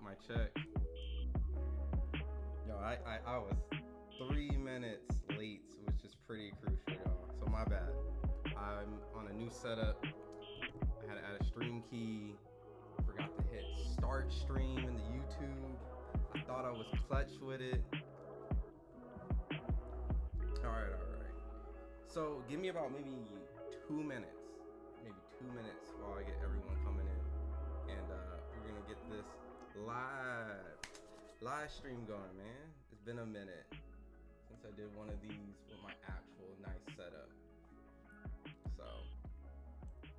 my check. Yo, I was 3 minutes late, which is pretty crucial, y'all. So my bad. I'm on a new setup. I had to add a stream key. Forgot to hit start stream in the YouTube. I thought I was clutch with it. All right. So give me about maybe 2 minutes. Maybe 2 minutes while I get everyone coming in. And we're gonna get this live stream going, man. It's been a minute since I did one of these with my actual nice setup. So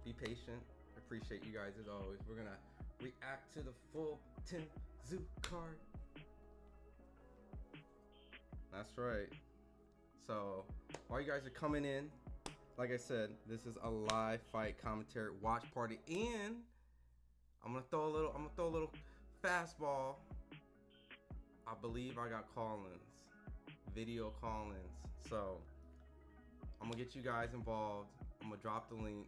be patient. Appreciate you guys as always. We're gonna react to the full Tim Tszyu card. That's right. So while you guys are coming in, like I said, this is a live fight commentary watch party, and I'm gonna throw a little fastball. I believe I got call-ins, video call-ins. So I'm gonna get you guys involved. I'm gonna drop the link.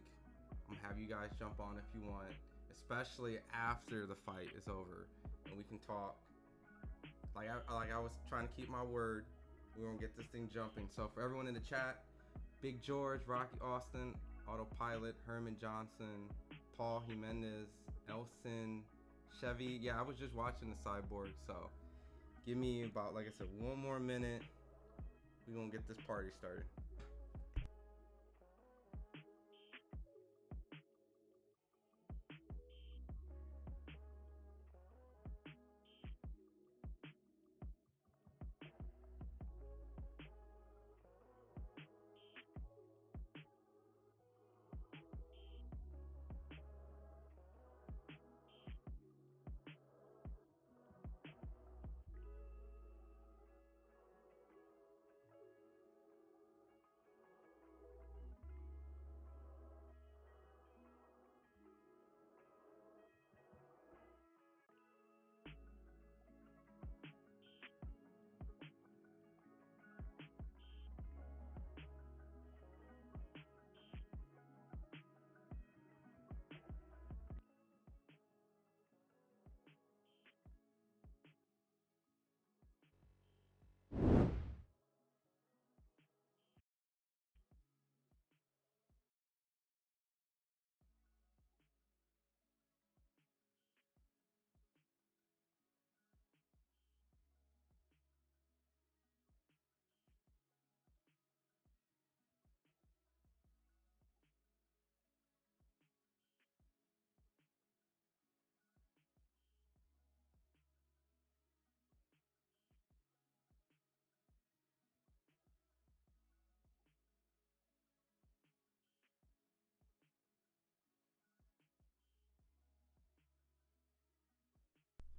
I'm gonna have you guys jump on if you want, especially after the fight is over and we can talk. Like I was trying to keep my word. We're gonna get this thing jumping. So for everyone in the chat, Big George, Rocky Austin, Autopilot, Herman Johnson, Paul Jimenez, Elson, Chevy. Yeah, I was just watching the Cyborg. So give me about, like I said, 1 more minute. We're gonna get this party started.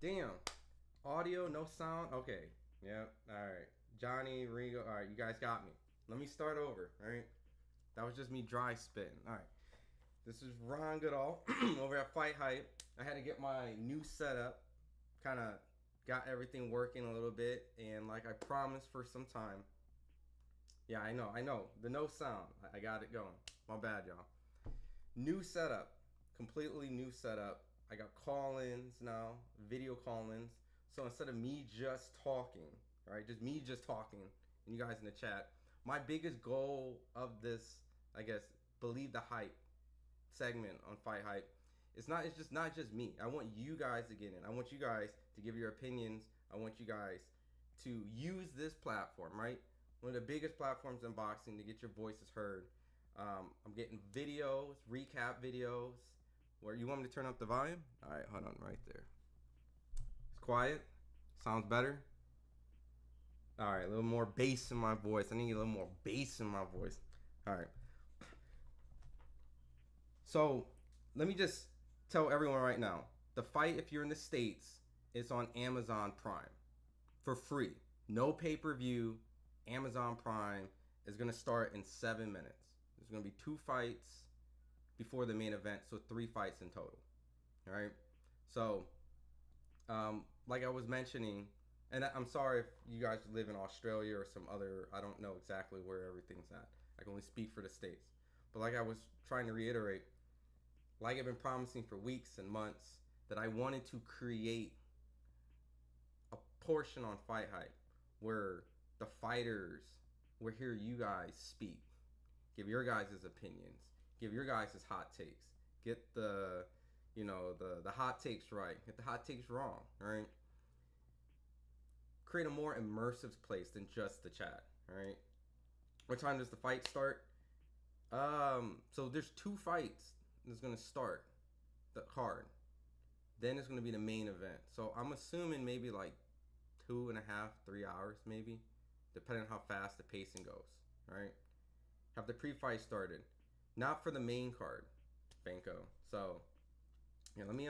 Damn. Audio, no sound. Okay. Yep. All right. Johnny, Rigo. All right. You guys got me. Let me start over. All right. That was just me dry spitting. All right. This is Ron Goodall over at FightHype. I had to get my new setup. Kind of got everything working a little bit. And like I promised for some time. Yeah, I know. The no sound. I got it going. My bad, y'all. New setup. Completely new setup. I got call-ins now, video call-ins. So instead of me just talking, right, just me just talking, and you guys in the chat, my biggest goal of this, I guess, Believe the Hype segment on FightHype, it's just not just me. I want you guys to get in. I want you guys to give your opinions. I want you guys to use this platform, right? One of the biggest platforms in boxing to get your voices heard. I'm getting videos, recap videos. Where you want me to turn up the volume? All right, hold on, right there. It's quiet. Sounds better. All right, a little more bass in my voice. I need a little more bass in my voice. All right. So let me just tell everyone right now. The fight, if you're in the States, is on Amazon Prime for free. No pay-per-view. Amazon Prime is going to start in 7 minutes. There's going to be 2 fights before the main event, so 3 fights in total. All right. So, like I was mentioning, and I'm sorry if you guys live in Australia or some other, I don't know exactly where everything's at. I can only speak for the States. But like I was trying to reiterate, like I've been promising for weeks and months, that I wanted to create portion on FightHype where the fighters will hear you guys speak, give your guys' opinions, give your guys' hot takes, get the the hot takes right, get the hot takes wrong, right? Create a more immersive place than just the chat, right? What time does the fight start? So there's 2 fights that's gonna start the card. Then it's gonna be the main event. So I'm assuming maybe like 2.5, 3 hours, maybe, depending on how fast the pacing goes. Right? Have the pre-fight started, not for the main card, Banco. So yeah, let me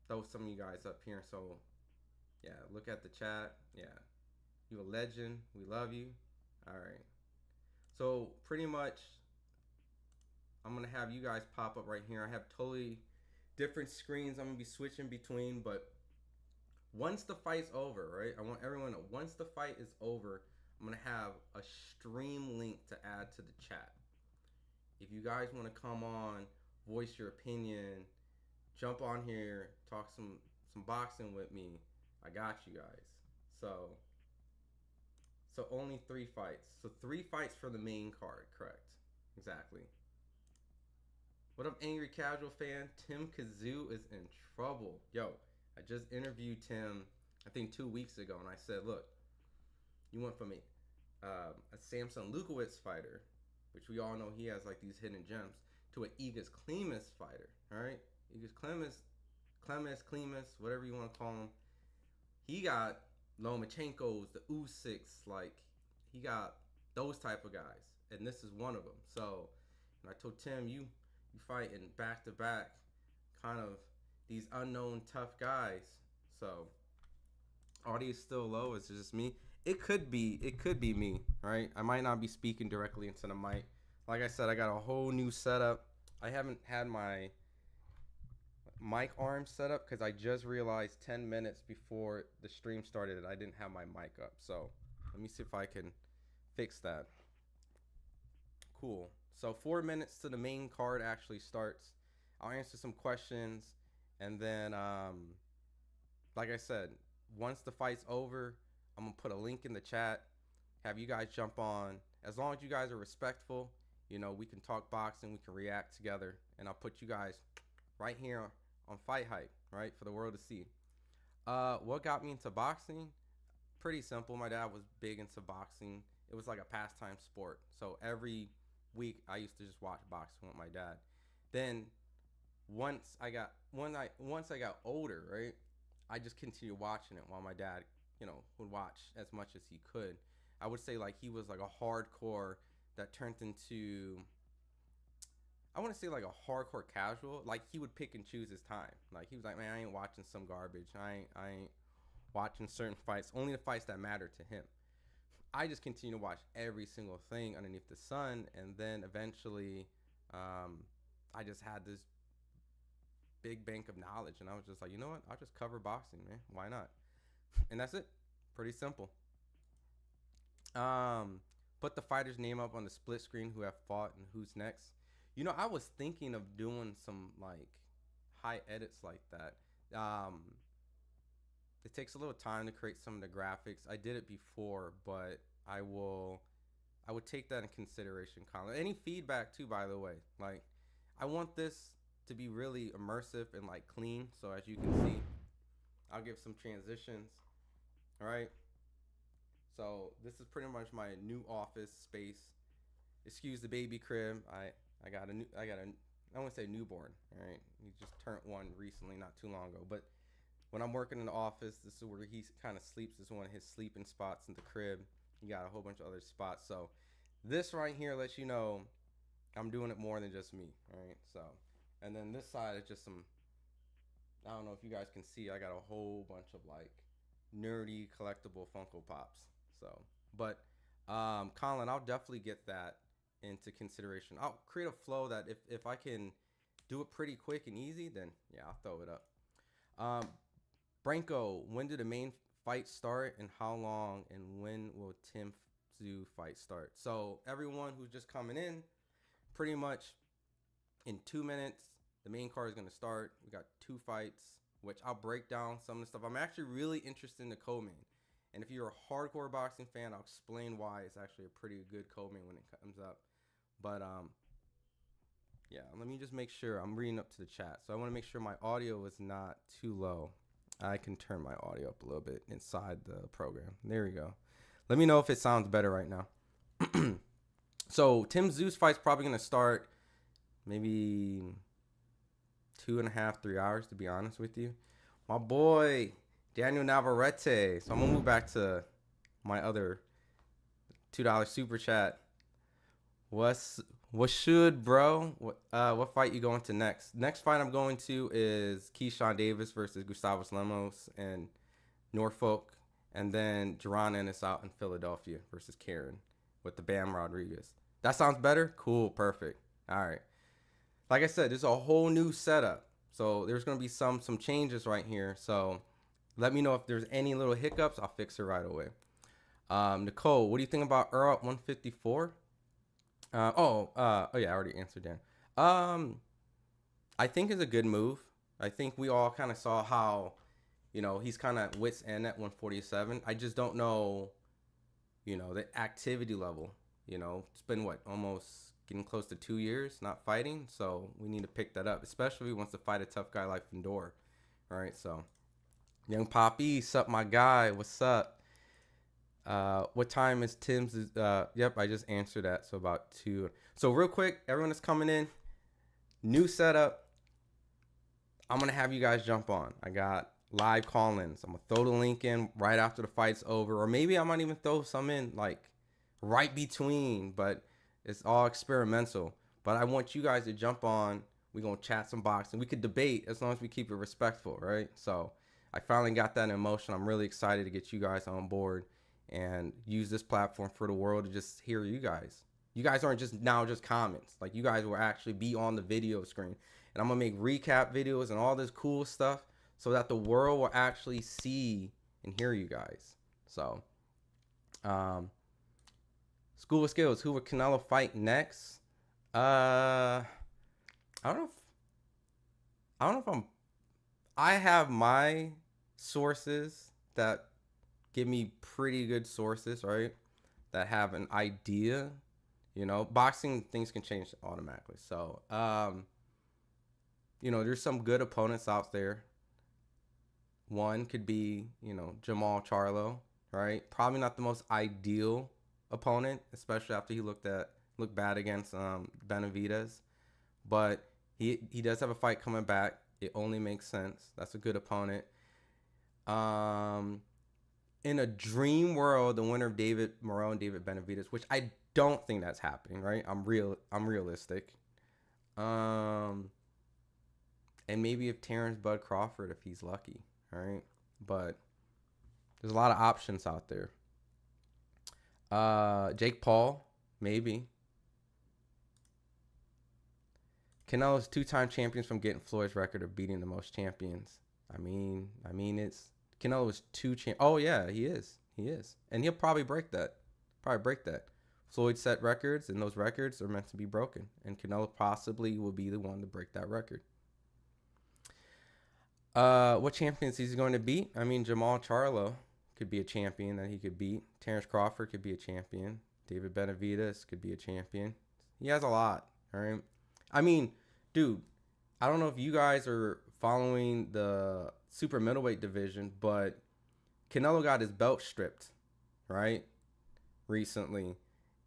throw some of you guys up here. So yeah, look at the chat. Yeah, you a legend. We love you. All right. So pretty much, I'm gonna have you guys pop up right here. I have totally different screens I'm gonna be switching between, but once the fight's over, right? I want everyone to know, once the fight is over, I'm gonna have a stream link to add to the chat. If you guys want to come on, voice your opinion, jump on here, talk some boxing with me, I got you guys. So only 3 fights. So 3 fights for the main card, correct? Exactly. What up, Angry Casual fan? Tim Tszyu is in trouble. Yo, I just interviewed Tim, I think 2 weeks ago, and I said, look, you went from a Samson Lukowicz fighter, which we all know he has like these hidden gems, to an Igis Klimas fighter, all right? Igis Klimas, whatever you want to call him. He got Lomachenko's, the Usyks, like, he got those type of guys, and this is one of them. So, and I told Tim, you fighting back to back, kind of these unknown tough guys. So, audio is still low. It's just me. It could be me, right? I might not be speaking directly into the mic. Like I said, I got a whole new setup. I haven't had my mic arm set up because I just realized 10 minutes before the stream started that I didn't have my mic up. So let me see if I can fix that. Cool. So 4 minutes to the main card actually starts. I'll answer some questions, and then like I said, once the fight's over, I'm gonna put a link in the chat, have you guys jump on. As long as you guys are respectful, we can talk boxing, we can react together, and I'll put you guys right here on FightHype, right, for the world to see. What got me into boxing? Pretty simple. My dad was big into boxing. It was like a pastime sport. So every week I used to just watch boxing with my dad. Then once I got older, right, I just continued watching it while my dad, would watch as much as he could. I would say like he was like a hardcore that turned into, I want to say like a hardcore casual. Like he would pick and choose his time. Like he was like, man, I ain't watching some garbage. I ain't watching certain fights. Only the fights that matter to him. I just continue to watch every single thing underneath the sun, and then eventually, I just had this big bank of knowledge, and I was just like, you know what? I'll just cover boxing, man. Why not? And that's it. Pretty simple. Put the fighter's name up on the split screen who have fought and who's next. I was thinking of doing some like high edits like that. It takes a little time to create some of the graphics. I did it before, but I would take that in consideration, Colin. Any feedback too, by the way. Like, I want this to be really immersive and like clean. So as you can see, I'll give some transitions. All right. So this is pretty much my new office space. Excuse the baby crib. I got I won't say newborn. All right. He just turned 1 recently, not too long ago. But when I'm working in the office, this is where he kind of sleeps. This is one of his sleeping spots in the crib. You got a whole bunch of other spots. So this right here lets you know I'm doing it more than just me. All right. So, and then this side is just some, I don't know if you guys can see, I got a whole bunch of like nerdy collectible Funko Pops. So, but Colin, I'll definitely get that into consideration. I'll create a flow that if I can do it pretty quick and easy, then yeah, I'll throw it up. Branko, when did the main fight start, and how long, and when will Tim Tszyu fight start? So everyone who's just coming in, pretty much in 2 minutes, the main card is going to start. We got 2 fights. which I'll break down some of the stuff. I'm actually really interested in the co-main. And if you're a hardcore boxing fan, I'll explain why it's actually a pretty good co-main when it comes up. But yeah, let me just make sure I'm reading up to the chat. So I want to make sure my audio is not too low. I can turn my audio up a little bit inside the program. There we go. Let me know if it sounds better right now. So Tim Tszyu fight's probably going to start maybe 2.5, 3 hours, to be honest with you. My boy, Daniel Navarrete. So I'm going to move back to my other $2 super chat. What should, bro? What fight you going to next? Next fight I'm going to is Keyshawn Davis versus Gustavo Lemos in Norfolk. And then Jerron Ennis out in Philadelphia versus Karen with the Bam Rodriguez. That sounds better? Cool, perfect. All right. Like I said, there's a whole new setup. So there's going to be some changes right here. So let me know if there's any little hiccups. I'll fix it right away. Nicole, what do you think about Earl at 154? Yeah, I already answered that. I think it's a good move. I think we all kind of saw how, he's kind of wits end at 147. I just don't know, the activity level. It's been almost getting close to 2 years not fighting. So we need to pick that up, especially if he wants to fight a tough guy like Fedor. All right, so Young Poppy, sup, my guy? What's up? What time is Tim's? Yep, I just answered that. So about 2. So real quick, everyone that's coming in, new setup. I'm going to have you guys jump on. I got live call-ins. I'm going to throw the link in right after the fight's over. Or maybe I might even throw some in right between. But it's all experimental. But I want you guys to jump on. We're going to chat some boxing. We could debate as long as we keep it respectful, right? So I finally got that in motion. I'm really excited to get you guys on board and use this platform for the world to just hear you guys. You guys aren't just comments. You guys will actually be on the video screen. And I'm going to make recap videos and all this cool stuff so that the world will actually see and hear you guys. So, School of Skills, who would Canelo fight next? I don't know if I have my sources that give me pretty good sources, right? That have an idea. Boxing, things can change automatically. So, there's some good opponents out there. One could be, Jamal Charlo, right? Probably not the most ideal opponent, especially after he looked bad against Benavidez. But he does have a fight coming back. It only makes sense. That's a good opponent. In a dream world, the winner of David Moreau and David Benavidez, which I don't think that's happening, right? I'm realistic. And maybe if Terrence Bud Crawford, if he's lucky, right? But there's a lot of options out there. Jake Paul, maybe. Canelo's 2-time champions from getting Floyd's record of beating the most champions. I mean, it's Canelo is 2 champ. Oh yeah, he is, and he'll probably break that. Floyd set records, and those records are meant to be broken, and Canelo possibly will be the one to break that record. What champions he's going to beat? I mean, Jamal Charlo could be a champion that he could beat. Terrence Crawford could be a champion. David Benavidez could be a champion. He has a lot, all right? I mean, dude, I don't know if you guys are following the super middleweight division, but Canelo got his belt stripped, right, recently,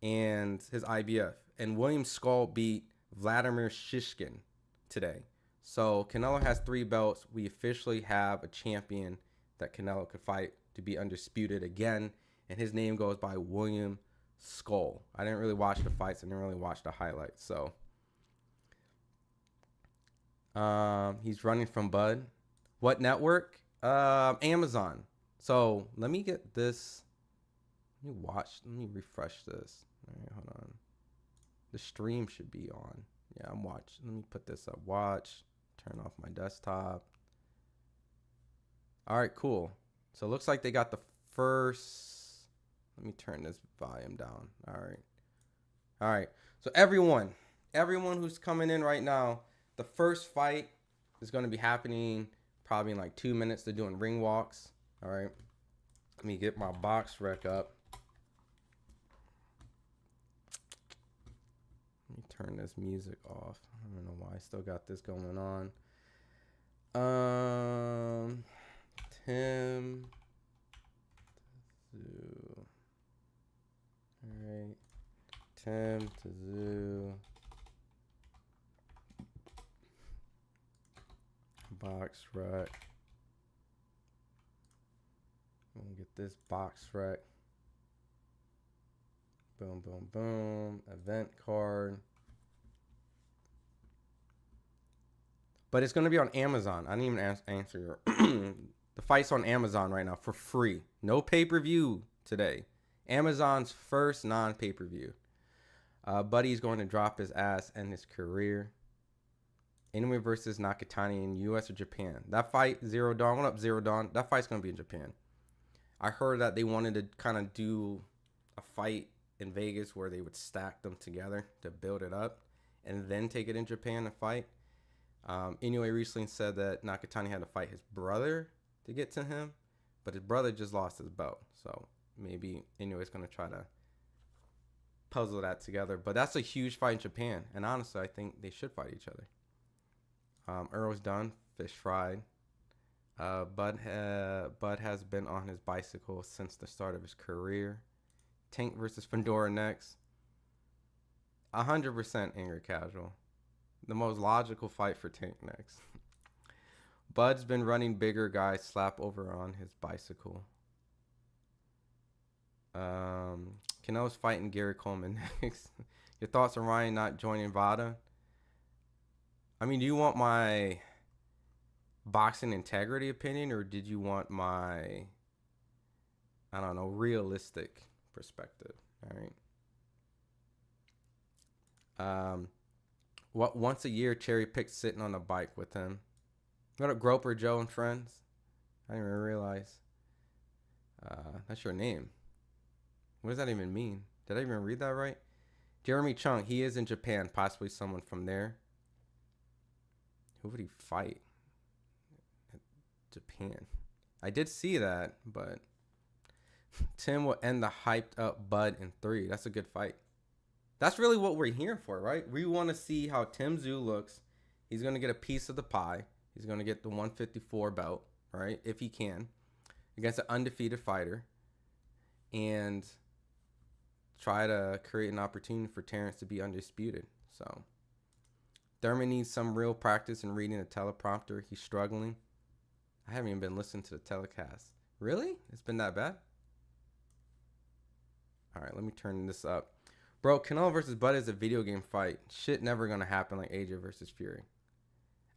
and his IBF. And William Skull beat Vladimir Shishkin today. So Canelo has 3 belts. We officially have a champion that Canelo could fight to be undisputed again, and his name goes by William Skull. I didn't really watch the fights. I didn't really watch the highlights. So he's running from Bud. What network? Amazon. So let me get this. Let me refresh this. All right, hold on. The stream should be on. Yeah, I'm watching. Let me put this up. Watch. Turn off my desktop. All right, cool. So it looks like they got the first. Let me turn this volume down. All right. So everyone who's coming in right now, the first fight is going to be happening probably in like 2 minutes. They're doing ring walks. All right. Let me get my box rec up. Let me turn this music off. I don't know why I still got this going on. Tim Tszyu. All right. Tim Tszyu. Box rec. I'm gonna get this box rec. Boom, boom, boom. Event card. But it's gonna be on Amazon. I didn't even answer your. The fight's on Amazon right now for free. No pay-per-view today. Amazon's first non-pay-per-view. Buddy's going to drop his ass and his career. Inoue versus Nakatani in U.S. or Japan. That fight, Zero Dawn. What up, Zero Dawn? That fight's going to be in Japan. I heard that they wanted to kind of do a fight in Vegas where they would stack them together to build it up and then take it in Japan and fight. Inoue recently said that Nakatani had to fight his brother to get to him, but his brother just lost his belt. So maybe Inoue's going to try to puzzle that together. But that's a huge fight in Japan. And honestly, I think they should fight each other. Earl's done. Fish fried. Bud has been on his bicycle since the start of his career. Tank versus Fedora next. 100% Angry Casual. The most logical fight for Tank next. Bud's been running bigger guys slap over on his bicycle. Canelo's fighting Gary Coleman next. Your thoughts on Ryan not joining VADA? I mean, do you want my boxing integrity opinion, or did you want my, I don't know, realistic perspective? All right. What once a year cherry picked sitting on a bike with him. What up, Groper Joe and friends? I didn't even realize. That's your name. What does that even mean? Did I even read that right? Jeremy Chung, he is in Japan, possibly someone from there. Who would he fight? Japan. I did see that, but Tim will end the hyped up Bud in 3. That's a good fight. That's really what we're here for, right? We want to see how Tim Tszyu looks. He's going to get a piece of the pie. He's going to get the 154 belt, right? If he can, against an undefeated fighter. And try to create an opportunity for Terrence to be undisputed. So Thurman needs some real practice in reading a teleprompter. He's struggling. I haven't even been listening to the telecast. Really? It's been that bad? All right, let me turn this up. Bro, Canelo versus Bud is a video game fight. Shit never going to happen like AJ versus Fury.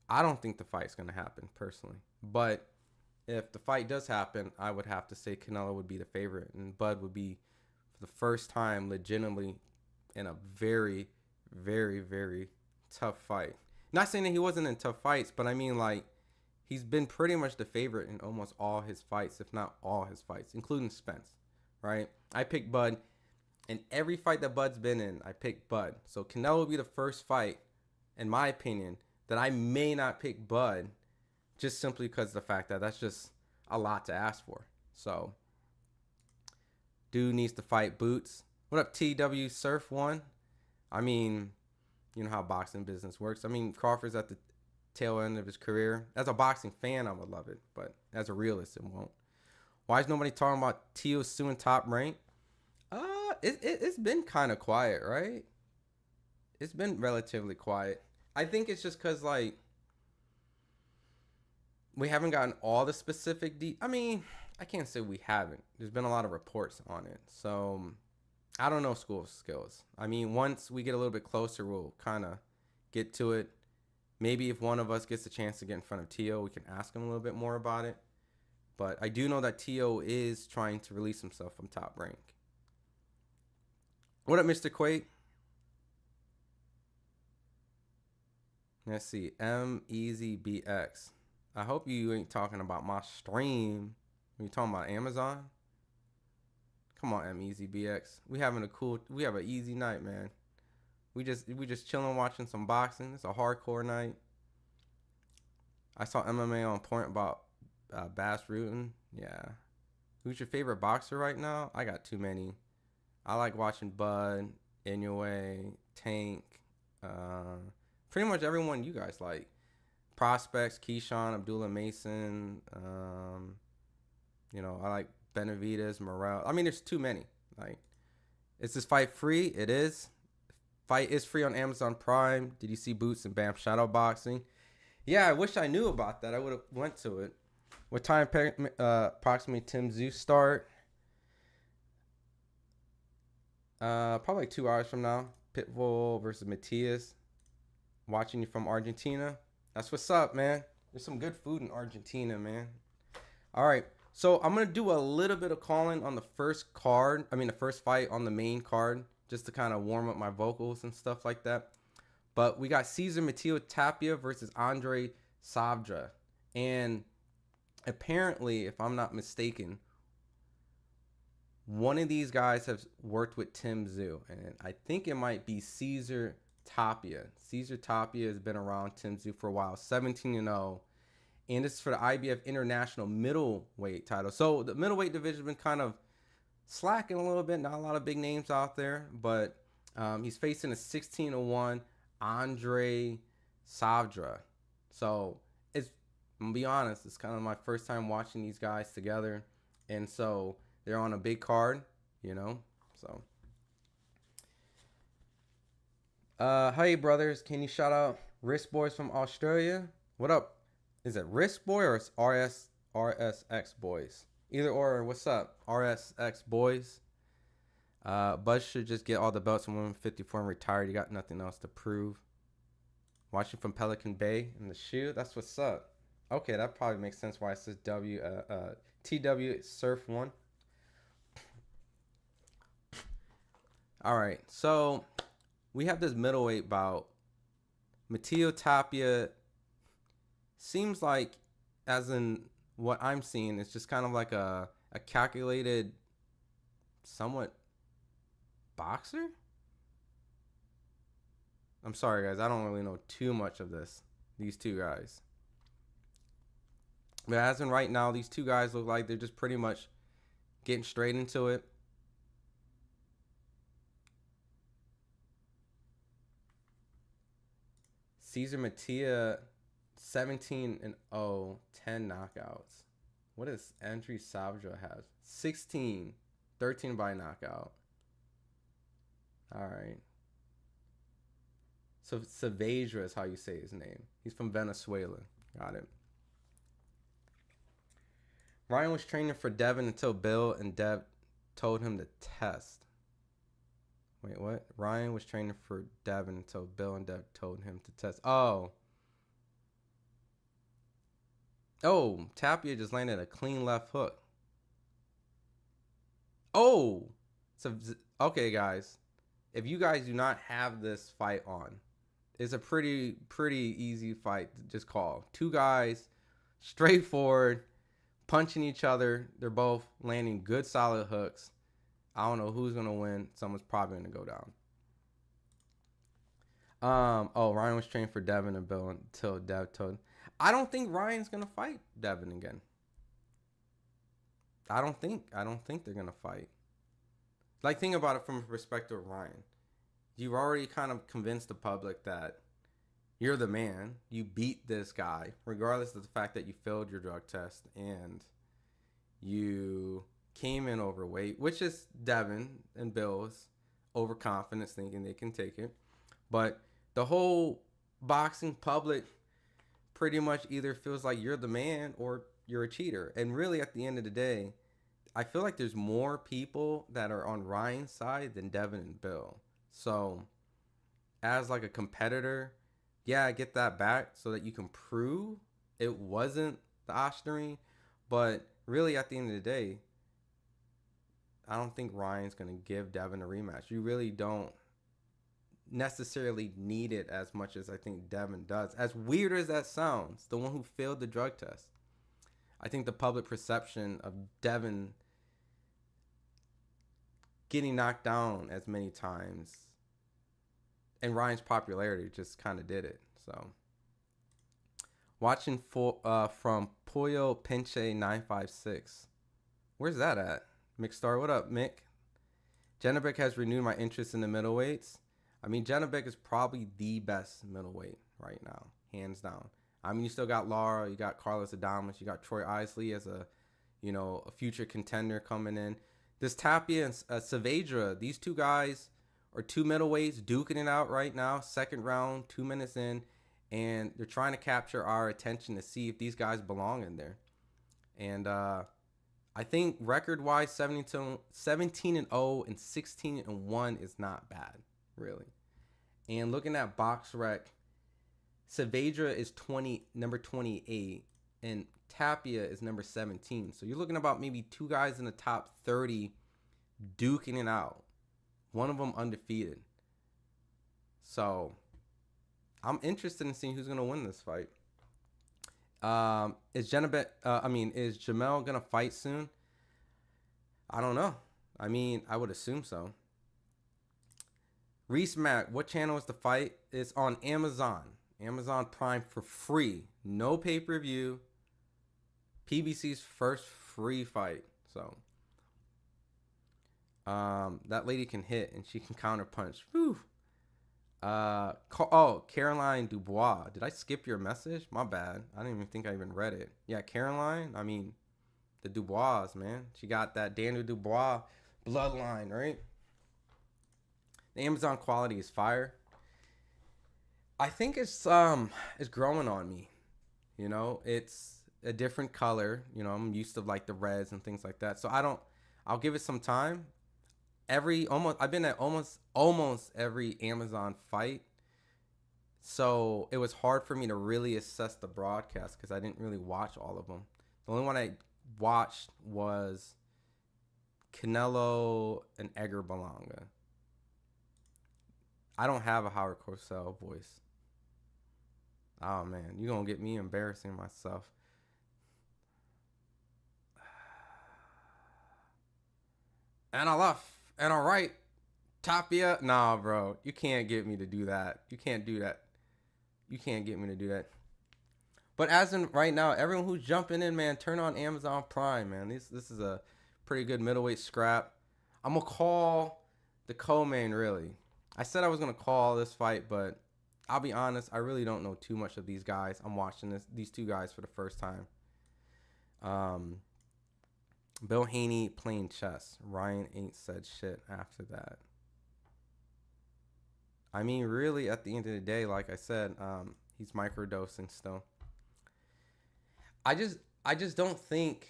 I don't think the fight's going to happen, personally. But if the fight does happen, I would have to say Canelo would be the favorite. And Bud would be, for the first time, legitimately in a very, very, very tough fight. Not saying that he wasn't in tough fights, but I mean, like, he's been pretty much the favorite in almost all his fights, if not all his fights, including Spence, right? I picked Bud. In every fight that Bud's been in, I picked Bud. So Canelo will be the first fight, in my opinion, that I may not pick Bud, just simply because of the fact that that's just a lot to ask for. So, dude needs to fight Boots. What up, TW Surf 1? I mean, you know how boxing business works. I mean, Crawford's at the tail end of his career. As a boxing fan, I would love it, but as a realist, it won't. Why is nobody talking about Tszyu suing Top Rank? It's been kind of quiet, right? It's been relatively quiet. I think it's just because, like, we haven't gotten all the specific I mean, I can't say we haven't. There's been a lot of reports on it. So, I don't know School of Skills. I mean, once we get a little bit closer, we'll kind of get to it. Maybe if one of us gets a chance to get in front of Tio, we can ask him a little bit more about it. But I do know that Tio is trying to release himself from Top Rank. What up, Mr. Quaid? Let's see. MEasyBX. I hope you ain't talking about my stream. Are you talking about Amazon? Come on, MEasyBX. We have an easy night, man. We just chilling, watching some boxing. It's a hardcore night. I saw MMA on point about Bass Rutten. Yeah. Who's your favorite boxer right now? I got too many. I like watching Bud, Inoue, Tank, pretty much everyone you guys like. Prospects, Keyshawn, Abdullah Mason. I like Benavidez, Morel. I mean, there's too many. Like, is this fight free? It is. Fight is free on Amazon Prime. Did you see Boots and Bam Shadow Boxing? Yeah, I wish I knew about that. I would have went to it. What time approximately Tim Tszyu start? Probably like 2 hours from now. Pitbull versus Matias. Watching you from Argentina. That's what's up, man. There's some good food in Argentina, man. All right. So I'm going to do a little bit of calling on the first card. I mean, the first fight on the main card. Just to kind of warm up my vocals and stuff like that. But we got Cesar Matteo Tapia versus Andre Savdra. And apparently, if I'm not mistaken, one of these guys has worked with Tim Tszyu. And I think it might be Cesar Tapia. Cesar Tapia has been around Tim Tszyu for a while. 17-0. And this is for the IBF International Middleweight title. So the middleweight division has been kind of slacking a little bit. Not a lot of big names out there. But he's facing a 16-1 Andre Savdra. So I'm gonna be honest, it's kind of my first time watching these guys together, and so they're on a big card, So hey brothers, can you shout out Wrist Boys from Australia? What up? Is it Wrist Boy or it's RSX Boys? Either or, what's up? RSX Boys. Buzz should just get all the belts in 154 and retire. You got nothing else to prove. Watching from Pelican Bay in the shoe. That's what's up. Okay, that probably makes sense why it says TW Surf 1. All right, so we have this middleweight bout. Matteo Tapia seems like, as in what I'm seeing, it's just kind of like a calculated, somewhat boxer? I'm sorry, guys. I don't really know too much of these two guys. But as in right now, these two guys look like they're just pretty much getting straight into it. Cesar Mattia, 17-0, 10 knockouts. What does Andre Savdra have? 16, 13 by knockout. All right. So Savadra is how you say his name. He's from Venezuela. Got it. Ryan was training for Devin until Bill and Dev told him to test. Wait, what? Ryan was training for Devin until Bill and Dev told him to test. Oh, Tapia just landed a clean left hook. Oh, so okay, guys. If you guys do not have this fight on, it's a pretty easy fight to just call. Two guys, straightforward, punching each other. They're both landing good, solid hooks. I don't know who's going to win. Someone's probably going to go down. Ryan was training for Devin and Bill until Dev told him. I don't think Ryan's going to fight Devin again. I don't think they're going to fight. Like, think about it from the perspective of Ryan. You've already kind of convinced the public that you're the man. You beat this guy, regardless of the fact that you failed your drug test and you came in overweight, which is Devin and Bill's overconfidence, thinking they can take it. But the whole boxing public pretty much either feels like you're the man or you're a cheater. And really, at the end of the day, I feel like there's more people that are on Ryan's side than Devin and Bill. So, as like a competitor, yeah, get that back so that you can prove it wasn't the Oshnery. But really, at the end of the day, I don't think Ryan's going to give Devin a rematch. You really don't necessarily need it as much as I think Devin does. As weird as that sounds, the one who failed the drug test. I think the public perception of Devin getting knocked down as many times and Ryan's popularity just kind of did it. So Watching from Pollo Pinche 956. Where's that at? Mick Star, what up, Mick? Janabek has renewed my interest in the middleweights. I mean, Janabek is probably the best middleweight right now, hands down. I mean, you still got Lara, you got Carlos Adames, you got Troy Isley as a future contender coming in. This Tapia and Saavedra, these two guys are two middleweights duking it out right now. Second round, 2 minutes in, and they're trying to capture our attention to see if these guys belong in there. And I think record-wise, 17-0 and 16-1 is not bad, really. And looking at BoxRec, Saavedra is number 28, and Tapia is number 17. So you're looking about maybe two guys in the top 30 duking it out. One of them undefeated. So I'm interested in seeing who's going to win this fight. Is Jamel going to fight soon? I don't know. I mean, I would assume so. Reese Mack, what channel is the fight? It's on Amazon. Amazon Prime for free. No pay-per-view. PBC's first free fight. So that lady can hit and she can counter punch. Whew. Caroline Dubois. Did I skip your message? My bad. I didn't even think I even read it. Yeah, Caroline. I mean, the Dubois, man. She got that Daniel Dubois bloodline, right? The Amazon quality is fire. I think it's growing on me. It's a different color. I'm used to like the reds and things like that. So I'll give it some time. I've been at almost every Amazon fight. So it was hard for me to really assess the broadcast because I didn't really watch all of them. The only one I watched was Canelo and Edgar Berlanga. I don't have a Howard Cosell voice. Oh man, you're gonna get me embarrassing myself. And I left. And all right, Tapia. Nah, bro. You can't get me to do that. You can't do that. You can't get me to do that. But as in right now, everyone who's jumping in, man, turn on Amazon Prime, man. This is a pretty good middleweight scrap. I'm going to call the co-main, really. I said I was going to call this fight, but I'll be honest, I really don't know too much of these guys. I'm watching these two guys for the first time. Bill Haney playing chess. Ryan ain't said shit after that. I mean, really, at the end of the day, like I said, he's microdosing still. I just don't think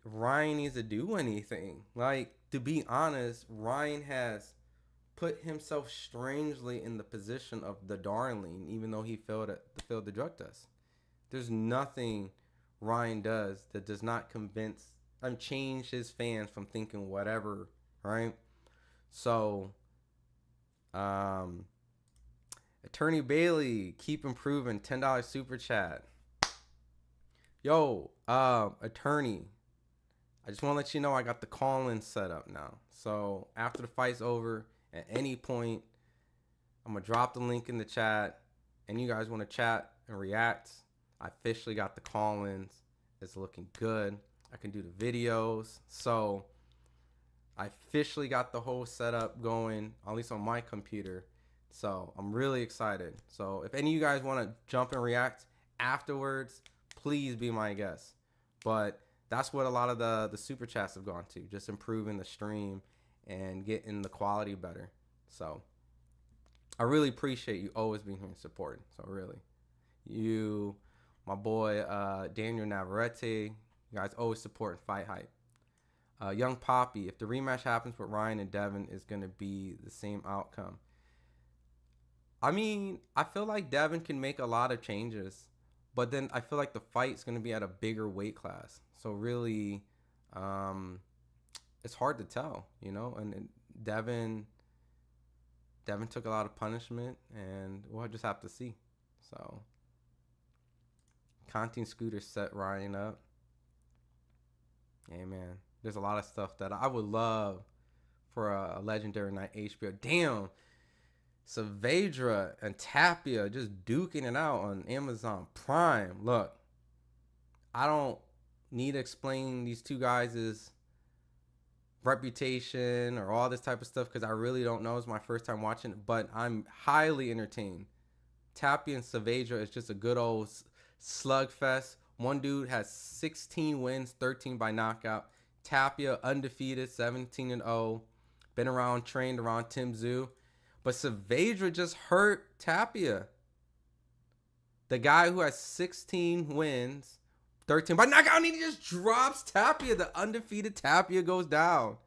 Ryan needs to do anything. Like, to be honest, Ryan has put himself strangely in the position of the darling, even though he failed the drug test. There's nothing Ryan does that does not change his fans from thinking whatever, right? So, Attorney Bailey, keep improving, $10 super chat. Yo, Attorney, I just want to let you know I got the call-in set up now. So after the fight's over, at any point, I'm going to drop the link in the chat, and you guys want to chat and react. I officially got the call-ins. It's looking good. I can do the videos. So I officially got the whole setup going, at least on my computer. So I'm really excited. So if any of you guys want to jump and react afterwards, please be my guest. But that's what a lot of the super chats have gone to, just improving the stream and getting the quality better. So I really appreciate you always being here and supporting. So really, you, my boy Daniel Navarrete, you guys always supporting FightHype. Young Poppy, if the rematch happens with Ryan and Devin, is going to be the same outcome. I mean, I feel like Devin can make a lot of changes, but then I feel like the fight's going to be at a bigger weight class. So really, it's hard to tell, and Devin took a lot of punishment, and we'll just have to see. So Conti Scooter set Ryan up. Hey, man, there's a lot of stuff that I would love for a legendary night HBO. Damn, Saavedra and Tapia just duking it out on Amazon Prime. Look, I don't need to explain these two guys' reputation or all this type of stuff because I really don't know. It's my first time watching it, but I'm highly entertained. Tapia and Saavedra is just a good old slugfest. One dude has 16 wins, 13 by knockout. Tapia undefeated, 17-0. Been around, trained around Tim Tszyu. But Saavedra just hurt Tapia. The guy who has 16 wins, 13 by knockout, and he just drops Tapia. The undefeated Tapia goes down.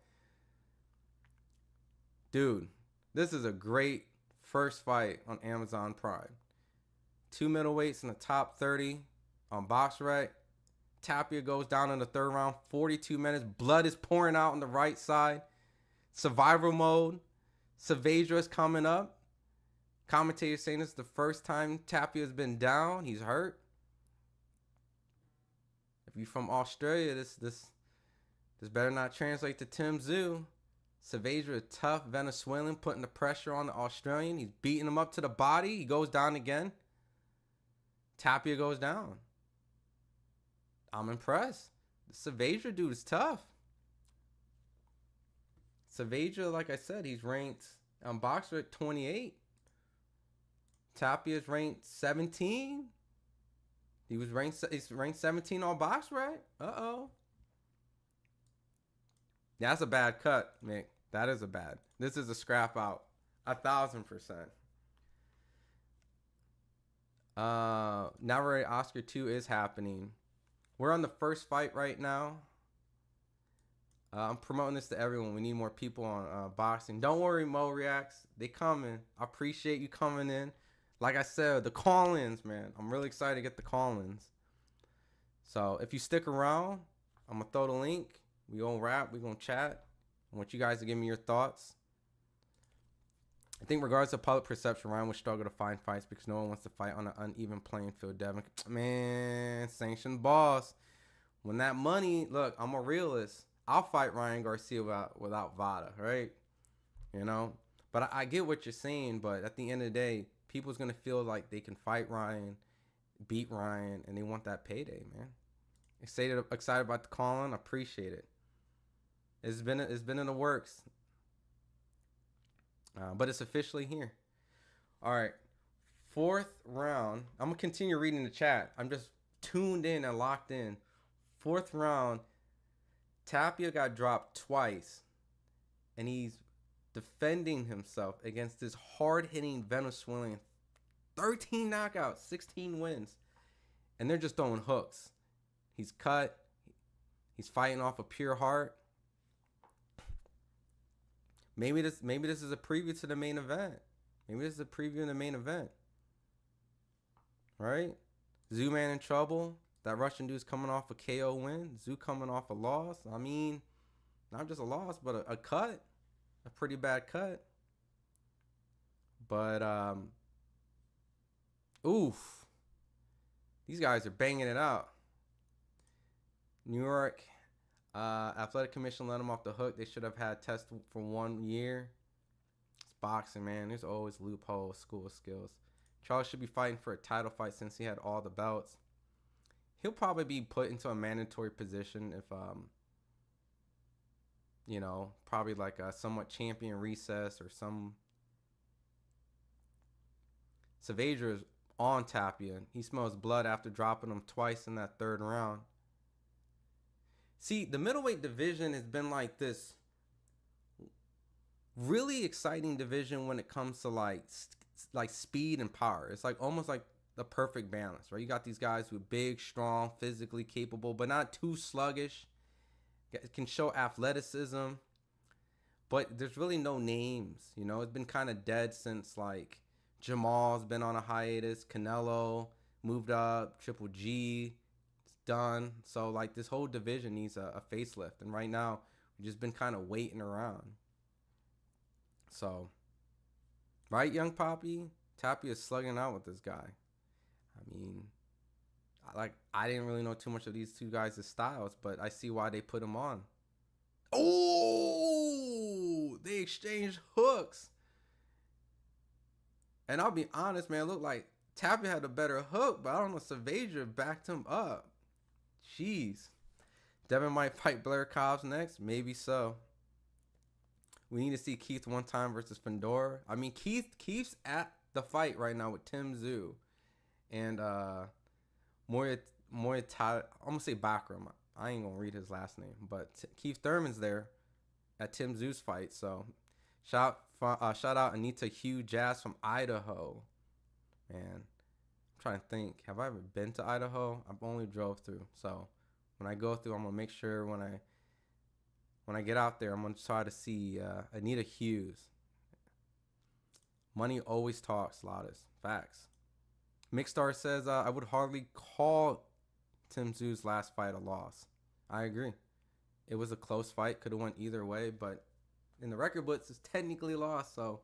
Dude, this is a great first fight on Amazon Prime. 2 middleweights in the top 30 on BoxRec. Tapia goes down in the third round, 42 minutes. Blood is pouring out on the right side. Survival mode. Saavedra is coming up. Commentators saying this is the first time Tapia has been down. He's hurt. If you're from Australia, this better not translate to Tim Tszyu. Saavedra, a tough Venezuelan, putting the pressure on the Australian. He's beating him up to the body. He goes down again. Tapia goes down. I'm impressed. The Saavedra dude is tough. Saavedra, like I said, he's ranked on BoxRec 28. Tapia's ranked 17. He's ranked 17 on BoxRec. Uh-oh. That's a bad cut, Mick. That is a bad. This is a scrap out. 1,000%. Now we're at Oscar 2 is happening. We're on the first fight right now. I'm promoting this to everyone. We need more people on boxing. Don't worry, Mo Reacts. They coming. I appreciate you coming in. Like I said, the call-ins, man. I'm really excited to get the call-ins. So if you stick around, I'm going to throw the link. We going to rap. We going to chat. I want you guys to give me your thoughts. I think regardless of public perception, Ryan would struggle to find fights because no one wants to fight on an uneven playing field. Devin, man, sanctioned boss. When that money, look, I'm a realist. I'll fight Ryan Garcia without Vada, right? You know? But I get what you're saying, but at the end of the day, people's going to feel like they can fight Ryan, beat Ryan, and they want that payday, man. Excited about the calling. I appreciate it. It's been in the works. But it's officially here. All right. 4th round. I'm going to continue reading the chat. I'm just tuned in and locked in. 4th round. Tapia got dropped twice. And he's defending himself against this hard-hitting Venezuelan. 13 knockouts, 16 wins. And they're just throwing hooks. He's cut. He's fighting off of pure heart. Maybe this is a preview to the main event. Maybe this is a preview in the main event. Right? Tszyu man in trouble. That Russian dude's coming off a KO win. Tszyu coming off a loss. I mean, not just a loss, but a cut. A pretty bad cut. But, oof. These guys are banging it out. New York Athletic Commission let them off the hook. They should have had tests for 1 year. It's boxing, man. There's always loopholes, school of skills. Charles should be fighting for a title fight since he had all the belts. He'll probably be put into a mandatory position if, you know, probably like a somewhat champion recess or some. Saavedra is on Tapia. He smells blood after dropping him twice in that 3rd round. See, the middleweight division has been like this really exciting division when it comes to like speed and power. It's like almost like the perfect balance, right? You got these guys who are big, strong, physically capable, but not too sluggish. Can show athleticism, but there's really no names. You know, it's been kind of dead since like Jamal's been on a hiatus. Canelo moved up. Triple G. Done. So like this whole division needs a facelift, and right now we've just been kind of waiting around. So, right, young Poppy, Tapia is slugging out with this guy. I mean, I didn't really know too much of these two guys' styles, but I see why they put him on. Oh, they exchanged hooks. And I'll be honest, man, it looked like Tapia had a better hook, but I don't know, Saavedra backed him up. Jeez. Devin might fight Blair Cobbs next. Maybe so. We need to see Keith one time versus Fedor. I mean, Keith's at the fight right now with Tim Tszyu. And I'm going to say Bakhram. I ain't going to read his last name. But Keith Thurman's there at Tim Tszyu's fight. So shout out Anita Hugh Jazz from Idaho. Man, I'm trying to think. Have I ever been to Idaho? I've only drove through. So when I go through, I'm going to make sure when I get out there, I'm going to try to see Anita Hughes. Money always talks, Lotus. Facts. Mixstar says, I would hardly call Tim Tszyu's last fight a loss. I agree. It was a close fight. Could have went either way, but in the record books, it's technically lost. So,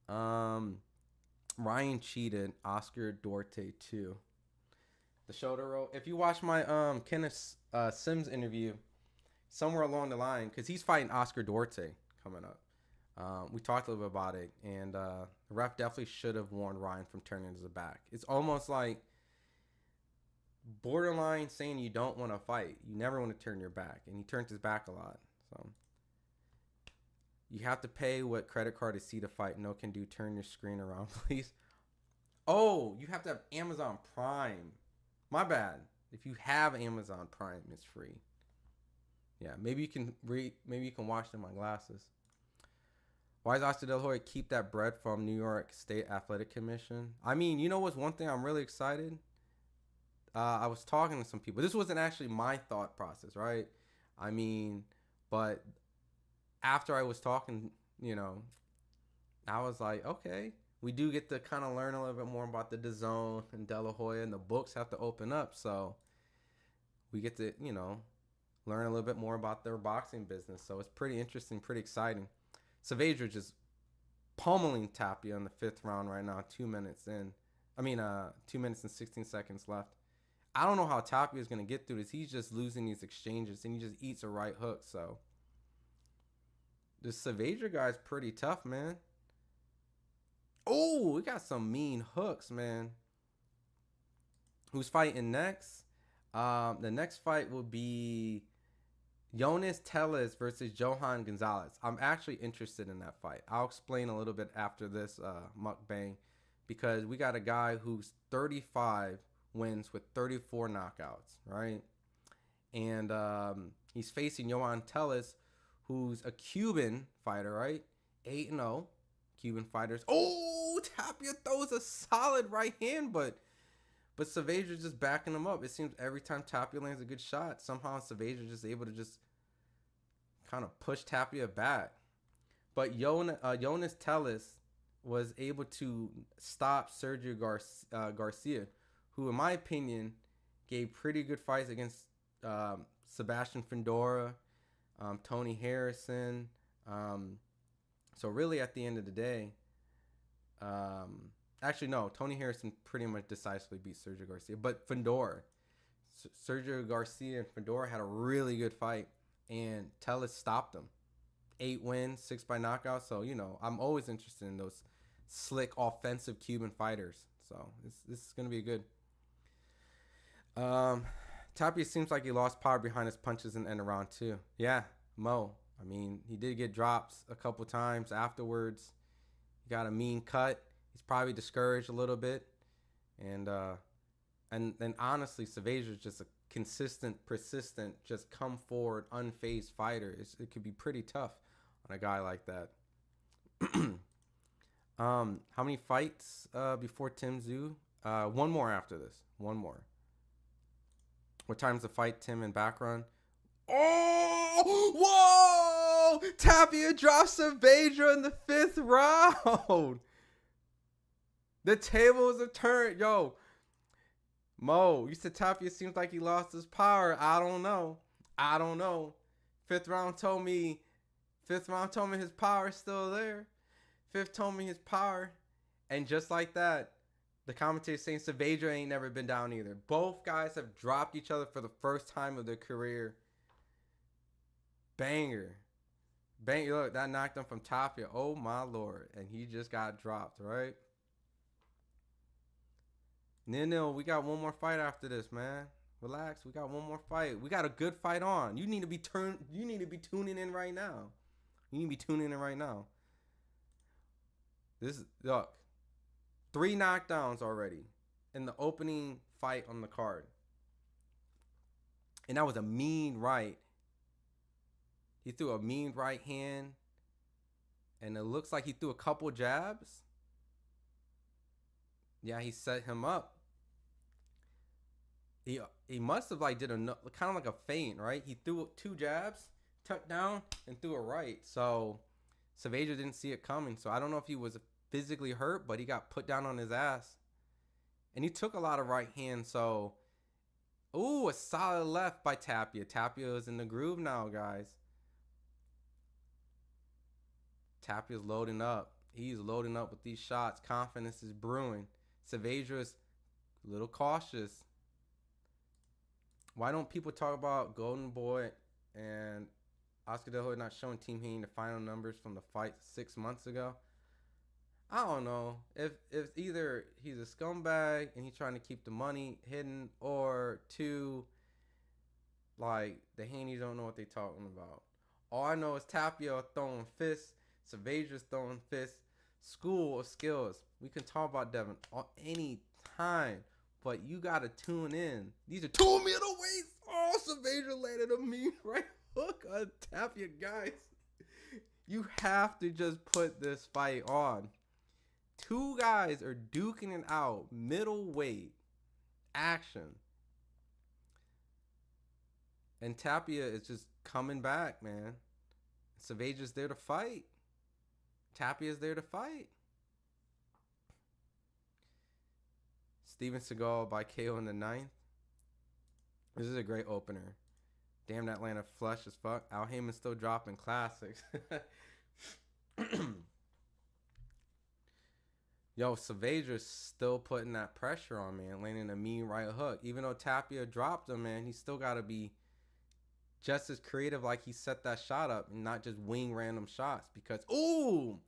Ryan cheated. Oscar Duarte too. The shoulder roll. If you watch my Kenneth Sims interview, somewhere along the line, because he's fighting Oscar Duarte coming up. We talked a little bit about it, and the ref definitely should have warned Ryan from turning his back. It's almost like borderline saying you don't want to fight. You never want to turn your back, and he turned his back a lot. So you have to pay what credit card is see to fight. No can do. Turn your screen around, please. Oh, you have to have Amazon Prime. My bad. If you have Amazon Prime, it's free. Yeah, maybe you can watch it in my glasses. Why does Oscar De La Hoya keep that bread from New York State Athletic Commission? I mean, you know what's one thing I'm really excited? I was talking to some people. This wasn't actually my thought process, right? I mean, but after I was talking, I was like, okay, we do get to kind of learn a little bit more about the DAZN and De La Hoya, and the books have to open up. So we get to, learn a little bit more about their boxing business. So it's pretty interesting, pretty exciting. Saavedra just pummeling Tapia in the 5th round right now, 2 minutes in. 2 minutes and 16 seconds left. I don't know how Tapia is going to get through this. He's just losing these exchanges, and he just eats a right hook. So this Saavedra guy's pretty tough, man. Oh, we got some mean hooks, man. Who's fighting next? The next fight will be Jonas Tellez versus Johan Gonzalez. I'm actually interested in that fight. I'll explain a little bit after this mukbang, because we got a guy who's 35 wins with 34 knockouts, right? And he's facing Johan Tellez, who's a Cuban fighter, right? 8-0 Cuban fighters. Oh, Tapia throws a solid right hand, but Saavedra's just backing him up. It seems every time Tapia lands a good shot, somehow Saavedra's just able to just kind of push Tapia back. But Jonas Tellez was able to stop Sergio Garcia, who, in my opinion, gave pretty good fights against Sebastian Fedor, Tony Harrison. So really, at the end of the day, actually, no, Tony Harrison pretty much decisively beat Sergio Garcia. But Fedor, Sergio Garcia and Fedor had a really good fight, and Tellez stopped him. 8 wins, 6 by knockout. So, I'm always interested in those slick, offensive Cuban fighters. So this is going to be good. Tapia seems like he lost power behind his punches in the end of round 2. Yeah, Mo. I mean, he did get drops a couple times afterwards. He got a mean cut. He's probably discouraged a little bit. And honestly, Saavedra is just a consistent, persistent, just come forward, unfazed fighter. It could be pretty tough on a guy like that. How many fights before Tim Tszyu? One more after this. One more. What time's the fight, Tim and Bakhram? Oh! Whoa! Tapia drops Saavedra in the 5th round. The tables have turned. Yo, Mo, you said Tapia seems like he lost his power. I don't know. 5th round told me his power is still there. 5th told me his power. And just like that, the commentator saying Saavedra ain't never been down either. Both guys have dropped each other for the first time of their career. Banger. Bang, look, that knocked him from Tapia. Oh my lord. And he just got dropped, right? 0-0. We got one more fight after this, man. Relax. We got one more fight. We got a good fight on. You need to be tuning in right now. You need to be tuning in right now. This is, look, 3 knockdowns already in the opening fight on the card. And that was a mean right. He threw a mean right hand. And it looks like he threw a couple jabs. Yeah, he set him up. He must have like did a kind of like a feint, right? He threw 2 jabs, tucked down, and threw a right. So Saavedra didn't see it coming. So I don't know if he was physically hurt, but he got put down on his ass. And he took a lot of right hands. So, ooh, a solid left by Tapia. Tapia is in the groove now, guys. Tapia's loading up. He's loading up with these shots. Confidence is brewing. Saavedra's a little cautious. Why don't people talk about Golden Boy and Oscar De La Hoya not showing Team Haney the final numbers from the fight 6 months ago? I don't know. If either he's a scumbag and he's trying to keep the money hidden, or 2, like, the Haneys don't know what they're talking about. All I know is Tapia throwing fists, Saavedra's throwing fists. School of skills. We can talk about Devin any time, but you gotta tune in. These are 2 middleweights. Oh, Saavedra landed a mean right hook on Tapia, guys. You have to just put this fight on. 2 guys are duking it out. Middleweight action. And Tapia is just coming back, man. Saavedra's there to fight. Tapia's there to fight. Steven Seagal by KO in the 9th. This is a great opener. Damn, that landed flush as fuck. Al Heyman's still dropping classics. Yo, Saavedra's still putting that pressure on, man. Landing a mean right hook. Even though Tapia dropped him, man, he's still got to be just as creative like he set that shot up and not just wing random shots. Because, ooh,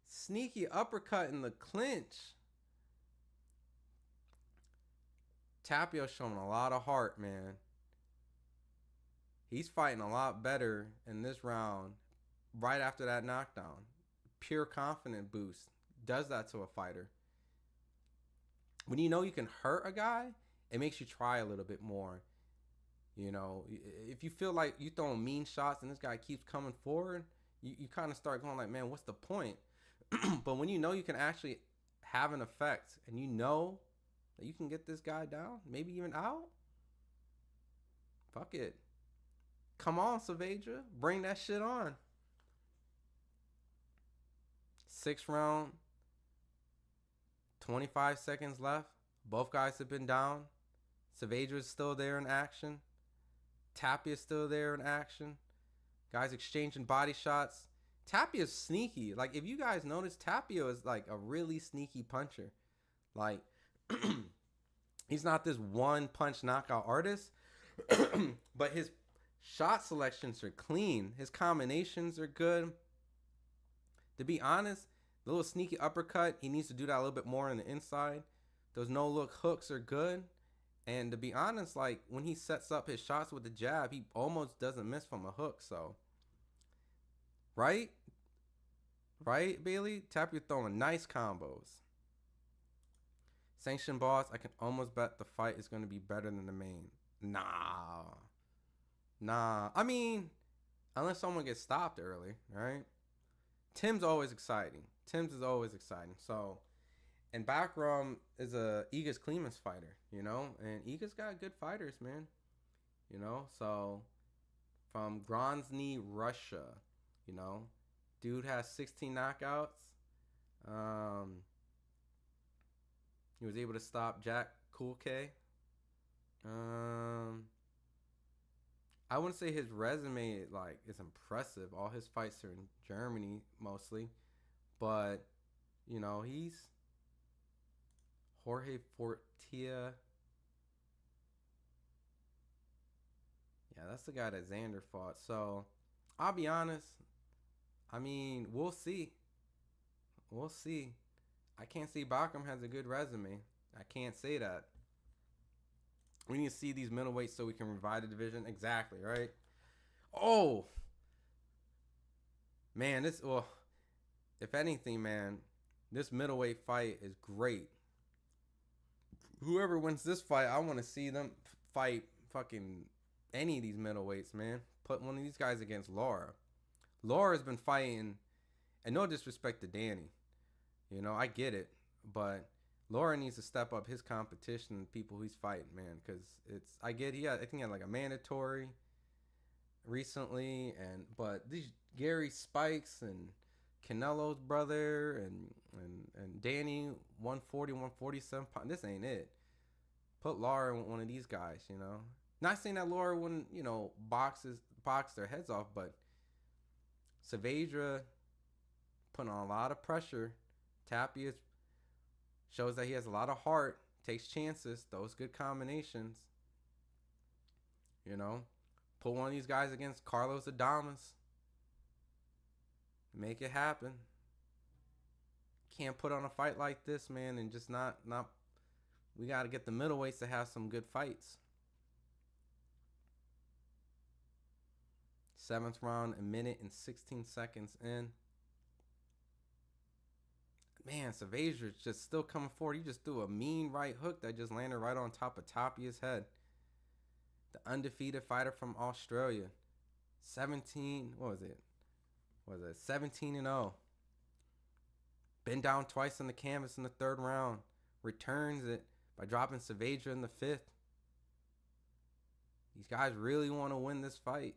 sneaky uppercut in the clinch. Tapia showing a lot of heart, man. He's fighting a lot better in this round right after that knockdown. Pure confidence boost. Does that to a fighter. When you know you can hurt a guy, it makes you try a little bit more. You know, if you feel like you throwing mean shots and this guy keeps coming forward, you kind of start going like, man, what's the point? But when you know you can actually have an effect and you know that you can get this guy down, maybe even out, fuck it. Come on, Saavedra. Bring that shit on. 6th round. 25 seconds left. Both guys have been down. Saavedra's still there in action. Tapia's still there in action. Guys exchanging body shots. Tapia's sneaky. Like, if you guys notice, Tapia is like a really sneaky puncher. Like, he's not this one punch knockout artist, but his shot selections are clean. His combinations are good. To be honest, the little sneaky uppercut, he needs to do that a little bit more on the inside. Those no-look hooks are good. And to be honest, like, when he sets up his shots with the jab, he almost doesn't miss from a hook. So, right? Right, Bailey? Tapia throwing nice combos. Sanction boss, I can almost bet the fight is going to be better than the main. Nah. I mean, unless someone gets stopped early, right? Tim's always exciting. Tim's is always exciting. So, and Bakhram is a Igor Klimas fighter, you know? And Igor's got good fighters, man. You know? So, from Grozny, Russia, you know? Dude has 16 knockouts. He was able to stop Jack Kulke. I wouldn't say his resume like is impressive. All his fights are in Germany mostly, but you know, he's Jorge Fortia. Yeah, that's the guy that Xander fought. So I'll be honest, I mean, we'll see. We'll see. I can't say Bakhram has a good resume. I can't say that. We need to see these middleweights so we can revive the division. Exactly, right? Oh, man, well, if anything, man, this middleweight fight is great. Whoever wins this fight, I want to see them fight fucking any of these middleweights, man. Put one of these guys against Laura. Laura's been fighting, and no disrespect to Danny. You know, I get it, but Laura needs to step up his competition, people he's fighting, man, because I think he had like a mandatory recently, but these Gary Spikes and Canelo's brother and Danny 140, 147 pounds, this ain't it. Put Laura in one of these guys, you know. Not saying that Laura wouldn't, you know, box their heads off, but Saavedra putting on a lot of pressure. Tapia shows that he has a lot of heart, takes chances, those good combinations. You know, put one of these guys against Carlos Adames. Make it happen. Can't put on a fight like this, man, and just not. We got to get the middleweights to have some good fights. 7th round, 1 minute and 16 seconds in. Man, Saavedra's just still coming forward. He just threw a mean right hook that just landed right on top of Tapia's head. The undefeated fighter from Australia. 17, what was it? 17-0. Been down twice on the canvas in the 3rd round. Returns it by dropping Saavedra in the 5th. These guys really want to win this fight.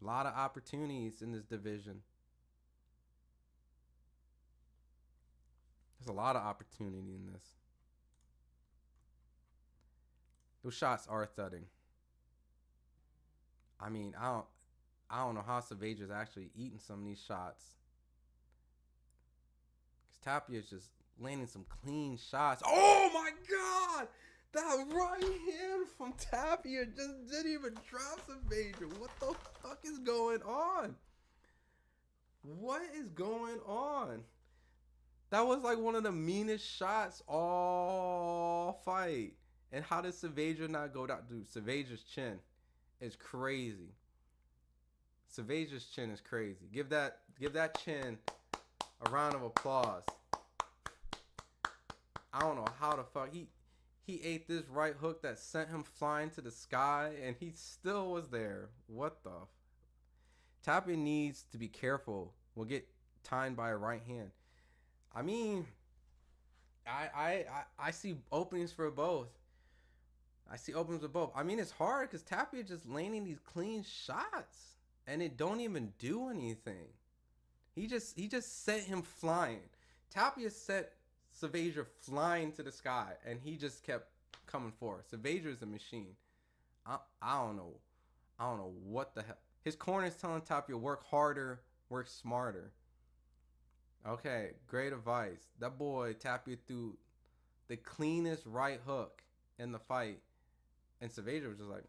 A lot of opportunities in this division. There's a lot of opportunity in this. Those shots are thudding. I mean, I don't know how Saavedra's actually eating some of these shots. Because Tapia's just landing some clean shots. Oh my God! That right hand from Tapia just didn't even drop Saavedra. What the fuck is going on? What is going on? That was like one of the meanest shots all fight. And how did Saavedra not go down? Dude, Saavedra's chin is crazy. Saavedra's chin is crazy. Give that chin a round of applause. I don't know how the fuck he ate this right hook that sent him flying to the sky, and he still was there. What the? Tapia needs to be careful. We'll get timed by a right hand. I mean, I see openings for both. I mean, it's hard because Tapia just landing these clean shots, and it don't even do anything. He just sent him flying. Tapia sent Saavedra flying to the sky, and he just kept coming forward. Saavedra is a machine. I don't know what the hell. His corner is telling Tapia, work harder, work smarter. Okay, great advice. That boy Tapia threw the cleanest right hook in the fight, and Saavedra was just like,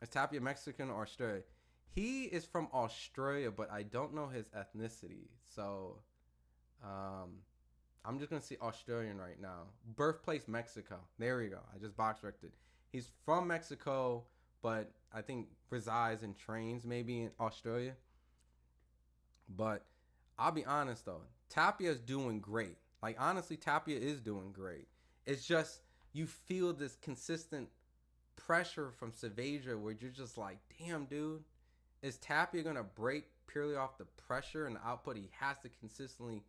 is Tapia Mexican or Australian? He is from Australia, but I don't know his ethnicity. So, I'm just going to say Australian right now. Birthplace Mexico. There we go. I just box wrecked it. He's from Mexico, but I think resides and trains maybe in Australia. But I'll be honest though, Tapia is doing great. Like honestly, Tapia is doing great. It's just you feel this consistent pressure from Saavedra where you're just like, damn dude, is Tapia going to break purely off the pressure and the output he has to consistently,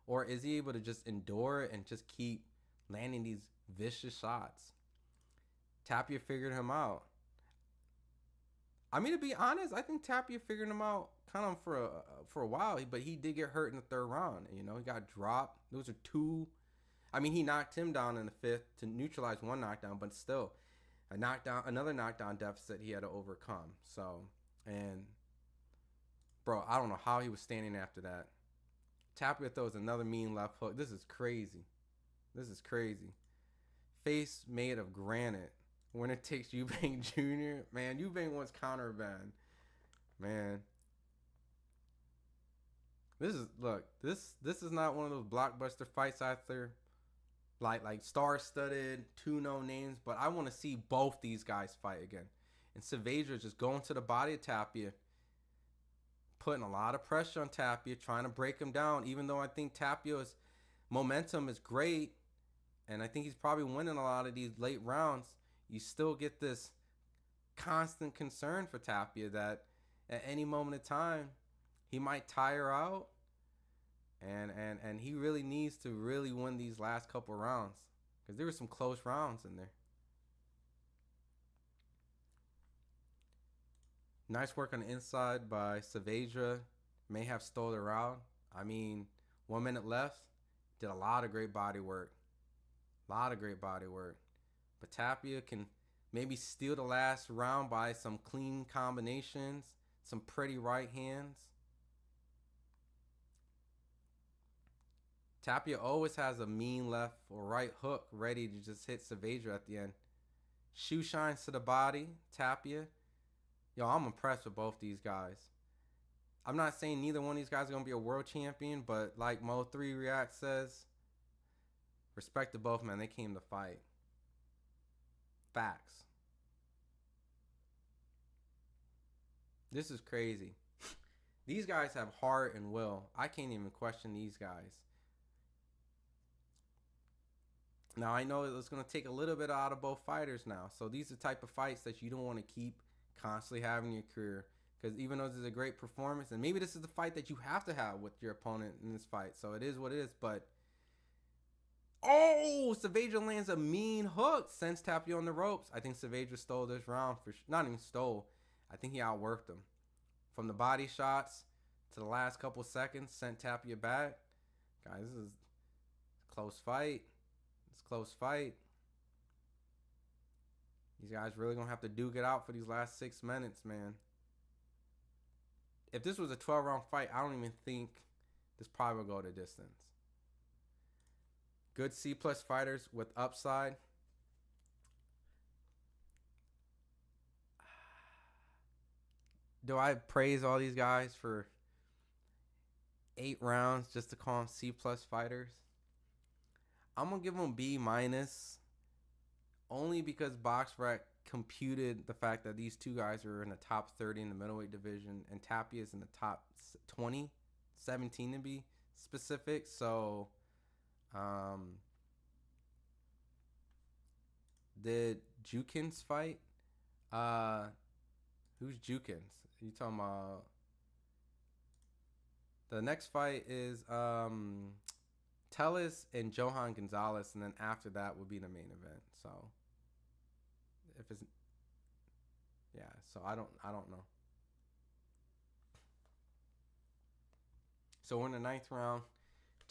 or is he able to just endure it and just keep landing these vicious shots? Tapia figured him out. I mean, to be honest, I think Tapia figured him out kind of for a while, but he did get hurt in the 3rd round. You know, he got dropped. Those are 2. I mean, he knocked him down in the 5th to neutralize 1 knockdown, but still, another knockdown deficit he had to overcome. So, and bro, I don't know how he was standing after that. Tapia throws another mean left hook. This is crazy. Face made of granite. Winner takes Eubank Jr. Man, Eubank wants counterband. man. This is not one of those blockbuster fights after like star-studded, two no names, but I want to see both these guys fight again. And Saavedra just going to the body of Tapia, putting a lot of pressure on Tapia, trying to break him down, even though I think Tapia's momentum is great, and I think he's probably winning a lot of these late rounds. You still get this constant concern for Tapia that at any moment in time, he might tire out, and he really needs to really win these last couple rounds because there were some close rounds in there. Nice work on the inside by Saavedra. May have stole the round. I mean, 1 minute left. Did a lot of great body work. But Tapia can maybe steal the last round by some clean combinations, some pretty right hands. Tapia always has a mean left or right hook ready to just hit Saavedra at the end. Shoe shines to the body, Tapia. Yo, I'm impressed with both these guys. I'm not saying neither one of these guys are going to be a world champion, but like Mo3 React says, respect to both, man. They came to fight. Facts. This is crazy. These guys have heart and will. I can't even question these guys. Now, I know it's going to take a little bit out of both fighters now. So these are the type of fights that you don't want to keep constantly having in your career. Because even though this is a great performance, and maybe this is the fight that you have to have with your opponent in this fight. So it is what it is. But, oh, Saavedra lands a mean hook. Sends Tapia on the ropes. I think Saavedra stole this round. Not even stole. I think he outworked him. From the body shots to the last couple seconds, sent Tapia back. Guys, this is a close fight. It's a close fight. These guys really going to have to duke it out for these last 6 minutes, man. If this was a 12-round fight, I don't even think this probably will go the distance. Good C-plus fighters with upside. Do I praise all these guys for 8 rounds just to call them C-plus fighters? I'm going to give them B-, only because BoxRec computed the fact that these two guys are in the top 30 in the middleweight division, and Tapia is in the top 20, 17 to be specific. So, did Jukins fight? Who's Jukins? You talking about? The next fight is Tellis and Johan Gonzalez, and then after that would be the main event. So if it's, yeah, so I don't know. So we're in the 9th round,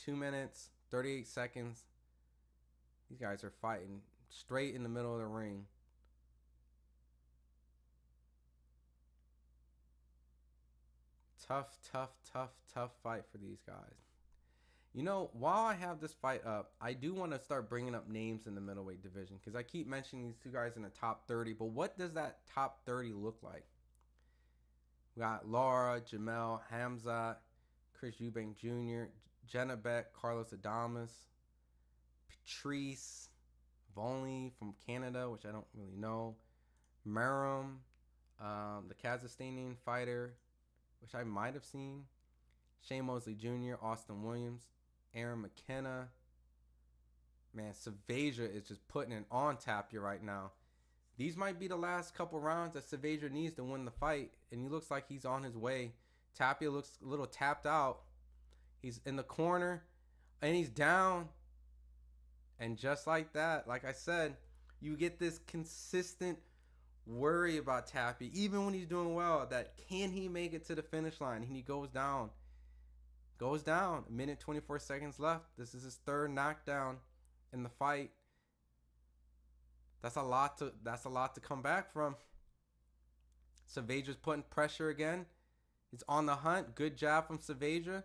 2 minutes, 38 seconds. These guys are fighting straight in the middle of the ring. Tough fight for these guys. You know, while I have this fight up, I do want to start bringing up names in the middleweight division because I keep mentioning these two guys in the top 30, but what does that top 30 look like? We got Lara, Jamel, Hamzat, Chris Eubank Jr., Jenna Beck, Carlos Adames, Patrice, Volney from Canada, which I don't really know, Merrim, the Kazakhstanian fighter, which I might have seen, Shane Mosley Jr., Austin Williams, Aaron McKenna. Man, Saavedra is just putting it on Tapia right now. These might be the last couple rounds that Saavedra needs to win the fight, and he looks like he's on his way. Tapia looks a little tapped out. He's in the corner, and he's down. And just like that, like I said, you get this consistent worry about Tapia, even when he's doing well, that can he make it to the finish line? And he goes down. A minute 24 seconds left. This is his 3rd knockdown in the fight. That's a lot to come back from. Saavedra's putting pressure again. He's on the hunt. Good jab from Saavedra.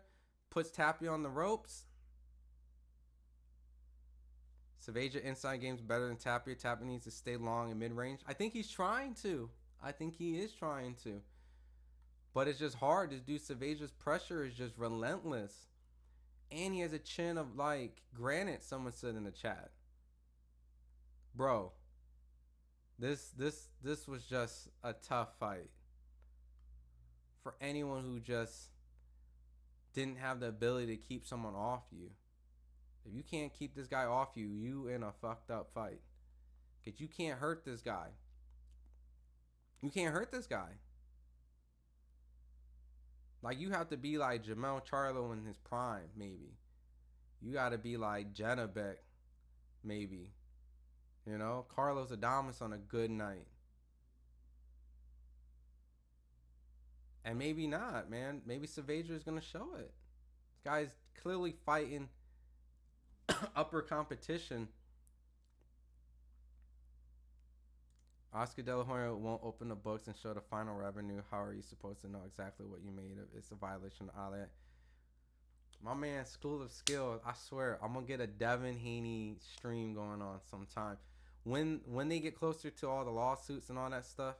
Puts Tapia on the ropes. Saavedra inside game's better than Tapia. Tapia needs to stay long and mid-range. I think he's trying to. I think he is trying to. But it's just hard. This dude Savage's pressure is just relentless. And he has a chin of like granite, someone said in the chat. Bro, this was just a tough fight. For anyone who just didn't have the ability to keep someone off you. If you can't keep this guy off you, you in a fucked up fight. Because you can't hurt this guy. You can't hurt this guy. Like, you have to be like Jamel Charlo in his prime, maybe. You got to be like Janabek, maybe. You know, Carlos Adames on a good night. And maybe not, man. Maybe Savager is going to show it. This guy's clearly fighting upper competition. Oscar De La Hoya won't open the books and show the final revenue. How are you supposed to know exactly what you made of? It's a violation of all that. My man, School of Skill, I swear, I'm going to get a Devin Haney stream going on sometime. When they get closer to all the lawsuits and all that stuff,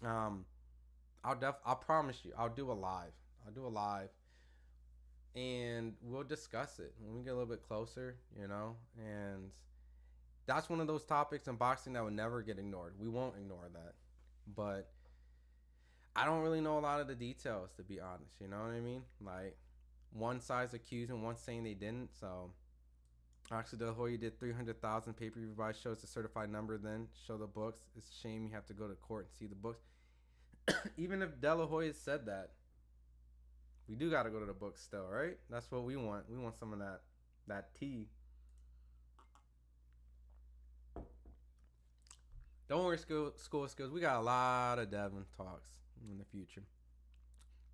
I'll promise you, I'll do a live. And we'll discuss it when we get a little bit closer, you know, and that's one of those topics in boxing that would never get ignored. We won't ignore that. But I don't really know a lot of the details, to be honest. You know what I mean? Like, one side's accusing, one saying they didn't. So, actually, De La Hoya did 300,000 pay-per-view buys. Shows the certified number then. Show the books. It's a shame you have to go to court and see the books. Even if De La Hoya said that, we do got to go to the books still, right? That's what we want. We want some of that tea. Don't worry, school skills. We got a lot of Devin talks in the future.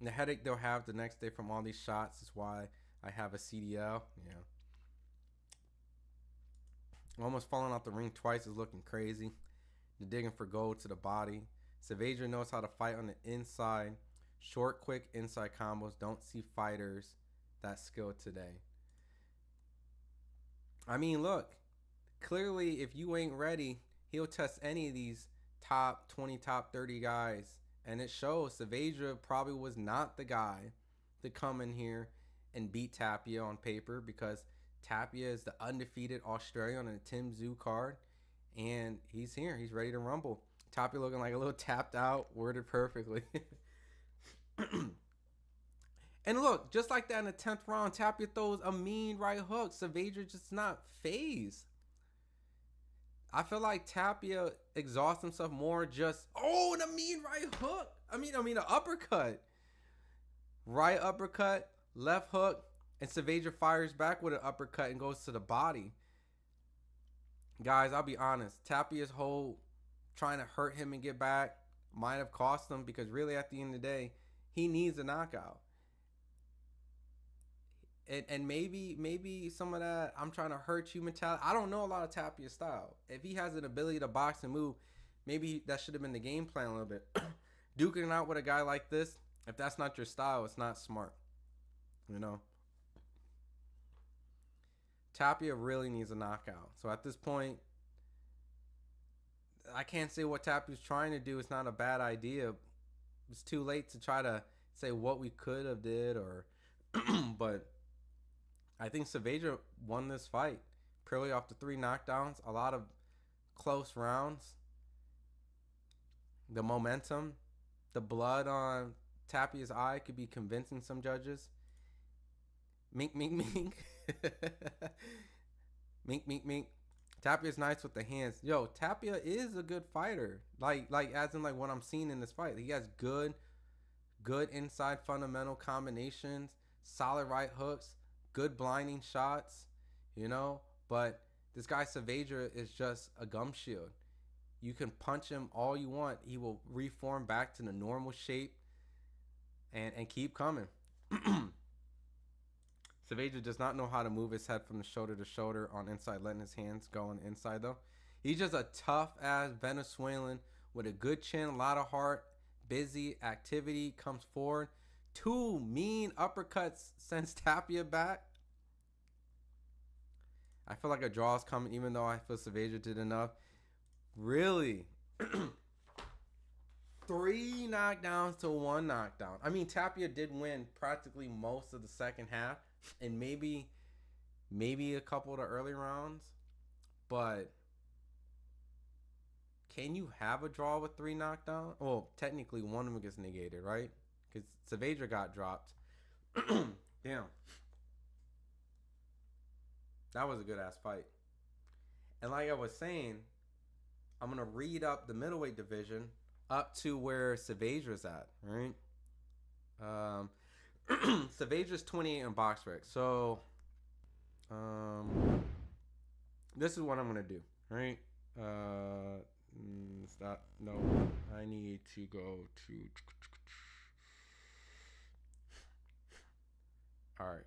And the headache they'll have the next day from all these shots is why I have a CDL. Yeah. Almost falling off the ring twice is looking crazy. The digging for gold to the body. Savager knows how to fight on the inside. Short, quick inside combos. Don't see fighters that skilled today. I mean, look. Clearly, if you ain't ready, he'll test any of these top 20, top 30 guys. And it shows Savager probably was not the guy to come in here and beat Tapia on paper, because Tapia is the undefeated Australian on a Tim Tszyu card. And he's here. He's ready to rumble. Tapia looking like a little tapped out. Worded perfectly. And look, just like that in the 10th round, Tapia throws a mean right hook. Savager just not phased. I feel like Tapia exhausts himself more just, and a mean right hook. I mean, an uppercut. Right uppercut, left hook, and Savager fires back with an uppercut and goes to the body. Guys, I'll be honest. Tapia's whole trying to hurt him and get back might have cost him, because really at the end of the day, he needs a knockout. And maybe some of that I'm trying to hurt you mentality. I don't know a lot of Tapia's style. If he has an ability to box and move, maybe that should have been the game plan a little bit. Duking out with a guy like this, if that's not your style, it's not smart. You know? Tapia really needs a knockout. So at this point, I can't say what Tapia's trying to do. It's not a bad idea. It's too late to try to say what we could have did, or but I think Savager won this fight purely off the 3 knockdowns, a lot of close rounds, the momentum, the blood on Tapia's eye could be convincing some judges. Mink, mink, mink. Mink, mink, mink. Tapia's nice with the hands. Yo, Tapia is a good fighter. Like as in like what I'm seeing in this fight. He has good inside fundamental combinations, solid right hooks, good blinding shots, you know. But this guy Savager is just a gum shield. You can punch him all you want. He will reform back to the normal shape and keep coming. Savager does not know how to move his head from the shoulder to shoulder on inside, letting his hands go on the inside, though. He's just a tough-ass Venezuelan with a good chin, a lot of heart, busy, activity, comes forward. 2 mean uppercuts sends Tapia back. I feel like a draw is coming, even though I feel Savager did enough. Really? 3 knockdowns to 1 knockdown. I mean, Tapia did win practically most of the second half, and maybe a couple of the early rounds. But can you have a draw with 3 knockdowns? Well, technically one of them gets negated, right? Because Saavedra got dropped. Damn. That was a good ass fight. And like I was saying, I'm gonna read up the middleweight division up to where Saavedra's at, right? Saavedra's 28 in BoxRec. So this is what I'm gonna do, right? It's not, no, I need to go to, all right.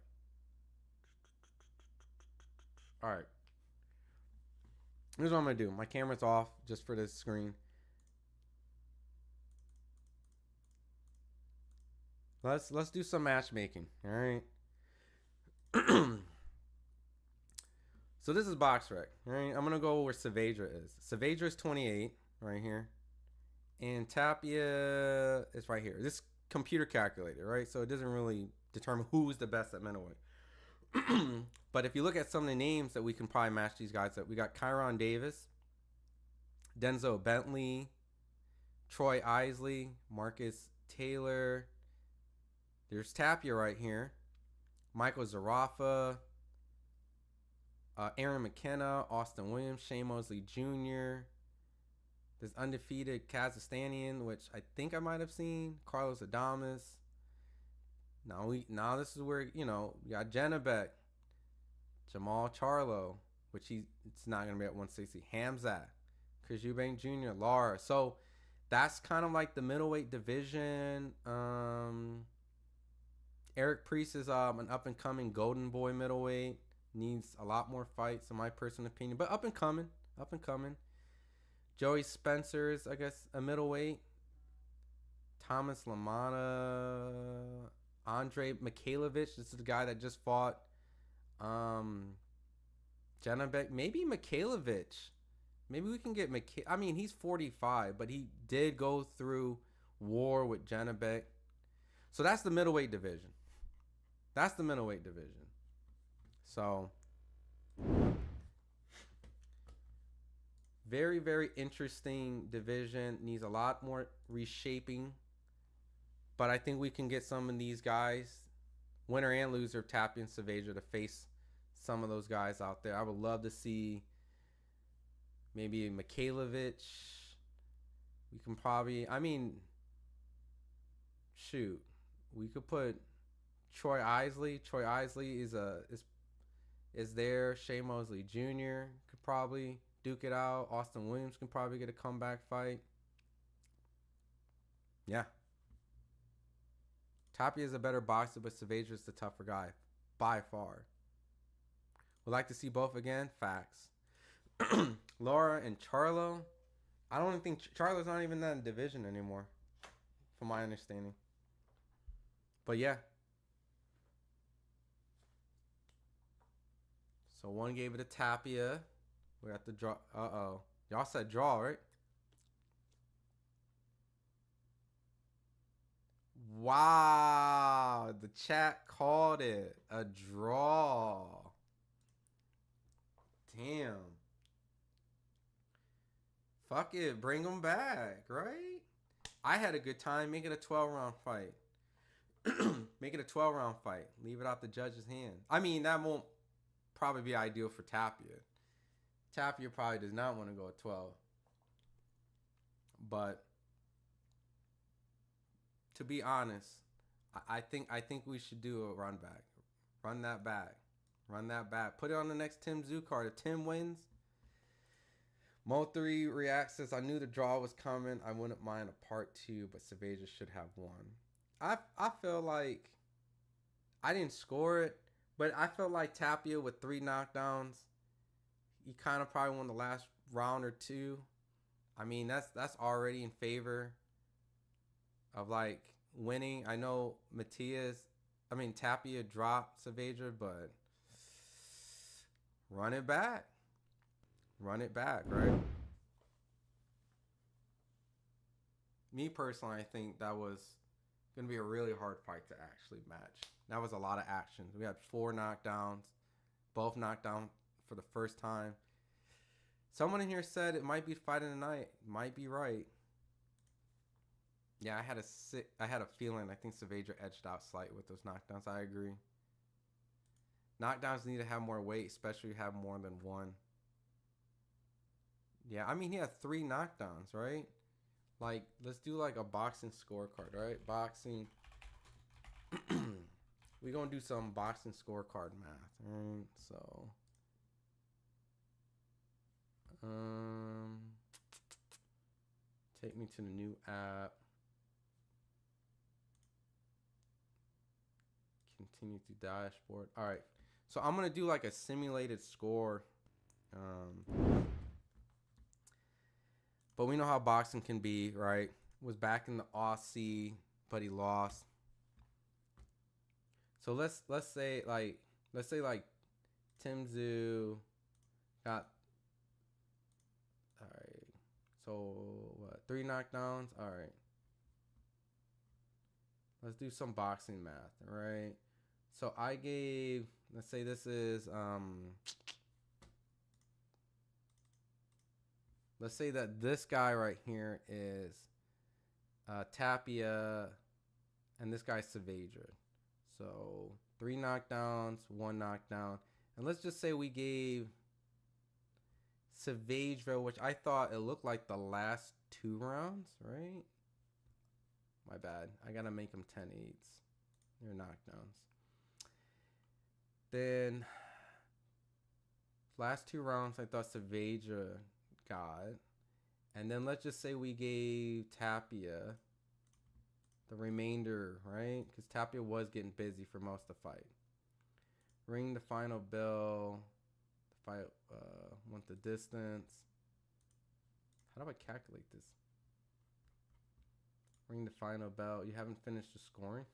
Here's what I'm gonna do. My camera's off just for this screen. Let's do some matchmaking. All right. So this is BoxRec. Right. I'm gonna go where Saavedra is. Saavedra is 28 right here, and Tapia is right here. This computer calculator, right? So it doesn't really determine who's the best at middleweight. But if you look at some of the names that we can probably match these guys up, we got Kyron Davis, Denzel Bentley, Troy Isley, Marcus Taylor. There's Tapia right here, Michael Zarafa, Aaron McKenna, Austin Williams, Shane Mosley Jr. There's Undefeated Kazakhstanian, which I think I might have seen, Carlos Adames. Now this is where, you know, we got Janabek, Jamal Charlo, which it's not gonna be at 160. Hamzat, Chris Eubank Jr., Lara. So that's kind of like the middleweight division. Eric Priest is an up and coming golden boy middleweight. Needs a lot more fights, in my personal opinion, but up and coming. Joey Spencer is, I guess, a middleweight. Thomas Lamana, Andre Mikhailovich. This is the guy that just fought Janabek. Maybe Mikhailovich. Maybe we can get I mean, he's 45, but he did go through war with Janabek. So that's the middleweight division. So very, very interesting division. Needs a lot more reshaping. But I think we can get some of these guys, winner and loser, Tapia and Saavedra, to face some of those guys out there. I would love to see maybe Mikhailovich. We can probably, I mean, shoot, we could put Troy Isley. Troy Isley is there. Shane Mosley Jr. could probably duke it out. Austin Williams can probably get a comeback fight. Yeah. Tapia is a better boxer, but Saavedra is the tougher guy by far. Would like to see both again. Facts. Laura and Charlo. I don't even think Charlo's not even in that division anymore, from my understanding. But yeah. So one gave it a Tapia. We're at the draw. Uh-oh. Y'all said draw, right? Wow. The chat called it a draw. Damn. Fuck it. Bring them back, right? I had a good time. Make it a 12-round fight. Make it a 12-round fight. Leave it out the judge's hand. I mean, that won't probably be ideal for Tapia. Tapia probably does not want to go at 12. But to be honest, I think we should do a run back. Run that back. Put it on the next Tim Tszyu card. If Tim wins, Mo3 reacts says, I knew the draw was coming. I wouldn't mind a part 2, but Saavedra should have won. I feel like I didn't score it, but I felt like Tapia with 3 knockdowns, he kind of probably won the last round or 2. I mean, that's already in favor of like winning. I know Tapia dropped Saavedra, but run it back, right? me personally, I think that was going to be a really hard fight to actually match. That was a lot of action. We had 4 knockdowns, both knocked down for the first time. Someone in here said it might be fight of the night. Might be right. Yeah, I had a feeling. I think Saavedra edged out slightly with those knockdowns. I agree. Knockdowns need to have more weight, especially if you have more than one. Yeah, I mean, he had 3 knockdowns, right? Like, let's do like a boxing scorecard, right? Boxing. We're going to do some boxing scorecard math, right? So, take me to the new app. Continue to dashboard. All right. So, I'm going to do like a simulated score. But we know how boxing can be, right? Was back in the Aussie, but he lost. So let's say like Tim Tszyu got, all right. So what? 3 knockdowns. All right. Let's do some boxing math, all right? So I gave, let's say this is let's say that this guy right here is Tapia, and this guy's Saavedra. So 3 knockdowns, 1 knockdown. And let's just say we gave Saavedra, which I thought it looked like the last 2 rounds, right? My bad. I got to make them 10-8s. They're knockdowns. Then last 2 rounds, I thought Saavedra got. And then let's just say we gave Tapia the remainder, right? Because Tapia was getting busy for most of the fight. Ring the final bell. The fight went the distance. How do I calculate this? Ring the final bell. You haven't finished the scoring?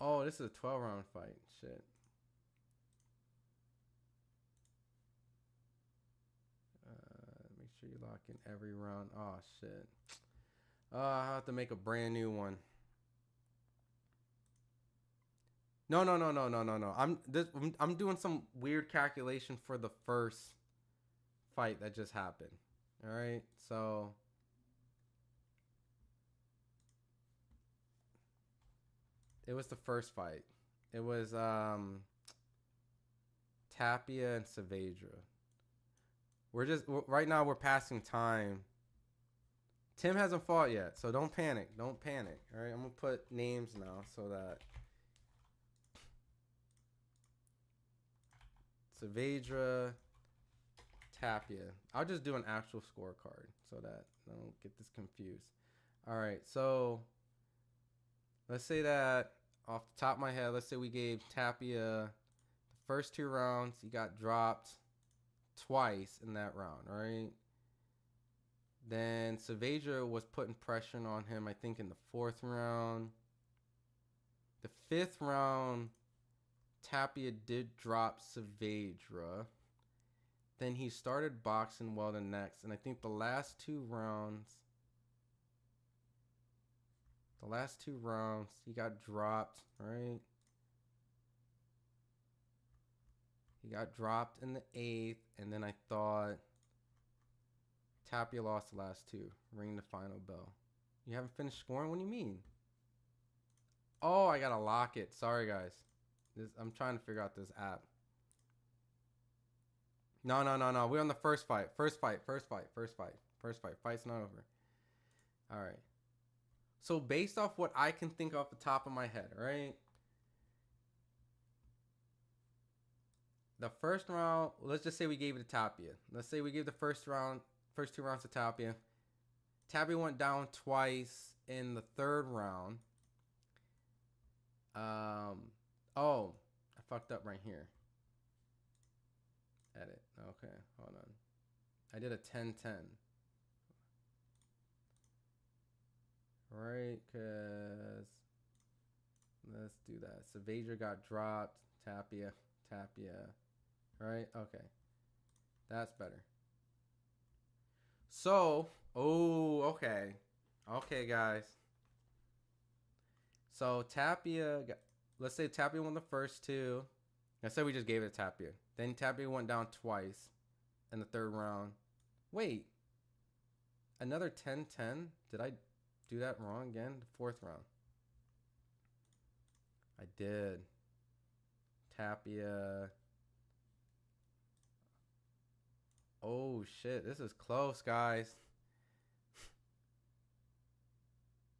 Oh, this is a 12-round fight. Shit. Make sure you lock in every round. Oh, shit. I have to make a brand new one. No. I'm doing some weird calculation for the first fight that just happened. All right, so it was the first fight. It was Tapia and Saavedra. Right now we're passing time. Tim hasn't fought yet, so don't panic. Don't panic. All right, I'm gonna put names now so that Saavedra, Tapia. I'll just do an actual scorecard so that I don't get this confused. All right, so let's say that off the top of my head, let's say we gave Tapia the first 2 rounds. He got dropped twice in that round, right? Then Saavedra was putting pressure on him, I think, in the 4th round. The 5th round, Tapia did drop Saavedra. Then he started boxing well the next. And I think the last 2 rounds, he got dropped, right? He got dropped in the 8th. And then I thought Tapia lost the last 2. Ring the final bell. You haven't finished scoring? What do you mean? Oh, I gotta lock it. Sorry, guys. I'm trying to figure out this app. No. We're on the first fight. First fight. Fight's not over. All right. So based off what I can think off the top of my head, right? The first round, let's just say we gave it to Tapia. Let's say we gave the first 2 rounds to Tapia. Tapia went down twice in the 3rd round. Oh, I fucked up right here. Edit. Okay, hold on. I did a 10-10. Right, because let's do that. Saavedra got dropped. Tapia. Right? Okay. That's better. So, okay. Okay, guys. So Tapia, let's say Tapia won the first two. Let's say we just gave it to Tapia. Then Tapia went down twice in the third round. Wait. Another 10-10? Did I do that wrong again? The fourth round. I did. Tapia. Oh, shit. This is close, guys.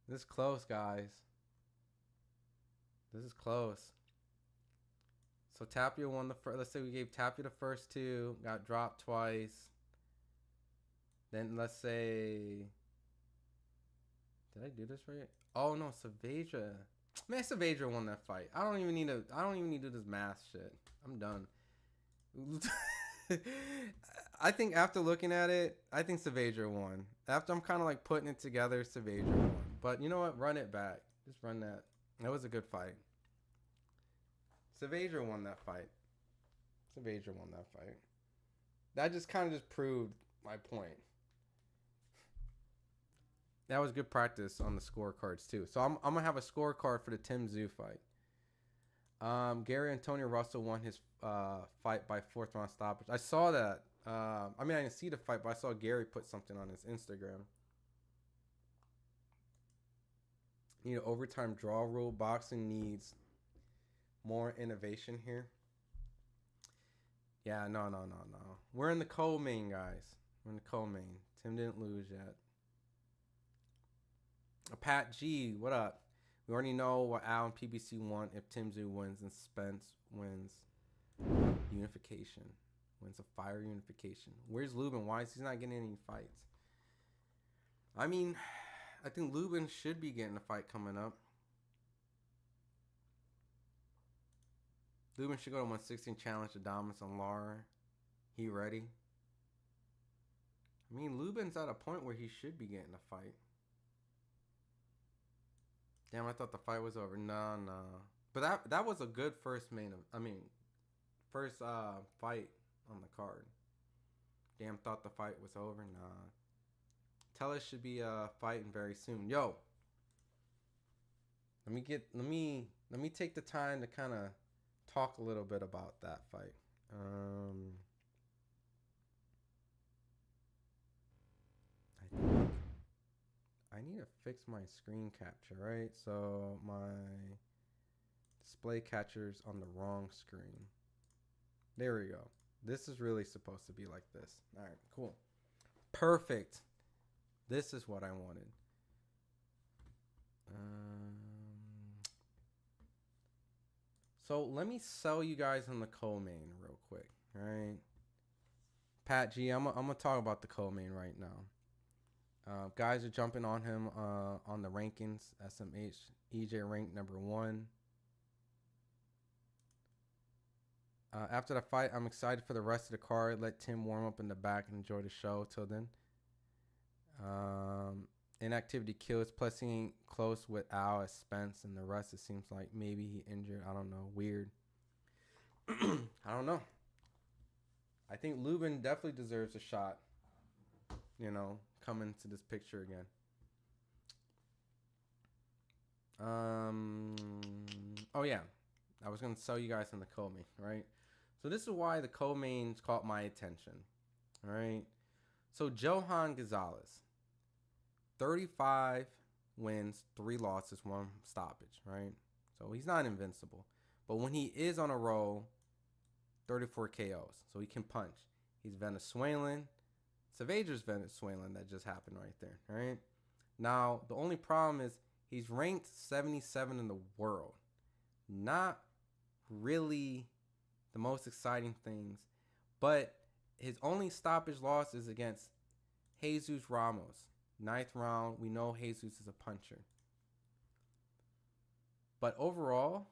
This is close, guys. This is close. So Tapia won the first. Let's say we gave Tapia the first two. Got dropped twice. Then let's say. Did I do this right? Oh no, Saavedra. Man, Saavedra won that fight. I don't even need to do this math shit. I'm done. I think after looking at it, I think Saavedra won. After I'm kind of like putting it together, Saavedra won. But you know what? Run it back. Just run that. That was a good fight. Saavedra won that fight. Saavedra won that fight. That just kind of just proved my point. That was good practice on the scorecards too. So I'm gonna have a scorecard for the Tim Tszyu fight. Gary Antonio Russell won his fight by fourth round stoppage. I saw that. I mean, I didn't see the fight, but I saw Gary put something on his Instagram. Need an overtime draw rule. Boxing needs more innovation here. Yeah, no. We're in the co-main, guys. We're in the co-main. Tim didn't lose yet. Pat G, what up? We already know what Al and PBC want if Tim Tszyu wins and Spence wins unification. Wins a fire unification. Where's Lubin? Why is he not getting any fights? I mean, I think Lubin should be getting a fight coming up. Lubin should go to 116 challenge Adamas and Lara. He ready? I mean, Lubin's at a point where he should be getting a fight. Damn, I thought the fight was over. No. But that was a good first first fight on the card. Damn, thought the fight was over. Nah. Tellus should be fighting very soon. Yo. Let me take the time to kind of talk a little bit about that fight. I think I need to fix my screen capture, right? So my display capture's on the wrong screen. There we go. This is really supposed to be like this. All right, cool. Perfect. This is what I wanted. So let me sell you guys on the co-main real quick, all right? Pat G, I'm gonna talk about the co-main right now. Guys are jumping on him on the rankings. SMH, EJ ranked number 1. After the fight, I'm excited for the rest of the card. Let Tim warm up in the back and enjoy the show. Till then. Inactivity kills. Plus, he ain't close with Al as Spence, and the rest, it seems like maybe he injured. I don't know. Weird. I don't know. I think Lubin definitely deserves a shot. You know, come into this picture again. Oh yeah, I was gonna sell you guys on the co-main, right? So this is why the co-mains caught my attention. All right. So Johan Gonzalez, 35 wins, 3 losses, 1 stoppage, right? So he's not invincible. But when he is on a roll, 34 KOs. So he can punch. He's Venezuelan. Saavedra's Venezuelan. That just happened right there, right? Now, the only problem is he's ranked 77 in the world. Not really the most exciting things. But his only stoppage loss is against Jesus Ramos. 9th round, we know Jesus is a puncher. But overall,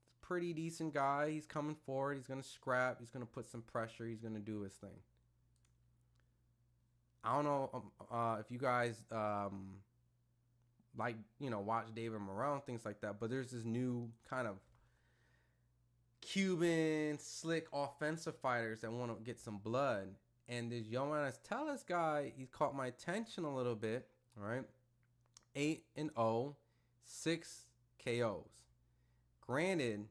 he's a pretty decent guy. He's coming forward. He's going to scrap. He's going to put some pressure. He's going to do his thing. I don't know if you guys like, you know, watch David Morrell, things like that. But there's this new kind of Cuban, slick, offensive fighters that want to get some blood. And this Johannes Tellus guy, he's caught my attention a little bit, All right, 8-0, 6 KOs. Granted,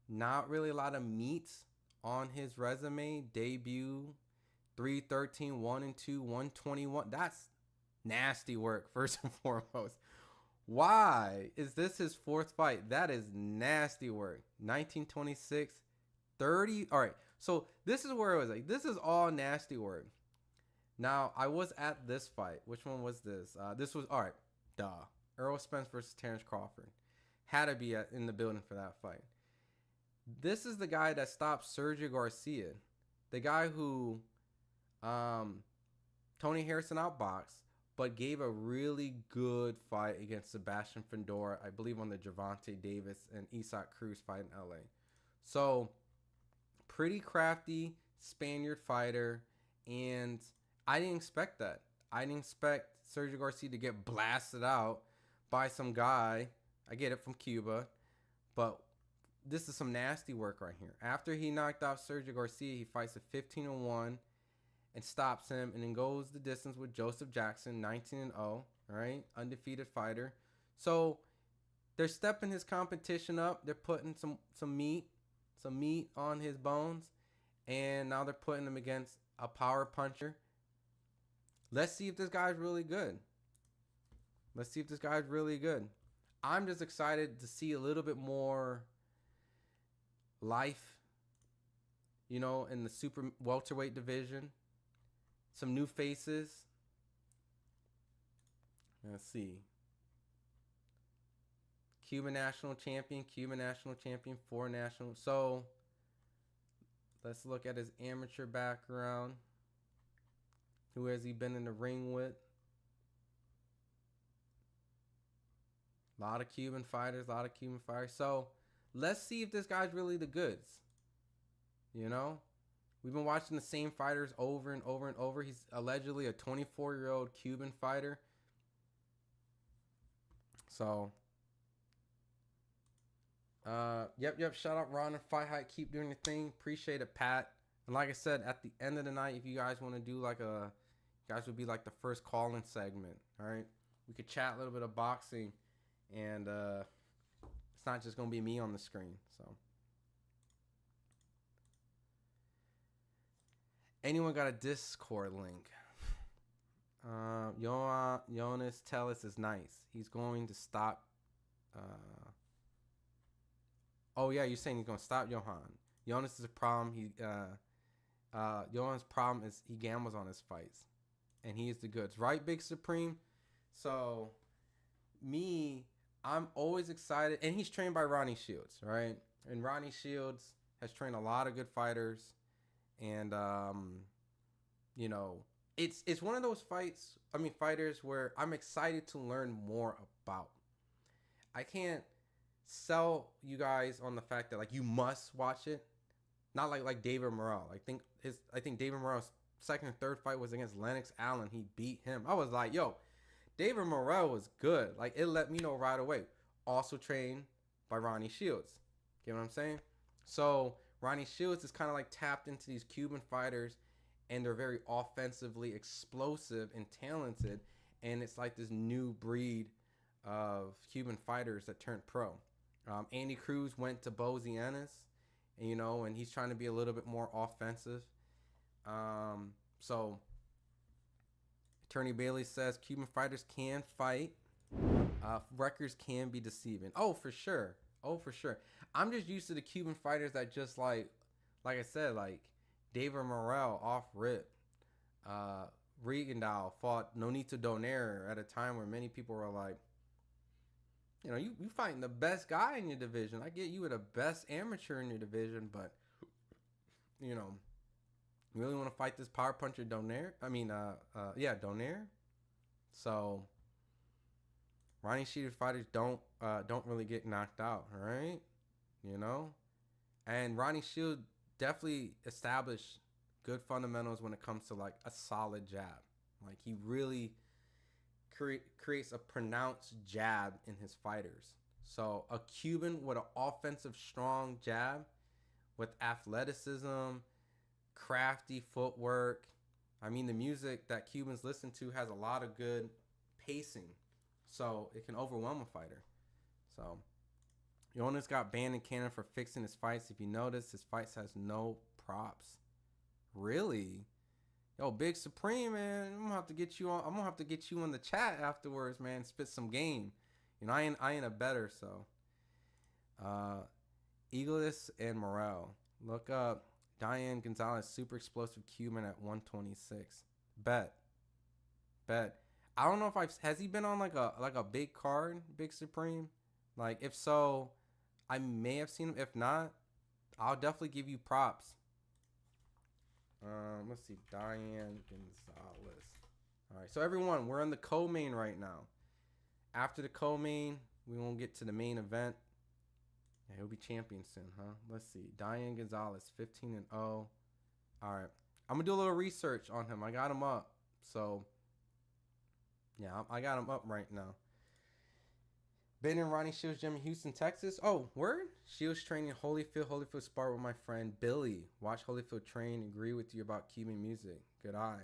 not really a lot of meats on his resume. Debut 3-13, 1-2, 121. That's nasty work, first and foremost. Why is this his fourth fight? That is nasty work. 1926, 30. All right, so this is where it was like, this is all nasty work. Now, I was at this fight. Which one was this? This was, all right, Errol Spence versus Terrence Crawford. Had to be in the building for that fight. This is the guy that stopped Sergio Garcia. The guy who Tony Harrison outboxed, but gave a really good fight against Sebastian Fundora, I believe on the Gervonta Davis and Isaac Cruz fight in LA. So, pretty crafty Spaniard fighter, and I didn't expect that. I didn't expect Sergio Garcia to get blasted out by some guy. I get it, from Cuba, but this is some nasty work right here. After he knocked out Sergio Garcia, he fights a 15-1 and stops him, and then goes the distance with Joseph Jackson, 19-0, all right? Undefeated fighter. So they're stepping his competition up. They're putting some meat on his bones, and now they're putting him against a power puncher. Let's see if this guy's really good. I'm just excited to see a little bit more life, in the super welterweight division. Some new faces. Let's see. Cuban national champion, 4 national. So let's look at his amateur background. Who has he been in the ring with? A lot of Cuban fighters. So let's see if this guy's really the goods. We've been watching the same fighters over and over and over. He's allegedly a 24-year-old Cuban fighter. So, yep. Shout out Ron and FightHype. Keep doing your thing. Appreciate it, Pat. And like I said, at the end of the night, if you guys want to do you guys would be like the first call-in segment. All right, we could chat a little bit of boxing, and it's not just gonna be me on the screen. So, anyone got a Discord link? Jonas Tellis is nice. He's going to stop. Oh yeah, you're saying he's gonna stop Johan. Jonas is a problem. Johan's problem is he gambles on his fights, and he is the goods, right, Big Supreme? So, I'm always excited, and he's trained by Ronnie Shields, right? And Ronnie Shields has trained a lot of good fighters, and it's one of those fighters where I'm excited to learn more about. I can't sell you guys on the fact that you must watch it. Not like David Morrell. I think David Morrell's second or third fight was against Lennox Allen. He beat him. I was like, yo, David Morrell was good. It let me know right away. Also trained by Ronnie Shields. Get what I'm saying? So Ronnie Shields is kind of tapped into these Cuban fighters, and they're very offensively explosive and talented. And it's this new breed of Cuban fighters that turned pro. Andy Cruz went to Bozianis, and he's trying to be a little bit more offensive. So Attorney Bailey says Cuban fighters can fight. Records can be deceiving. Oh, for sure. I'm just used to the Cuban fighters that just like I said, David Morrell off rip. Regendahl fought Nonito Donaire at a time where many people were like, you fighting the best guy in your division. I get you were the best amateur in your division, but you really want to fight this power puncher Donaire? Donaire. So Ronnie Shields fighters don't really get knocked out, all right? And Ronnie Shields definitely established good fundamentals when it comes to a solid jab. He really creates a pronounced jab in his fighters. So a Cuban with an offensive strong jab with athleticism, crafty footwork. The music that Cubans listen to has a lot of good pacing, so it can overwhelm a fighter. So, Jonas got banned in Canada for fixing his fights. If you notice, his fights has no props. Really? Yo, Big Supreme, man, I'm gonna have to get you on. I'm gonna have to get you in the chat afterwards, man. Spit some game. You know, I ain't a better, so. Eagles and Morel. Look up Diane Gonzalez, super explosive Cuban at 126. Bet. I don't know if has he been on like a big card, Big Supreme? Like if so, I may have seen him. If not, I'll definitely give you props. Let's see, Diane Gonzalez. All right, so everyone, we're in the co-main right now. After the co-main, we won't get to the main event. Yeah, he'll be champion soon, huh? Let's see, Diane Gonzalez, 15-0. All right, I'm gonna do a little research on him. I got him up, so yeah, I got him up right now. Been in Ronnie Shields' gym in Houston, Texas. Oh, word? Shields training Holyfield. Holyfield sparred with my friend Billy. Watch Holyfield train. Agree with you about Cuban music. Good eye.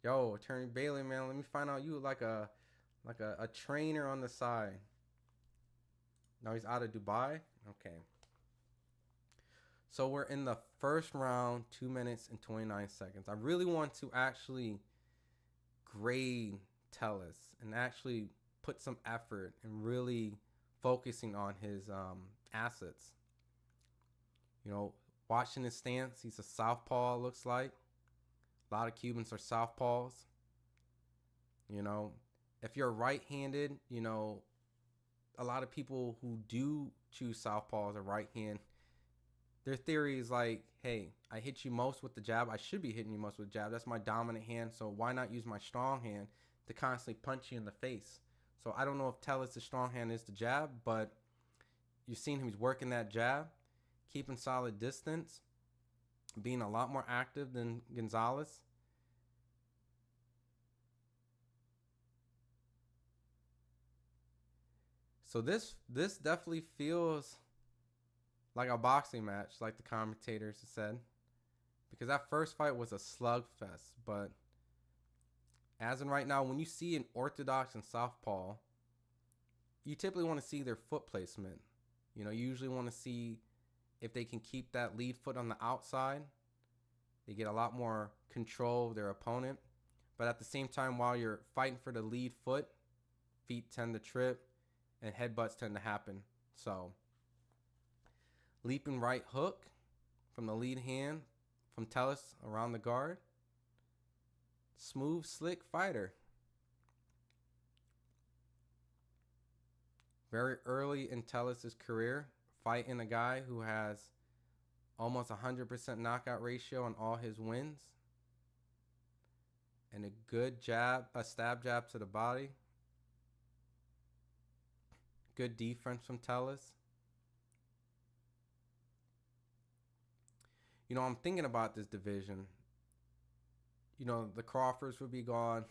Yo, Attorney Bailey, man. Let me find out you like a trainer on the side. Now he's out of Dubai. Okay. So we're in the first round, 2 minutes and 29 seconds. I really want to actually grade Tellus and actually put some effort and really focusing on his assets. You know, watching his stance, he's a southpaw, looks like. A lot of Cubans are southpaws. You know, if you're right-handed, you know, a lot of people who do choose southpaw as a right hand, their theory is like, hey, I hit you most with the jab. I should be hitting you most with the jab. That's my dominant hand, so why not use my strong hand to constantly punch you in the face? So I don't know if Tellus' strong hand is the jab, but you've seen him, he's working that jab, keeping solid distance, being a lot more active than Gonzalez. So this definitely feels like a boxing match, like the commentators said, because that first fight was a slugfest. But as in right now, when you see an orthodox and southpaw, you typically want to see their foot placement. You know, you usually want to see if they can keep that lead foot on the outside. They get a lot more control of their opponent. But at the same time, while you're fighting for the lead foot, feet tend to trip and headbutts tend to happen. So, leaping right hook from the lead hand from Tellus around the guard. Smooth, slick fighter. Very early in Tellus' career, fighting a guy who has almost 100% knockout ratio on all his wins. And a good jab, a stab jab to the body. Good defense from Tellus. You know, I'm thinking about this division. You know, the Crawfords will be gone.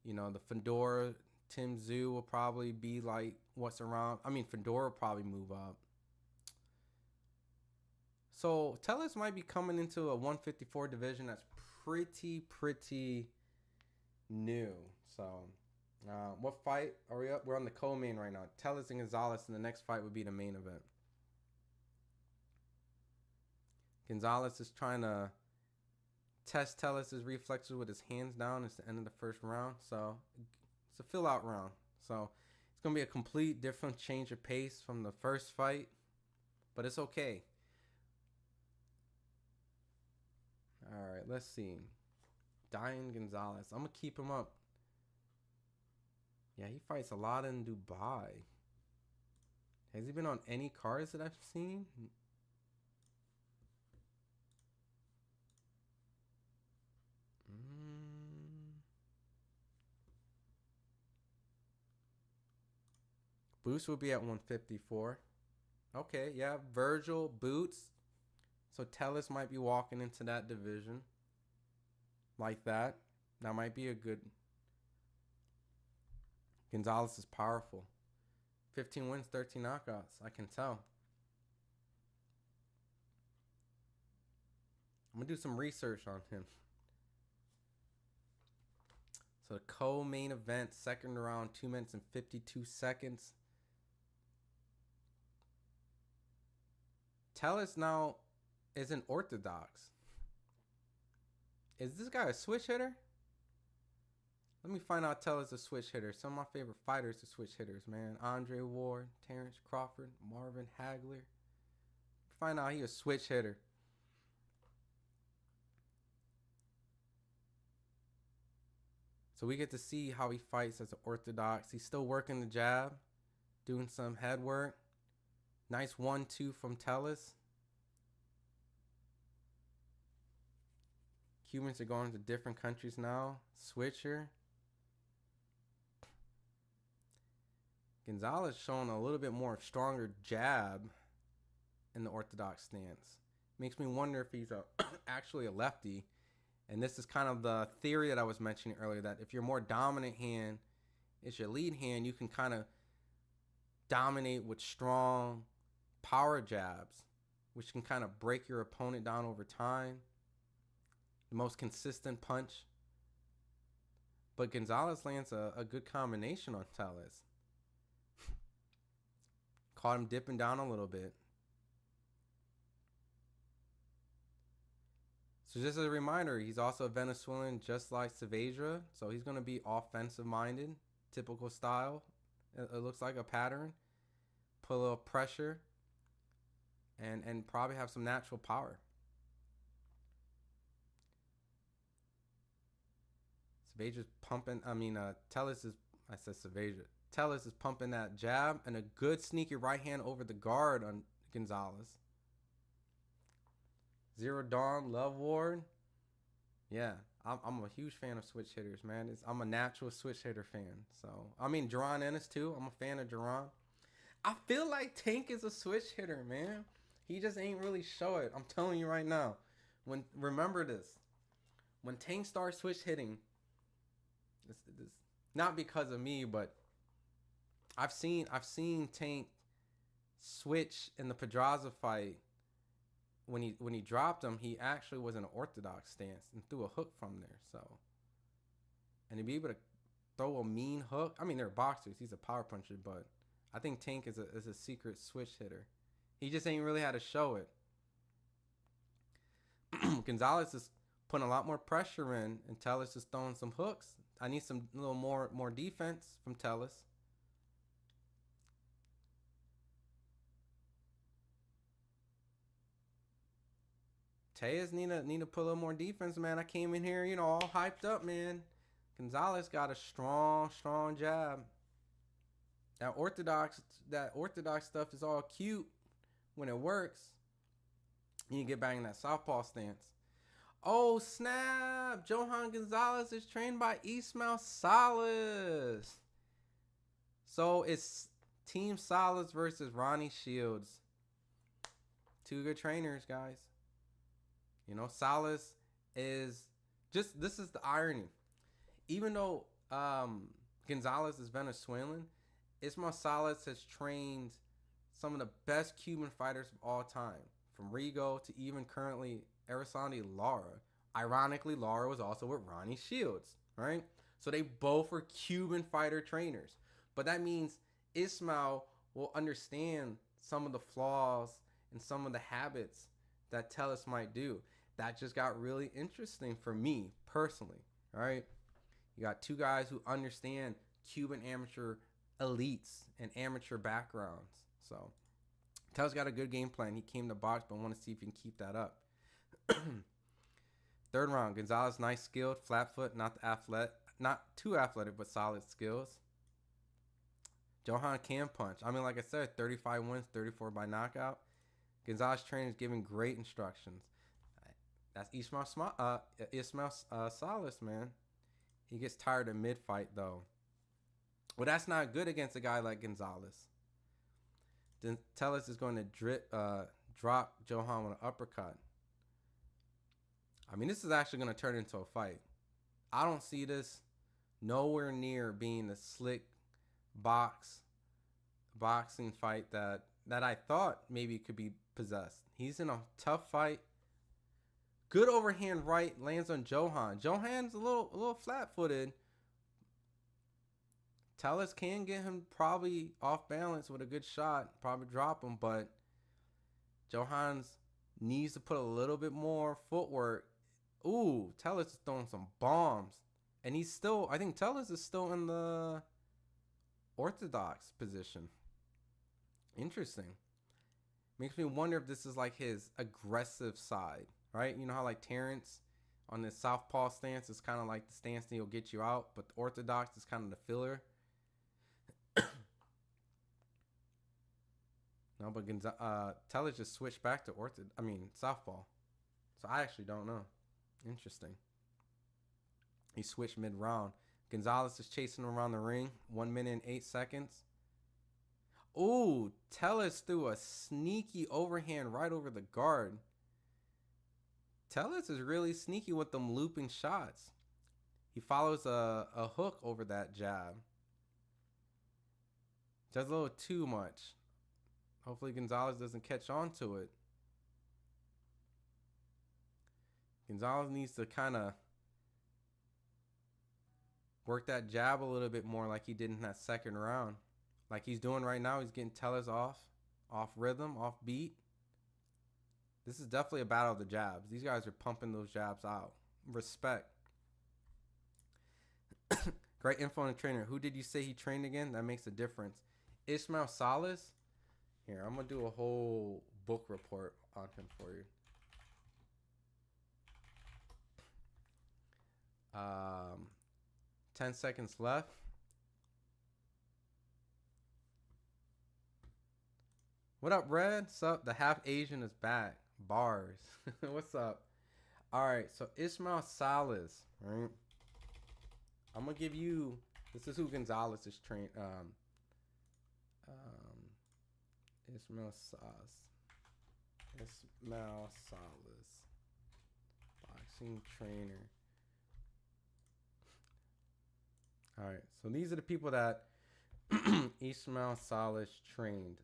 You know, the Fedor, Tim Tszyu will probably be like what's around. I mean, Fedor will probably move up. So Tellus might be coming into a 154 division that's pretty new. So, what fight are we up? We're on the co-main right now. Tellus and Gonzalez, and the next fight would be the main event. Gonzalez is trying to test Tellus' reflexes with his hands down. It's the end of the first round. So, it's a fill-out round. So, it's going to be a complete different change of pace from the first fight. But it's okay. All right, let's see. Diane Gonzalez. I'm going to keep him up. Yeah, he fights a lot in Dubai. Has he been on any cards that I've seen? Boots will be at 154. Okay, yeah. Virgil, Boots. So Tellus might be walking into that division. Like that. That might be a good... Gonzalez is powerful. 15 wins, 13 knockouts. I can tell. I'm going to do some research on him. So the co-main event, second round, 2 minutes and 52 seconds. Tellus now is an orthodox. Is this guy a switch hitter? Let me find out Tellus a switch hitter. Some of my favorite fighters are switch hitters, man. Andre Ward, Terrence Crawford, Marvin Hagler. Find out he a switch hitter. So we get to see how he fights as an orthodox. He's still working the jab, doing some head work. Nice 1-2 from Tellus. Cubans are going to different countries now. Switcher. Gonzalez showing a little bit more stronger jab in the orthodox stance. Makes me wonder if he's actually a lefty. And this is kind of the theory that I was mentioning earlier, that if your more dominant hand is your lead hand, you can kind of dominate with strong power jabs, which can kind of break your opponent down over time. The most consistent punch. But Gonzalez lands a good combination on Tellus. Caught him dipping down a little bit. So just as a reminder, he's also a Venezuelan just like Saavedra. So he's going to be offensive minded, typical style. It looks like a pattern. Put a little pressure and probably have some natural power. Saavedra's pumping, Tellus is, I said Saavedra. Tellus is pumping that jab and a good sneaky right hand over the guard on Gonzalez. Zero Dawn, Love Ward. Yeah, I'm a huge fan of switch hitters, man. I'm a natural switch hitter fan. So, Jaron Ennis too. I'm a fan of Jaron. I feel like Tank is a switch hitter, man. He just ain't really show it. I'm telling you right now. Remember this. When Tank starts switch hitting, this not because of me, but I've seen Tank switch in the Pedraza fight. When he dropped him, he actually was in an orthodox stance and threw a hook from there. So, and to be able to throw a mean hook, they're boxers. He's a power puncher, but I think Tank is a secret switch hitter. He just ain't really had to show it. Gonzalez is putting a lot more pressure in, and Tellus is throwing some hooks. I need some little more defense from Tellus. Tejas need to put a little more defense, man. I came in here, all hyped up, man. Gonzalez got a strong jab. That orthodox stuff is all cute when it works. You get back in that southpaw stance. Oh, snap! Johan Gonzalez is trained by Ismael Salas. So it's Team Salas versus Ronnie Shields. Two good trainers, guys. Salas is just, this is the irony. Even though Gonzalez is Venezuelan, Ismael Salas has trained some of the best Cuban fighters of all time. From Rigo to even currently Araceli Lara. Ironically, Lara was also with Ronnie Shields, right? So they both were Cuban fighter trainers. But that means Ismael will understand some of the flaws and some of the habits that Tellus might do. That just got really interesting for me personally, right? You got two guys who understand Cuban amateur elites and amateur backgrounds. So Tellus got a good game plan. He came to box, but I want to see if he can keep that up. Third round, Gonzalez, nice skilled, flat foot, not too athletic, but solid skills. Johan can punch. Like I said, 35 wins, 34 by knockout. Gonzalez training is giving great instructions. That's Ismael Salas, man. He gets tired of mid-fight, though. Well, that's not good against a guy like Gonzalez. Then Tellus is going to drop Johan with an uppercut. This is actually going to turn into a fight. I don't see this nowhere near being the slick boxing fight that I thought maybe could be possessed. He's in a tough fight. Good overhand right lands on Johan. Johan's a little flat-footed, Tellez can get him probably off balance with a good shot, probably drop him, but Johans needs to put a little bit more footwork. Ooh, Tellez is throwing some bombs. And he's still, I think Tellez is still in the orthodox position. Interesting. Makes me wonder if this is like his aggressive side, right? You know how like Terrence on this southpaw stance is kind of like the stance that he'll get you out, but the orthodox is kind of the filler. No, but Tellez just switched back to southpaw. So I actually don't know. Interesting. He switched mid-round. Gonzalez is chasing him around the ring. 1 minute and 8 seconds. Ooh, Tellez threw a sneaky overhand right over the guard. Tellez is really sneaky with them looping shots. He follows a hook over that jab. Does a little too much. Hopefully Gonzalez doesn't catch on to it. Gonzalez needs to kind of work that jab a little bit more like he did in that second round. Like he's doing right now. He's getting Tellez off rhythm, off beat. This is definitely a battle of the jabs. These guys are pumping those jabs out. Respect. Great info on the trainer. Who did you say he trained again? That makes a difference. Ismail Salas. Here, I'm going to do a whole book report on him for you. 10 seconds left. What up, Red? What's up? The half Asian is back. Bars. What's up? All right, so Ismail Salas, right? I'm gonna give you. This is who Gonzalez is trained. Ismail Salas, boxing trainer. All right, so these are the people that Ismail Salas trained.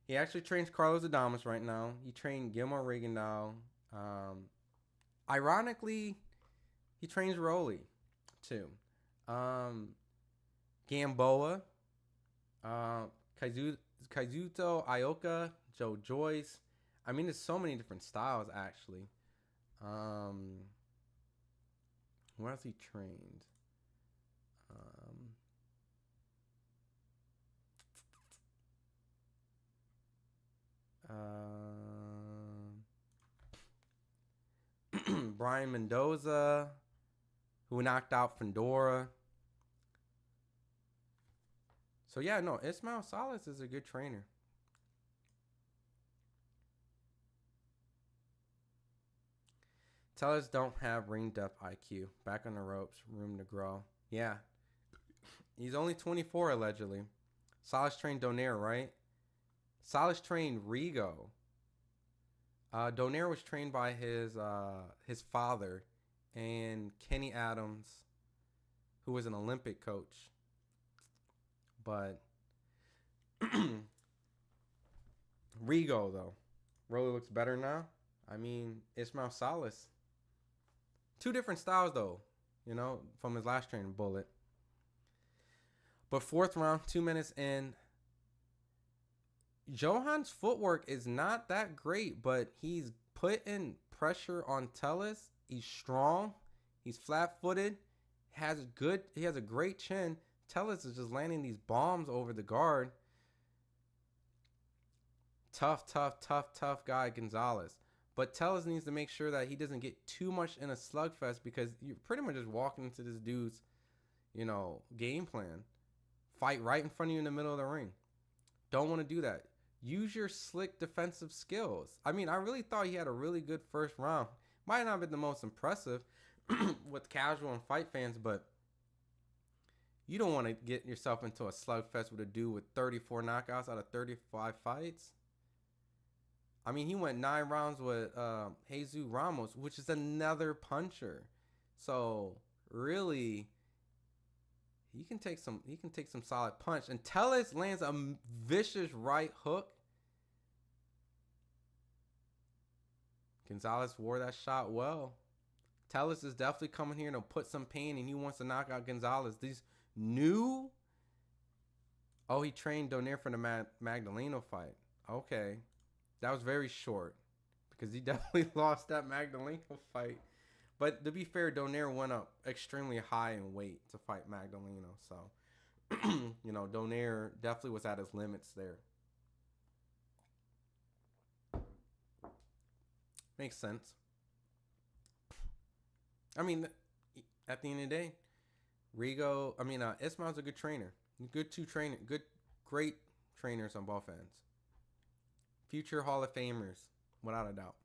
He actually trains Carlos Adames right now. He trained Gilmore Regendahl. Ironically, he trains Rolly too. Gamboa, Kazuto Ioka, Joe Joyce. I mean, there's so many different styles actually. Where else he trained? Brian Mendoza, who knocked out Fedora. So yeah, no, Ismail Salas is a good trainer. Tellers don't have ring depth IQ. Back on the ropes, room to grow. Yeah. He's only 24 allegedly. Salas trained Donaire, right? Salas trained Rigo. Donaire was trained by his father and Kenny Adams, who was an Olympic coach. But Rigo, though, really looks better now. I mean, Ismail Salas. Two different styles, though, you know, from his last training, Bullet. But fourth round, 2 minutes in. Johan's footwork is not that great, but he's putting pressure on Tellez. He's strong. He's flat-footed. He has a great chin. Tellez is just landing these bombs over the guard. Tough guy, Gonzalez. But Tellez needs to make sure that he doesn't get too much in a slugfest because you're pretty much just walking into this dude's, you know, game plan. Fight right in front of you in the middle of the ring. Don't want to do that. Use your slick defensive skills. I mean, I really thought he had a really good first round. Might not have been the most impressive with casual and fight fans, but you don't want to get yourself into a slugfest with a dude with 34 knockouts out of 35 fights. I mean, he went 9 rounds with Jesus Ramos, which is another puncher. So really, he can take some solid punch. And Tellez lands a vicious right hook. Gonzalez wore that shot well. Tellus is definitely coming here to put some pain, and he wants to knock out Gonzalez. These new... Oh, he trained Donaire for the Magdaleno fight. Okay. That was very short, because he definitely lost that Magdaleno fight. But to be fair, Donaire went up extremely high in weight to fight Magdaleno. So, you know, Donaire definitely was at his limits there. Makes sense. I mean, at the end of the day, Ismail's a good trainer. Great trainers on both ends. Future Hall of Famers, without a doubt.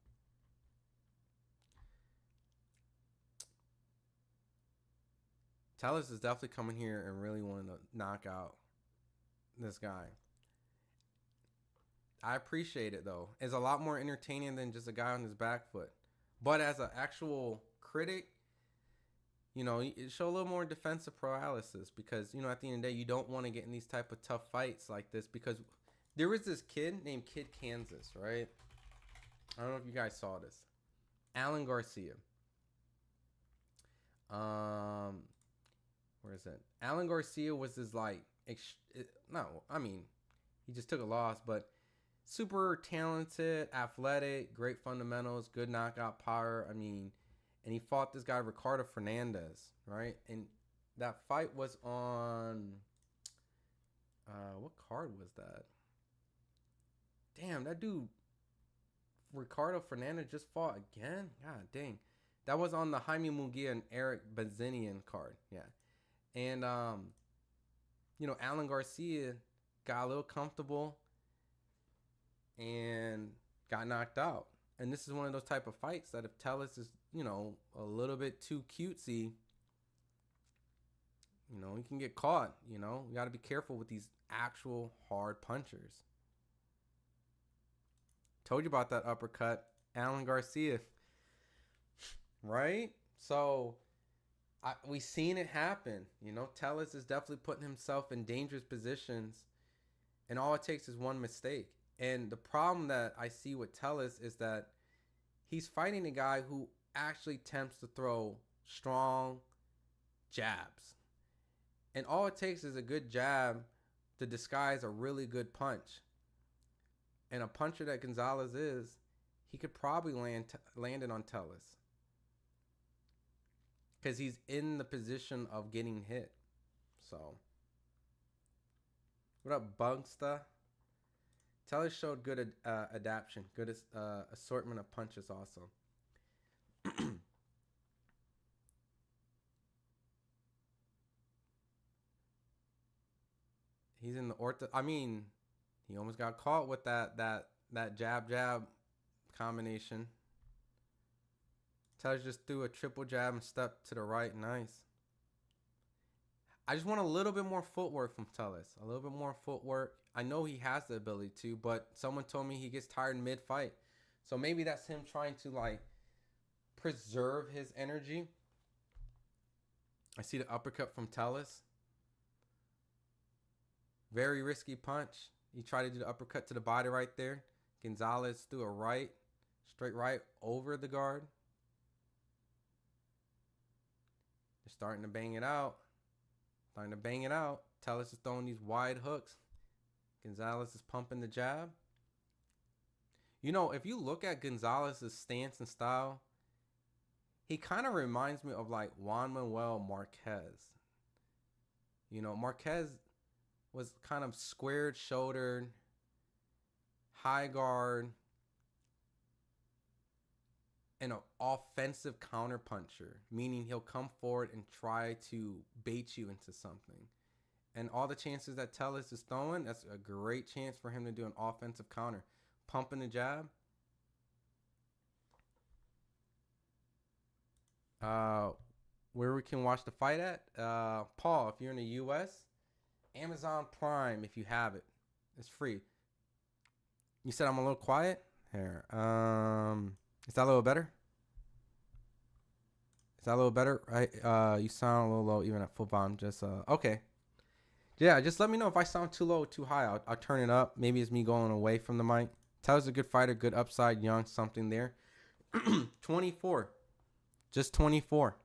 Tellus is definitely coming here and really wanting to knock out this guy. I appreciate it, though. It's a lot more entertaining than just a guy on his back foot. But as an actual critic, you know, it show a little more defensive paralysis, because, you know, at the end of the day, you don't want to get in these type of tough fights like this, because there was this kid named Kid Kansas, right? I don't know if you guys saw this. Alan Garcia. Where is it? Alan Garcia was this he just took a loss, but super talented, athletic, great fundamentals, good knockout power. I mean, and he fought this guy, Ricardo Fernandez, right? And that fight was on, what card was that? Damn, that dude, Ricardo Fernandez, just fought again? God dang. That was on the Jaime Munguia and Eric Bazinian card, yeah. And, you know, Alan Garcia got a little comfortable and got knocked out. And this is one of those type of fights that if Tellus is, you know, a little bit too cutesy, you know, he can get caught, you know. You got to be careful with these actual hard punchers. Told you about that uppercut. Alan Garcia. Right? So, we seen it happen. You know, Tellus is definitely putting himself in dangerous positions. And all it takes is one mistake. And the problem that I see with Tellus is that he's fighting a guy who actually attempts to throw strong jabs. And all it takes is a good jab to disguise a really good punch. And a puncher that Gonzalez is, he could probably land it on Tellus, because he's in the position of getting hit. So, what up, Bugsta? Tellus showed good adaptation, good assortment of punches also. He's in the he almost got caught with that jab combination. Tellus just threw a triple jab and stepped to the right. Nice. I just want a little bit more footwork from Tellus. A little bit more footwork. I know he has the ability to, but someone told me he gets tired mid-fight. So maybe that's him trying to, preserve his energy. I see the uppercut from Tellus. Very risky punch. He tried to do the uppercut to the body right there. Gonzalez threw a straight right over the guard. They're starting to bang it out. Tellus is throwing these wide hooks. Gonzalez is pumping the jab. You know, if you look at Gonzalez's stance and style, he kind of reminds me of Juan Manuel Marquez. You know, Marquez was kind of squared shouldered, high guard, and an offensive counter puncher, meaning he'll come forward and try to bait you into something. And all the chances that Tellus is throwing, that's a great chance for him to do an offensive counter. Pumping the jab. Where we can watch the fight at? Paul, if you're in the U.S., Amazon Prime, if you have it. It's free. You said I'm a little quiet? Here. Is that a little better? Right? You sound a little low even at full volume. Just, okay. Yeah, just let me know if I sound too low or too high. I'll turn it up. Maybe it's me going away from the mic. Tellus a good fighter, good upside, young, something there. 24. Just 24.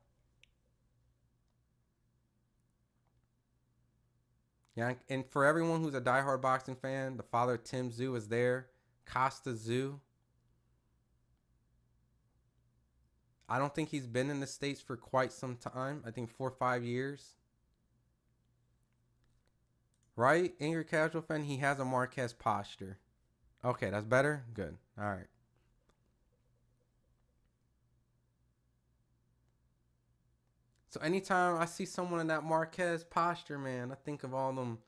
Yeah, and for everyone who's a diehard boxing fan, the father of Tim Tszyu is there. Costa Tszyu. I don't think he's been in the States for quite some time. I think 4 or 5 years. Right? Angry casual fan, he has a Marquez posture. Okay, that's better? Good. All right. So anytime I see someone in that Marquez posture, man, I think of all them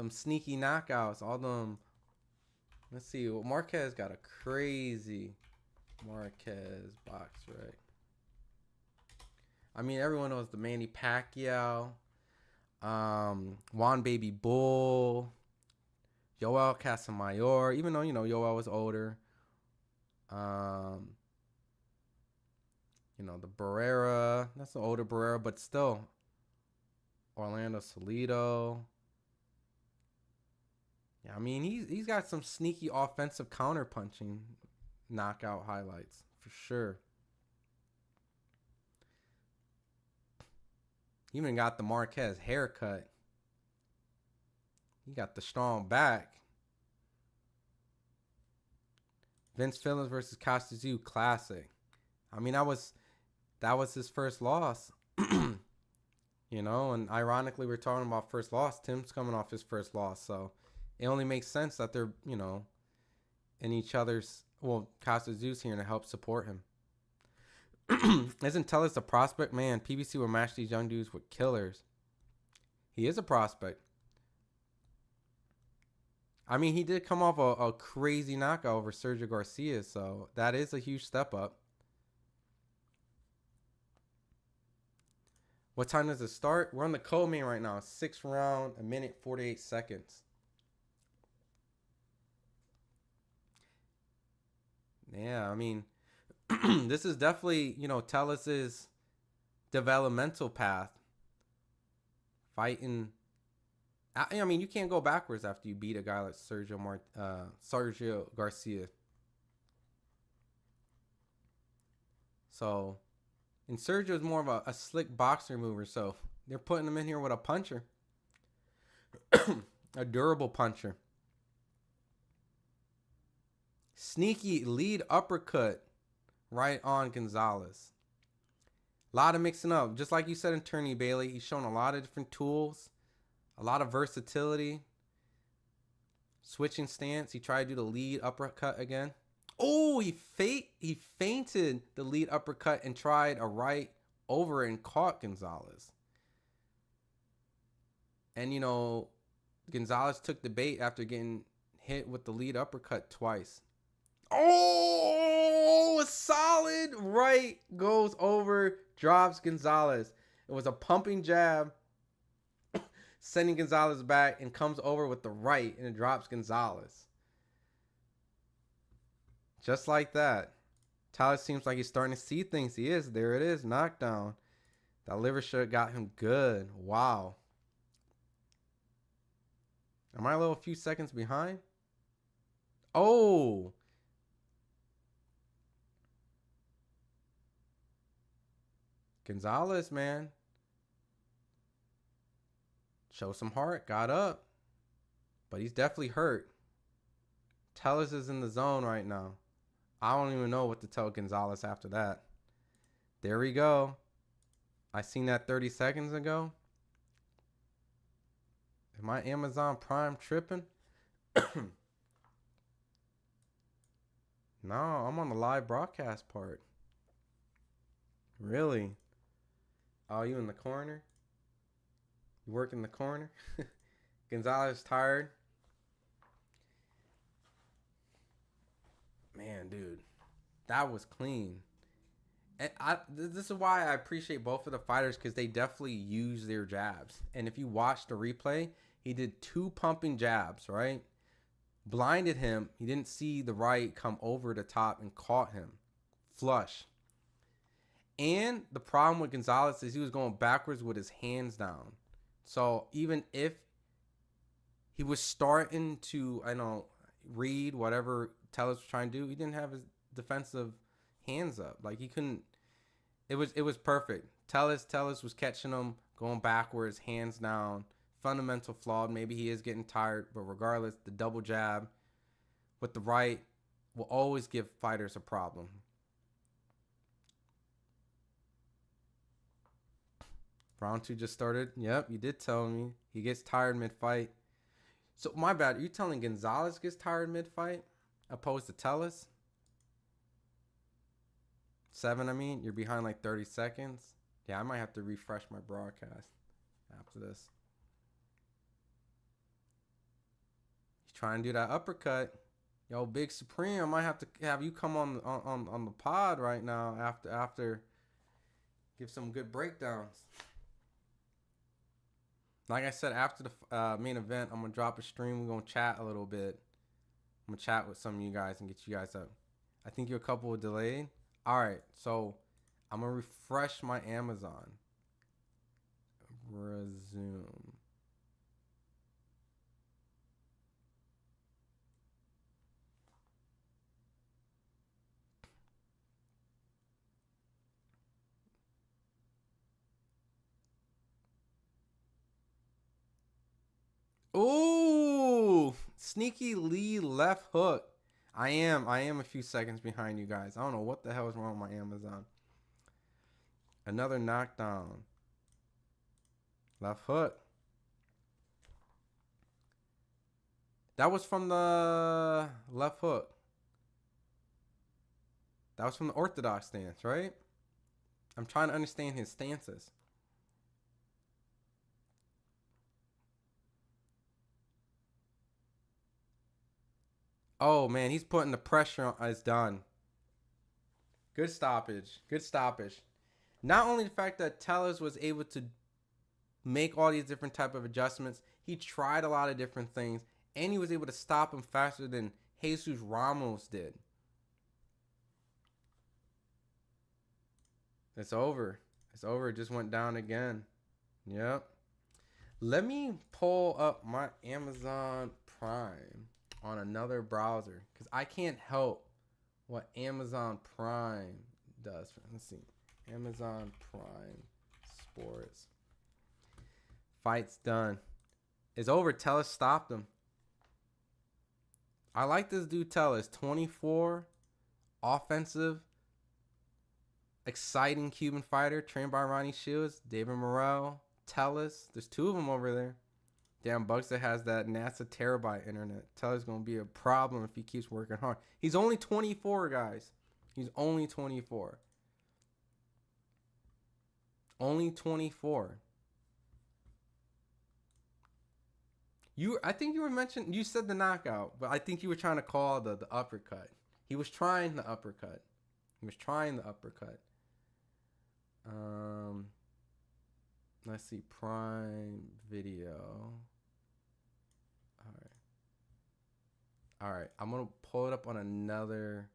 sneaky knockouts, all them. Let's see. Well, Marquez got a crazy Marquez box, right? I mean, everyone knows the Manny Pacquiao, Juan Baby Bull, Yoel Casamayor. Even though Yoel was older, the Barrera. That's the older Barrera, but still, Orlando Salido. Yeah, I mean he's got some sneaky offensive counterpunching knockout highlights for sure. He even got the Marquez haircut. He got the strong back. Vince Phillips versus Costa Tszyu classic. I mean that was his first loss. And ironically we're talking about first loss. Tim's coming off his first loss, so it only makes sense that they're, in each other's. Well, Costa Tszyu's here to help support him. Isn't Tellus a prospect? Man, PBC will match these young dudes with killers. He is a prospect. I mean, he did come off a crazy knockout over Sergio Garcia, so that is a huge step up. What time does it start? We're on the co-main right now. 6th round, 1 minute 48 seconds. Yeah, I mean, this is definitely, Tellus's developmental path. Fighting. I mean, you can't go backwards after you beat a guy like Sergio Garcia. So, and Sergio's more of a slick boxer mover, so they're putting him in here with a puncher. A durable puncher. Sneaky lead uppercut right on Gonzalez. A lot of mixing up. Just like you said in Tourney Bailey, he's shown a lot of different tools, a lot of versatility. Switching stance. He tried to do the lead uppercut again. Oh, he feinted the lead uppercut and tried a right over and caught Gonzalez. And, Gonzalez took the bait after getting hit with the lead uppercut twice. Oh, a solid right goes over, drops Gonzalez. It was a pumping jab, sending Gonzalez back, and comes over with the right, and it drops Gonzalez. Just like that. Tyler seems like he's starting to see things. He is. There it is. Knockdown. That liver shot got him good. Wow. Am I a little few seconds behind? Oh. Gonzalez, man. Show some heart. Got up. But he's definitely hurt. Tellus is in the zone right now. I don't even know what to tell Gonzalez after that. There we go. I seen that 30 seconds ago. Am I Amazon Prime tripping? No, I'm on the live broadcast part. Really? Oh, you in the corner? You work in the corner? Gonzalez tired. Man, dude, that was clean. And this is why I appreciate both of the fighters, because they definitely use their jabs. And if you watch the replay, he did 2 pumping jabs, right? Blinded him. He didn't see the right come over the top and caught him. Flush. And the problem with Gonzalez is he was going backwards with his hands down. So even if he was starting to, read whatever Tellus was trying to do, he didn't have his defensive hands up. Like, he couldn't It was perfect. Tellus was catching him, going backwards, hands down. Fundamental flawed. Maybe he is getting tired, but regardless, the double jab with the right will always give fighters a problem. Round 2 just started. Yep, you did tell me. He gets tired mid-fight. So, my bad. Are you telling Gonzalez gets tired mid-fight? Opposed to Tellus? 7, I mean. You're behind like 30 seconds. Yeah, I might have to refresh my broadcast after this. He's trying to do that uppercut. Yo, Big Supreme, I might have to have you come on the pod right now after give some good breakdowns. Like I said, after the main event, I'm going to drop a stream. We're going to chat a little bit. I'm going to chat with some of you guys and get you guys up. I think you're a couple of delayed. All right, so I'm going to refresh my Amazon. Resume. Ooh, sneaky Lee left hook. I am a few seconds behind you guys. I don't know what the hell is wrong with my Amazon. Another knockdown. Left hook. That was from the left hook. That was from the orthodox stance, right? I'm trying to understand his stances. Oh, man, he's putting the pressure on. It's done. Good stoppage. Good stoppage. Not only the fact that Tellus was able to make all these different type of adjustments, he tried a lot of different things, and he was able to stop him faster than Jesus Ramos did. It's over. It's over. It just went down again. Yep. Let me pull up my Amazon Prime on another browser because I can't help what Amazon Prime does. Let's see. Amazon Prime Sports. Fight's done. It's over. Tellus stopped him. I like this dude Tellus. 24, offensive, exciting Cuban fighter, trained by Ronnie Shields, David Morrell, Tellus. There's 2 of them over there. Damn, Buxton has that NASA terabyte internet. Tellus going to be a problem if he keeps working hard. He's only 24, guys. He's only 24. Only 24. I think you were mentioning, you said the knockout, but I think you were trying to call the uppercut. He was trying the uppercut. Let's see, Prime Video. All right. I'm going to pull it up on another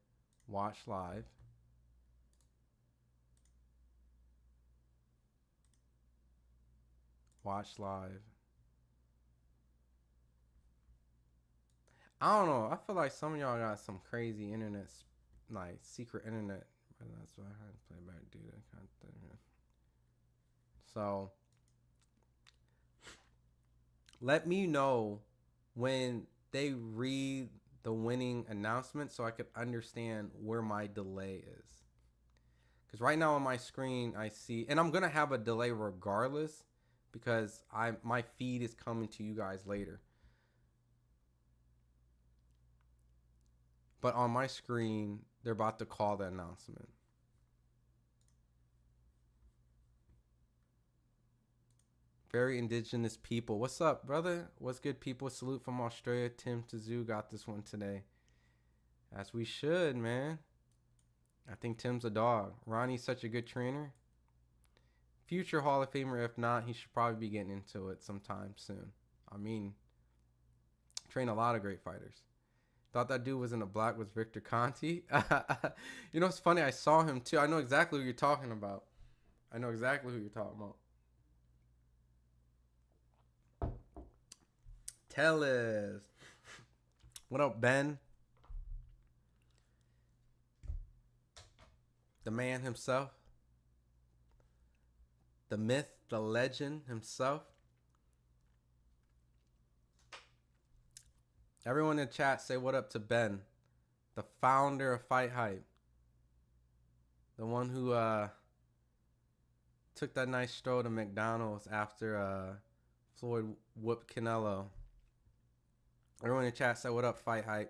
watch live. Watch live. I don't know. I feel like some of y'all got some crazy internet, like secret internet. But that's why I had to play back, do that kind of thing. So, let me know when they read the winning announcement so I could understand where my delay is. Because right now on my screen I see, and I'm going to have a delay regardless because my feed is coming to you guys later. But on my screen, they're about to call the announcement. Very indigenous people. What's up, brother? What's good, people? Salute from Australia. Tim Tszyu got this one today. As we should, man. I think Tim's a dog. Ronnie's such a good trainer. Future Hall of Famer. If not, he should probably be getting into it sometime soon. I mean, train a lot of great fighters. Thought that dude was in the black was Victor Conti. You know, it's funny. I saw him too. I know exactly who you're talking about. Tellus. What up, Ben? The man himself. the myth, the legend himself. Everyone in the chat say what up to Ben, the founder of FightHype. The one who took that nice stroll to McDonald's after Floyd whooped Canelo. Everyone in the chat say what up, FightHype.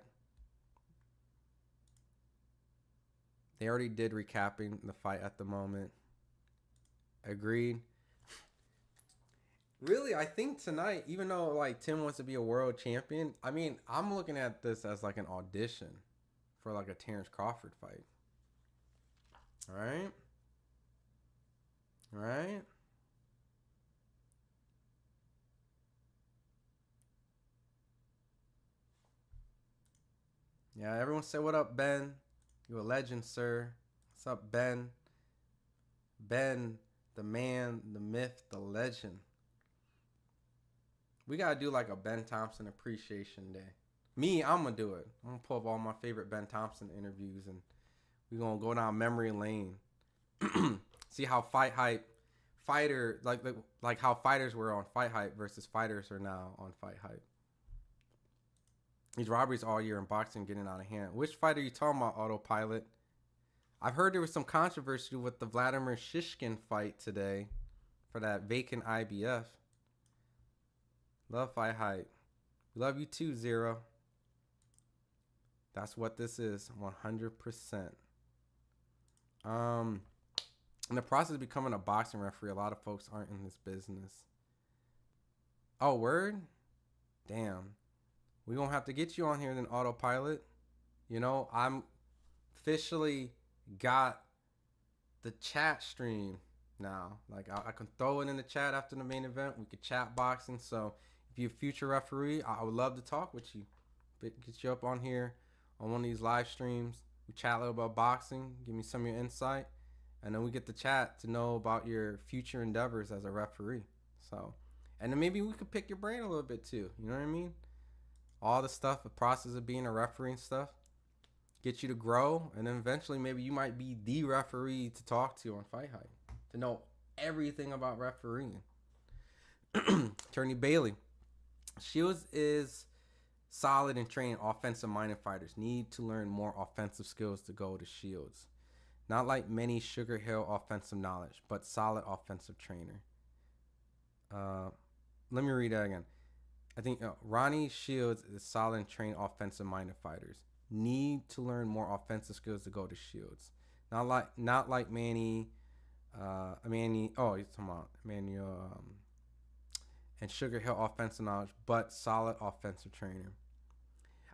They already did recapping the fight at the moment. Agreed. Really, I think tonight, even though like Tim wants to be a world champion, I mean, I'm looking at this as like an audition for like a Terrence Crawford fight. All right. All right. Yeah, everyone say what up, Ben. You a legend, sir. What's up, Ben? Ben, the man, the myth, the legend. We gotta do like a Ben Thompson appreciation day. Me, I'm gonna do it. I'm gonna pull up all my favorite Ben Thompson interviews and we're gonna go down memory lane. See how FightHype fighter like how fighters were on FightHype versus fighters are now on FightHype. These robberies all year in boxing getting out of hand. Which fight are you talking about, Autopilot? I've heard there was some controversy with the Vladimir Shishkin fight today for that vacant IBF. Love FightHype. Love you too, Zero. That's what this is, 100%. In the process of becoming a boxing referee, a lot of folks aren't in this business. Oh, word? Damn. We're going to have to get you on here then, Autopilot. You know, I'm officially got the chat stream now. Like, I can throw it in the chat after the main event. We could chat boxing. So, if you're a future referee, I would love to talk with you. Get you up on here on one of these live streams. We chat a little about boxing. Give me some of your insight. And then we get to chat to know about your future endeavors as a referee. So, and then maybe we could pick your brain a little bit too. You know what I mean? All the stuff, the process of being a referee and stuff. Get you to grow. And then eventually maybe you might be the referee to talk to on FightHype. To know everything about refereeing. Attorney Bailey. Shields is solid in training offensive-minded fighters. Need to learn more offensive skills to go to Shields. Not like many Sugar Hill offensive knowledge, but solid offensive trainer. Let me read that again. I think Ronnie Shields is solid in training offensive-minded fighters. Need to learn more offensive skills to go to Shields. Not like Manny. Manny. Oh, he's talking about Manuel. And Sugar Hill offensive knowledge, but solid offensive trainer.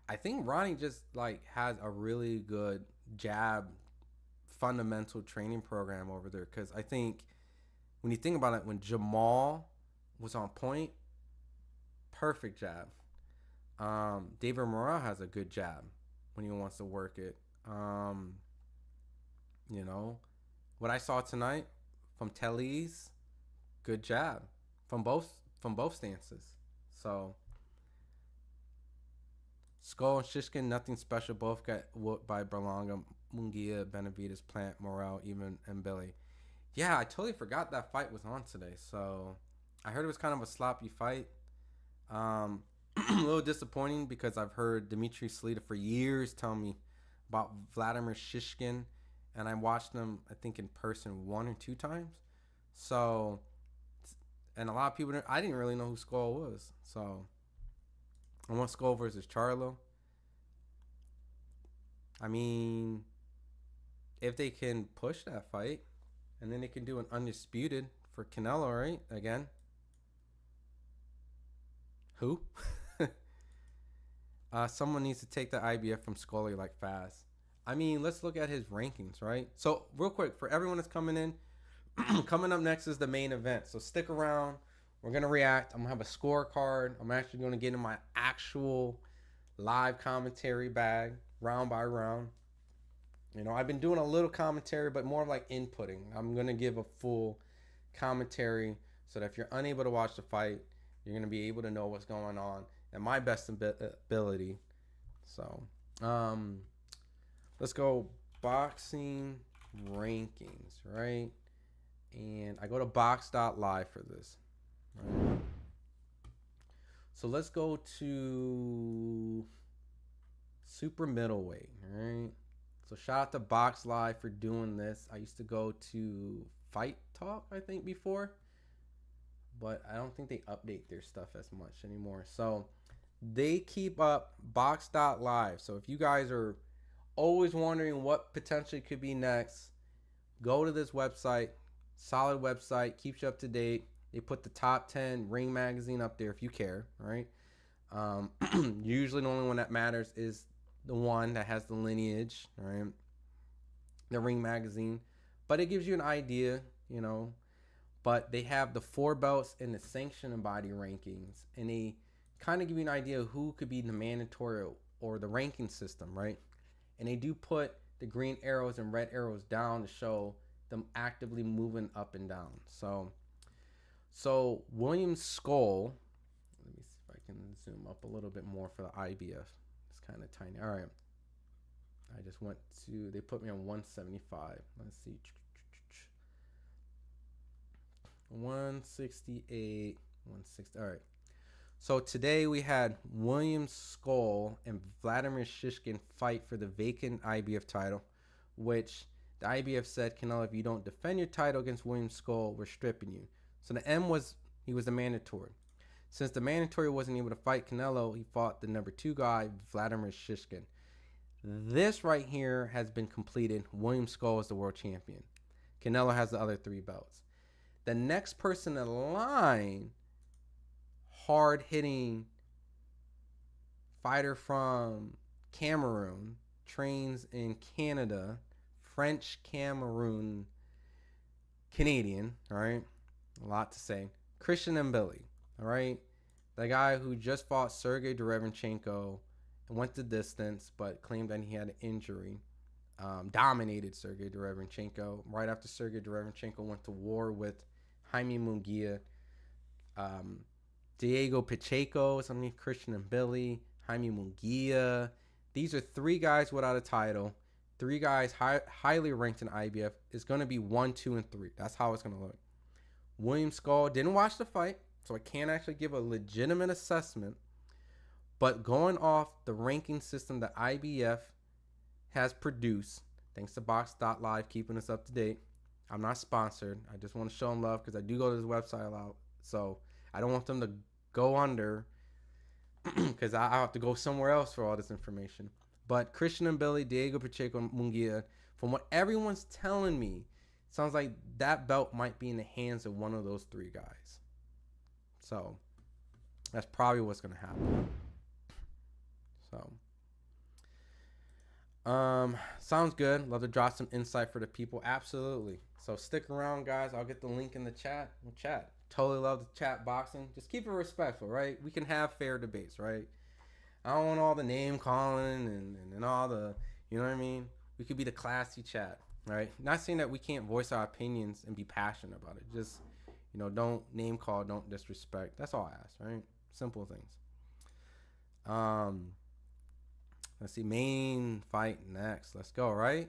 I think Ronnie just like has a really good jab fundamental training program over there, because I think when you think about it, when Jamal was on point, perfect jab. David Morrell has a good jab when he wants to work it. You know, what I saw tonight from Tellez, good jab from both stances. So Skull and Shishkin, nothing special. Both got whooped by Berlanga, Munguia, Benavides, Plant, Morel, even and Billy. Yeah, I totally forgot that fight was on today. So I heard it was kind of a sloppy fight. A little disappointing because I've heard Dmitry Slita for years tell me about Vladimir Shishkin, and I watched him, I think, in person 1 or 2 times. So, and a lot of people, I didn't really know who Skull was. So, I want Skull versus Charlo. I mean, if they can push that fight, and then they can do an undisputed for Canelo, right? Again. Who? Someone needs to take the IBF from Scully like fast. I mean, let's look at his rankings, right? So, real quick, for everyone that's coming in, coming up next is the main event. So, stick around. We're going to react. I'm going to have a scorecard. I'm actually going to get in my actual live commentary bag, round by round. You know, I've been doing a little commentary, but more like inputting. I'm going to give a full commentary so that if you're unable to watch the fight, you're going to be able to know what's going on at my best ability. So, let's go boxing rankings, right? And I go to box.live for this. Right? So let's go to super middleweight. All right. So shout out to Box Live for doing this. I used to go to Fight Talk, I think, before, but I don't think they update their stuff as much anymore. So they keep up box.live. So if you guys are always wondering what potentially could be next, go to this website. Solid website, keeps you up to date. They put the top 10 ring magazine up there if you care, right? Usually the only one that matters is the one that has the lineage, right? The ring magazine. But it gives you an idea, you know. But they have the 4 belts and the sanction and body rankings. And they kind of give you an idea of who could be the mandatory or the ranking system, right? And they do put the green arrows and red arrows down to show them actively moving up and down. So William Skull, let me see if I can zoom up a little bit more for the IBF. It's kind of tiny. All right. I just went to, they put me on 175. Let's see. 168, 160. All right. So today we had William Skull and Vladimir Shishkin fight for the vacant IBF title, which the IBF said, Canelo, if you don't defend your title against William Skull, we're stripping you. So the M was, he was the mandatory. Since the mandatory wasn't able to fight Canelo, he fought the number 2 guy, Vladimir Shishkin. This right here has been completed. William Skull is the world champion. Canelo has the other 3 belts. The next person in line, hard-hitting fighter from Cameroon, trains in Canada, French Cameroon, Canadian, all right? A lot to say. Christian Mbili, all right? The guy who just fought Sergey Derevyanchenko and went the distance, but claimed that he had an injury. Dominated Sergey Derevyanchenko. Right after Sergey Derevyanchenko went to war with Jaime Munguia. Diego Pacheco, something Christian Mbili, Jaime Munguia. These are 3 guys without a title. 3 guys highly ranked in IBF. It's going to be 1, 2, and 3. That's how it's going to look. William Skull didn't watch the fight, so I can't actually give a legitimate assessment. But going off the ranking system that IBF has produced, thanks to Box.live keeping us up to date. I'm not sponsored. I just want to show them love because I do go to this website a lot. So I don't want them to go under because I have to go somewhere else for all this information. But Christian Mbili, Diego Pacheco, Munguia, from what everyone's telling me, sounds like that belt might be in the hands of one of those 3 guys. So that's probably what's going to happen. So sounds good. Love to drop some insight for the people. Absolutely. So stick around, guys. I'll get the link in the chat. We'll chat. Totally love the chat boxing. Just keep it respectful, right? We can have fair debates, right? I don't want all the name calling and all the, you know what I mean? We could be the classy chat, right? Not saying that we can't voice our opinions and be passionate about it. Just, you know, don't name call, don't disrespect. That's all I ask, right? Simple things. Let's see, main fight next. Let's go, right?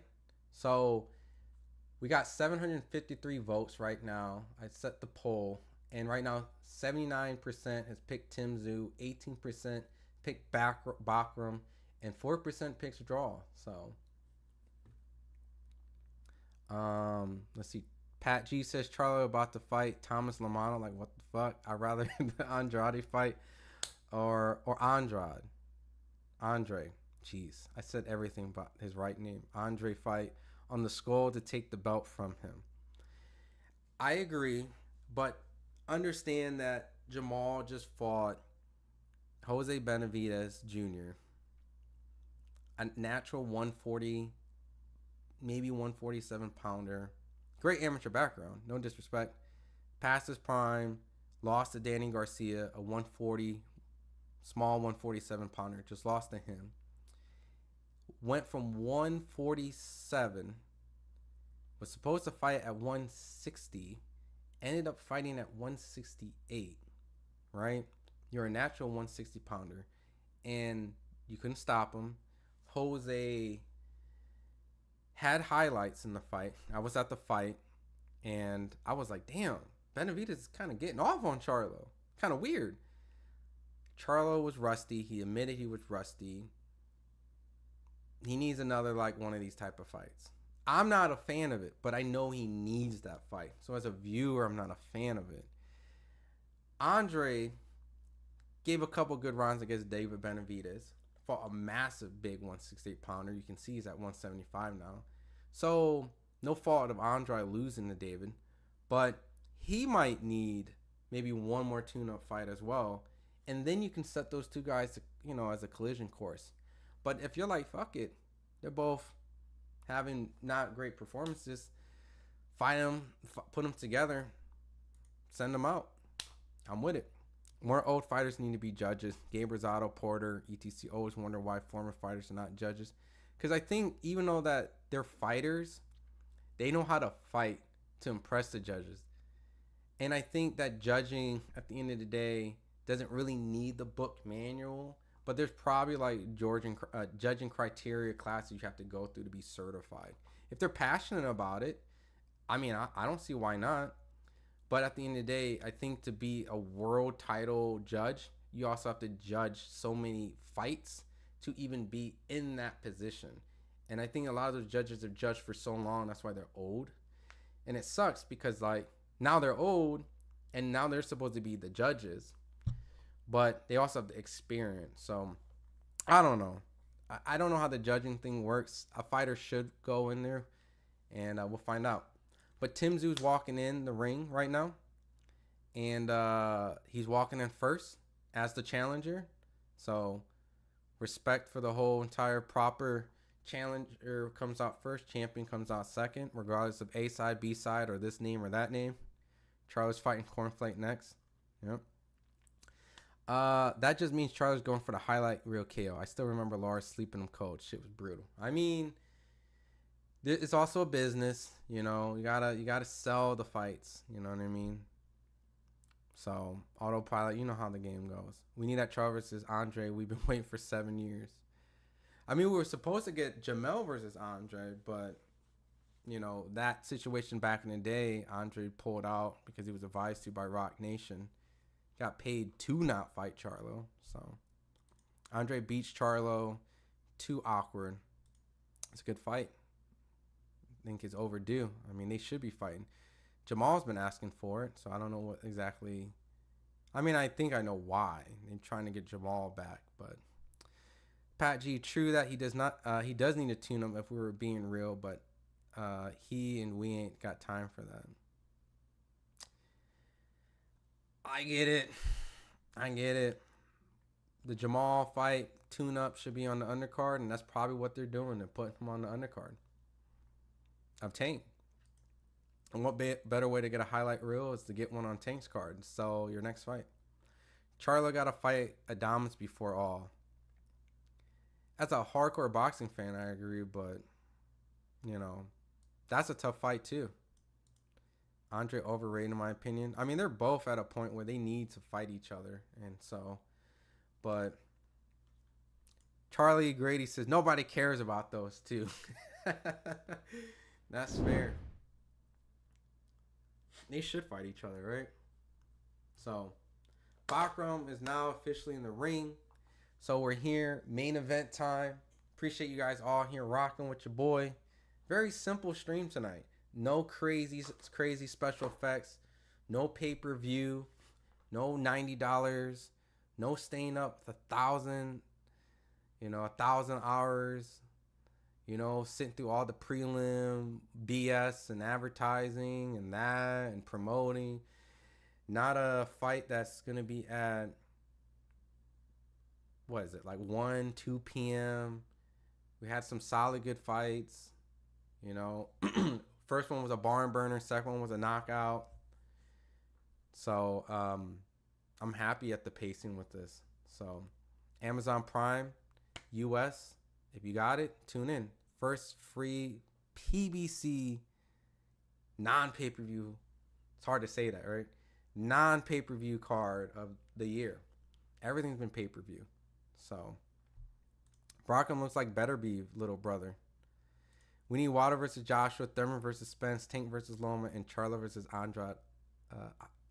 So we got 753 votes right now. I set the poll, and right now 79% has picked Tim Tszyu, 18% picked Bakhram, and 4% picks draw. So let's see. Pat G says Charlo about to fight Thomas Lamano. Like, what the fuck? I'd rather the Andrade fight or Andrade. Andre. Jeez, I said everything about his right name. Andre fight on the Skull to take the belt from him. I agree, but understand that Jamal just fought Jose Benavidez Jr., a natural 140, maybe 147 pounder. Great amateur background, no disrespect. Past his prime, lost to Danny Garcia, a 140, small 147 pounder, just lost to him. Went from 147, was supposed to fight at 160, ended up fighting at 168, right? You're a natural 160 pounder, and you couldn't stop him. Jose had highlights in the fight. I was at the fight. And I was like, damn, Benavidez is kind of getting off on Charlo. Kind of weird. Charlo was rusty. He admitted he was rusty. He needs another, like, one of these type of fights. I'm not a fan of it, but I know he needs that fight. So as a viewer, I'm not a fan of it. Andre gave a couple good rounds against David Benavidez. Fought a massive big 168 pounder. You can see he's at 175 now. So no fault of Andre losing to David, but he might need maybe one more tune-up fight as well. And then you can set those two guys to, you know, as a collision course. But if you're like, fuck it, they're both having not great performances, fight them, put them together, send them out. I'm with it. More old fighters need to be judges. Gabe Rosado, Porter, etc. Always wonder why former fighters are not judges. Because I think even though that they're fighters, they know how to fight to impress the judges. And I think that judging at the end of the day doesn't really need the book manual, but there's probably like judging criteria classes you have to go through to be certified. If they're passionate about it, I mean, I don't see why not. But at the end of the day, I think to be a world title judge, you also have to judge so many fights to even be in that position. And I think a lot of those judges have judged for so long, that's why they're old. And it sucks because, like, now they're old and now they're supposed to be the judges, but they also have the experience. So I don't know. I don't know how the judging thing works. A fighter should go in there, and we'll find out. But Tim Tszyu's walking in the ring right now, and he's walking in first as the challenger. So respect for the whole entire proper challenger comes out first, champion comes out second, regardless of A side, B side, or this name or that name. Charlie's fighting Cornflake next. Yep. That just means Charlie's going for the highlight reel KO. I still remember Lars sleeping him cold. Shit was brutal. I mean, it's also a business, you know. You gotta sell the fights. You know what I mean? So autopilot, you know how the game goes. We need that Charles versus Andre. We've been waiting for 7 years. I mean, we were supposed to get Jamel versus Andre, but you know that situation back in the day, Andre pulled out because he was advised to by Rock Nation. Got paid to not fight Charlo. So Andre beats Charlo. Too awkward. It's a good fight. I think it's overdue. I mean, they should be fighting. Jamal's been asking for it, so I don't know what exactly. I mean, I think I know why. They're trying to get Jamal back, but Pat G, true that he does not. He does need to tune him if we were being real, but he and we ain't got time for that. I get it. The Jamal fight tune-up should be on the undercard, and that's probably what they're doing. They're putting him on the undercard of Tank. And what better way to get a highlight reel is to get one on Tank's card and sell your next fight. Charlo got to fight Adames before all. As a hardcore boxing fan, I agree, but, you know, that's a tough fight too. Andre overrated in my opinion. I mean, they're both at a point where they need to fight each other. And so, but Charlie Grady says nobody cares about those two. That's fair. They should fight each other, right? So, Bakhram is now officially in the ring. So we're here, main event time. Appreciate you guys all here rocking with your boy. Very simple stream tonight. No crazy special effects. No pay-per-view. No $90. No staying up 1,000 hours. You know, sitting through all the prelim BS and advertising and that and promoting. Not a fight that's going to be at, what is it, like 1, 2 p.m. We had some solid good fights. You know, first one was a barn burner. Second one was a knockout. So I'm happy at the pacing with this. So Amazon Prime, US, if you got it, tune in. First free PBC non-pay-per-view. It's hard to say that, right? Non-pay-per-view card of the year. Everything's been pay-per-view. So Bakhram looks like better be little brother. We need Wilder versus Joshua, Thurman versus Spence, Tank versus Loma, and Charlo versus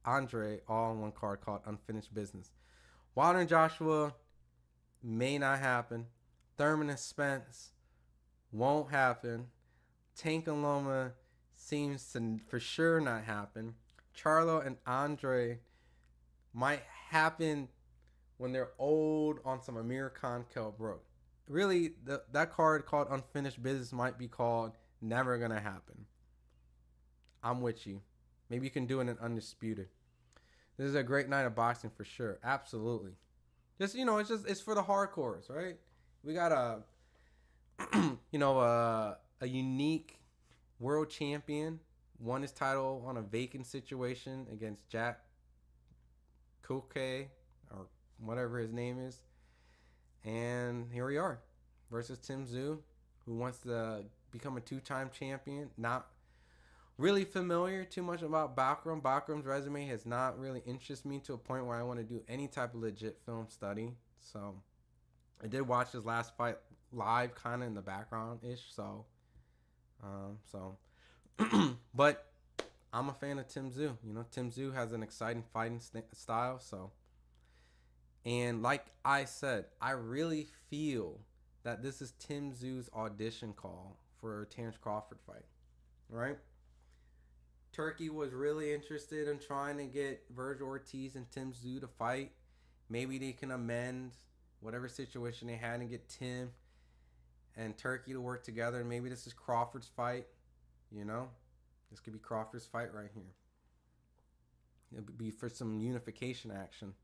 Andre, all on one card called Unfinished Business. Wilder and Joshua may not happen. Thurman and Spence won't happen. Tank and Loma seems to for sure not happen. Charlo and Andre might happen when they're old on some Amir Khan, Kell Brook. Really, that card called Unfinished Business might be called Never Gonna Happen. I'm with you. Maybe you can do it in Undisputed. This is a great night of boxing for sure. Absolutely. It's for the hardcores, right? We got a unique world champion won his title on a vacant situation against Jack Koke or whatever his name is. And here we are versus Tim Tszyu, who wants to become a 2-time champion. Not really familiar too much about Bakhram. Bakhram's resume has not really interested me to a point where I want to do any type of legit film study. So I did watch his last fight live kind of in the background-ish. But I'm a fan of Tim Tszyu. Tim Tszyu has an exciting fighting style. And like I said, I really feel that this is Tim Tszyu's audition call for a Terrence Crawford fight, right? Turkey was really interested in trying to get Virgil Ortiz and Tim Tszyu to fight. Maybe they can amend whatever situation they had and get Tim and Turkey to work together. And maybe this is Crawford's fight, This could be Crawford's fight right here. It would be for some unification action.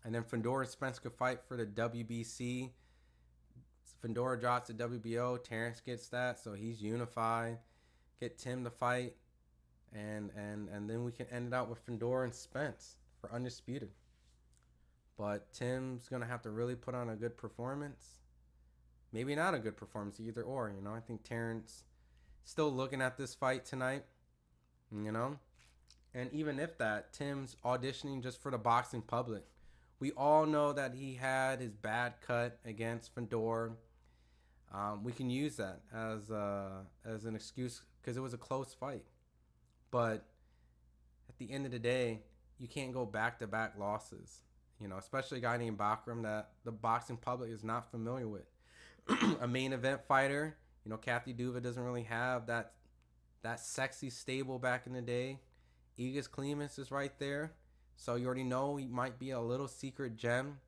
And then Fedor and Spence could fight for the WBC. Fedor drops the WBO. Terrence gets that, so he's unified. Get Tim to fight. And then we can end it out with Fedor and Spence for Undisputed. But Tim's going to have to really put on a good performance. Maybe not a good performance, either or. I think Terrence still looking at this fight tonight. And even if that, Tim's auditioning just for the boxing public. We all know that he had his bad cut against Fedor. We can use that as an excuse because it was a close fight. But at the end of the day, you can't go back-to-back losses. Especially a guy named Bakhram that the boxing public is not familiar with. A main event fighter. Kathy Duva doesn't really have that sexy stable back in the day. Igis Klimas is right there. So you already know he might be a little secret gem.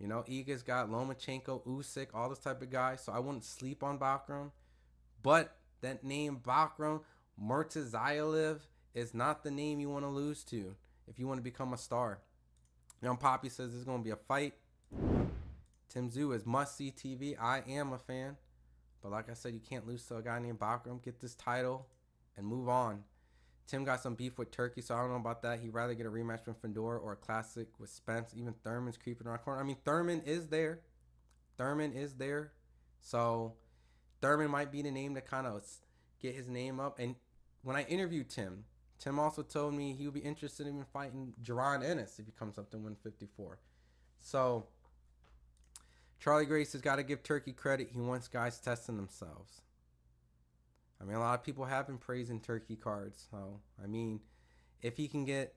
Igis got Lomachenko, Usyk, all this type of guys. So I wouldn't sleep on Bakhram. But that name Bakhram Murtazaliev is not the name you want to lose to if you want to become a star. Young Poppy says there's going to be a fight. Tim Tszyu is must-see TV. I am a fan. But like I said, you can't lose to a guy named Bakhram. Get this title and move on. Tim got some beef with Turkey, so I don't know about that. He'd rather get a rematch from Fedor or a classic with Spence. Even Thurman's creeping around the corner. I mean, Thurman is there. So Thurman might be the name to kind of get his name up. And when I interviewed Tim also told me he would be interested in fighting Jaron Ennis if he comes up to 154. So Charlie Grace has got to give Turkey credit. He wants guys testing themselves. I mean, a lot of people have been praising Turkey cards. So, I mean, if he can get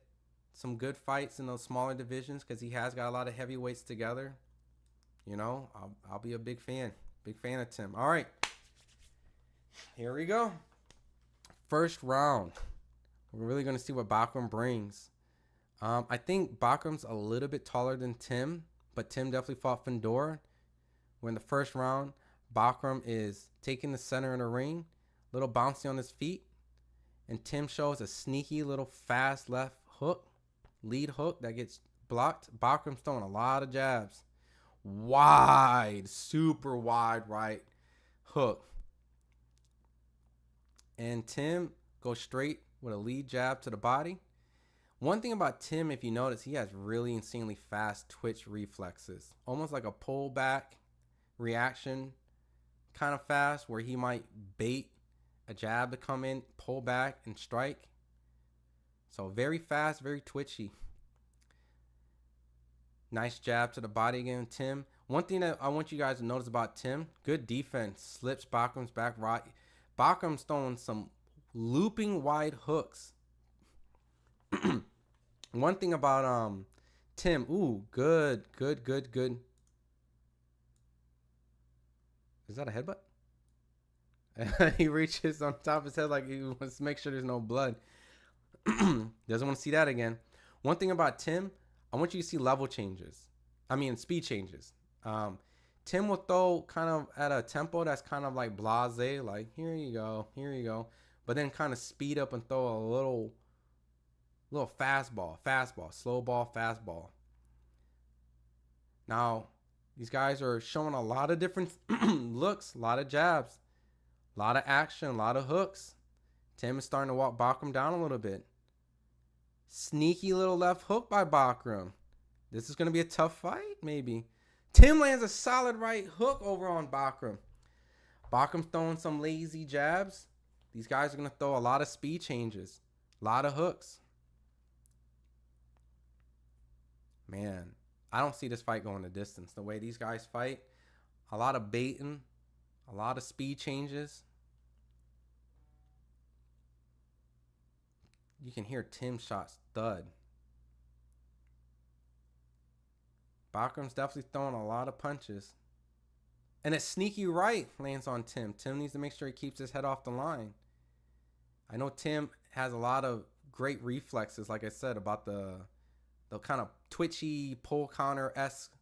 some good fights in those smaller divisions, because he has got a lot of heavyweights together, I'll be a big fan. Big fan of Tim. All right. Here we go. First round. We're really going to see what Bakhram brings. I think Bakhram's a little bit taller than Tim, but Tim definitely fought Fedor. When the first round, Bakhram is taking the center of the ring, little bouncy on his feet, and Tim shows a sneaky little fast left hook, lead hook that gets blocked. Bakhram's throwing a lot of jabs. Wide, super wide right hook. And Tim goes straight with a lead jab to the body. One thing about Tim, if you notice, he has really insanely fast twitch reflexes. Almost like a pullback reaction, kind of fast, where he might bait a jab to come in, pull back, and strike. So very fast, very twitchy. Nice jab to the body again, Tim. One thing that I want you guys to notice about Tim, good defense, slips Bakhram's back right. Bakhram's throwing some looping wide hooks. One thing about Tim, ooh, good. Is that a headbutt? He reaches on top of his head like he wants to make sure there's no blood. Doesn't want to see that again. One thing about Tim, I want you to see level changes. I mean, speed changes. Tim will throw kind of at a tempo that's kind of like blase, like here you go, but then kind of speed up and throw a little fastball, slow ball, fastball. Now, these guys are showing a lot of different looks, a lot of jabs, a lot of action, a lot of hooks. Tim is starting to walk Bakhram down a little bit. Sneaky little left hook by Bakhram. This is going to be a tough fight, maybe. Tim lands a solid right hook over on Bakhram. Bakhram's throwing some lazy jabs. These guys are going to throw a lot of speed changes, a lot of hooks. Man, I don't see this fight going the distance. The way these guys fight, a lot of baiting, a lot of speed changes. You can hear Tim's shots thud. Bakhram's definitely throwing a lot of punches. And a sneaky right lands on Tim. Tim needs to make sure he keeps his head off the line. I know Tim has a lot of great reflexes, like I said, about the kind of twitchy, pull counter-esque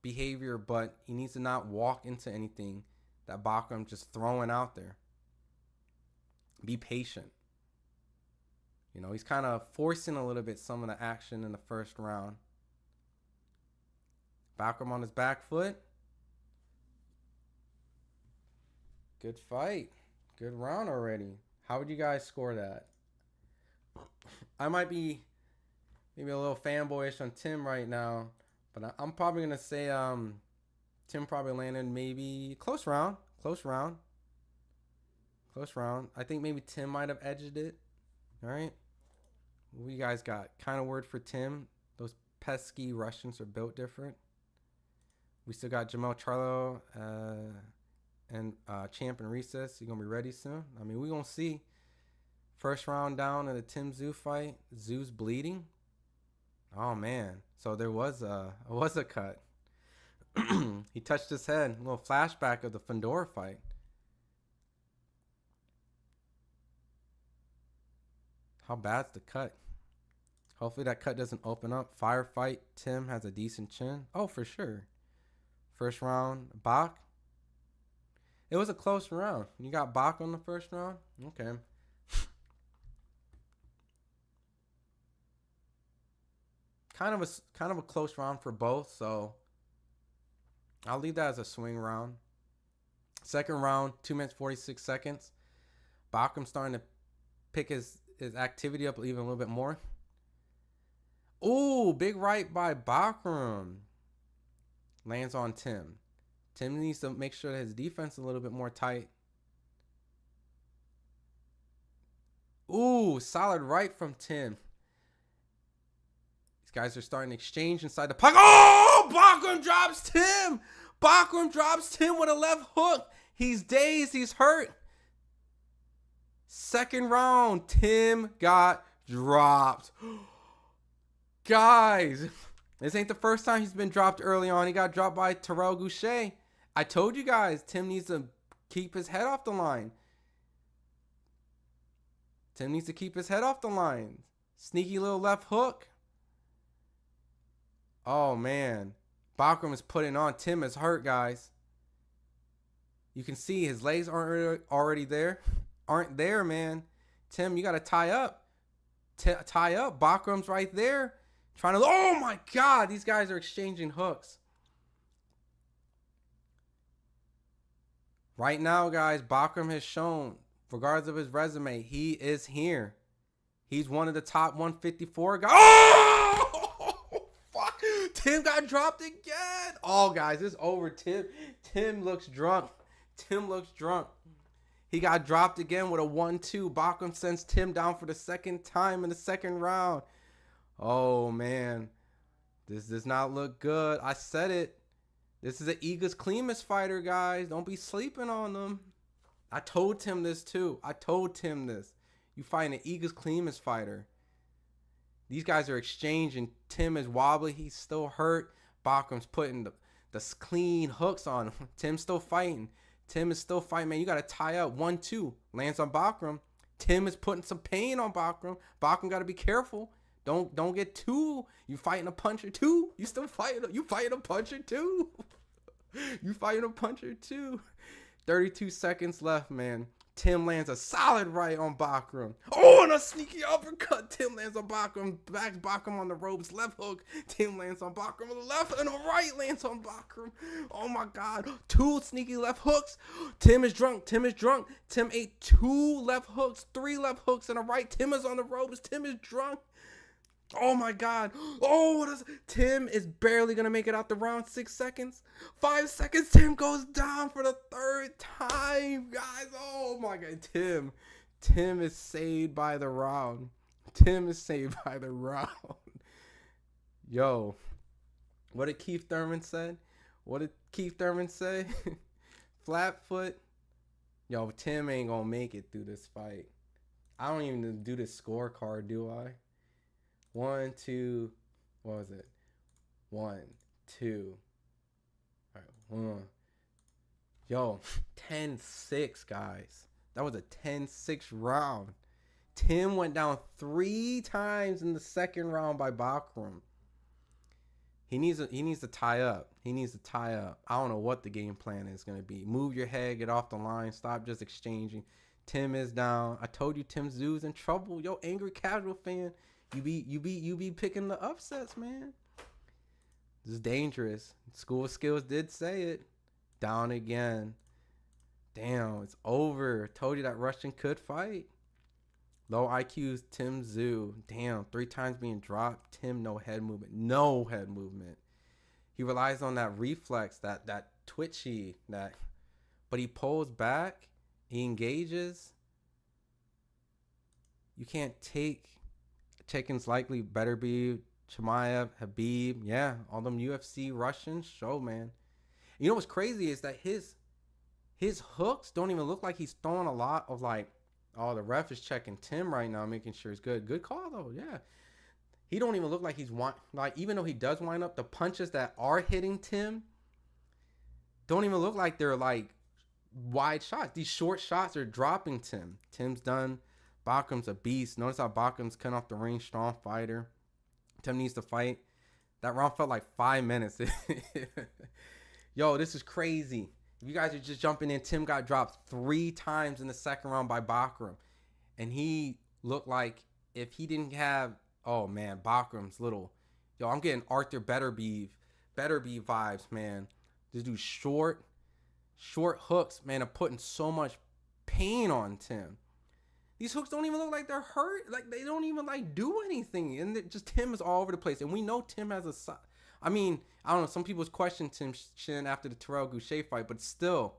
behavior, but he needs to not walk into anything that Bakhram just throwing out there. Be patient. You know, he's kind of forcing a little bit some of the action in the first round. Bakhram on his back foot. Good fight. Good round already. How would you guys score that? I might be maybe a little fanboyish on Tim right now, but I'm probably going to say Tim probably landed maybe close round. I think maybe Tim might have edged it. All right. What you guys got? Kind of word for Tim. Those pesky Russians are built different. We still got Jamel Charlo and Champ and Recess. You're going to be ready soon? I mean, we're going to see. First round down in the Tim Tszyu fight. Tszyu's bleeding. Oh, man. So there was a cut. He touched his head. A little flashback of the Fedor fight. How bad's the cut? Hopefully that cut doesn't open up. Firefight. Tim has a decent chin. Oh, for sure. First round, Bach. It was a close round. You got Bach on the first round? Okay. Kind of a close round for both, so I'll leave that as a swing round. Second round, 2 minutes 46 seconds. Bakhram's starting to pick his activity up even a little bit more. Ooh, big right by Bakhram. Lands on Tim. Tim needs to make sure that his defense is a little bit more tight. Ooh, solid right from Tim. These guys are starting to exchange inside the pocket. Oh, Bakhram drops Tim. Bakhram drops Tim with a left hook. He's dazed. He's hurt. Second round, Tim got dropped. Guys, this ain't the first time he's been dropped early on. He got dropped by Terrell Goucher. I told you guys, Tim needs to keep his head off the line. Tim needs to keep his head off the line. Sneaky little left hook. Oh, man. Bakhram is putting on. Tim is hurt, guys. You can see his legs aren't already there. Aren't there, man. Tim, you got to tie up. Tie up. Bakhram's right there. Trying to... Oh, my God. These guys are exchanging hooks. Right now, guys, Bakhram has shown, regardless of his resume, he is here. He's one of the top 154 guys. Oh! Fuck. Tim got dropped again. Oh, guys, it's over. Tim looks drunk. Tim looks drunk. He got dropped again with a 1-2. Bakhram sends Tim down for the second time in the second round. Oh, man. This does not look good. I said it. This is an Igor Klimas fighter, guys. Don't be sleeping on them. I told Tim this too. I told Tim this. You fighting an Igor Klimas fighter. These guys are exchanging. Tim is wobbly. He's still hurt. Bakhram's putting the clean hooks on him. Tim's still fighting. Tim is still fighting, man. You got to tie up. 1-2. Lands on Bakhram. Tim is putting some pain on Bakhram. Bakhram got to be careful. Don't get too. You fighting a puncher too. You still fighting. You fighting a puncher too. You fighting a puncher too. 32 seconds left, man. Tim lands a solid right on Bakhram. Oh, and a sneaky uppercut. Tim lands on Bakhram. Backs Bakhram on the ropes. Left hook. Tim lands on Bakhram on the left, and a right lands on Bakhram. Oh my God. 2 sneaky left hooks. Tim is drunk. Tim is drunk. Tim ate 2 left hooks, 3 left hooks, and a right. Tim is on the ropes. Tim is drunk. Oh my God. Oh, Tim is barely going to make it out the round. 6 seconds. 5 seconds. Tim goes down for the 3rd time, guys. Oh my God. Tim is saved by the round. Tim is saved by the round. Yo, what did Keith Thurman say? What did Keith Thurman say? Flat foot. Yo, Tim ain't going to make it through this fight. I don't even do this scorecard, do I? 1, 2, what was it? 1, 2. All right, 1. Yo, 10-6, guys. That was a 10-6 round. Tim went down 3 times in the second round by Bakhram. He needs to tie up. He needs to tie up. I don't know what the game plan is going to be. Move your head, get off the line, stop just exchanging. Tim is down. I told you Tim Tszyu's in trouble. Yo, angry casual fan. You be picking the upsets, man. This is dangerous. School of Skills did say it. Down again. Damn, it's over. Told you that Russian could fight. Low IQ's Tim Tszyu. Damn, 3 times being dropped. Tim, no head movement. No head movement. He relies on that reflex, that twitchy, but he pulls back. He engages. You can't take. Chicken's likely better be Chimaev, Habib, yeah, all them UFC Russians show, man. You know what's crazy is that his hooks don't even look like he's throwing a lot of like, oh, the ref is checking Tim right now, making sure he's good. Good call though, yeah. He don't even look like he's like, even though he does wind up, the punches that are hitting Tim don't even look like they're like wide shots. These short shots are dropping Tim. Tim's done. Bakhram's a beast. Notice how Bakhram's cutting off the ring. Strong fighter. Tim needs to fight. That round felt like 5 minutes. Yo, this is crazy. If you guys are just jumping in, Tim got dropped 3 times in the second round by Bakhram. And he looked like if he didn't have, oh man, Bakhram's little. Yo, I'm getting Arthur Betterbe vibes, man. This dude's short hooks, man, are putting so much pain on Tim. These hooks don't even look like they're hurt. Like, they don't even, like, do anything. And just Tim is all over the place. And we know Tim has a... I mean, I don't know. Some people's questioned Tim's chin after the Terrell Goucher fight. But still,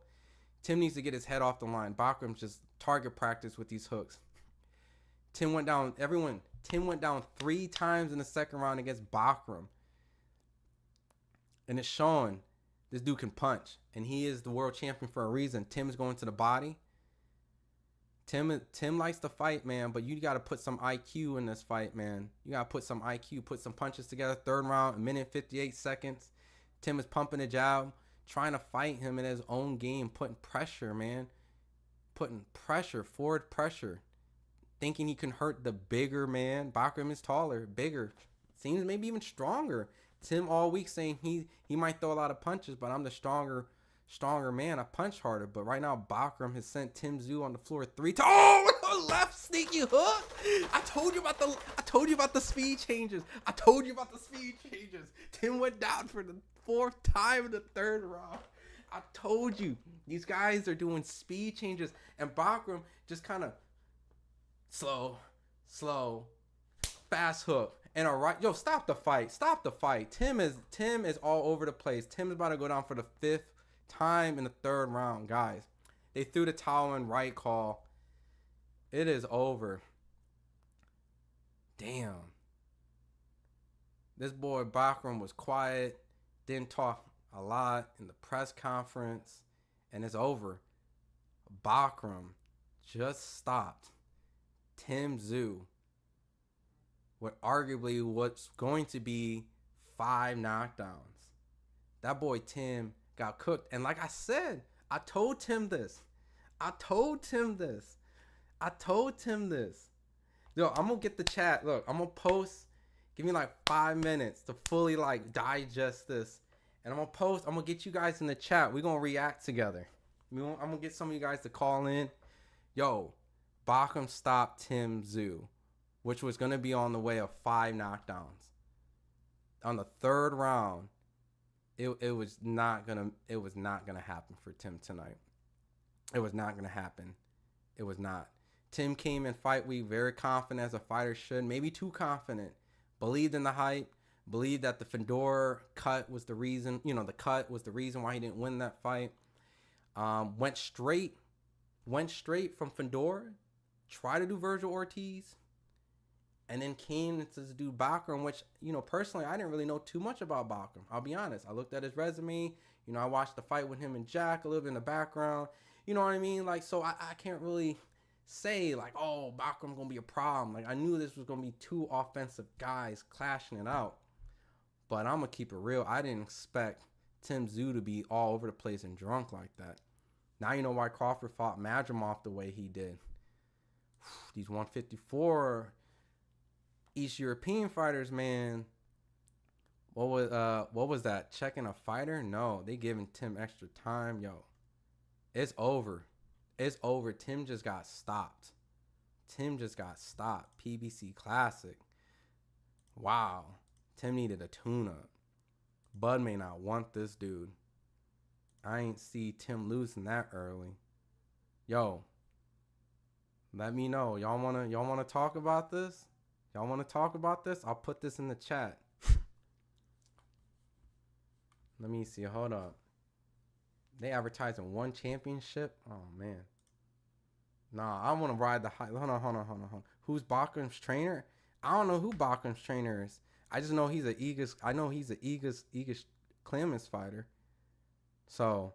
Tim needs to get his head off the line. Bakhram's just target practice with these hooks. Tim went down... Tim went down 3 times in the second round against Bakhram. And it's showing this dude can punch. And he is the world champion for a reason. Tim is going to the body. Tim likes to fight, man, but you got to put some IQ in this fight, man. You got to put some IQ, put some punches together. 3rd round, 1:58 seconds. Tim is pumping a jab, trying to fight him in his own game, putting pressure, man. Putting pressure, forward pressure. Thinking he can hurt the bigger man. Bakhram is taller, bigger. Seems maybe even stronger. Tim all week saying he might throw a lot of punches, but I'm the stronger man. I punch harder. But right now, Bakhram has sent Tim Tszyu on the floor 3 times. Oh, left sneaky hook. I told you about the speed changes. Tim went down for the 4th time in the 3rd round. I told you. These guys are doing speed changes. And Bakhram just kind of slow, fast hook. And all right, yo, stop the fight. Tim is all over the place. Tim is about to go down for the 5th time in the 3rd round, guys. They threw the towel in, right call. It is over. Damn. This boy Bakhram was quiet, didn't talk. a lot in the press conference, and it's over. Bakhram just stopped Tim Tszyu with arguably what's going to be 5 knockdowns. That boy Tim got cooked. And like I said, I told Tim this. Yo, I'm going to get the chat. Look, I'm going to post. Give me like 5 minutes to fully like digest this. And I'm going to post. I'm going to get you guys in the chat. We're going to react together. I'm going to get some of you guys to call in. Yo, Bakhram stopped Tim Tszyu, which was going to be on the way of 5 knockdowns. On the 3rd round, it was not gonna happen for Tim tonight. It was not gonna happen. It was not. Tim came in fight week very confident, as a fighter should, maybe too confident. Believed in the hype, believed that the Fedor cut was the reason, the cut was the reason why he didn't win that fight. Went straight from Fedor, tried to do Virgil Ortiz, and then came into this dude Bakhram, which, personally, I didn't really know too much about Bakhram. I'll be honest. I looked at his resume. I watched the fight with him and Jack a little bit in the background. You know what I mean? Like, so I can't really say, like, oh, Bakhram's going to be a problem. Like, I knew this was going to be 2 offensive guys clashing it out. But I'm going to keep it real. I didn't expect Tim Tszyu to be all over the place and drunk like that. Now you know why Crawford fought Madrimov the way he did. These 154 East European fighters, man. What was that? Checking a fighter? No, they giving Tim extra time. Yo, it's over. It's over. Tim just got stopped. PBC Classic. Wow. Tim needed a tune-up. Bud may not want this dude. I ain't see Tim losing that early. Yo, let me know. Y'all wanna talk about this? Y'all want to talk about this? I'll put this in the chat. Let me see. Hold up. They advertising 1 championship? Oh, man. Nah, I want to ride the high. Hold on. Who's Bakhram's trainer? I don't know who Bakhram's trainer is. I just know he's Igis Clemens fighter. So,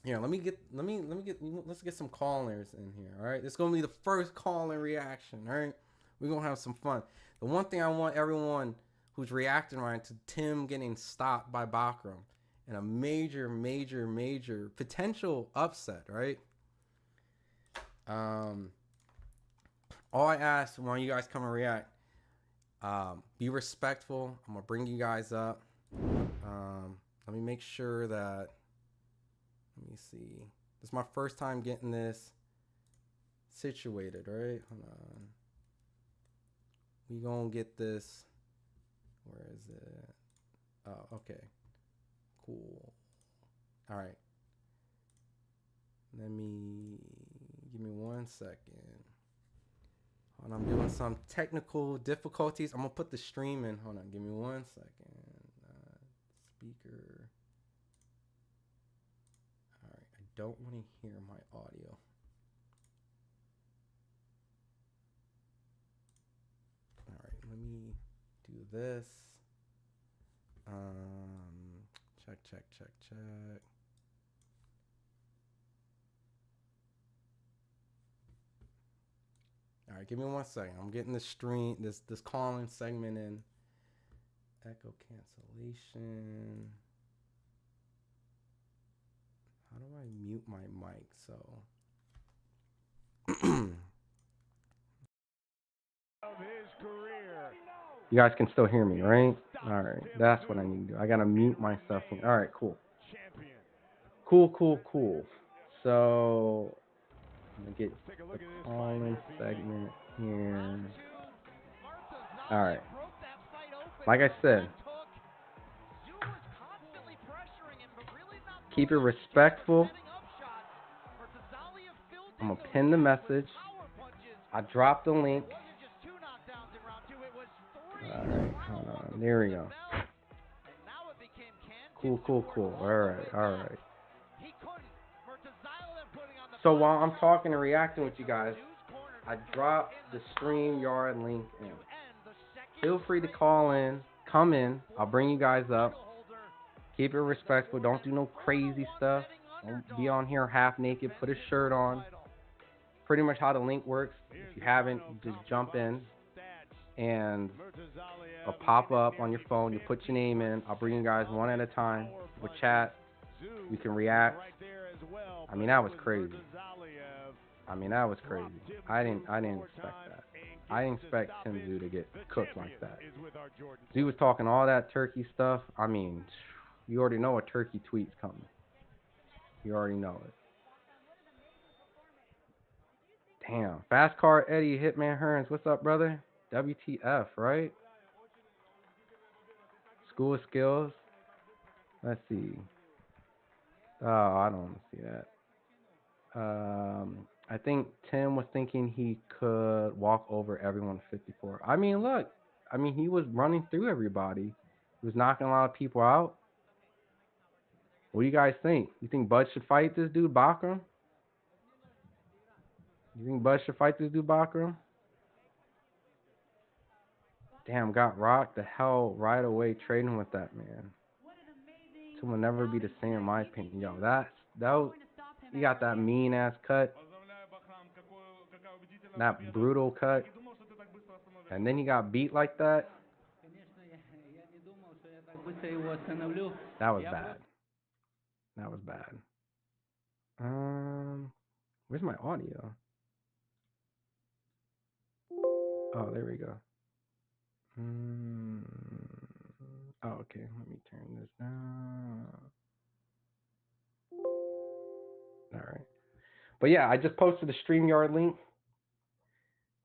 here, let's get some callers in here, all right? This is going to be the first call-in reaction, all right? We're going to have some fun. The one thing I want everyone who's reacting right to Tim getting stopped by Bakhram and a major potential upset, right? All I ask when you guys come and react, be respectful. I'm going to bring you guys up. Let me make sure that, let me see. This is my first time getting this situated, right? Hold on. We gonna get this. Where is it? Oh, okay. Cool. All right. Give me 1 second. Hold on, I'm doing some technical difficulties. I'm gonna put the stream in. Hold on, give me 1 second. Speaker. All right, I don't want to hear my audio. Let me do this. Check. All right, give me 1 second. I'm getting the stream, this call-in segment in. Echo cancellation. How do I mute my mic? So. You guys can still hear me, right? All right, that's what I need to do. I gotta mute myself. All right, cool. So I'm gonna get the call-in segment here. All right. Like I said, keep it respectful. I'm gonna pin the message. I dropped the link. All right, hold on. There we go. Cool. All right. So while I'm talking and reacting with you guys, I dropped the StreamYard link in. Feel free to call in, come in. I'll bring you guys up. Keep it respectful. Don't do no crazy stuff. Don't be on here half naked. Put a shirt on. Pretty much how the link works. If you haven't, you just jump in and a pop up on your phone. You put your name in. I'll bring you guys one at a time. We'll chat. We can react. I mean, that was crazy. I didn't expect that. I didn't expect Tim Tszyu to get cooked like that. Tszyu was talking all that turkey stuff. I mean, you already know a turkey tweet's coming. You already know it. Damn. Fast Car Eddie, Hitman Hearns. What's up, brother? WTF, right? School of Skills. Let's see. Oh, I don't want to see that. I think Tim was thinking he could walk over everyone 54. I mean, look. I mean, he was running through everybody. He was knocking a lot of people out. What do you guys think? You think Bud should fight this dude, Bakhram? You think Bud should fight this dude, Bakhram? Damn, got rocked the hell right away trading with that man. Tim will never be the same in my opinion. Yo, that was, he got that mean ass cut. That brutal cut. And then he got beat like that. That was bad. That was bad. Where's my audio? Oh, there we go. Oh, okay. Let me turn this down. All right. But yeah, I just posted the StreamYard link.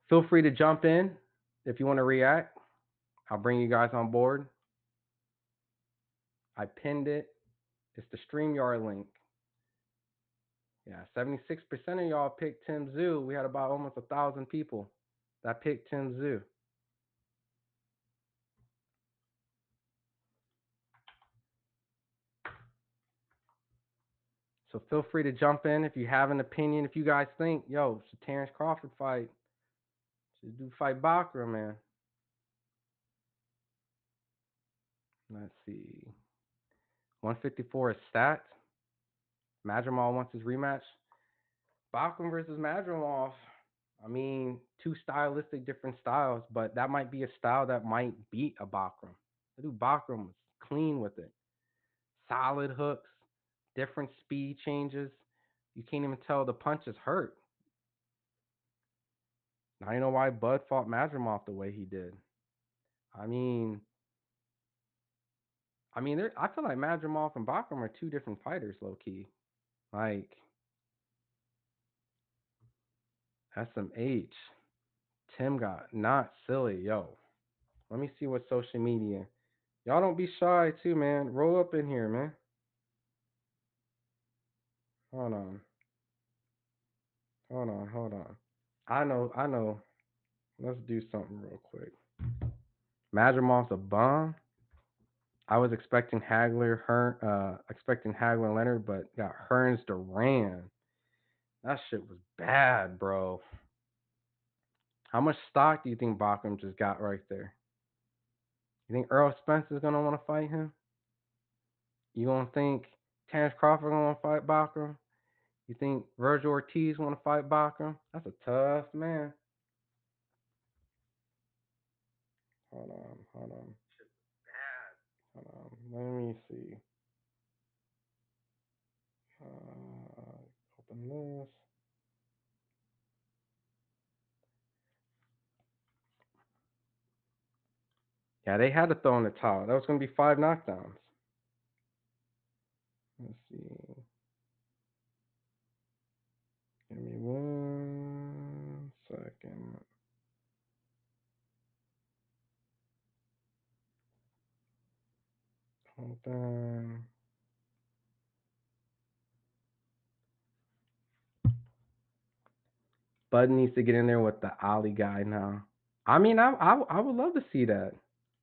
Feel free to jump in if you want to react. I'll bring you guys on board. I pinned it. It's the StreamYard link. Yeah, 76% of y'all picked Tim Tszyu. We had about almost 1,000 people that picked Tim Tszyu. So feel free to jump in if you have an opinion. If you guys think, yo, should Terrence Crawford fight? Should do fight Bakhram, man? Let's see. 154 is stats. Madrimov wants his rematch. Bakhram versus Madrimov. I mean, two stylistic different styles, but that might be a style that might beat a Bakhram. I do Bakhram was clean with it. Solid hooks, different speed changes. You can't even tell the punches hurt. Now you know why Bud fought Madrimov the way he did. I mean, I feel like Madrimov and Bakhram are two different fighters, low key. Like SMH, Tim got not silly, yo. Let me see what social media. Y'all don't be shy too, man. Roll up in here, man. Hold on. I know. Let's do something real quick. Madrimov's a bomb. I was expecting Hagler and Leonard, but got Hearns Duran. That shit was bad, bro. How much stock do you think Bakhram just got right there? You think Earl Spencer's gonna want to fight him? You gonna think Terrence Crawford gonna want to fight Bakhram? You think Virgil Ortiz want to fight Bakhram? That's a tough man. Hold on. Let me see. Open this. Yeah, they had to throw in the towel. That was going to be 5 knockdowns. Let's see. Give me 1 second. Hold on. Bud needs to get in there with the Ali guy now. I mean, I would love to see that.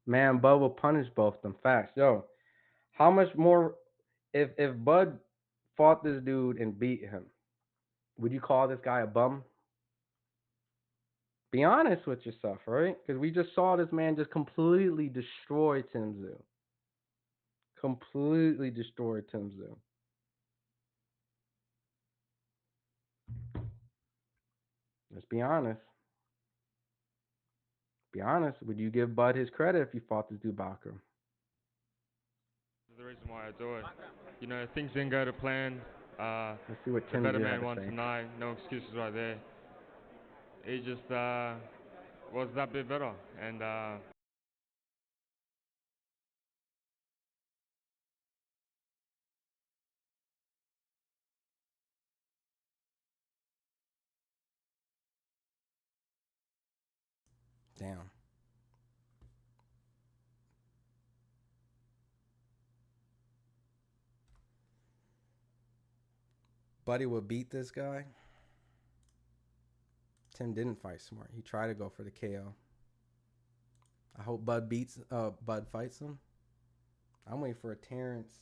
Man, Bud will punish both of them. Facts. Yo, how much more if Bud fought this dude and beat him, would you call this guy a bum? Be honest with yourself, right? Because we just saw this man just completely destroy Tim Tszyu. Completely destroyed Tim Tszyu. Let's be honest. Be honest. Would you give Bud his credit if you fought this dude Bakhram? This is the reason why I do it. You know, things didn't go to plan. Let's see what The Tim better Tszyu had man to won say. tonight. No excuses right there. He just was that bit better. And Damn. Buddy would beat this guy. Tim didn't fight smart. He tried to go for the KO. I hope Bud fights him. I'm waiting for a Terrence.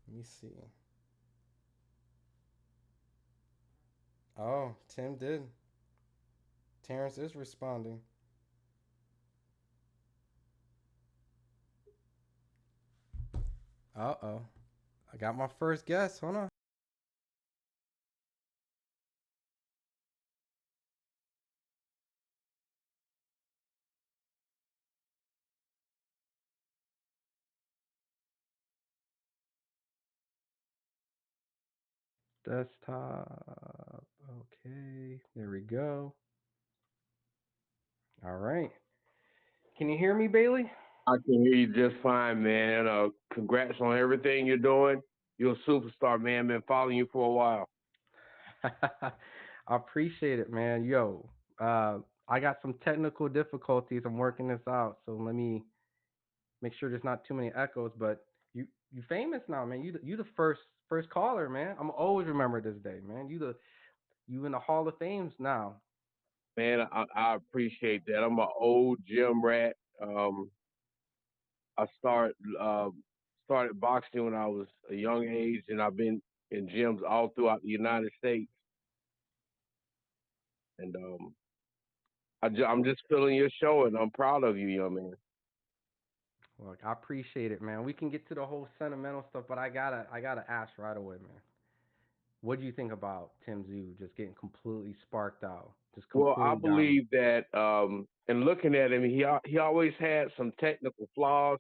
Let me see. Oh, Tim did. Terrence is responding. Uh-oh. I got my first guess. Hold on. Desktop. Okay. There we go. All right. Can you hear me, Bailey? I can hear you just fine, man. Congrats on everything you're doing. You're a superstar, man. Been following you for a while. I appreciate it, man. Yo, I got some technical difficulties. I'm working this out, so let me make sure there's not too many echoes. But you famous now, man. You the first caller, man. I'm always remember this day, man. You in the Hall of Fames now. Man, I appreciate that. I'm an old gym rat. I started boxing when I was a young age, and I've been in gyms all throughout the United States. And I'm just feeling your show, and I'm proud of you, young man. Look, I appreciate it, man. We can get to the whole sentimental stuff, but I gotta ask right away, man. What do you think about Tim Tszyu just getting completely sparked out, just Well, I completely down? believe that, in looking at him, he always had some technical flaws,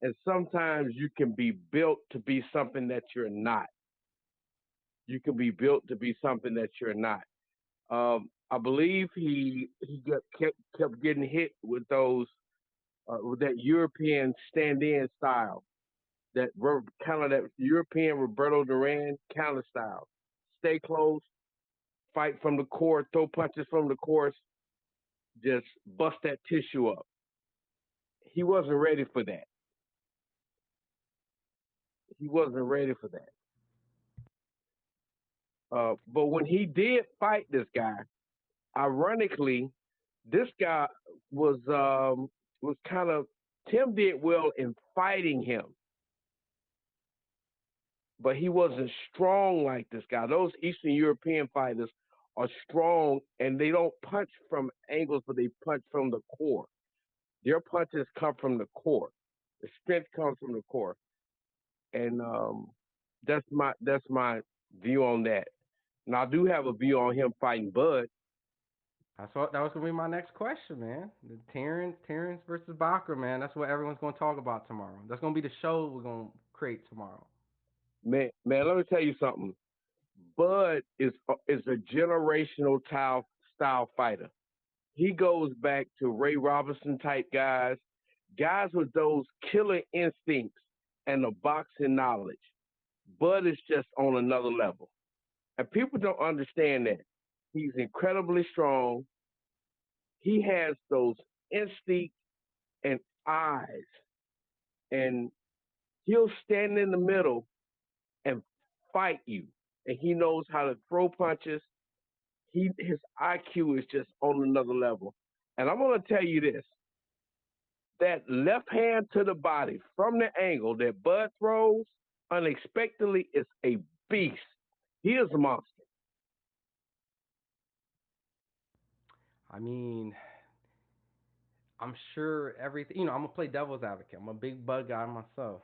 and sometimes you can be built to be something that you're not. You can be built to be something that you're not. I believe kept getting hit with those with that European stand-in style, kind of that European Roberto Duran counter style. Stay close, fight from the core, throw punches from the core, just bust that tissue up. He wasn't ready for that. He wasn't ready for that. But when he did fight this guy, ironically, this guy was kind of Tim did well in fighting him, but he wasn't strong like this guy. Those Eastern European fighters are strong and they don't punch from angles, but they punch from the core. Their punches come from the core. The strength comes from the core, and that's my view on that. Now I do have a view on him fighting Bud. I thought that was gonna be my next question, man. The Terrence versus Bakhram, man. That's what everyone's gonna talk about tomorrow. That's gonna be the show we're gonna create tomorrow. Man, let me tell you something. Bud is a generational style fighter. He goes back to Ray Robinson type guys with those killer instincts and the boxing knowledge. Bud is just on another level. And people don't understand that. He's incredibly strong. He has those instincts and eyes. And he'll stand in the middle and fight you. And he knows how to throw punches. His IQ is just on another level. And I'm gonna tell you this. That left hand to the body from the angle that Bud throws unexpectedly is a beast. He is a monster. I mean, I'm sure everything. I'm gonna play devil's advocate. I'm a big bug guy myself,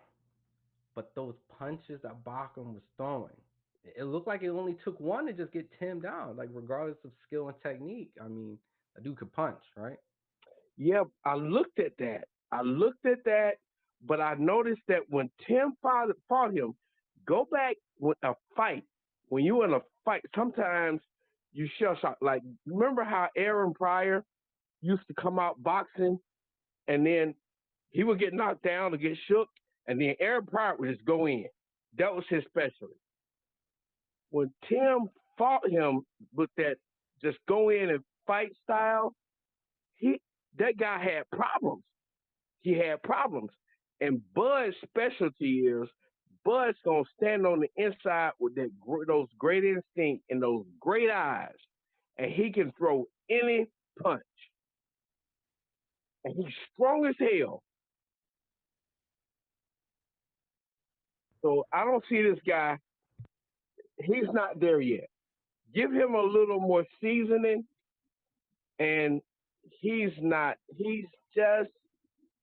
but those punches that Bakhram was throwing, it looked like it only took one to just get Tim down. Like regardless of skill and technique, I mean, a dude could punch, right? Yeah, I looked at that. But I noticed that when Tim fought him, go back with a fight. When you in a fight, sometimes you shell shock. Like, remember how Aaron Pryor used to come out boxing and then he would get knocked down or get shook, and then Aaron Pryor would just go in. That was his specialty. When Tim fought him with that just go in and fight style, he that guy had problems. He had problems. And Bud's specialty is Bud's gonna stand on the inside with those great instinct and those great eyes, and he can throw any punch. And he's strong as hell. So I don't see this guy. He's not there yet. Give him a little more seasoning, and he's not. He's just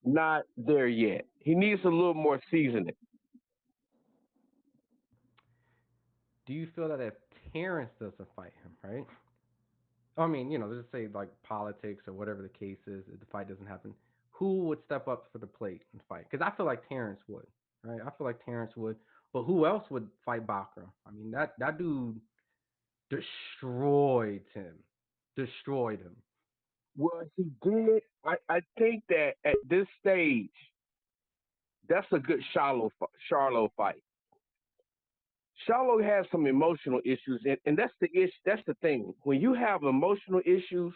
not there yet. He needs a little more seasoning. Do you feel that if Terrence doesn't fight him, right? I mean, let's say like politics or whatever the case is, if the fight doesn't happen, who would step up for the plate and fight? Because I feel like Terrence would, right? I feel like Terrence would, but who else would fight Bakhram? I mean, that dude destroyed him. Well, he did. I think that at this stage, that's a good Charlo fight. Charlo has some emotional issues, and that's the issue. That's the thing. When you have emotional issues,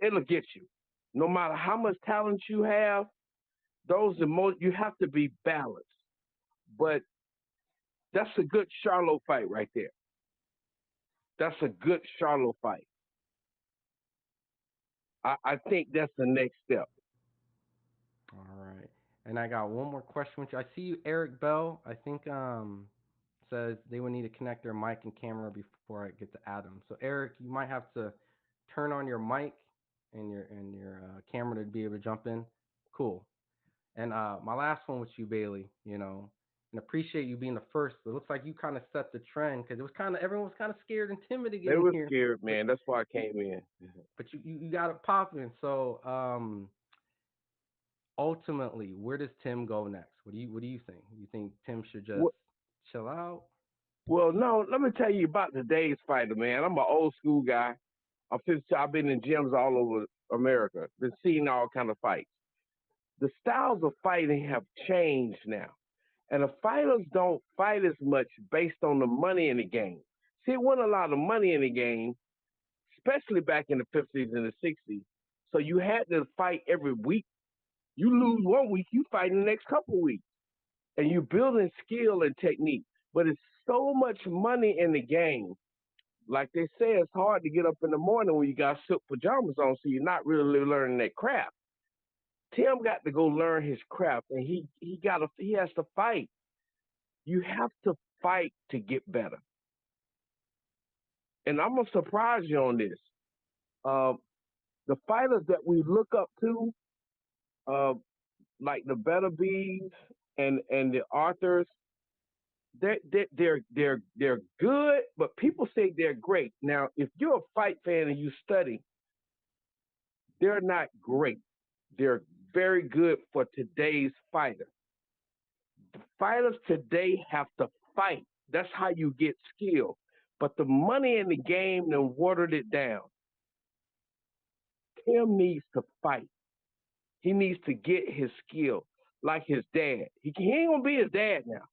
it'll get you. No matter how much talent you have, you have to be balanced. But that's a good Charlo fight right there. That's a good Charlo fight. I think that's the next step. All right. And I got one more question with you. I see you, Eric Bell. I think says they would need to connect their mic and camera before I get to Adam. So Eric, you might have to turn on your mic and your camera to be able to jump in. Cool. And my last one with you, Bailey. And appreciate you being the first. It looks like you kind of set the trend because everyone was kind of scared and timid to get They in were here. scared, man. That's why I came in. But you got it popping. So ultimately, where does Tim go next? What do you think? You think Tim should just chill out? Well, no. Let me tell you about today's fighter, man. I'm an old school guy. I've been in gyms all over America. Been seeing all kind of fights. The styles of fighting have changed now, and the fighters don't fight as much based on the money in the game. See, it wasn't a lot of money in the game, especially back in the 50s and the 60s. So you had to fight every week. You lose one week, you fight in the next couple of weeks. And you building skill and technique. But it's so much money in the game. Like they say, it's hard to get up in the morning when you got silk pajamas on, so you're not really learning that craft. Tim got to go learn his craft, and he has to fight. You have to fight to get better. And I'm gonna surprise you on this. Uh, the fighters that we look up to, uh, like the Better Bees and the Arthurs, they're good, but people say they're great. Now, if you're a fight fan and you study, they're not great. They're very good for today's fighter. The fighters today have to fight. That's how you get skill. But the money in the game then watered it down. Tim needs to fight. He needs to get his skill like his dad. He ain't gonna be his dad now.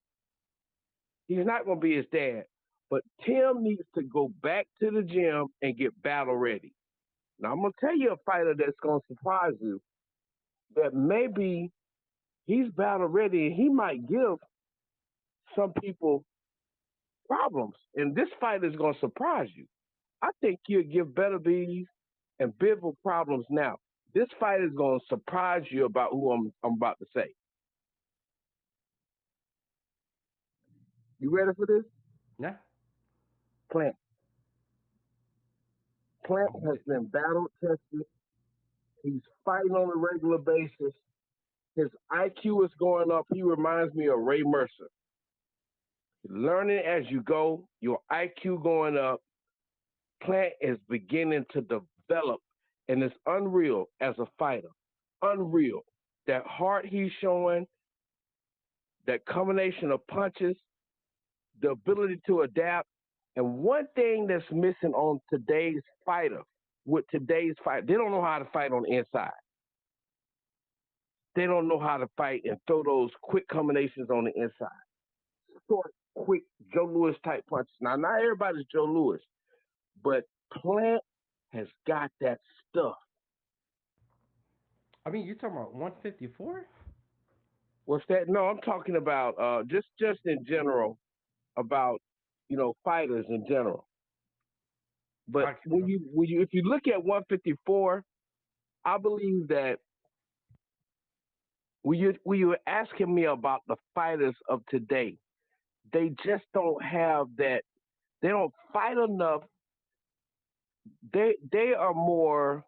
He's not gonna be his dad. But Tim needs to go back to the gym and get battle ready. Now I'm gonna tell you a fighter that's gonna surprise you. That maybe he's battle ready and he might give some people problems. And this fight is gonna surprise you. I think he'll give Better Bees and Bivol problems now. This fight is gonna surprise you about who I'm about to say. You ready for this? Yeah. Plant. Plant has been battle tested He's fighting on a regular basis. His IQ is going up. He reminds me of Ray Mercer. Learning as you go, your IQ going up. Plant is beginning to develop, and it's unreal as a fighter. Unreal. That heart he's showing, that combination of punches, the ability to adapt. And one thing that's missing on today's fighter, with today's fight, they don't know how to fight on the inside. They don't know how to fight and throw those quick combinations on the inside. Short, quick Joe Louis type punches. Now, not everybody's Joe Louis, but Plant has got that stuff. I mean, you're talking about 154? What's that? No, I'm talking about just in general, about fighters in general. But when you if you look at 154, I believe that when you were asking me about the fighters of today, they just don't have that. They don't fight enough. They are more.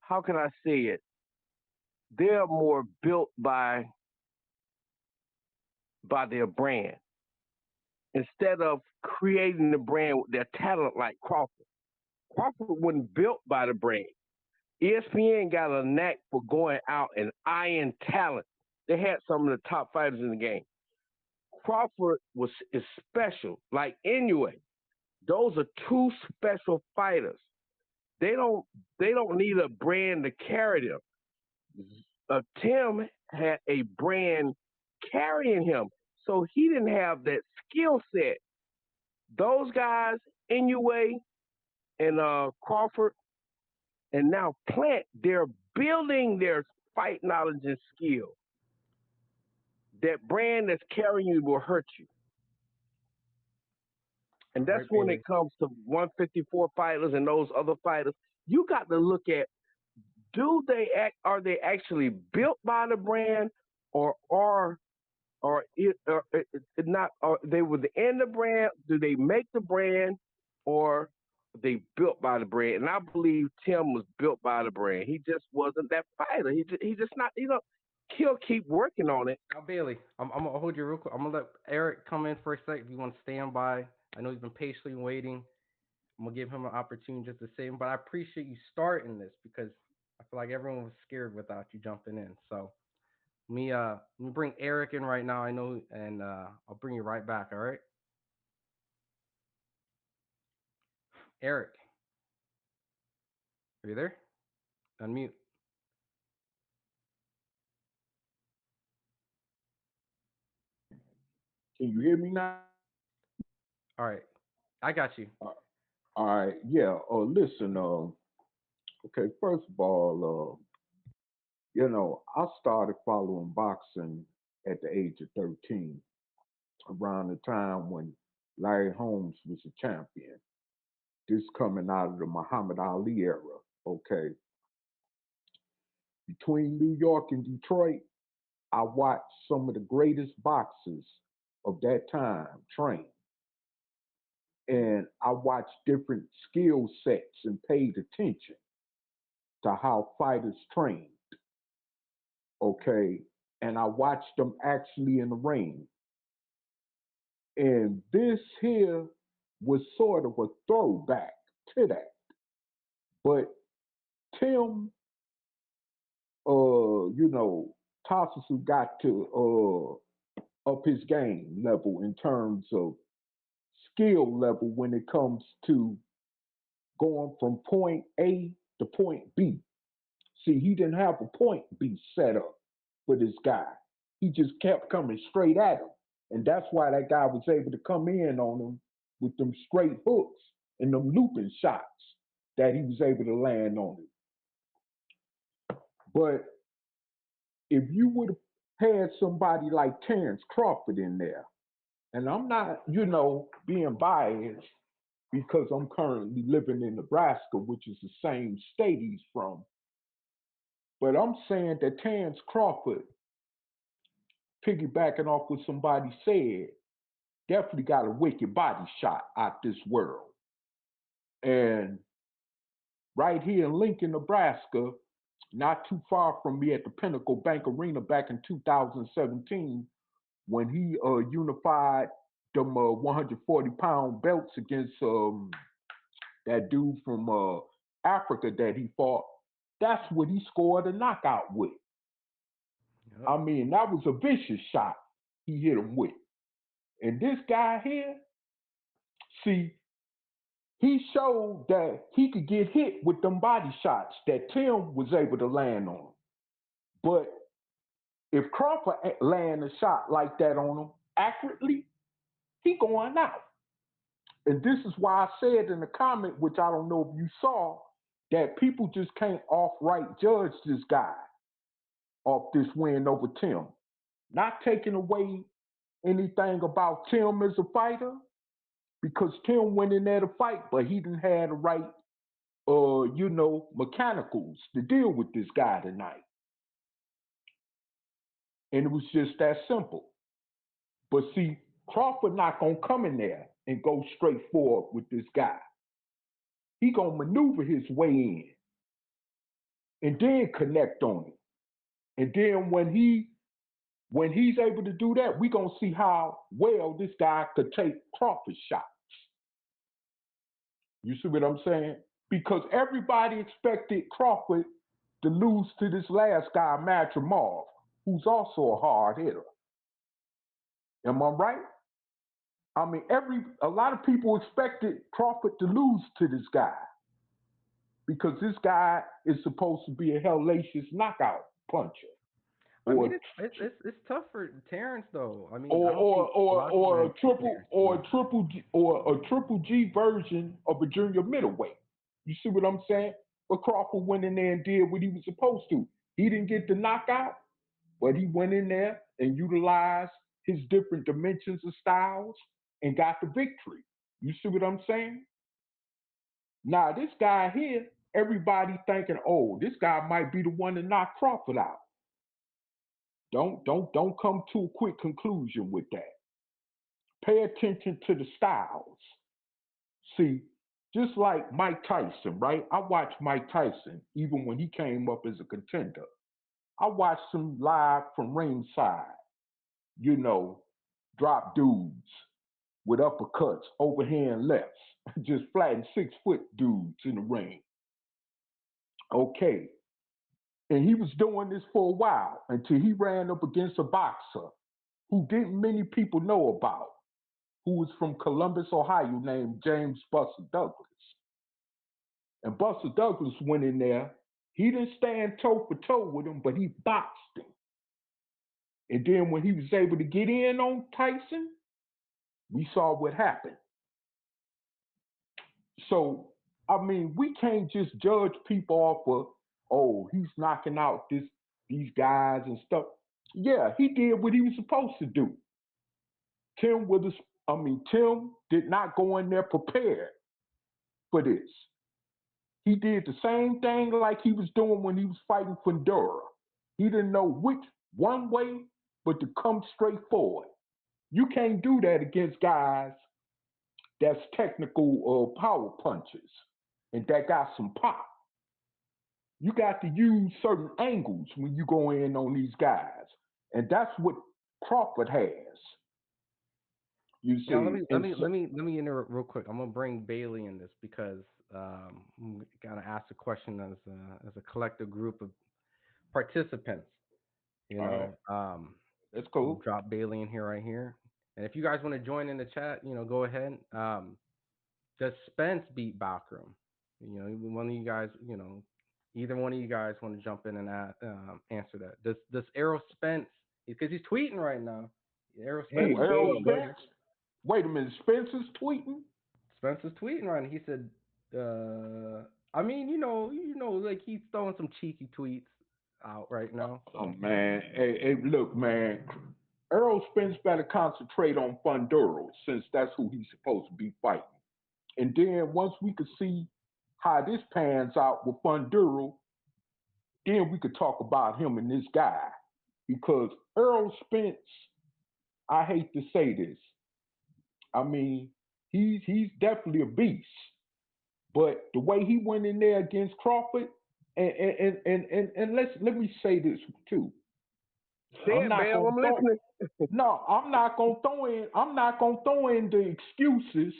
How can I say it? They are more built by their brand instead of creating the brand with their talent like Crawford. Crawford wasn't built by the brand. ESPN got a knack for going out and eyeing talent. They had some of the top fighters in the game. Crawford is special, like Inoue. Those are two special fighters. They don't need a brand to carry them. Tim had a brand carrying him, so he didn't have that skill set. Those guys, Inoue and Crawford, and now Plant, they're building their fight knowledge and skill. That brand that's carrying you will hurt you. And that's Right, when Bailey. it comes to 154 fighters and those other fighters. You got to look at, are they actually built by the brand, or not? Are they within the brand? Do they make the brand, or they built by the brand? And I believe Tim was built by the brand. He just wasn't that fighter. He just not. He'll keep working on it. Now, Bailey, I'm gonna hold you real quick. I'm gonna let Eric come in for a sec. If you want to stand by, I know he's been patiently waiting. I'm gonna give him an opportunity just to say him, but I appreciate you starting this because I feel like everyone was scared without you jumping in. So let me bring Eric in right now. I know, and I'll bring you right back. All right, Eric, are you there? Unmute. Can you hear me now? All right, I got you. All right, yeah. Listen. Okay. First of all, I started following boxing at the age of 13, around the time when Larry Holmes was a champion. This coming out of the Muhammad Ali era. Okay. Between New York and Detroit, I watched some of the greatest boxers of that time train. And I watched different skill sets and paid attention to how fighters trained. Okay. And I watched them actually in the ring. And this here was sort of a throwback to that. But Tim, Tszyu got to up his game level in terms of skill level when it comes to going from point A to point B. See, he didn't have a point B set up for this guy. He just kept coming straight at him. And that's why that guy was able to come in on him with them straight hooks and them looping shots that he was able to land on him. But if you would have had somebody like Terrence Crawford in there, and I'm not, being biased because I'm currently living in Nebraska, which is the same state he's from, but I'm saying that Terrence Crawford, piggybacking off what somebody said, definitely got a wicked body shot out this world. And right here in Lincoln, Nebraska, not too far from me at the Pinnacle Bank Arena back in 2017 when he unified them 140-pound belts against that dude from Africa that he fought. That's what he scored a knockout with. Yep. I mean, that was a vicious shot he hit him with. And this guy here, see, he showed that he could get hit with them body shots that Tim was able to land on. But if Crawford land a shot like that on him accurately, he going out. And this is why I said in the comment, which I don't know if you saw, that people just can't outright judge this guy off this win over Tim. Not taking away anything about Tim as a fighter, because Tim went in there to fight, but he didn't have the right, mechanicals to deal with this guy tonight. And it was just that simple. But see, Crawford not gonna come in there and go straight forward with this guy. He gonna maneuver his way in and then connect on it. And then when he's able to do that, we gonna see how well this guy could take Crawford's shots. You see what I'm saying? Because everybody expected Crawford to lose to this last guy, Matchmaking, who's also a hard hitter. Am I right? I mean, a lot of people expected Crawford to lose to this guy because this guy is supposed to be a hellacious knockout puncher. I mean, it's tough for Terrence though. I mean, or a triple G version of a junior middleweight. You see what I'm saying? But Crawford went in there and did what he was supposed to. He didn't get the knockout, but he went in there and utilized his different dimensions of styles and got the victory. You see what I'm saying? Now this guy here, everybody thinking, oh, this guy might be the one to knock Crawford out. Don't come to a quick conclusion with that. Pay attention to the styles. See, just like Mike Tyson, right? I watched Mike Tyson even when he came up as a contender. I watched him live from ringside, drop dudes with uppercuts, overhand lefts, just flatten 6-foot dudes in the ring. Okay. And he was doing this for a while until he ran up against a boxer who didn't many people know about, who was from Columbus, Ohio, named James Buster Douglas. And Buster Douglas went in there. He didn't stand toe for toe with him, but he boxed him. And then when he was able to get in on Tyson, we saw what happened. So, I mean, we can't just judge people off of, oh, he's knocking out these guys and stuff. Yeah, he did what he was supposed to do. Tim did not go in there prepared for this. He did the same thing like he was doing when he was fighting Fundora. He didn't know which one way, but to come straight forward. You can't do that against guys that's technical power punches and that got some pop. You got to use certain angles when you go in on these guys. And that's what Crawford has. You see, now, let me interrupt real quick. I'm gonna bring Bailey in this because I'm gonna ask a question as a collective group of participants. That's cool. We'll drop Bailey in here right here, and if you guys want to join in the chat, go ahead. Does Spence beat Bakhram? One of you guys, either one of you guys want to jump in and answer that. Does Errol Spence? Because he's tweeting right now. Errol Spence. Wait a minute, Spencer's tweeting? Spencer's tweeting right now. He said, I mean, like he's throwing some cheeky tweets out right now. Oh, man. Hey, look, man. Errol Spence better concentrate on Fundora since that's who he's supposed to be fighting. And then once we could see how this pans out with Fundora, then we could talk about him and this guy. Because Errol Spence, I hate to say this, I mean, he's definitely a beast. But the way he went in there against Crawford, and let me say this too. Say I'm it, not Bill. gonna I'm throw listening. no, I'm not gonna throw in the excuses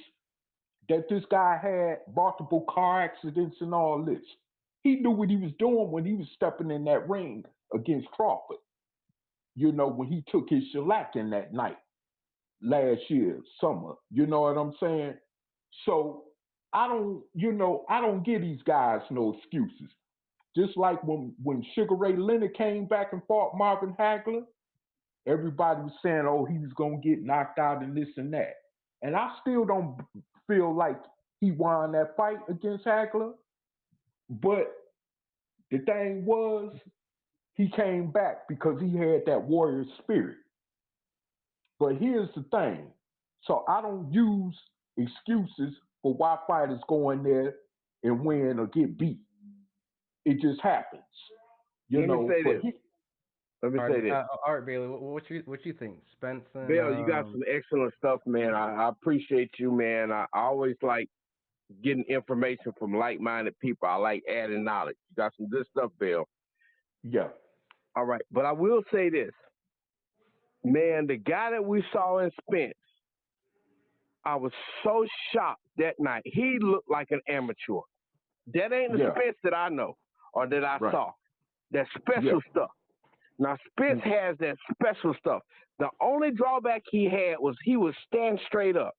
that this guy had multiple car accidents and all this. He knew what he was doing when he was stepping in that ring against Crawford. You know, when he took his shellacking that night last year, summer. You know what I'm saying? So I don't give these guys no excuses. Just like when Sugar Ray Leonard came back and fought Marvin Hagler, everybody was saying, oh, he was gonna get knocked out and this and that. And I still don't feel like he won that fight against Hagler. But the thing was, he came back because he had that warrior spirit. But here's the thing. So I don't use excuses for why fighters go in there and win or get beat. It just happens. Let me say this. Let me say this. All right, Bailey. What you think, Spence? And, Bill, you got some excellent stuff, man. I appreciate you, man. I always like getting information from like-minded people. I like adding knowledge. You got some good stuff, Bill. Yeah. All right. But I will say this. Man, the guy that we saw in Spence, I was so shocked that night. He looked like an amateur. That ain't the Spence that I know or that I saw. That special stuff. Now, Spence has that special stuff. The only drawback he had was he would stand straight up.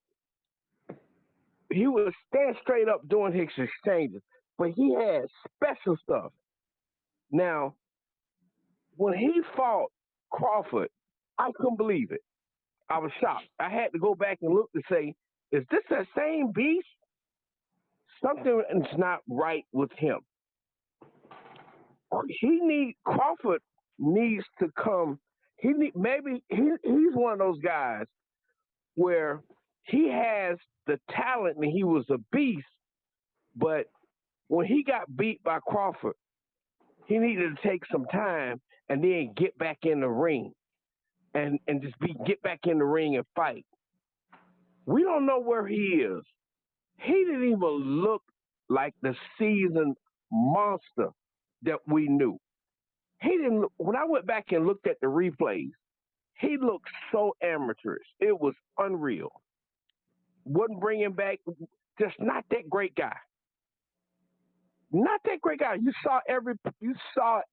He would stand straight up doing his exchanges, but he had special stuff. Now, when he fought Crawford, I couldn't believe it. I was shocked. I had to go back and look to say, is this that same beast? Something is not right with him. Crawford needs to come. He's one of those guys where he has the talent and he was a beast, but when he got beat by Crawford, he needed to take some time and then get back in the ring and get back in the ring and fight. We don't know where he is. He didn't even look like the seasoned monster that we knew. He didn't. When I went back and looked at the replays, he looked so amateurish. It was unreal. Wouldn't bring him back. Just not that great guy. Not that great guy. You saw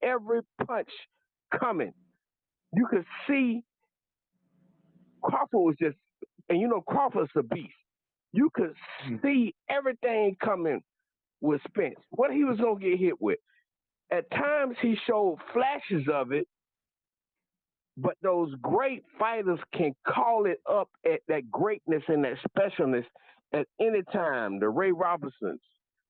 every punch coming. You could see Crawford was just, and you know Crawford's a beast. You could see everything coming with Spence. What he was gonna get hit with. At times he showed flashes of it, but those great fighters can call it up at that greatness and that specialness at any time. The Ray Robinsons,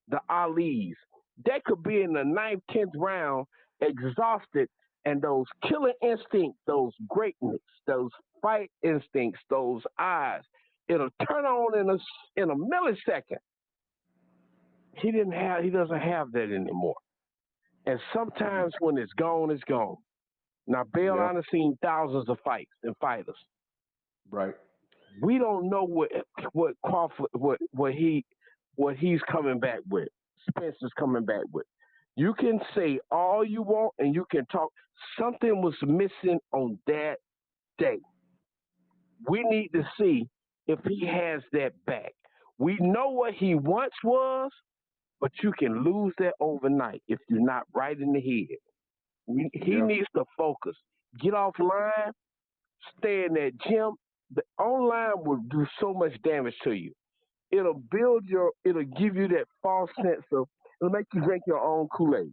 the Alis, they could be in the 9th, 10th round, exhausted, and those killer instincts, those greatness, those fight instincts, those eyes, it'll turn on in a millisecond. He doesn't have that anymore. And sometimes when it's gone, it's gone. Now, Bill, I've seen thousands of fights and fighters. Right. We don't know what Crawford, what he's coming back with. Spencer's coming back with. You can say all you want and you can talk. Something was missing on that day. We need to see if he has that back. We know what he once was, but you can lose that overnight if you're not right in the head. He needs to focus. Get offline, stay in that gym. The online will do so much damage to you. It'll give you that false sense of, it'll make you drink your own Kool-Aid.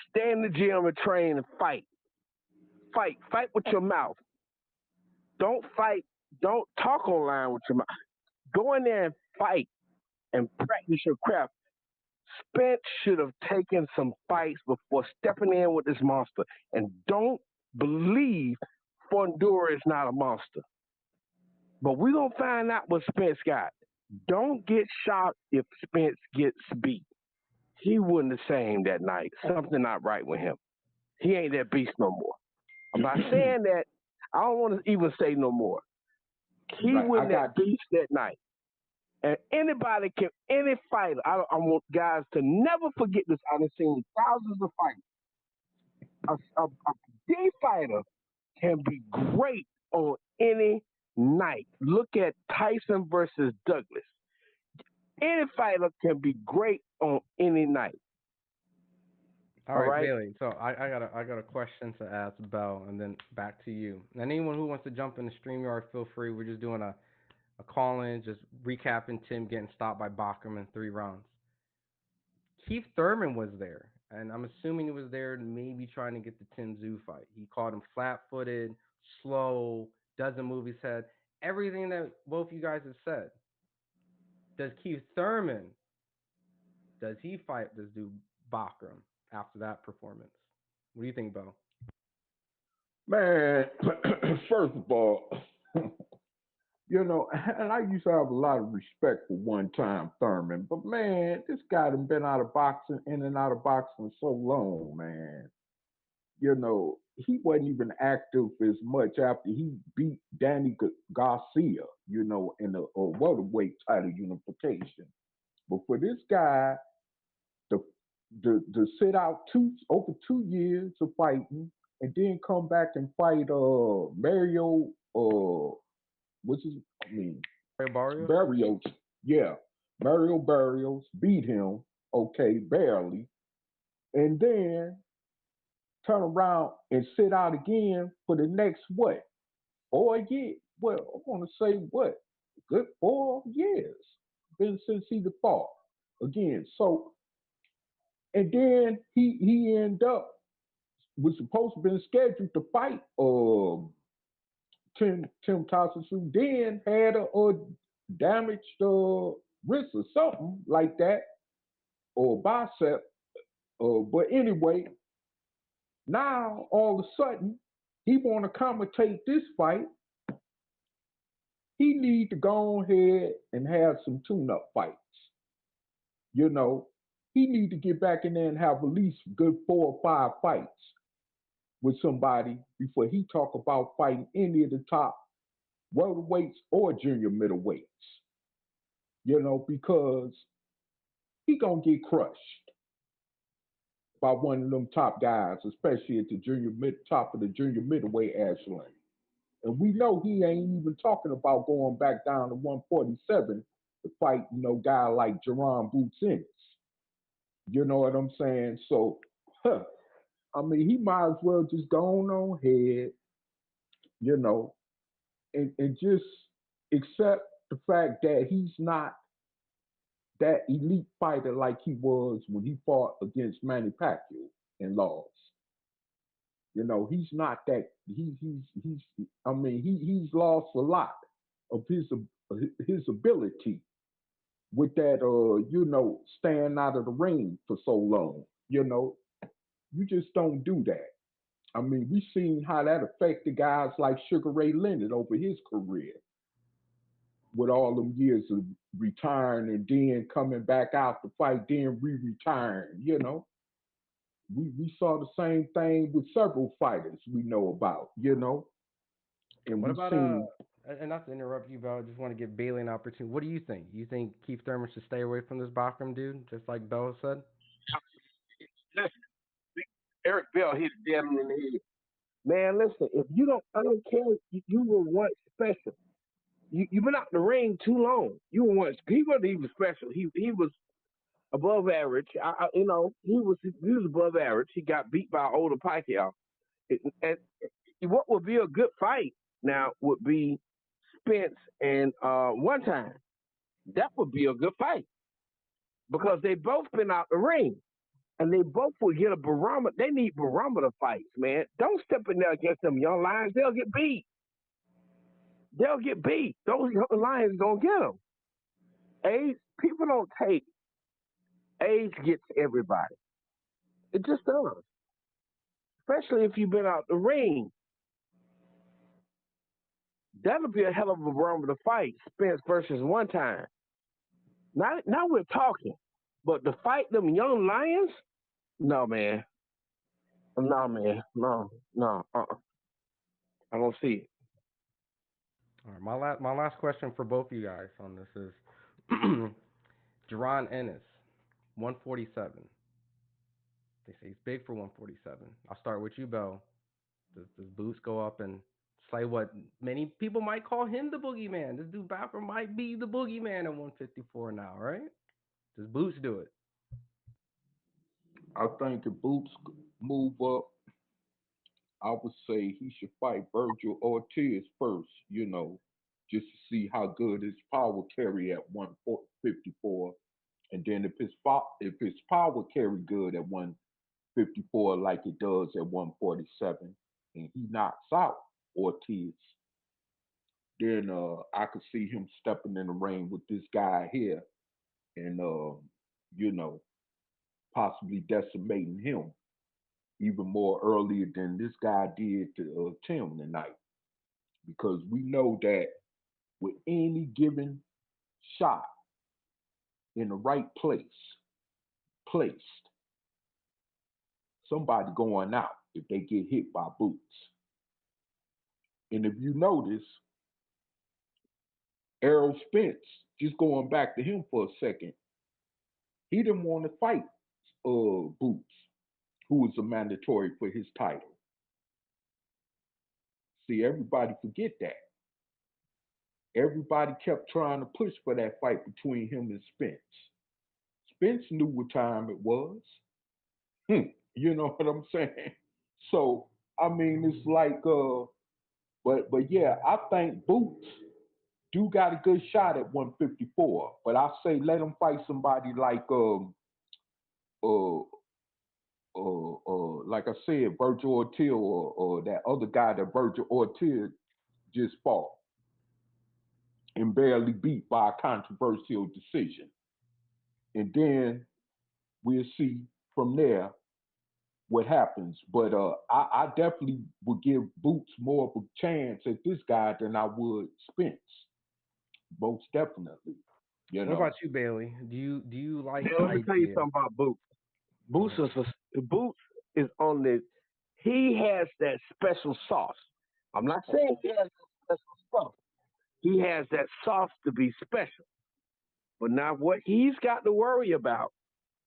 Stay in the gym and train and fight. Fight with your mouth. Don't talk online with your mouth. Go in there and fight and practice your craft. Spence should have taken some fights before stepping in with this monster. And don't believe Fundora is not a monster. But we're going to find out what Spence got. Don't get shocked if Spence gets beat. He wasn't the same that night. Something not right with him. He ain't that beast no more. I'm not saying that. I don't want to even say no more. He wasn't that beast that night. And any fighter, I want guys to never forget this. I've seen thousands of fights. A D fighter can be great on any night. Look at Tyson versus Douglas. Any fighter can be great on any night. All right, Bailey. So I got a question to ask Bell, and then back to you. And anyone who wants to jump in the StreamYard, feel free. We're just doing a call in, just recapping Tim getting stopped by Bakhram in 3 rounds. Keith Thurman was there, and I'm assuming he was there maybe trying to get the Tim Tszyu fight. He called him flat-footed, slow, doesn't move his head. Everything that both you guys have said. Does Keith Thurman, does he fight this dude Bakhram after that performance? What do you think, Bo? Man, first of all, you know, and I used to have a lot of respect for one-time Thurman, but man, this guy done been out of boxing, in and out of boxing so long, man. You know, he wasn't even active as much after he beat Danny Garcia, you know, in the welterweight title unification. But for this guy to sit out over 2 years of fighting and then come back and fight Mario what's his Barrios? Barrios. Yeah. Mario Barrios beat him, okay, barely. And then turn around and sit out again for the next what? 4 years. Well, I want to say what? Good 4 years. Been since he fought again. So and then he ended up was supposed to been scheduled to fight Tim Tszyu, then had a damaged wrist or something like that, or bicep. But anyway, now all of a sudden he want to commentate this fight. He need to go ahead and have some tune-up fights. You know, he need to get back in there and have at least good 4 or 5 fights with somebody before he talk about fighting any of the top welterweights or junior middleweights. You know, because he gonna get crushed by one of them top guys, especially at the top of the junior middleweight echelon. And we know he ain't even talking about going back down to 147 to fight, you know, guy like Jerron Boots Ennis. You know what I'm saying? So, I mean, he might as well just go on ahead, you know, and just accept the fact that he's not that elite fighter like he was when he fought against Manny Pacquiao and lost. You know, he's not that. He's. I mean, he's lost a lot of his ability with that. You know, staying out of the ring for so long. You know, you just don't do that. I mean, we've seen how that affected guys like Sugar Ray Leonard over his career, with all them years of retiring and then coming back out to fight, then re-retiring. You know, we saw the same thing with several fighters we know about, you know. And what about and not to interrupt you, but I just want to give Bailey an opportunity. What do you think? You think Keith Thurman should stay away from this Bakhram dude, just like Bell said? Listen, Eric Bell hit it dead on the head. Man, listen, if you don't, I don't care. You were once special. You've been out the ring too long. You were once. He wasn't even special. He was above average. You know, he was above average. He got beat by older Pacquiao. And what would be a good fight now would be Spence and One Time. That would be a good fight because they both been out the ring and they both will get a barometer. They need barometer fights, man. Don't step in there against them young lions. They'll get beat. They'll get beat. Those young lions gonna get them. Age, people don't take. Age gets everybody. It just does. Especially if you've been out the ring. That'll be a hell of a barometer fight, Spence versus One Time. Now we're talking. But to fight them young lions? No, man. No, man. No. I don't see it. All right, my last question for both of you guys on this is, Jerron Ennis, 147. They say he's big for 147. I'll start with you, Bell. Does Boots go up and slay what many people might call him the boogeyman? This dude Bakhram might be the boogeyman at 154 now, right? Does Boots do it? I think if Boots move up, I would say he should fight Virgil Ortiz first, just to see how good his power carry at 154. And then if his power carry good at 154 like it does at 147, and he knocks out Ortiz, then I could see him stepping in the ring with this guy here and you know, possibly decimating him even more earlier than this guy did to Tim tonight. Because we know that with any given shot in the right place, placed, somebody going out if they get hit by Boots. And if you notice, Errol Spence, just going back to him for a second, he didn't want to fight Boots, who was a mandatory for his title. See, everybody forget that. Everybody kept trying to push for that fight between him and Spence. Spence knew what time it was. You know what I'm saying? So, I mean, it's like, but yeah, I think Boots do got a good shot at 154. But I say let him fight somebody like I said, Virgil Ortiz or that other guy that Virgil Ortiz just fought and barely beat by a controversial decision. And then we'll see from there what happens. But I definitely would give Boots more of a chance at this guy than I would Spence. Most definitely. What about you, Bailey? Do you like Man, the let me tell you idea? something about Boots. Boots is on the. He has that special sauce. I'm not saying he has that special sauce. He has that sauce to be special. But now what he's got to worry about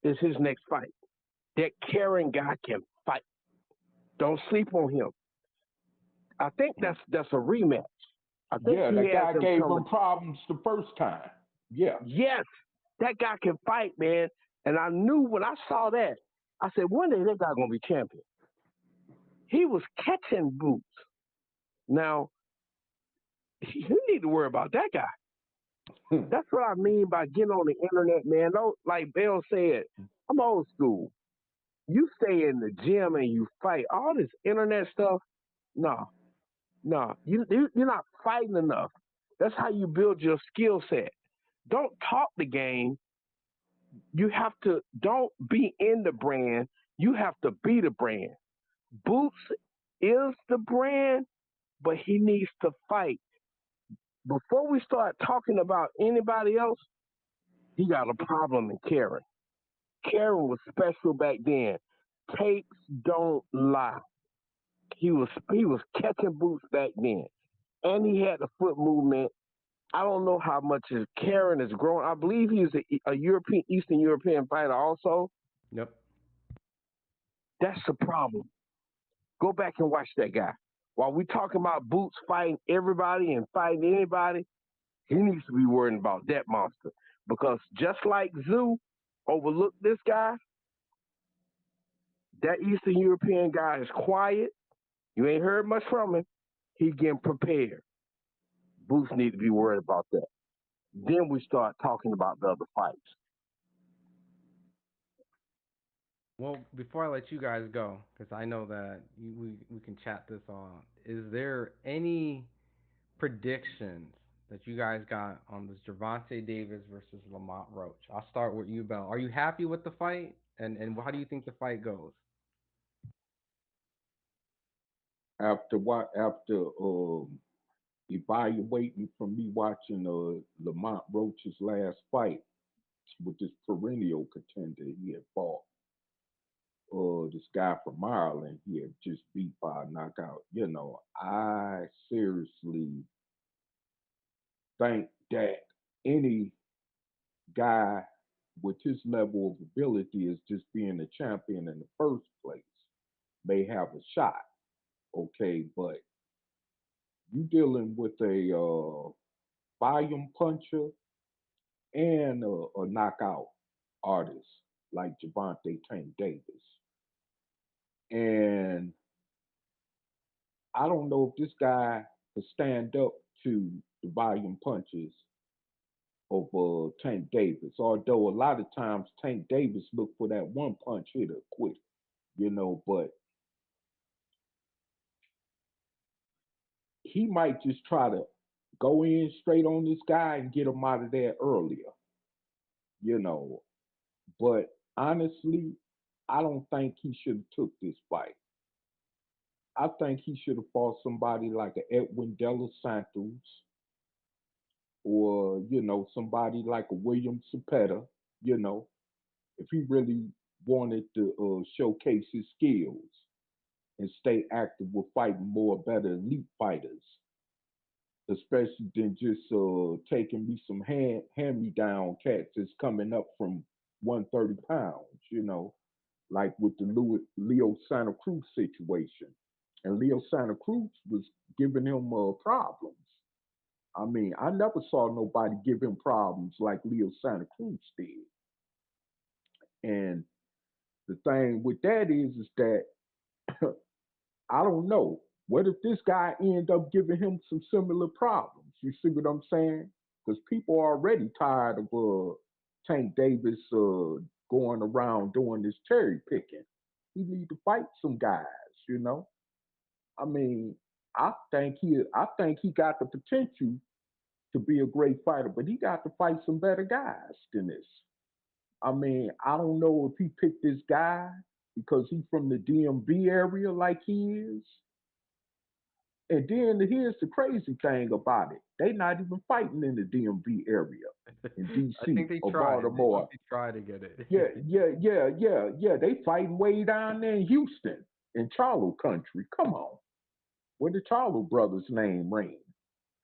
is his next fight. That Karen guy can fight. Don't sleep on him. I think that's a rematch. I think Yeah, he that has guy him gave coming. him problems the first time. Yeah. Yes, that guy can fight, man. And I knew when I saw that, I said, one day that guy gonna be champion. He was catching Boots. Now, you need to worry about that guy. That's what I mean by getting on the internet, man. Don't, like Bill said, I'm old school. You stay in the gym and you fight. All this internet stuff, no. You're not fighting enough. That's how you build your skill set. Don't talk the game. You have to, don't be in the brand. You have to be the brand. Boots is the brand, but he needs to fight. Before we start talking about anybody else, he got a problem in Karen. Karen was special back then. Tapes don't lie. He was catching Boots back then, and he had the foot movement. I don't know how much his Karen has grown. I believe he's a European, Eastern European fighter also. Yep. That's the problem. Go back and watch that guy. While we talking about Boots fighting everybody and fighting anybody, he needs to be worrying about that monster. Because just like Tszyu overlooked this guy, that Eastern European guy is quiet. You ain't heard much from him. He getting prepared. Boots need to be worried about that. Then we start talking about the other fights. Well, before I let you guys go, because I know that we can chat this on, is there any predictions that you guys got on this Gervonta Davis versus Lamont Roach? I'll start with you, Bell. Are you happy with the fight? And how do you think the fight goes? After evaluating from me watching Lamont Roach's last fight with this perennial contender he had fought, this guy from Ireland he had just beat by a knockout. I seriously think that any guy with his level of ability is just being a champion in the first place may have a shot. Okay, but you dealing with a volume puncher and a knockout artist like Javante Tank Davis. And I don't know if this guy could stand up to the volume punches of Tank Davis. Although a lot of times Tank Davis look for that one punch hitter quick, but he might just try to go in straight on this guy and get him out of there earlier, you know. But honestly, I don't think he should have took this fight. I think he should have fought somebody like a Edwin De Los Santos or, somebody like a William Cepeda, you know, if he really wanted to showcase his skills and stay active with fighting more better elite fighters, especially than just taking me some hand-me-down cats that's coming up from 130 pounds, like with the Leo Santa Cruz situation. And Leo Santa Cruz was giving him problems. I mean, I never saw nobody give him problems like Leo Santa Cruz did. And the thing with that is that I don't know. What if this guy end up giving him some similar problems? You see what I'm saying? Because people are already tired of Tank Davis going around doing this cherry picking. He need to fight some guys, I mean, I think he got the potential to be a great fighter, but he got to fight some better guys than this. I mean, I don't know if he picked this guy because he's from the DMV area like he is. And then here's the crazy thing about it. They not even fighting in the DMV area in I DC think they or tried. Baltimore. They tried to get it. Yeah. They fighting way down there in Houston, in Charlo country. Come on. Where the Charlo brothers' name ring.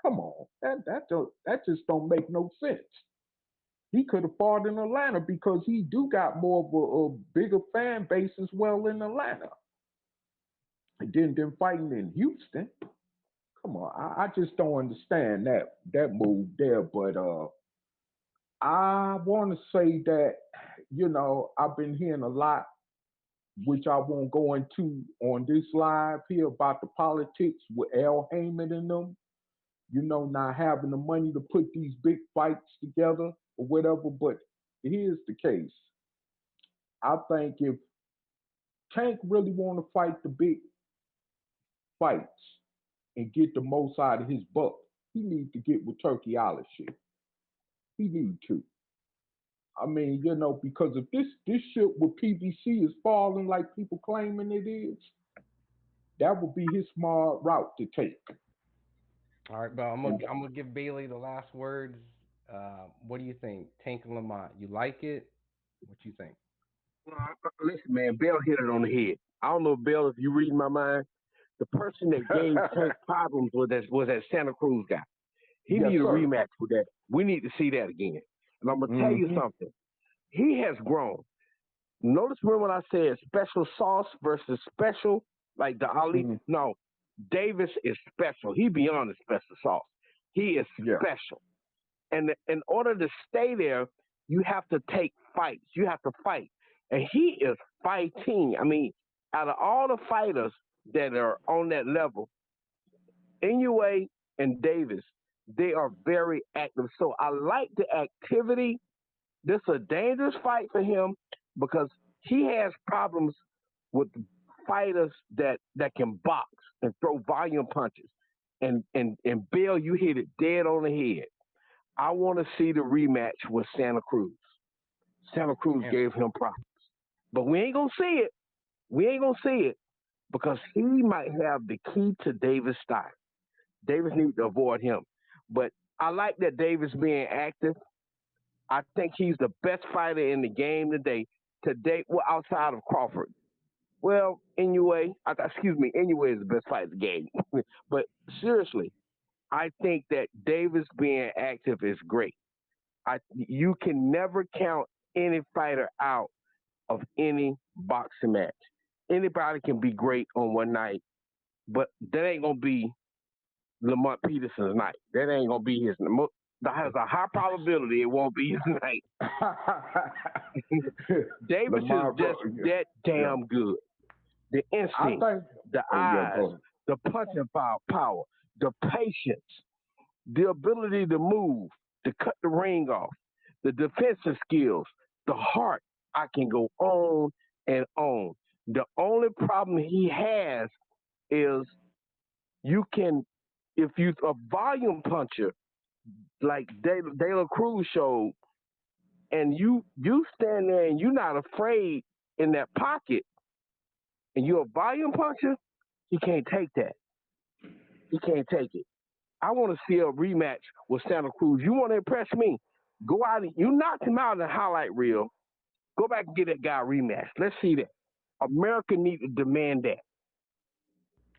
Come on. That just don't make no sense. He could have fought in Atlanta because he do got more of a bigger fan base as well in Atlanta. And then fighting in Houston. Come on, I just don't understand that move there. But I want to say that I've been hearing a lot, which I won't go into on this live here about the politics with Al Heyman and them. Not having the money to put these big fights together or whatever. But here's the case. I think if Tank really want to fight the big fights and get the most out of his buck, he needs to get with Turkey Alashiv. He need to. I mean, because if this shit with PBC is falling like people claiming it is, that would be his smart route to take. All right, but I'm gonna give Bailey the last words. What do you think, Tank Lamont? You like it? What you think? Listen, man, Bell hit it on the head. I don't know, Bell, if you read my mind. The person that gave Tank problems was that Santa Cruz guy. He Yes, need a sir. rematch with that. We need to see that again. And I'm gonna tell you something. He has grown. Notice when I said special sauce versus special, like the Ali. No, Davis is special. He beyond the special sauce. He is special. And in order to stay there, you have to take fights. You have to fight. And he is fighting. I mean, out of all the fighters that are on that level, Inoue and Davis, they are very active. So I like the activity. This is a dangerous fight for him because he has problems with fighters that can box and throw volume punches. And Bill, you hit it dead on the head. I want to see the rematch with Santa Cruz. Santa Cruz gave him problems. But we ain't going to see it. We ain't going to see it because he might have the key to Davis' style. Davis needs to avoid him. But I like that Davis being active. I think he's the best fighter in the game today. Well, outside of Crawford. Well, Inoue is the best fighter in the game. But seriously, I think that Davis being active is great. You can never count any fighter out of any boxing match. Anybody can be great on one night, but that ain't gonna be Lamont Peterson's night. That ain't gonna be his. That has a high probability it won't be his night. Davis is just that damn good. The instinct, the eyes, the punching power, the patience, the ability to move, to cut the ring off, the defensive skills, the heart. I can go on and on. The only problem he has is you can, if you a volume puncher like De La Cruz showed, and you stand there and you're not afraid in that pocket, and you're a volume puncher, he can't take that. He can't take it. I want to see a rematch with Santa Cruz. You want to impress me? Go out. You knocked him out in the highlight reel. Go back and get that guy a rematch. Let's see that. America needs to demand that.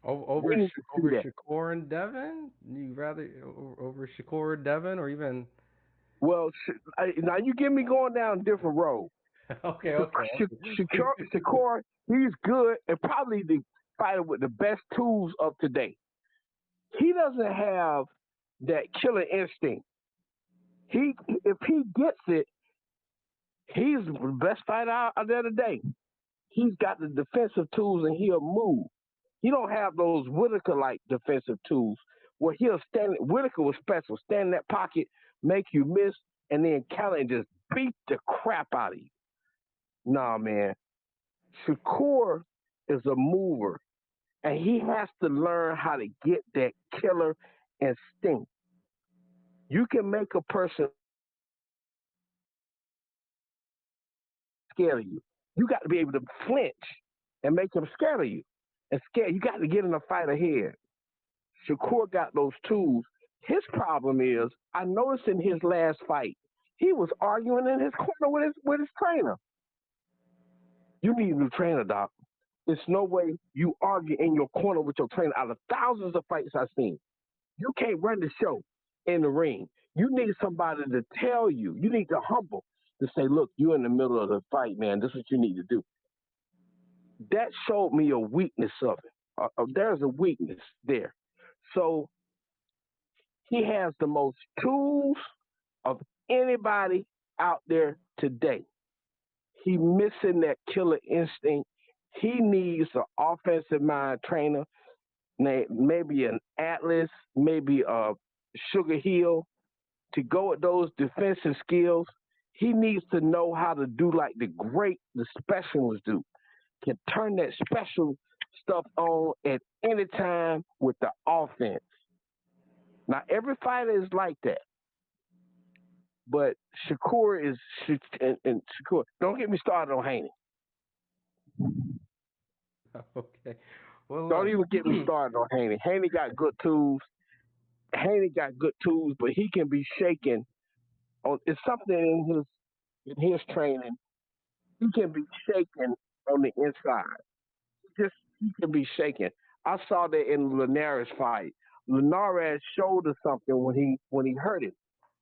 Over Shakur and Devin? You rather over Shakur and Devin, or even? Well, now you get me going down a different road. Okay. Shakur, he's good and probably the fighter with the best tools of today. He doesn't have that killer instinct. If he gets it, he's the best fighter out there today. He's got the defensive tools and he'll move. He don't have those Whitaker-like defensive tools where he'll stand. Whitaker was special. Stand in that pocket, make you miss, and then counter and just beat the crap out of you. Nah, man. Shakur is a mover, and he has to learn how to get that killer instinct. You can make a person scared of you. You got to be able to flinch and make him scared of you. And scared, you got to get in a fight ahead. Shakur got those tools. His problem is, I noticed in his last fight, he was arguing in his corner with his trainer. You need a new trainer, Doc. There's no way you argue in your corner with your trainer. Out of thousands of fights I've seen, you can't run the show in the ring. You need somebody to tell you. You need to humble, to say, look, you're in the middle of the fight, man. This is what you need to do. That showed me a weakness of it. There's a weakness there. So he has the most tools of anybody out there today. He missing that killer instinct. He needs an offensive mind trainer, maybe an Atlas, maybe a Sugar Hill, to go at those defensive skills. He needs to know how to do like the specialists do. Can turn that special stuff on at any time with the offense. Now, every fighter is like that. But Shakur is, and Shakur, don't get me started on Haney. Okay. Well, don't even get me started on Haney. Haney got good tools. But he can be shaken. It's something in his training. He can be shaken on the inside. He can be shaken. I saw that in Linares' fight. Linares showed us something when he hurt him.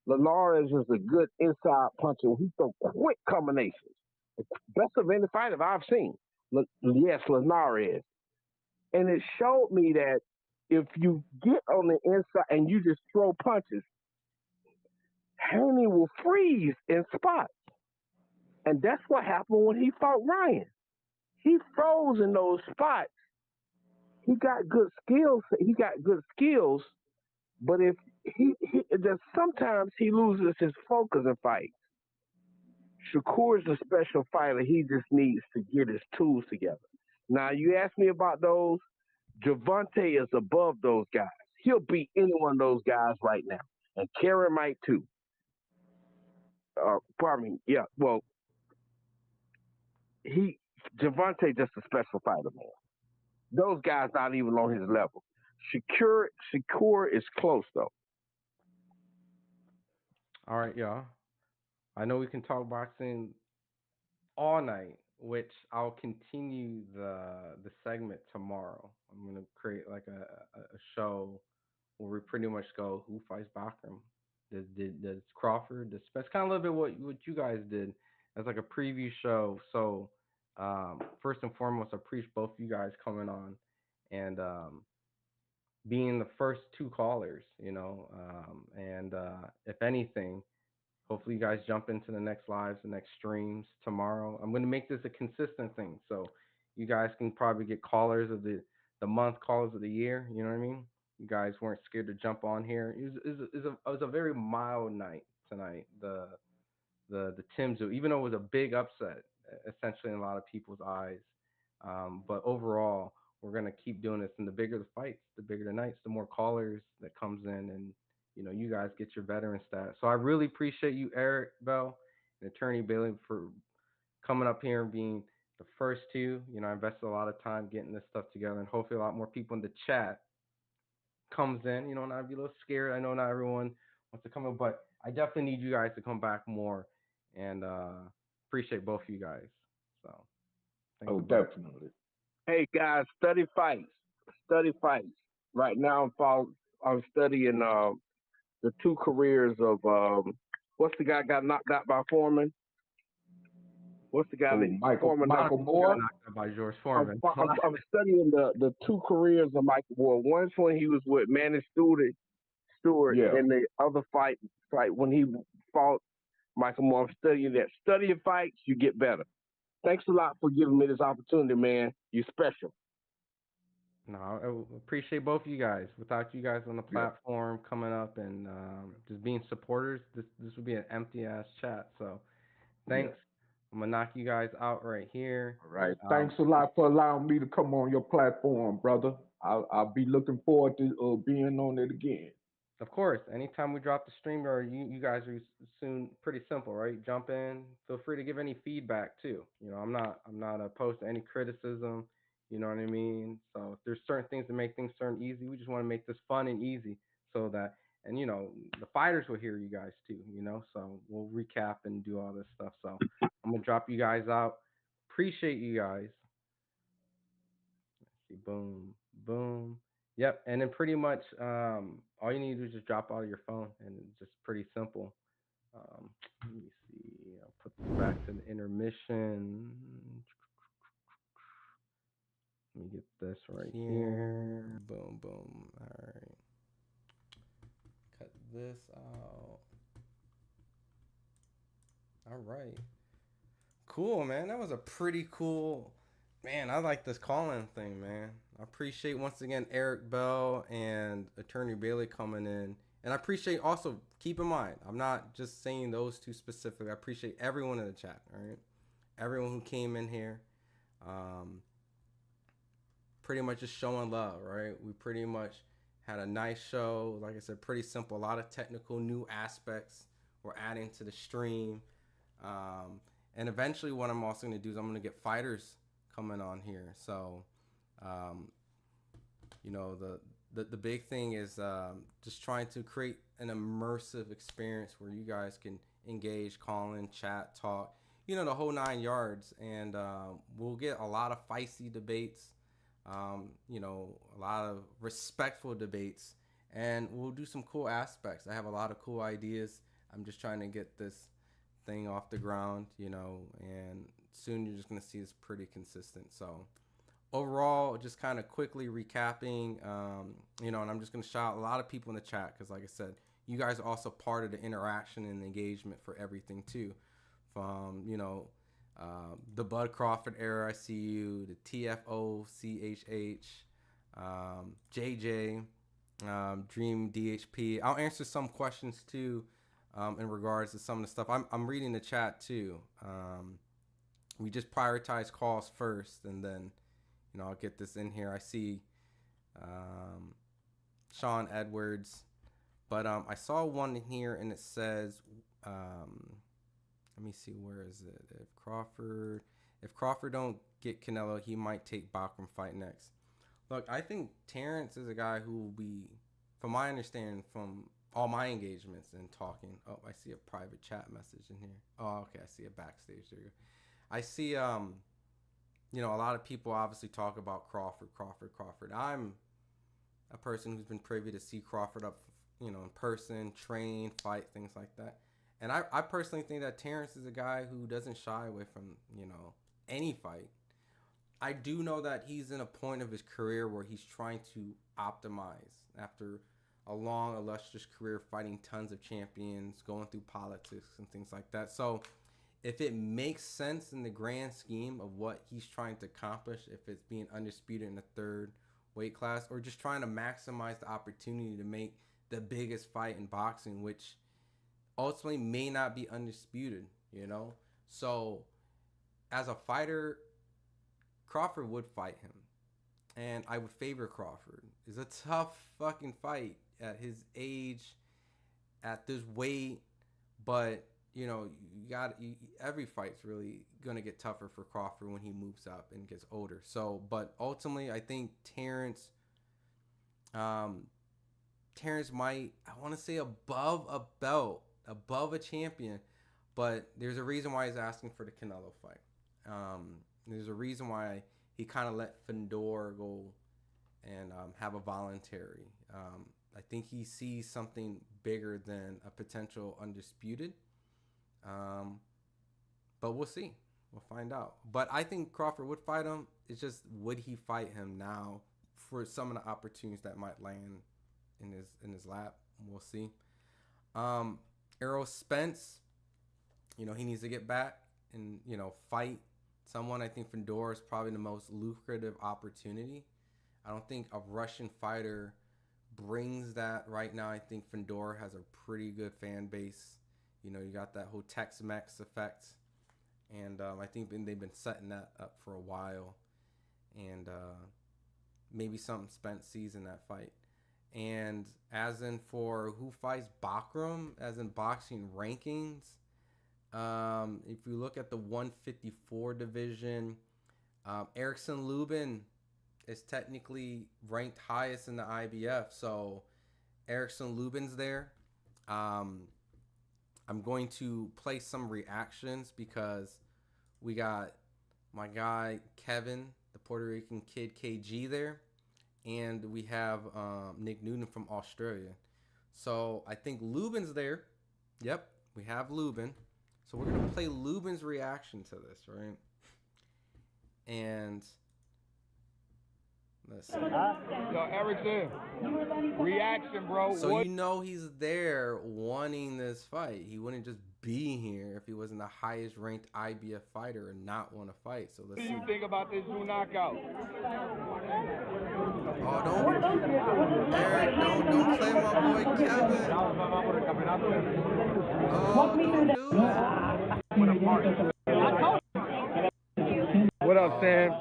Linares is a good inside puncher. He throws quick combinations. Best of any fighter I've seen. Yes, Linares. And it showed me that if you get on the inside and you just throw punches, Haney will freeze in spots. And that's what happened when he fought Ryan. He froze in those spots. He got good skills. But if sometimes he loses his focus in fights. Shakur's a special fighter. He just needs to get his tools together. Now, you ask me about those. Gervonta is above those guys. He'll beat any one of those guys right now. And Karen might too. Gervonta just a special fighter, man. Those guys not even on his level. Shakur is close, though. All right, y'all. I know we can talk boxing all night, which I'll continue the segment tomorrow. I'm gonna create like a show where we pretty much go who fights Bakhram does Crawford dispense kind of a little bit what you guys did as like a preview show. So first and foremost, I appreciate both of you guys coming on and being the first two callers, and if anything, hopefully you guys jump into the next lives, the next streams tomorrow. I'm going to make this a consistent thing, so you guys can probably get callers of the month, callers of the year. You know what I mean? You guys weren't scared to jump on here. It was a very mild night tonight. The Tim Tszyu, even though it was a big upset, essentially in a lot of people's eyes. But overall, we're gonna keep doing this, and the bigger the fights, the bigger the nights, the more callers that comes in, and you guys get your veteran stats. So I really appreciate you, Eric Bell and Attorney Bailey, for coming up here and being the first two. I invested a lot of time getting this stuff together, and hopefully a lot more people in the chat comes in. And I'd be a little scared. I know not everyone wants to come in, but I definitely need you guys to come back more, and appreciate both of you guys. So oh, definitely. Hey guys, study fights. Study fights. Right now I'm studying the two careers of what's the guy got knocked out by Foreman? What's the guy that Michael Moore? Knocked out by George Foreman. I'm studying the two careers of Michael Moore. Once when he was with Manny Stewart, Yeah. and the other fight when he fought Michael Moore. I'm studying that. Studying fights, you get better. Thanks a lot for giving me this opportunity, man. You're special. No, I appreciate both of you guys. Without you guys on the platform coming up and just being supporters, this would be an empty ass chat. So thanks. Yeah. I'm gonna knock you guys out right here. All right. Thanks a lot for allowing me to come on your platform, brother. I'll be looking forward to being on it again. Of course. Anytime we drop the stream, or you guys are soon pretty simple, right? Jump in. Feel free to give any feedback too. I'm not opposed to any criticism. You know what I mean? So if there's certain things that make things turn easy, we just want to make this fun and easy so that, and the fighters will hear you guys too, so we'll recap and do all this stuff. So I'm going to drop you guys out. Appreciate you guys. Let's see. Boom, boom. Yep. And then pretty much all you need to do is just drop out of your phone, and it's just pretty simple. Let me see. I'll put this back to the intermission. Let me get this right here. Boom, boom. All right. Cut this out. All right. Cool, man. That was a pretty cool... Man, I like this call-in thing, man. I appreciate, once again, Eric Bell and Attorney Bailey coming in. And I appreciate also, keep in mind, I'm not just saying those two specifically. I appreciate everyone in the chat, all right? Everyone who came in here. Pretty much just showing love, right? We pretty much had a nice show. Like I said, pretty simple. A lot of technical new aspects we're adding to the stream. And eventually what I'm also going to do is I'm going to get fighters coming on here. So, the big thing is just trying to create an immersive experience where you guys can engage, call in, chat, talk, the whole 9 yards. And we'll get a lot of feisty debates. A lot of respectful debates, and we'll do some cool aspects. I have a lot of cool ideas. I'm just trying to get this thing off the ground, and soon you're just going to see it's pretty consistent. So overall, just kind of quickly recapping, and I'm just going to shout out a lot of people in the chat, because like I said, you guys are also part of the interaction and engagement for everything too, from, the Bud Crawford era, I see you, the TFO, CHH, JJ, Dream DHP. I'll answer some questions too in regards to some of the stuff. I'm reading the chat too. We just prioritize calls first, and then, I'll get this in here. I see Sean Edwards, but I saw one in here, and it says... let me see, where is it? If Crawford don't get Canelo, he might take Bakhram fight next. Look, I think Terrence is a guy who will be, from my understanding, from all my engagements and talking. Oh, I see a private chat message in here. Oh, okay, I see a backstage there. I see, a lot of people obviously talk about Crawford. I'm a person who's been privy to see Crawford up in person, train, fight, things like that. And I personally think that Terrence is a guy who doesn't shy away from, any fight. I do know that he's in a point of his career where he's trying to optimize after a long, illustrious career fighting tons of champions, going through politics and things like that. So if it makes sense in the grand scheme of what he's trying to accomplish, if it's being undisputed in the third weight class or just trying to maximize the opportunity to make the biggest fight in boxing, which ultimately may not be undisputed, So as a fighter, Crawford would fight him. And I would favor Crawford. It's a tough fucking fight at his age, at this weight, but every fight's really gonna get tougher for Crawford when he moves up and gets older. So, but ultimately, I think Terrence might, I want to say above a belt, above a champion, but there's a reason why he's asking for the Canelo fight. There's a reason why he kind of let Fedor go and have a voluntary. I think he sees something bigger than a potential undisputed. But we'll see. We'll find out. But I think Crawford would fight him. It's just, would he fight him now for some of the opportunities that might land in his lap? We'll see. Errol Spence, he needs to get back and, fight someone. I think Fedor is probably the most lucrative opportunity. I don't think a Russian fighter brings that right now. I think Fedor has a pretty good fan base. You got that whole Tex-Mex effect. And I think they've been setting that up for a while. And maybe something Spence sees in that fight. And as in for who fights Bakhram, as in boxing rankings, if you look at the 154 division, Erickson Lubin is technically ranked highest in the IBF. So Erickson Lubin's there. I'm going to play some reactions because we got my guy Kevin, the Puerto Rican kid KG there, and we have Nick Newton from Australia. So I think Lubin's there. Yep, we have Lubin. So we're going to play Lubin's reaction to this, right? And let's see. Yo, Erickson, reaction, bro. So he's there wanting this fight. He wouldn't just be here if he wasn't the highest ranked IBF fighter and not want to fight. So let's see. What do you think about this new knockout? Oh, don't play my boy Kevin. Oh, don't do that. What up, Sam?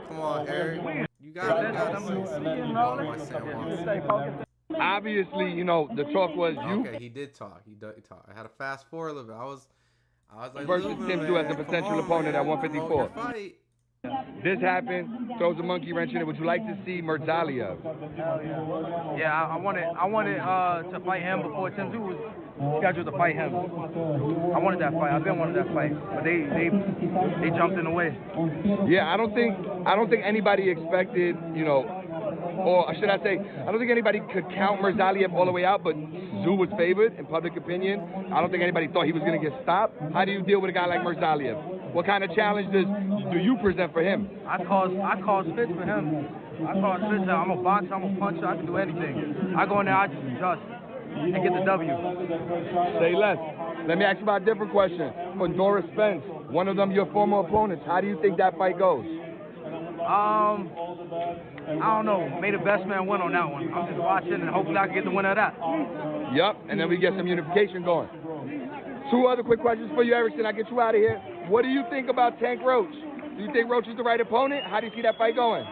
Come on, Eric. You got Obviously, the talk was you. Okay, he did talk. He talk. I had to fast forward a little bit. I was like, versus Tim Tszyu as a potential opponent at 154. This happened, throws a monkey wrench in it. Would you like to see Murtazaliev? Yeah, I wanted to fight him before Tim Tszyu was scheduled to fight him. I wanted that fight. I've been wanting that fight, but they jumped in the way. Yeah, I don't think anybody expected, or should I say, I don't think anybody could count Murtazaliev all the way out, but Tszyu was favored in public opinion. I don't think anybody thought he was going to get stopped. How do you deal with a guy like Murtazaliev? What kind of challenge do you present for him? I cause fits for him. I cause fits. I'm a boxer, I'm a puncher, I can do anything. I go in there, I just adjust and get the W. Say less. Let me ask you about a different question. Fedor Spence, one of them your former opponents. How do you think that fight goes? I don't know. May the best man win on that one. I'm just watching and hopefully I can get the winner of that. Yep, and then we get some unification going. Two other quick questions for you, Erickson. I'll get you out of here. What do you think about Tank Roach? Do you think Roach is the right opponent? How do you see that fight going?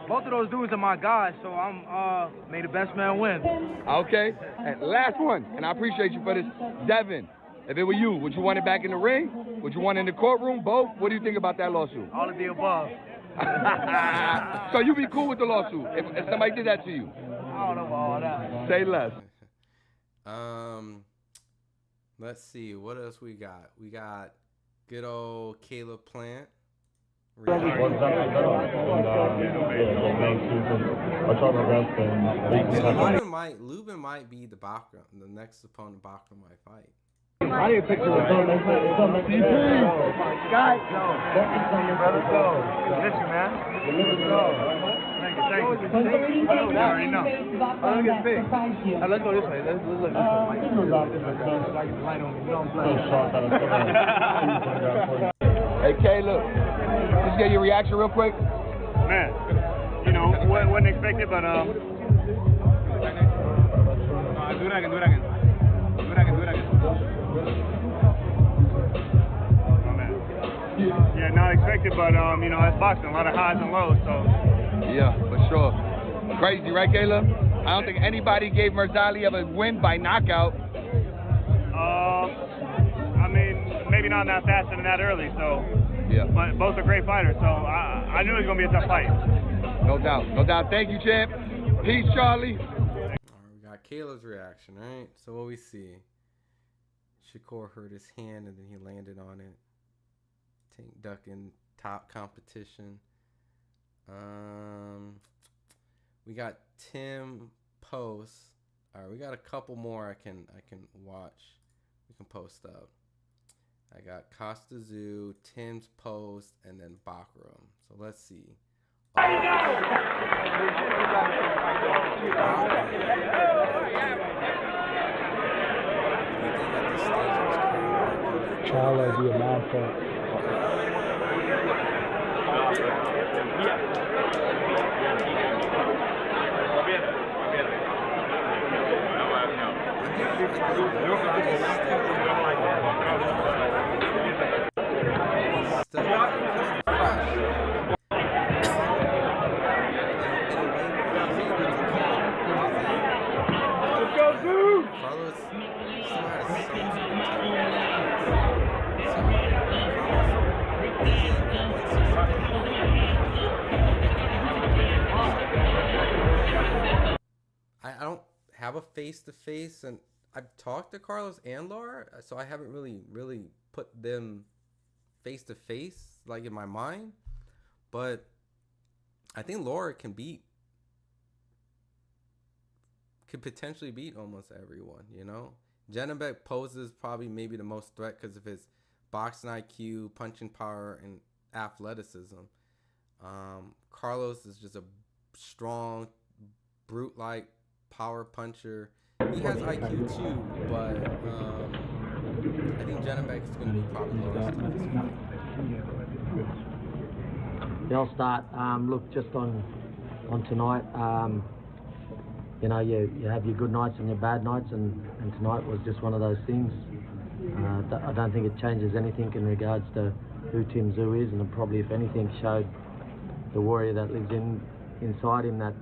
Both of those dudes are my guys, so may the best man win. Okay, and last one, and I appreciate you for this. Devin, if it were you, would you want it back in the ring? Would you want it in the courtroom? Both? What do you think about that lawsuit? All of the above. So you'd be cool with the lawsuit if somebody did that to you? I don't know about all that. Say less. Let's see, what else we got? We got good old Caleb Plant. might be the Bakhram, the next opponent Bakhram might fight. I didn't pick the return. Guys, brother, go. Miss you, man. Go. Thank you. I already know. Oh, look at big. Let's go this way. Let's look this way. Hey, Caleb, just get your reaction real quick. Man, you know, wasn't expected, but yeah, not expected, but you know, it's boxing, a lot of highs and lows, so. Yeah, for sure. Crazy, right, Caleb? I don't think anybody gave Murtazaliev a win by knockout. I mean, maybe not that fast and that early, so. Yeah. But both are great fighters, so I knew it was gonna be a tough fight. No doubt, no doubt. Thank you, champ. Peace, Charlie. All right, we got Caleb's reaction, right? So what we see? Shakur hurt his hand and then he landed on it. Tank ducking top competition. We got Tim post. All right, we got a couple more I can watch. We can post up. I got Costa Tszyu, Tim's post, and then Bakhram. So let's see. Charlie, be a man for. I don't have a face-to-face, and I've talked to Carlos and Laura, so I haven't really put them face-to-face, like in my mind. But I think Laura could potentially beat almost everyone, you know? Janibek poses probably maybe the most threat because of his boxing IQ, punching power, and athleticism. Carlos is just a strong, brute-like power puncher. He has IQ too, but I think Janibek is going to be probably Laura's toughest fight. Yeah, I'll start. Look, just on tonight, you know, you have your good nights and your bad nights, and tonight was just one of those things. I don't think it changes anything in regards to who Tim Tszyu is, and it probably, if anything, showed the warrior that lives inside him that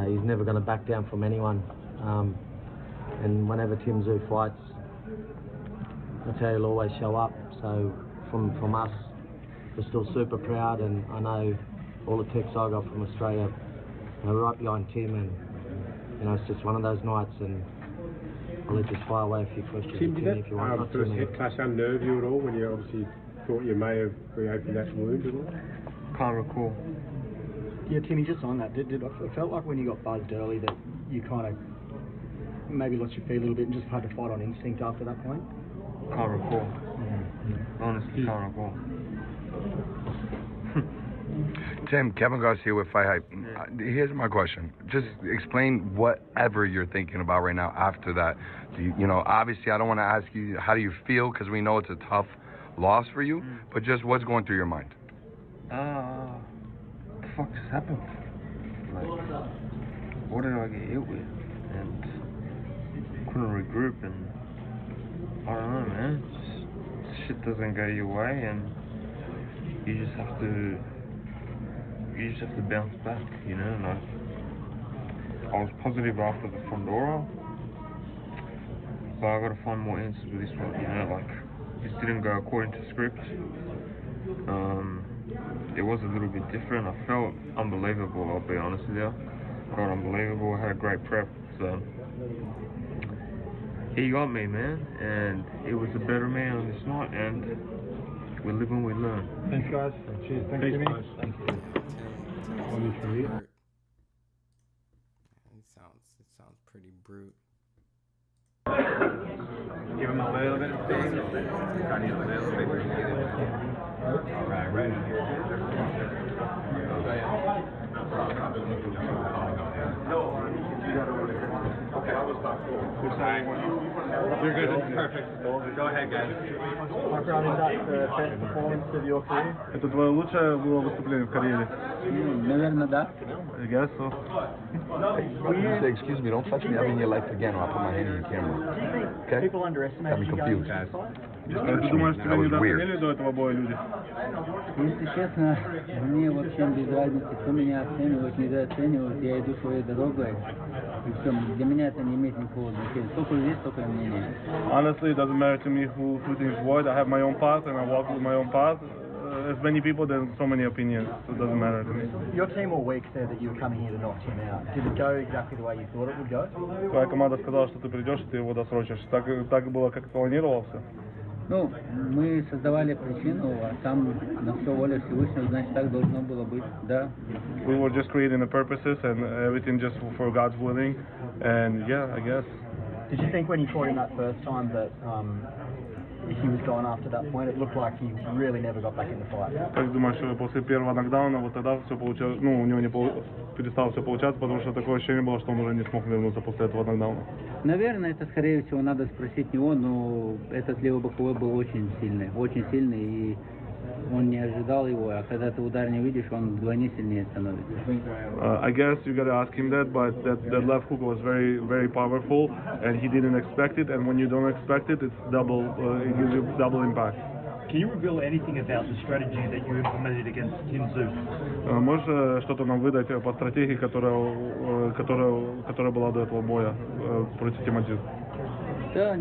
he's never going to back down from anyone. And whenever Tim Tszyu fights, I tell you, he'll always show up. So from us, we're still super proud, and I know all the texts I got from Australia, we're right behind Tim, and you know, it's just one of those nights. And I'll let you fire away a few questions. Tim, did if you want. that first head clash unnerve you at all when you obviously thought you may have reopened that wound at all? Can't recall. Yeah, Timmy, just on that, it felt like when you got buzzed early that you kind of maybe lost your feet a little bit and just had to fight on instinct after that point? Can't recall. Honestly, can't recall. Tim, Kevin Garcia with FightHype. Here's my question. Just explain whatever you're thinking about right now after that. You know, obviously I don't want to ask you how do you feel, because we know it's a tough loss for you, but just what's going through your mind? What the fuck just happened? Like, what did I get hit with? And couldn't regroup, and I don't know, man. Just, shit doesn't go your way, and you just have to bounce back, you know. Like, I was positive after the Fondora, but I got to find more answers with this one, you know. Like, this didn't go according to script. It was a little bit different. I felt unbelievable, I'll be honest with you. I felt unbelievable. I had a great prep, so he got me, man, and it was a better man on this night, and we live and we learn. Thanks, guys. Cheers. Thanks, Jimmy. Tim brute. Give him a little bit of space. I need a little bit of space. All right, ready? Okay, I was about to. You're good. Perfect. Go ahead, guys. Bakhram, is that the best performance of your career? Это твое лучшее было выступление в карьере? Наверное, да. I guess so. You say, excuse me, don't touch me ever in your life again or I'll put my hand in your camera. Okay? People underestimate Got me you confused. guys. Ты думаешь, тебя недооценили до этого боя люди? Если честно, мне вообще без разницы, кто меня оценивает, недооценивает, я иду своей дорогой. И все, для меня это не имеет никакого значения. Сколько здесь, столько мнения. Honestly, it doesn't matter to me who thinks what. I have my own path and I walk with my own path. As many people, there's so many opinions, so it doesn't matter to me. Your team all week said that you were coming here to knock him out. Did it go exactly the way you thought it would go? Твоя команда сказала, что ты придешь и ты его досрочишь. Так было, как планировался? Ну, мы создавали причину, а там на все воля Всевышнего, значит, так должно было быть, да. We were just creating the purposes and everything just for God's willing, and yeah, I guess. Did you think when you fought him that first time that if he was gone after that point, it looked like he really never got back in the fight? Как думаешь, что после первого нокдауна вот тогда все получилось, ну, у него перестало все получаться, потому что такое ощущение было, что он уже не смог вернуться после этого нокдауна? Наверное, это, скорее всего, надо спросить него, но этот левый боковой был очень сильный, и он не ожидал его, а когда ты удар не видишь, он вдвойне сильнее становится. I guess you gotta ask him that, but that left hook was very, very powerful, and he didn't expect it, and when you don't expect it, it's double, it gives you double impact. Can you reveal anything about the strategy that you implemented against Tim Tszyu? Можешь что-то нам выдать по стратегии, которая была до этого боя против Тима Тszyu? Да,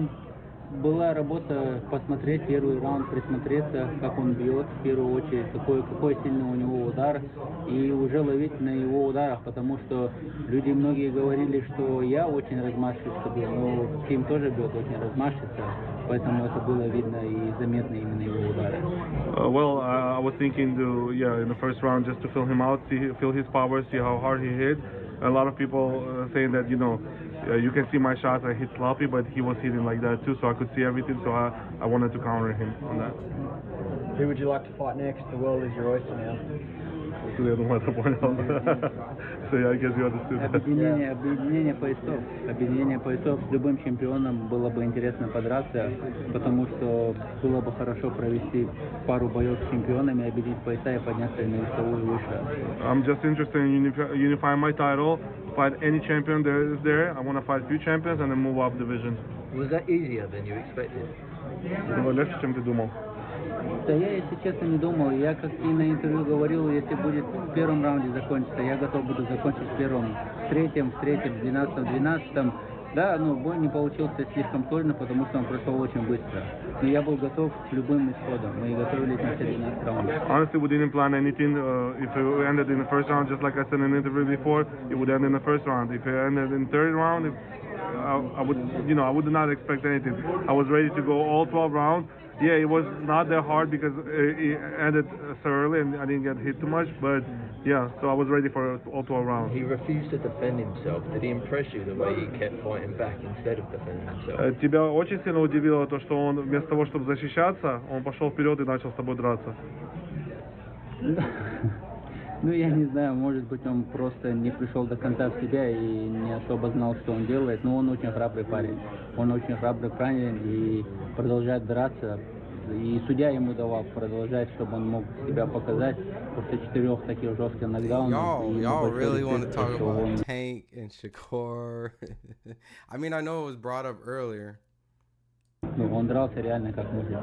была работа посмотреть первый раунд, присмотреться, как он бьет в первую очередь, какой сильный у него удар, и уже ловить на его ударах, потому что люди многие говорили, что я очень размашисто бил, но Тим тоже бьет очень размашисто, поэтому это было видно и заметно именно его удары. Well, I was thinking to, in the first round just to feel him out, feel his power, see how hard he hit. A lot of people saying that, you can see my shots, I hit sloppy, but he was hitting like that too, so I could see everything, so I wanted to counter him on that. Who would you like to fight next? The world is your oyster now. Я думаю, это понял. So yeah, I guess you understood that. Объединение поясов с любым чемпионом было бы интересно подраться, потому что было бы хорошо провести пару боев с чемпионами, объединить пояса и подняться на весовую выше. I'm just interested in unifying my title, fight any champion there is there. I want to fight few champions and then move up division. Was that easier than you expected? Было легче, чем ты думал. Да я, если честно, не думал. Я, как и на интервью говорил, если будет в первом раунде закончиться, я готов буду закончить в первом, в третьем, в 12-м. Да, бой не получился слишком сложно, потому что он прошел очень быстро. Но я был готов к любым исходам. Мы готовились на все 12 раундов. Honestly, we didn't plan anything. If it ended in the first round, just like I said in the interview before, it would end in the first round. If it ended in the third round, I would not expect anything. I was ready to go all 12 rounds. Yeah, it was not that hard because it ended so early and I didn't get hit too much, but yeah, so I was ready for all 12 rounds. He refused to defend himself. Did he impress you the way he kept fighting back instead of defending himself? Тебя очень сильно удивило то, что он вместо того, чтобы защищаться, он пошел вперед и начал с тобой драться? Я не знаю, может быть, он просто не пришел до конца в себя и не особо знал, что он делает, но он очень храбрый парень. Он очень храбрый парень и продолжает драться. И судья ему давал продолжать, чтобы он мог себя показать после 4 таких жестких нокдаунов. Y'all really want to talk about Tank and Shakur? I mean, I know it was brought up earlier. Он дрался реально как мужик.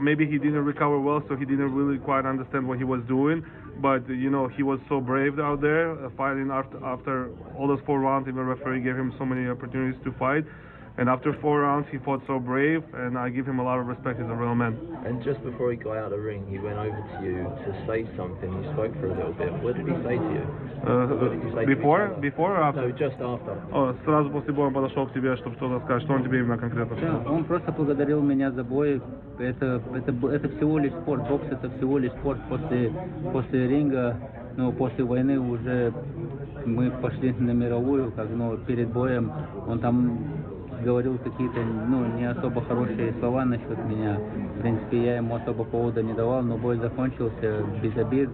Maybe he didn't recover well, so he didn't really quite understand what he was doing. But he was so brave out there, fighting after all those 4 rounds. Even the referee gave him so many opportunities to fight. And after 4 rounds, he fought so brave, and I give him a lot of respect. He's a real man. And just before he got out of the ring, he went over to you to say something. You spoke for a little bit. What did he say to you? What did you say Before or after? No, just after. Сразу после боя он подошел к тебе, чтобы что-то сказать. Что он тебе именно конкретно сказал? Он просто благодарил меня за бой. Это всего лишь спорт. Бокс — это всего лишь спорт. После ринга но после войны уже мы пошли на мировую, как, ну, перед боем он там говорил какие-то, ну, не особо хорошие слова насчет меня. В принципе, я ему особо повода не давал, но бой закончился без обид.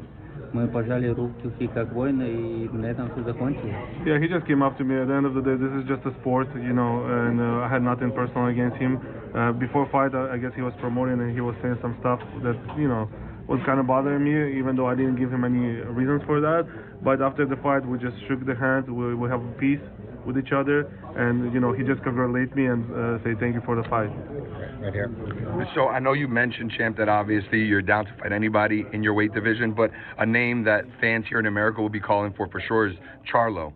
Мы пожали руки как воины, и на этом все закончилось. Yeah, he just came up to me. At the end of the day, this is just a sport, you know, and I had nothing personal against him. Before fight, I guess he was promoting and he was saying some stuff that, you know, was kind of bothering me, even though I didn't give him any reasons for that. But after the fight, we just shook the hands. We have peace with each other, and, you know, he just congratulated me and say thank you for the fight. Right here. So I know you mentioned, Champ, that obviously you're down to fight anybody in your weight division, but a name that fans here in America will be calling for sure is Charlo.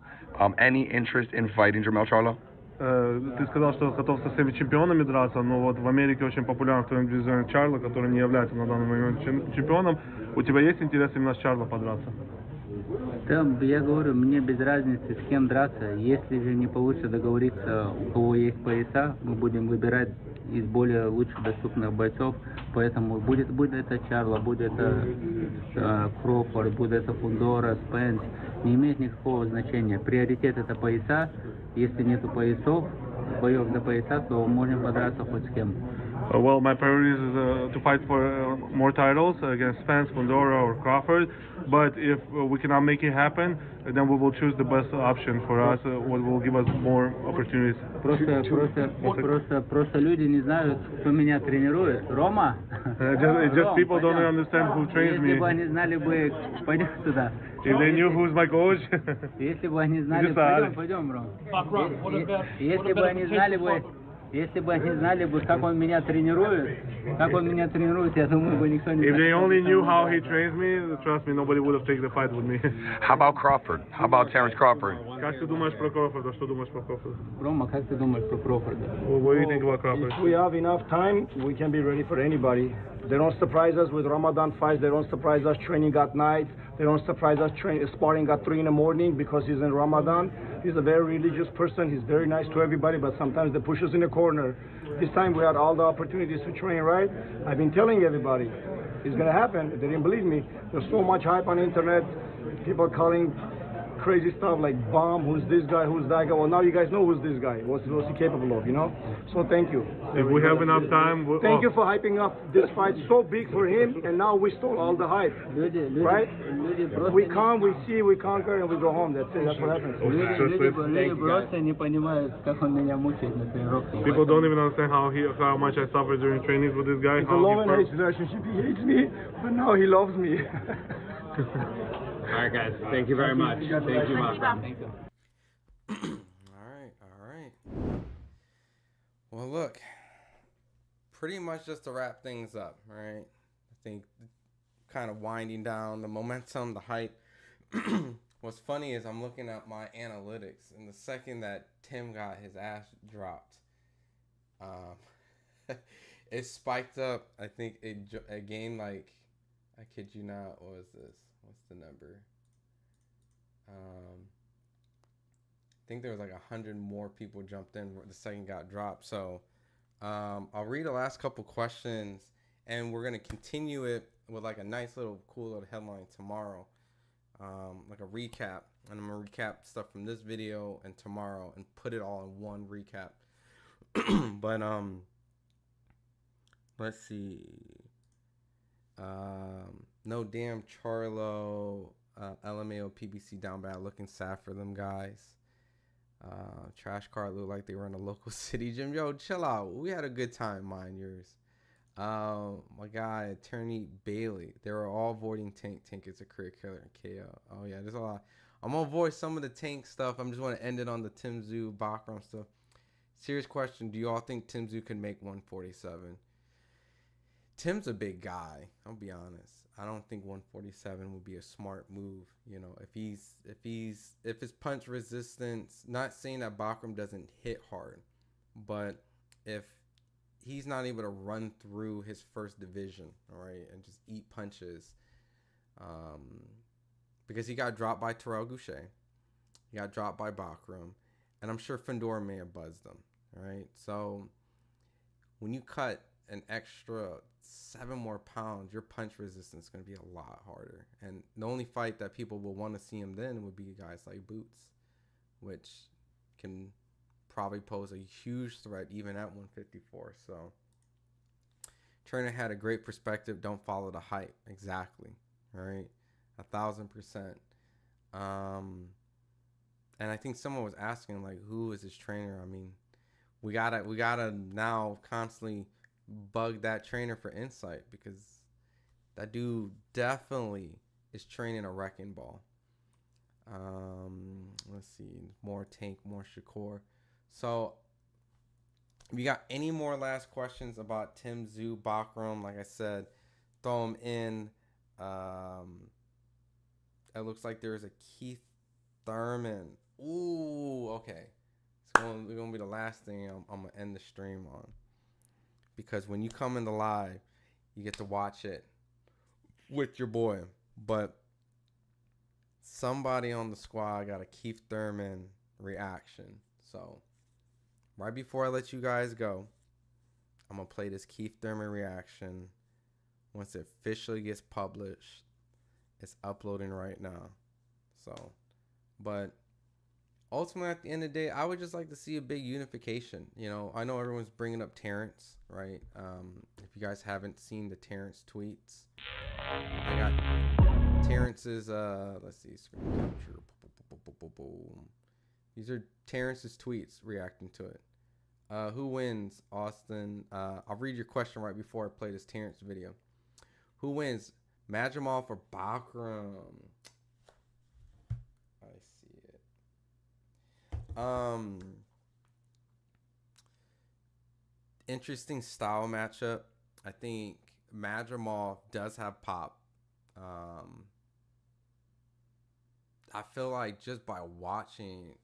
Any interest in fighting Jermell Charlo? Ты сказал, что готов со всеми чемпионами драться, но вот в Америке очень популярен в твоем дивизионе Чарло, который не является на данный момент чемпионом. У тебя есть интерес именно с Чарло подраться? Там, я говорю, мне без разницы, с кем драться. Если же не получится договориться, у кого есть пояса, мы будем выбирать из более лучших доступных бойцов. Поэтому будет это Чарло, будет это Кроуфорд, будет это Фундора, Спенс. Не имеет никакого значения. Приоритет это пояса. Если нету поясов, боев до пояса, то можем подраться хоть с кем. Well, my priority is to fight for more titles against Spence, Fundora, or Crawford. But if we cannot make it happen, then we will choose the best option for us, what will give us more opportunities. Просто люди не знают, кто меня тренирует. Рома? Just people don't understand who trains me. Если бы они знали бы, пойдем туда. If they knew who's my coach. Если бы они знали, пойдем, Ром. Если бы они знали бы, как он меня тренирует, я думаю, бы никто не. If they only knew how he trains me, trust me, nobody would have taken the fight with me. How about Crawford? How about Terrence Crawford? Как ты думаешь про Кроуфорда? Что думаешь про Кроуфорда? Рома, как ты думаешь про Кроуфорда? What do you think about Crawford? If we have enough time, we can be ready for anybody. They don't surprise us with Ramadan fights. They don't surprise us training at night. They don't surprise us sparring at 3 in the morning because he's in Ramadan. He's a very religious person. He's very nice to everybody, but sometimes they push us in a corner. This time we had all the opportunities to train, right? I've been telling everybody, it's going to happen. They didn't believe me. There's so much hype on the internet. People calling crazy stuff like bomb, who's this guy, who's that guy. Well, now you guys know who's this guy, what's he capable of, you know? So thank you. If we have enough time, thank you for hyping up this fight so big for him, and now we stole all the hype, right? We come, we see, we conquer, and we go home. That's it. That's what happens. People don't even understand how much I suffer during trainings with this guy. It's a love and hate relationship. He hates me, but now he loves me. All right, guys. Thank you very much. Thank you, Bakhram. All right. Well, look, pretty much just to wrap things up, right? I think kind of winding down the momentum, the hype. What's funny is I'm looking at my analytics, and the second that Tim got his ass dropped, it spiked up. I think it gained, like, I kid you not, what was this? What's the number? I think there was like 100 more people jumped in where the second got dropped. So I'll read the last couple questions, and we're gonna continue it with like a nice little cool little headline tomorrow, like a recap. And I'm gonna recap stuff from this video and tomorrow and put it all in one recap. But let's see. No damn Charlo, LMAO, PBC down bad. Looking sad for them guys. Trash car looked like they were in a local city gym. Yo, chill out. We had a good time, mind yours. My guy, Attorney Bailey. They were all avoiding Tank. Tank is a career killer and KO. Oh yeah, there's a lot. I'm gonna avoid some of the Tank stuff. I'm just want to end it on the Tim Tszyu, Bakhram stuff. Serious question: do you all think Tim Tszyu can make 147? Tim's a big guy. I'll be honest. I don't think 147 would be a smart move. You know, if his punch resistance, not saying that Bakhram doesn't hit hard, but if he's not able to run through his first division, all right, and just eat punches, because he got dropped by Terrell Goucher, he got dropped by Bakhram, and I'm sure Fundora may have buzzed him, all right? So when you cut an extra 7 more pounds, your punch resistance is going to be a lot harder. And the only fight that people will want to see him then would be guys like Boots, which can probably pose a huge threat even at 154. So trainer had a great perspective. Don't follow the hype. Exactly. All right. 1,000%. And I think someone was asking, like, who is his trainer? I mean, we gotta now constantly bug that trainer for insight, because that dude definitely is training a wrecking ball. Let's see, more Tank, more Shakur. So if you got any more last questions about Tim Tszyu, Bakhram, like I said, throw them in. It looks like there's a Keith Thurman. Ooh, okay. It's going to be the last thing I'm going to end the stream on. Because when you come into live, you get to watch it with your boy. But somebody on the squad got a Keith Thurman reaction. So right before I let you guys go, I'm going to play this Keith Thurman reaction. Once it officially gets published, it's uploading right now. So, but ultimately, at the end of the day, I would just like to see a big unification. You know, I know everyone's bringing up Terrence, right? If you guys haven't seen the Terrence tweets, I got Terrence's, let's see, screen capture. These are Terrence's tweets reacting to it. Who wins, Austin? I'll read your question right before I play this Terrence video. Who wins, Madrimov or Bakhram? I see it. Interesting style matchup. I think Madrimov does have pop. I feel like just by watching,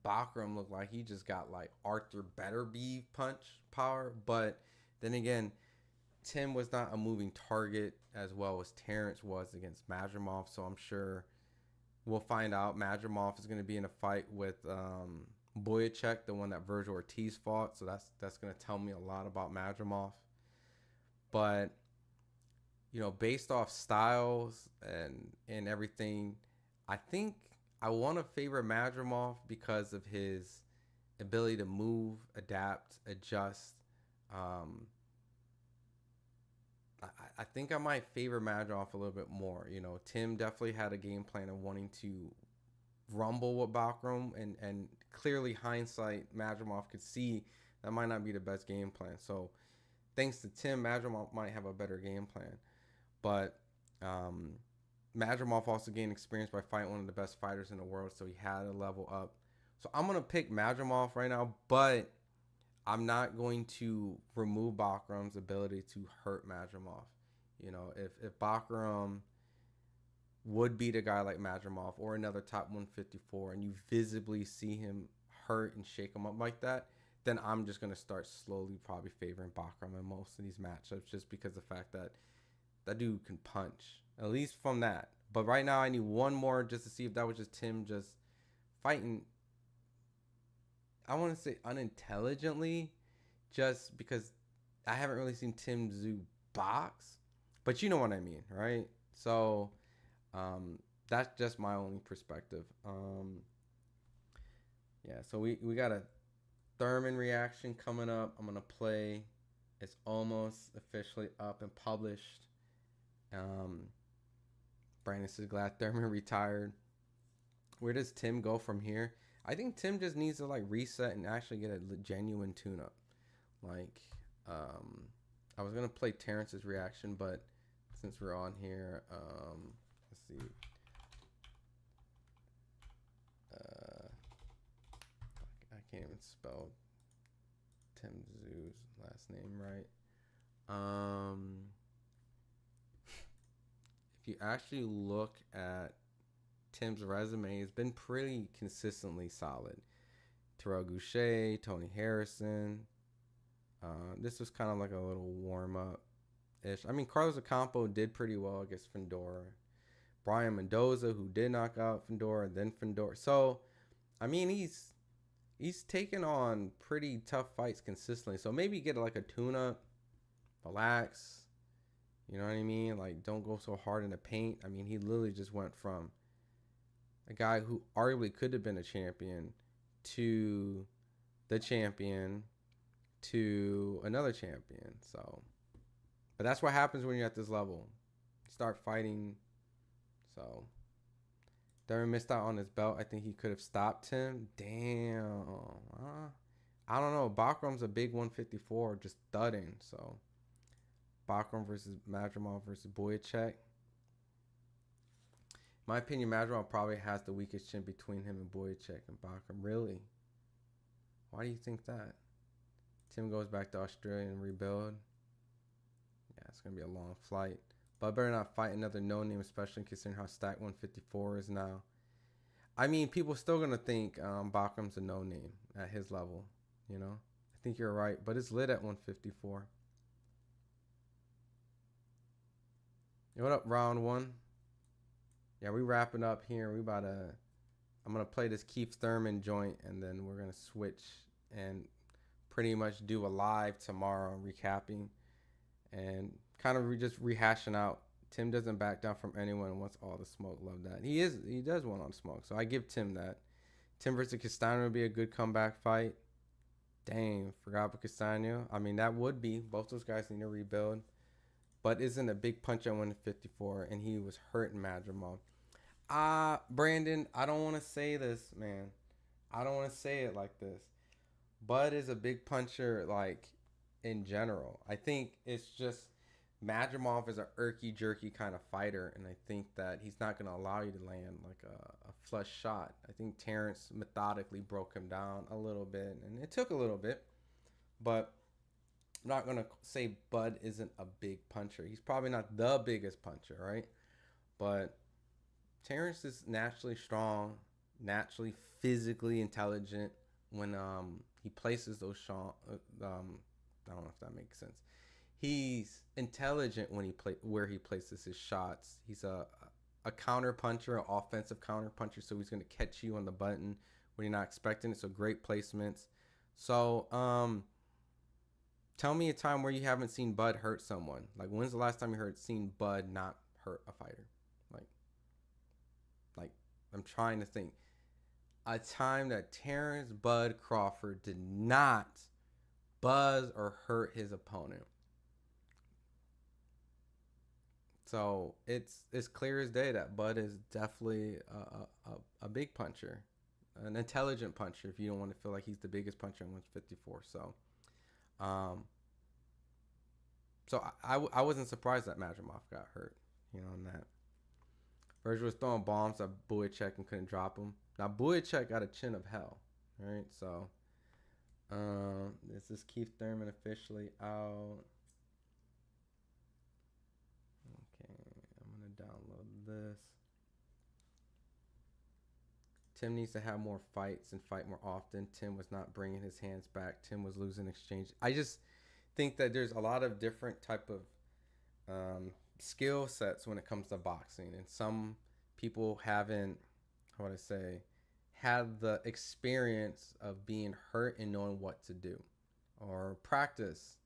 Bakhram look like he just got like Arthur Betterby punch power. But then again, Tim was not a moving target as well as Terrence was against Madrimov, so I'm sure we'll find out. Madrimov is going to be in a fight with Boyacek, the one that Virgil Ortiz fought, so that's going to tell me a lot about Madrimov. But you know, based off styles and everything, I think I want to favor Madrimov because of his ability to move, adapt, adjust. I think I might favor Madrimov a little bit more. You know, Tim definitely had a game plan of wanting to rumble with Bakhram, and clearly hindsight, Madrimov could see that might not be the best game plan. So thanks to Tim, Madrimov might have a better game plan. But Madrimov also gained experience by fighting one of the best fighters in the world, so he had to level up. So I'm going to pick Madrimov right now, but I'm not going to remove Bakhram's ability to hurt Madrimov. You know, if Bakhram would beat a guy like Madrimov or another top 154 and you visibly see him hurt and shake him up like that, then I'm just going to start slowly probably favoring Bakhram in most of these matchups, just because of the fact that that dude can punch, at least from that. But right now I need one more just to see if that was just Tim just fighting, I want to say unintelligently, just because I haven't really seen Tim Tszyu box, but you know what I mean, right? So that's just my only perspective. Yeah, so we got a Thurman reaction coming up. I'm gonna play. It's almost officially up and published. Brandon says glad Thurman retired. Where does Tim go from here? I think Tim just needs to like reset and actually get a genuine tune-up. Like, I was gonna play Terrence's reaction, but since we're on here, let's see. I can't even spell Tim Tszyu's last name right. If you actually look at Tim's resume, it's been pretty consistently solid. Terrell Goucher, Tony Harrison. This was kind of like a little warm-up-ish. I mean, Carlos Ocampo did pretty well against Fedor. Brian Mendoza, who did knock out Fedor, and then Fedor. So, I mean, he's taken on pretty tough fights consistently. So maybe get like a tune-up, relax. You know what I mean? Like, don't go so hard in the paint. I mean, he literally just went from a guy who arguably could have been a champion to the champion to another champion. So, but that's what happens when you're at this level. You start fighting. So, Thurman missed out on his belt. I think he could have stopped him. Damn. I don't know. Bakhram's a big 154, just thudding. So, Bakhram versus Madrimov versus Boyacek. My opinion, Madrimov probably has the weakest chin between him and Boyacek and Bakhram. Really? Why do you think that? Tim goes back to Australia and rebuild. Yeah, it's going to be a long flight. But better not fight another no-name, especially considering how stacked 154 is now. I mean, people still going to think Bakhram's a no-name at his level, you know? I think you're right, but it's lit at 154. Yo, what up, round one? Yeah, we wrapping up here. I'm going to play this Keith Thurman joint, and then we're going to switch and pretty much do a live tomorrow recapping and kind of just rehashing out. Tim doesn't back down from anyone and wants all the smoke. Love that. He does want all the smoke, so I give Tim that. Tim versus Castano would be a good comeback fight. Dang, forgot about Castano. I mean, that would be. Both those guys need to rebuild. But isn't a big punch at 154, and he was hurting Madrimov. Brandon, I don't want to say this, man. I don't want to say it like this. Bud is a big puncher, like, in general. I think it's just Madrimov is a irky-jerky kind of fighter, and I think that he's not going to allow you to land, like, a flush shot. I think Terrence methodically broke him down a little bit, and it took a little bit, but I'm not going to say Bud isn't a big puncher. He's probably not the biggest puncher, right? But Terrence is naturally strong, naturally physically intelligent when he places those shots. I don't know if that makes sense. He's intelligent when where he places his shots. He's a counter puncher, an offensive counter puncher, so he's going to catch you on the button when you're not expecting it. So great placements. So tell me a time where you haven't seen Bud hurt someone. Like, when's the last time you seen Bud not hurt a fighter? Like I'm trying to think. A time that Terrence Bud Crawford did not buzz or hurt his opponent. So it's clear as day that Bud is definitely a big puncher, an intelligent puncher. If you don't want to feel like he's the biggest puncher in 154, so I wasn't surprised that Madrimov got hurt, you know, on that. Virgil was throwing bombs at Boyacek and couldn't drop him. Now Boyacek got a chin of hell, right? So this is Keith Thurman officially out. Download this. Tim needs to have more fights and fight more often. Tim was not bringing his hands back. Tim was losing exchange. I just think that there's a lot of different type of skill sets when it comes to boxing, and some people haven't, how would I say, had the experience of being hurt and knowing what to do or practice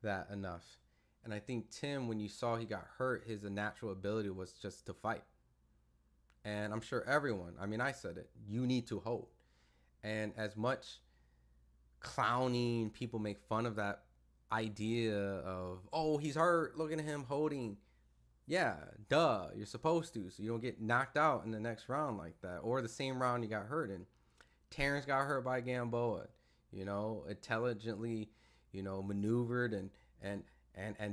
that enough. And I think Tim, when you saw he got hurt, his natural ability was just to fight. And I'm sure everyone, I mean, I said it, you need to hold. And as much clowning, people make fun of that idea of, oh, he's hurt, look at him holding. Yeah, duh, you're supposed to, so you don't get knocked out in the next round like that, or the same round you got hurt in. Terrence got hurt by Gamboa, you know, intelligently, you know, maneuvered and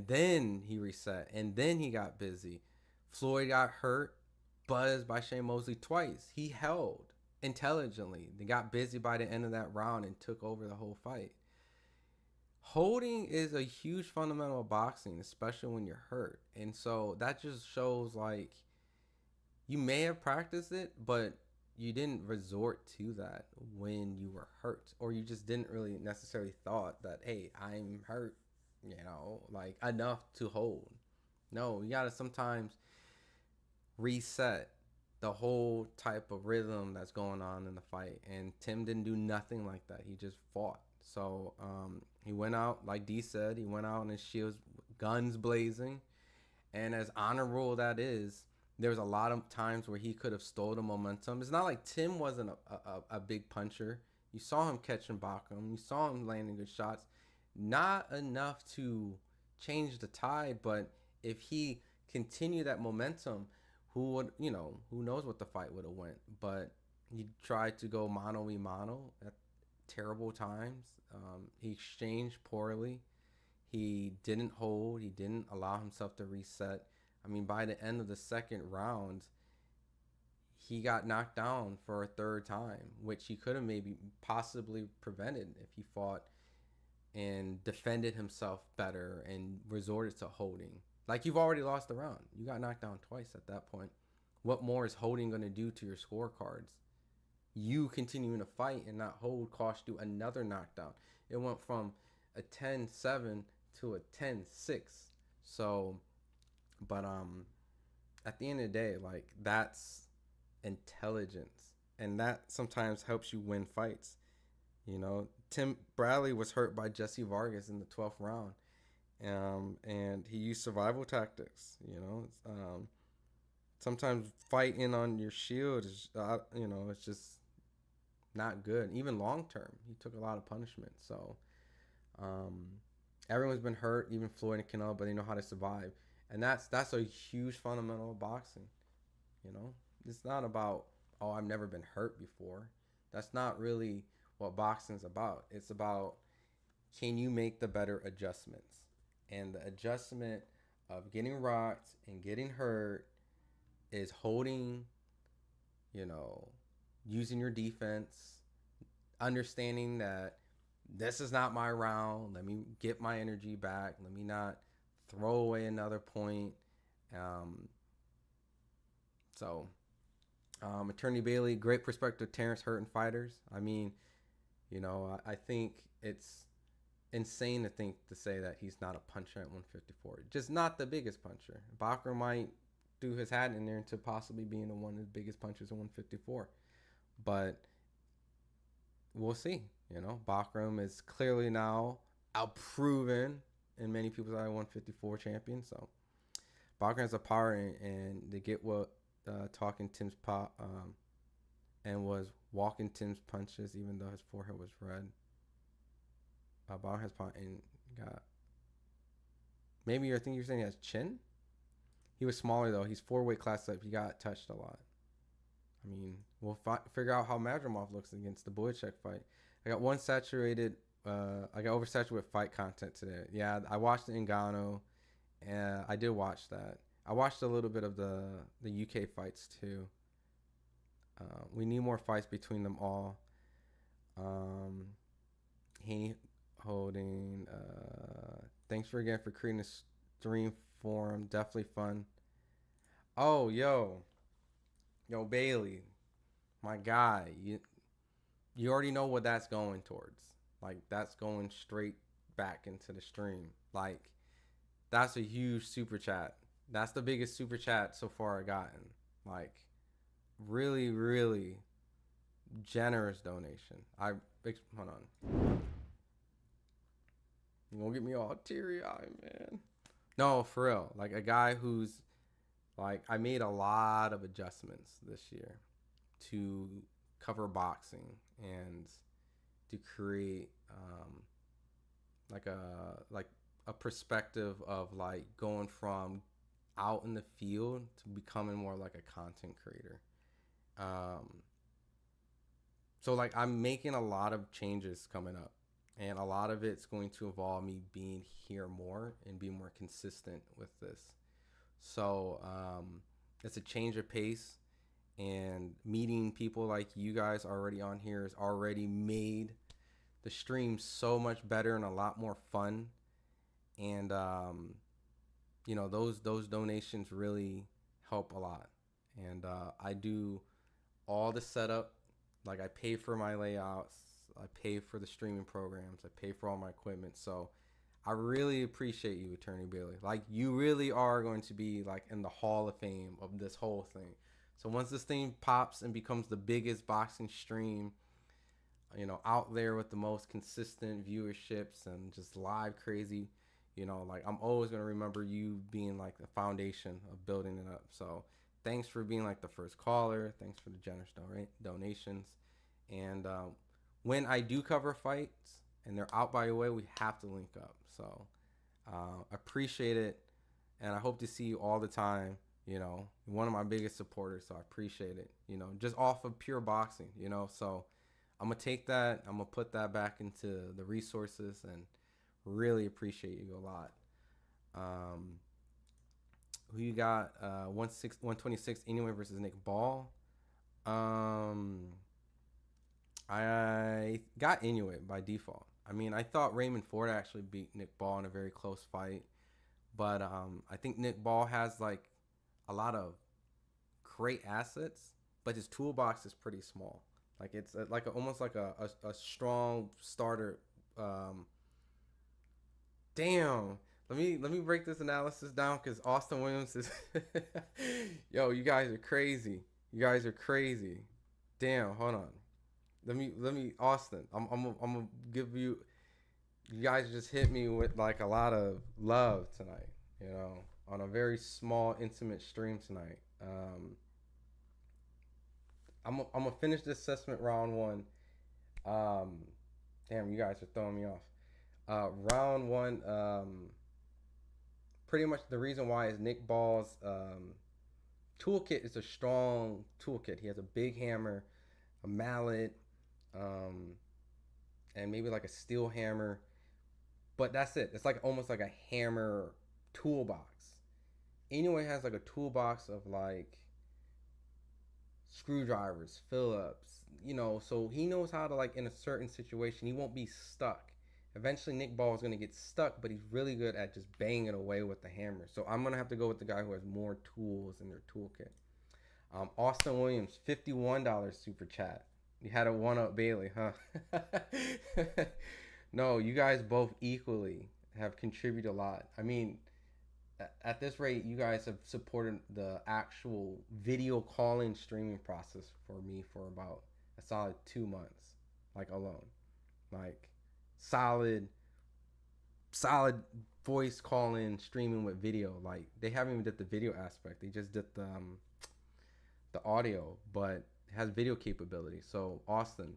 then he reset, and then he got busy. Floyd got hurt, buzzed by Shane Mosley twice. He held intelligently. They got busy by the end of that round and took over the whole fight. Holding is a huge fundamental of boxing, especially when you're hurt. And so that just shows, like, you may have practiced it, but you didn't resort to that when you were hurt, or you just didn't really necessarily thought that, hey, I'm hurt, you know, like, enough to hold. No, you gotta sometimes reset, the whole type of rhythm that's going on in the fight. And Tim didn't do nothing like that. He just fought. So he went out, like D said, he went out on his shields, guns blazing. And as honorable that is, there's a lot of times where he could have stole the momentum. It's not like Tim wasn't a big puncher. You saw him catching Bakhram. You saw him landing good shots. Not enough to change the tide, but if he continued that momentum, who knows what the fight would have went. But he tried to go mano-a-mano at terrible times. He exchanged poorly. He didn't hold. He didn't allow himself to reset. I mean, by the end of the second round, he got knocked down for a third time, which he could have maybe possibly prevented if he fought and defended himself better and resorted to holding. Like, you've already lost the round. You got knocked down twice at that point. What more is holding going to do to your scorecards? You continuing to fight and not hold cost you another knockdown. It went from a 10-7 to a 10-6. So, but at the end of the day, like, that's intelligence, and that sometimes helps you win fights. You know, Tim Bradley was hurt by Jesse Vargas in the 12th round, and he used survival tactics. You know, sometimes fighting on your shield is, it's just not good. Even long term, he took a lot of punishment. So, everyone's been hurt, even Floyd and Canelo, but they know how to survive, and that's a huge fundamental of boxing. You know, it's not about, oh, I've never been hurt before. That's not really what boxing's about. It's about, can you make the better adjustments? And the adjustment of getting rocked and getting hurt is holding, using your defense, understanding that this is not my round. Let me get my energy back. Let me not throw away another point. Attorney Bailey, great perspective. Terrence hurting fighters. I mean, I think it's insane to say that he's not a puncher at 154. Just not the biggest puncher. Bakhram might do his hat in there into possibly being one of the biggest punchers at 154. But we'll see. Bakhram is clearly now outproven in many people's eye 154 champion. So Bakhram has a power, and to get what talking Tim's pop and was walking Tim's punches, even though his forehead was red. Bakhram has power and got. Maybe you're saying he has chin. He was smaller though. He's 4 weight class up. He got touched a lot. I mean, we'll figure out how Madrimov looks against the Boychuk fight. I got oversaturated with fight content today. Yeah, I watched the Ngannou, and I did watch that. I watched a little bit of the UK fights too. We need more fights between them all. Haney holding. Thanks for creating a stream forum. Definitely fun. Oh, yo, Bailey, my guy. You already know what that's going towards. Like, that's going straight back into the stream. Like, that's a huge super chat. That's the biggest super chat so far I've gotten. Like, really, really generous donation. Hold on. You're gonna get me all teary-eyed, man. No, for real. Like, a guy who's, like, I made a lot of adjustments this year to cover boxing and to create like a perspective of, like, going from out in the field to becoming more like a content creator. So, like, I'm making a lot of changes coming up, and a lot of it's going to involve me being here more and being more consistent with this. So it's a change of pace, and meeting people like you guys already on here has already made the stream so much better and a lot more fun. And those donations really help a lot. And I do all the setup. Like, I pay for my layouts, I pay for the streaming programs, I pay for all my equipment. So I really appreciate you, Attorney Bailey. Like, you really are going to be, like, in the Hall of Fame of this whole thing. So once this thing pops and becomes the biggest boxing stream, you know, out there with the most consistent viewerships and just live crazy, you know, like I'm always going to remember you being like the foundation of building it up. So thanks for being like the first caller. Thanks for the generous donations. And when I do cover fights and they're out by your way, we have to link up. So appreciate it. And I hope to see you all the time. You know, one of my biggest supporters. So I appreciate it, you know, just off of pure boxing, you know. So I'm going to take that. I'm going to put that back into the resources and really appreciate you a lot. Who you got? 126 anyway versus Nick Ball. I got Inuit by default. I mean, I thought Raymond Ford actually beat Nick Ball in a very close fight. But I think Nick Ball has like a lot of great assets, but his toolbox is pretty small. Like it's like almost like a strong starter. Damn. Let me break this analysis down because Austin Williams is yo, you guys are crazy. You guys are crazy. Damn, hold on. Let me Austin. I'm gonna give you guys just hit me with like a lot of love tonight, you know, on a very small intimate stream tonight. I'm gonna finish this assessment round one. Damn, you guys are throwing me off. Round one, pretty much the reason why is Nick Ball's toolkit is a strong toolkit. He has a big hammer, a mallet, and maybe like a steel hammer, but that's it. It's like almost like a hammer toolbox. Anyway, has like a toolbox of like screwdrivers, Phillips, you know, so he knows how to, like, in a certain situation, he won't be stuck. Eventually, Nick Ball is going to get stuck, but he's really good at just banging away with the hammer. So I'm going to have to go with the guy who has more tools in their toolkit. Austin Williams, $51 super chat. You had a one-up Bailey, huh? No, you guys both equally have contributed a lot. I mean, at this rate, you guys have supported the actual video calling streaming process for me for about a solid 2 months, like alone. Like solid voice calling streaming with video. Like they haven't even did the video aspect. They just did the audio, but it has video capability. So Austin,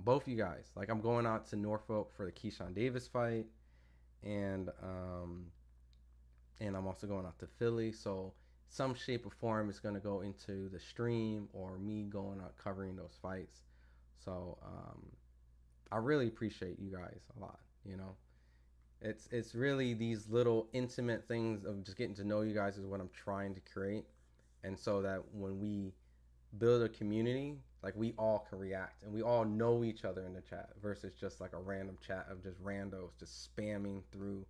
both you guys, like I'm going out to Norfolk for the Keyshawn Davis fight, and I'm also going out to Philly. So some shape or form is going to go into the stream or me going out covering those fights. So I really appreciate you guys a lot. You know, it's really these little intimate things of just getting to know you guys is what I'm trying to create. And so that when we build a community, like we all can react and we all know each other in the chat versus just like a random chat of just randos just spamming through.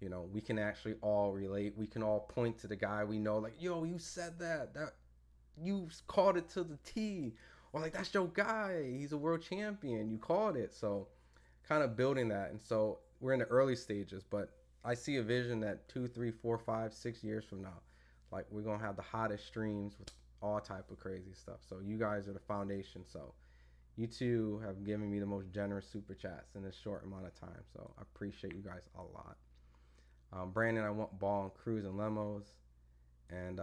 You know, we can actually all relate. We can all point to the guy we know, like, yo, you said that you called it to the T, or like that's your guy. He's a world champion. You called it. So kind of building that. And so we're in the early stages, but I see a vision that 2, 3, 4, 5, 6 years from now, like we're going to have the hottest streams with all type of crazy stuff. So you guys are the foundation. So you two have given me the most generous super chats in this short amount of time. So I appreciate you guys a lot. Brandon, I want Ball and Cruz and Lemos. And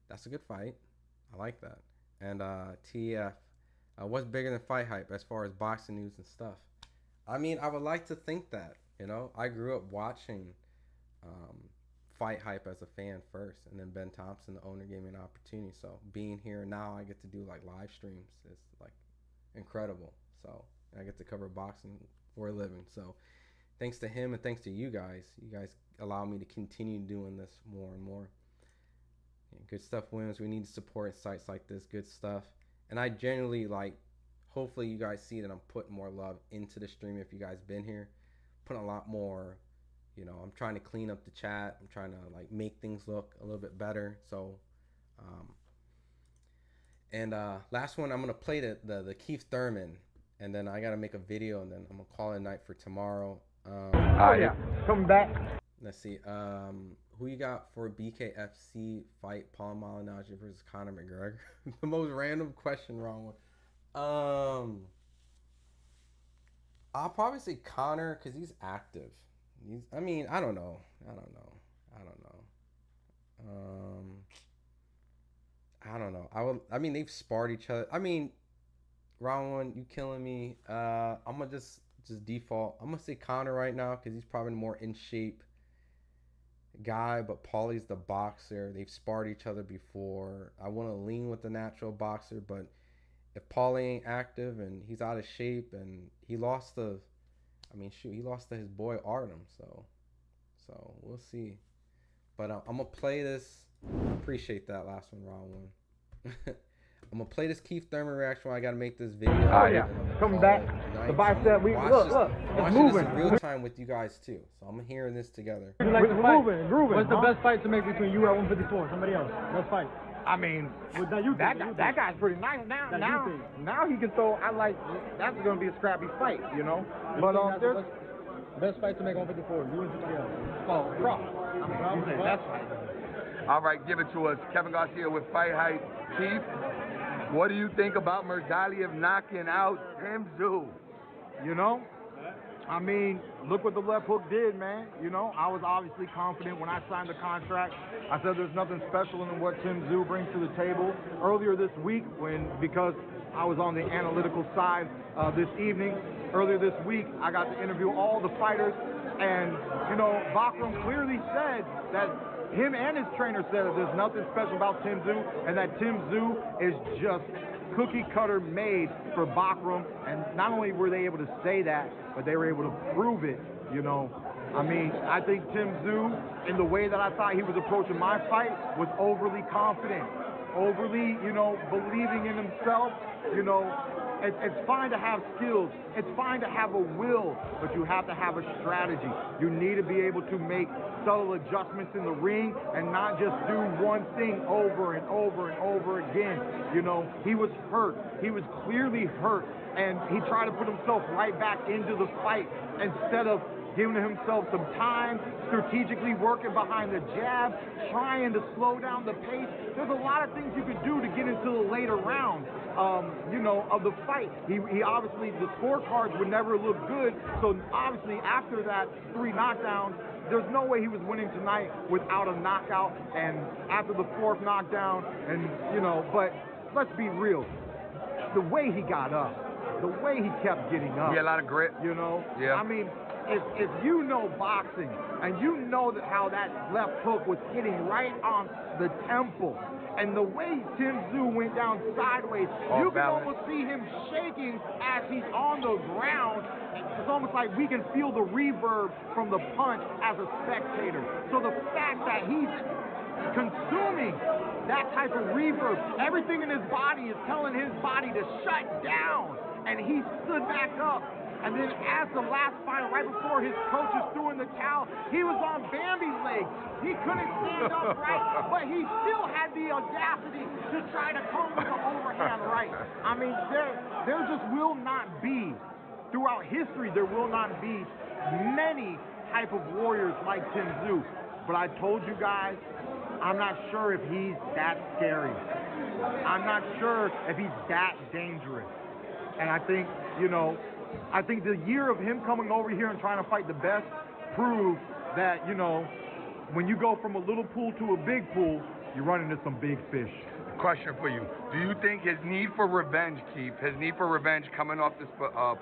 that's a good fight. I like that. And TF, what's bigger than FightHype as far as boxing news and stuff? I mean, I would like to think that, you know, I grew up watching FightHype as a fan first, and then Ben Thompson, the owner, gave me an opportunity. So being here now, I get to do like live streams. It's like incredible. So I get to cover boxing for a living. So thanks to him and thanks to you guys allow me to continue doing this more and more. Yeah, good stuff, Williams. We need to support sites like this. Good stuff. And I generally like, hopefully you guys see that I'm putting more love into the stream. If you guys been here, putting a lot more, you know, I'm trying to clean up the chat. I'm trying to like make things look a little bit better. So, last one, I'm going to play the Keith Thurman, and then I got to make a video, and then I'm going to call it a night for tomorrow. Yeah, coming back. Let's see. Who you got for BKFC fight? Paul Malignaggi versus Conor McGregor. The most random question, wrong one. I'll probably say Conor because he's active. I don't know. I don't know. They've sparred each other. Round one, you killing me. I'm gonna just default. I'm gonna say Conor right now because he's probably the more in shape guy, but Paulie's the boxer. They've sparred each other before. I want to lean with the natural boxer, but if Paulie ain't active and he's out of shape and he lost to his boy Artem, so we'll see. But I'm gonna play this. Appreciate that last one, round one. I'm gonna play this Keith Thurman reaction when I gotta make this video. Oh yeah, coming back. The bicep. Look, it's moving. This in real time with you guys too, so I'm hearing this together. We're moving, grooving. What's the best fight to make between you at 154? Somebody else. Best fight. That guy's pretty nice now he can throw. That's gonna be a scrappy fight, you know. But there's best fight to make 154. You and somebody else. Oh, Cross. That's right. All right, give it to us. Kevin Garcia with FightHype. Keith, what do you think about Murtazaliev knocking out Tim Tszyu? You know, look what the left hook did, man. You know, I was obviously confident when I signed the contract. I said there's nothing special in what Tim Tszyu brings to the table. Earlier this week, because I was on the analytical side this evening, earlier this week, I got to interview all the fighters, and, you know, Bakhram clearly said that him and his trainer said that there's nothing special about Tim Tszyu, and that Tim Tszyu is just cookie cutter made for Bakhram. And not only were they able to say that, but they were able to prove it, you know. I think Tim Tszyu, in the way that I thought he was approaching my fight, was overly confident, overly, you know, believing in himself. You know, it's fine to have skills, it's fine to have a will, but you have to have a strategy. You need to be able to make subtle adjustments in the ring and not just do one thing over and over and over again. You know, he was hurt. He was clearly hurt, and he tried to put himself right back into the fight instead of giving himself some time, strategically working behind the jab, trying to slow down the pace. There's a lot of things you could do to get into the later rounds, you know, of the fight. He obviously, the scorecards would never look good, so obviously after that 3 knockdowns, there's no way he was winning tonight without a knockout, and after the 4th knockdown, and, you know, but let's be real, the way he got up, the way he kept getting up. Yeah, a lot of grit. You know? Yeah. If you know boxing and you know that how that left hook was hitting right on the temple, and the way Tim Tszyu went down sideways, you can almost see him shaking as he's on the ground. It's almost like we can feel the reverb from the punch as a spectator. So the fact that he's consuming that type of reverb, everything in his body is telling his body to shut down, and he stood back up. And then as the last final, right before his coaches threw in the towel, he was on Bambi's legs. He couldn't stand upright, but he still had the audacity to try to come with the overhand right. There just will not be, throughout history, there will not be many type of warriors like Tim Tszyu. But I told you guys, I'm not sure if he's that scary. I'm not sure if he's that dangerous. And I think, you know, I think the year of him coming over here and trying to fight the best proved that, you know, when you go from a little pool to a big pool, you run into some big fish. Question for you. Do you think his need for revenge, Keith, his need for revenge coming off this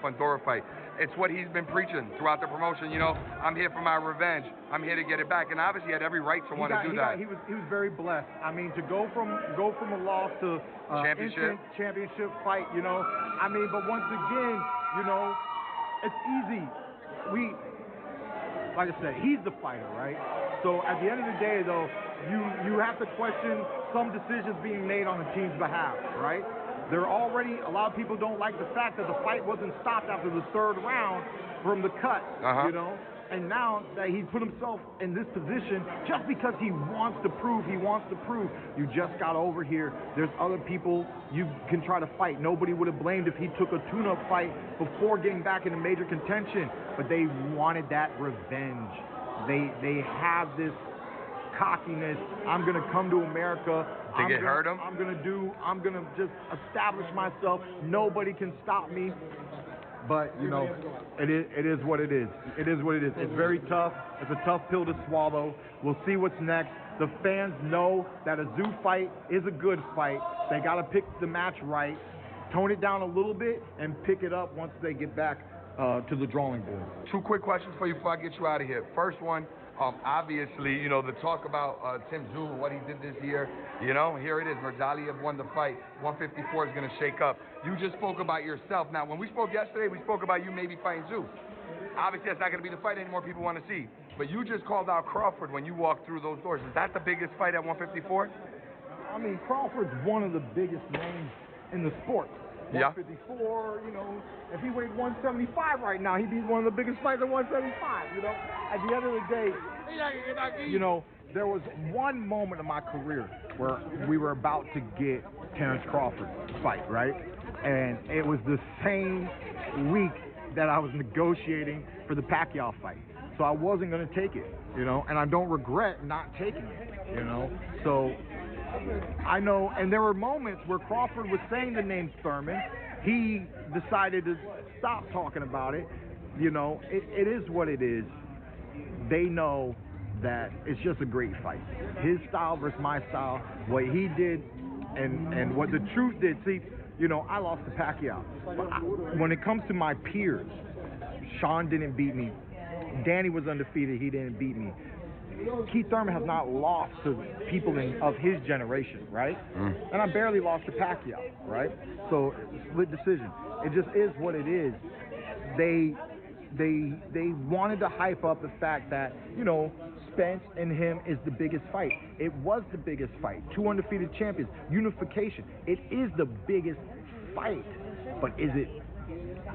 Pandora fight, it's what he's been preaching throughout the promotion, you know, I'm here for my revenge, I'm here to get it back, and obviously he had every right to want to do that. He was very blessed. To go from a loss to championship fight, you know, but once again, you know, it's easy. Like I said, he's the fighter, right? So at the end of the day, though, you have to question some decisions being made on the team's behalf, right? A lot of people don't like the fact that the fight wasn't stopped after the 3rd round from the cut, you know? And now that he's put himself in this position just because he wants to prove, you just got over here. There's other people you can try to fight. Nobody would have blamed if he took a tune-up fight before getting back into major contention, but they wanted that revenge. They have this cockiness. I'm gonna come to America. Think it hurt him? I'm gonna just establish myself. Nobody can stop me. But you know, it is what it is. It is what it is. It's very tough. It's a tough pill to swallow. We'll see what's next. The fans know that a Tszyu fight is a good fight. They gotta pick the match right, tone it down a little bit, and pick it up once they get back to the drawing board. 2 quick questions for you before I get you out of here. First one, obviously, you know, the talk about Tim Tszyu and what he did this year, you know, here it is. Murtazaliev won the fight. 154 is going to shake up. You just spoke about yourself. Now, when we spoke yesterday, we spoke about you maybe fighting Tszyu. Obviously, that's not going to be the fight anymore people want to see. But you just called out Crawford when you walked through those doors. Is that the biggest fight at 154? I mean, Crawford's one of the biggest names in the sport. Yeah. 154, you know, if he weighed 175 right now, he'd be one of the biggest fighters at 175, you know. At the end of the day, you know, there was one moment in my career where we were about to get Terrence Crawford's fight, right? And it was the same week that I was negotiating for the Pacquiao fight. So I wasn't going to take it, you know, and I don't regret not taking it, you know. So I know, and there were moments where Crawford was saying the name Thurman. He decided to stop talking about it. You know, it is what it is. They know that it's just a great fight. His style versus my style, what he did and what the truth did. See, you know, I lost to Pacquiao. But when it comes to my peers, Sean didn't beat me. Danny was undefeated. He didn't beat me. Keith Thurman has not lost to people of his generation, right? And I barely lost to Pacquiao, right? So split decision. It just is what it is. They wanted to hype up the fact that, you know, Spence and him is the biggest fight. It was the biggest fight. 2 undefeated champions, unification. It is the biggest fight, but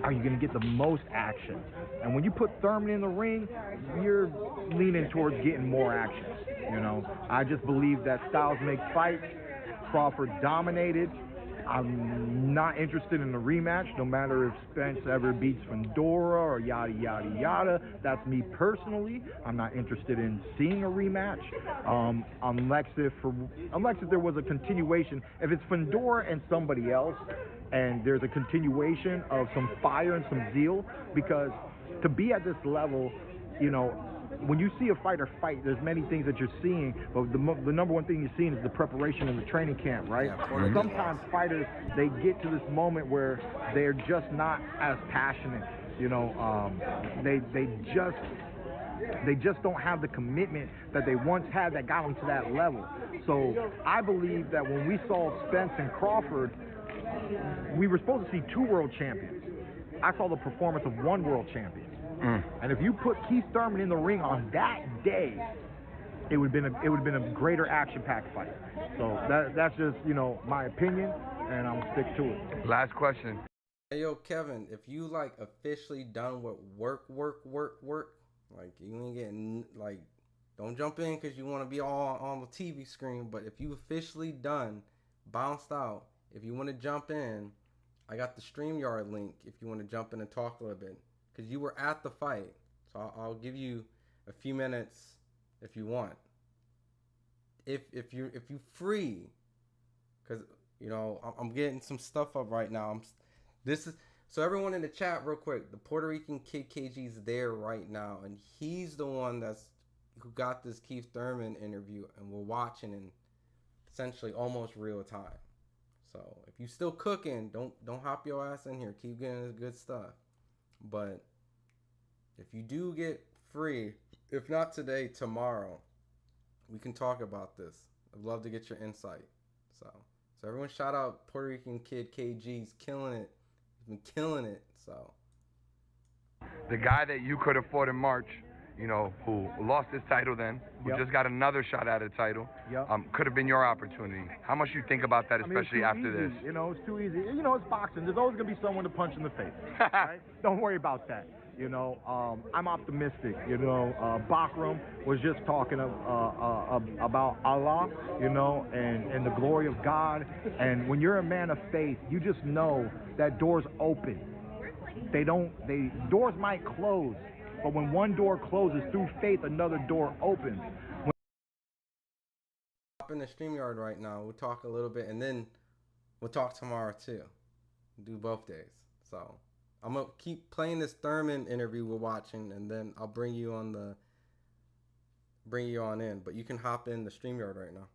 are you going to get the most action? And when you put Thurman in the ring, you're leaning towards getting more action. You know, I just believe that styles make fights. Crawford dominated. I'm not interested in a rematch, no matter if Spence ever beats Fundora or yada, yada, yada. That's me personally. I'm not interested in seeing a rematch unless if there was a continuation. If it's Fundora and somebody else, and there's a continuation of some fire and some zeal, because to be at this level, you know, when you see a fighter fight, there's many things that you're seeing, but the number one thing you're seeing is the preparation in the training camp, right? Yeah, sometimes fighters, they get to this moment where they're just not as passionate, you know, they just don't have the commitment that they once had that got them to that level. So I believe that when we saw Spence and Crawford, we were supposed to see 2 world champions. I saw the performance of 1 world champion. And if you put Keith Thurman in the ring on that day, it would have been a greater action-packed fight. So that's just, you know, my opinion, and I'm gonna stick to it. Last question. Hey yo, Kevin, if you like officially done with work, like you ain't getting, like, don't jump in because you want to be all on the TV screen. But if you officially done, bounced out, if you want to jump in, I got the StreamYard link if you want to jump in and talk a little bit. Because you were at the fight. So I'll give you a few minutes if you want. If you free. Because, you know, I'm getting some stuff up right now. So everyone in the chat, real quick, the Puerto Rican Kid KG's there right now. And he's the one who got this Keith Thurman interview. And we're watching in essentially almost real time. So if you still cooking, don't hop your ass in here. Keep getting this good stuff. But if you do get free, if not today, tomorrow, we can talk about this. I'd love to get your insight. So everyone shout out Puerto Rican Kid KG's killing it. He's been killing it. So the guy that you could have fought in March, you know, who lost his title then, who just got another shot at a title, could have been your opportunity. How much you think about that, especially after this? You know, it's too easy. You know, it's boxing. There's always going to be someone to punch in the face. Right? Don't worry about that. You know, I'm optimistic. You know, Bakhram was just talking about Allah, you know, and the glory of God. And when you're a man of faith, you just know that doors open. Doors might close, but when one door closes through faith, another door opens. hop in the StreamYard right now. We'll talk a little bit, and then we'll talk tomorrow too. Do both days. So I'm gonna keep playing this Thurman interview we're watching, and then I'll bring you on in. But you can hop in the StreamYard right now.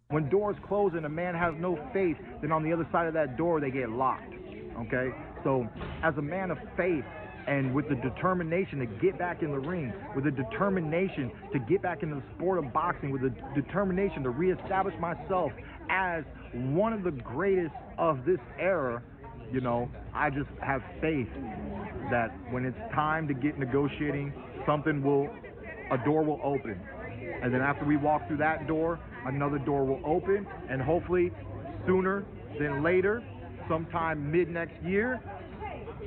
When doors close and a man has no faith, then on the other side of that door they get locked. Okay? So as a man of faith, and with the determination to get back in the ring, with the determination to get back into the sport of boxing, with the determination to reestablish myself as one of the greatest of this era, you know, I just have faith that when it's time to get negotiating, a door will open. And then after we walk through that door, another door will open, and hopefully sooner than later, sometime mid next year,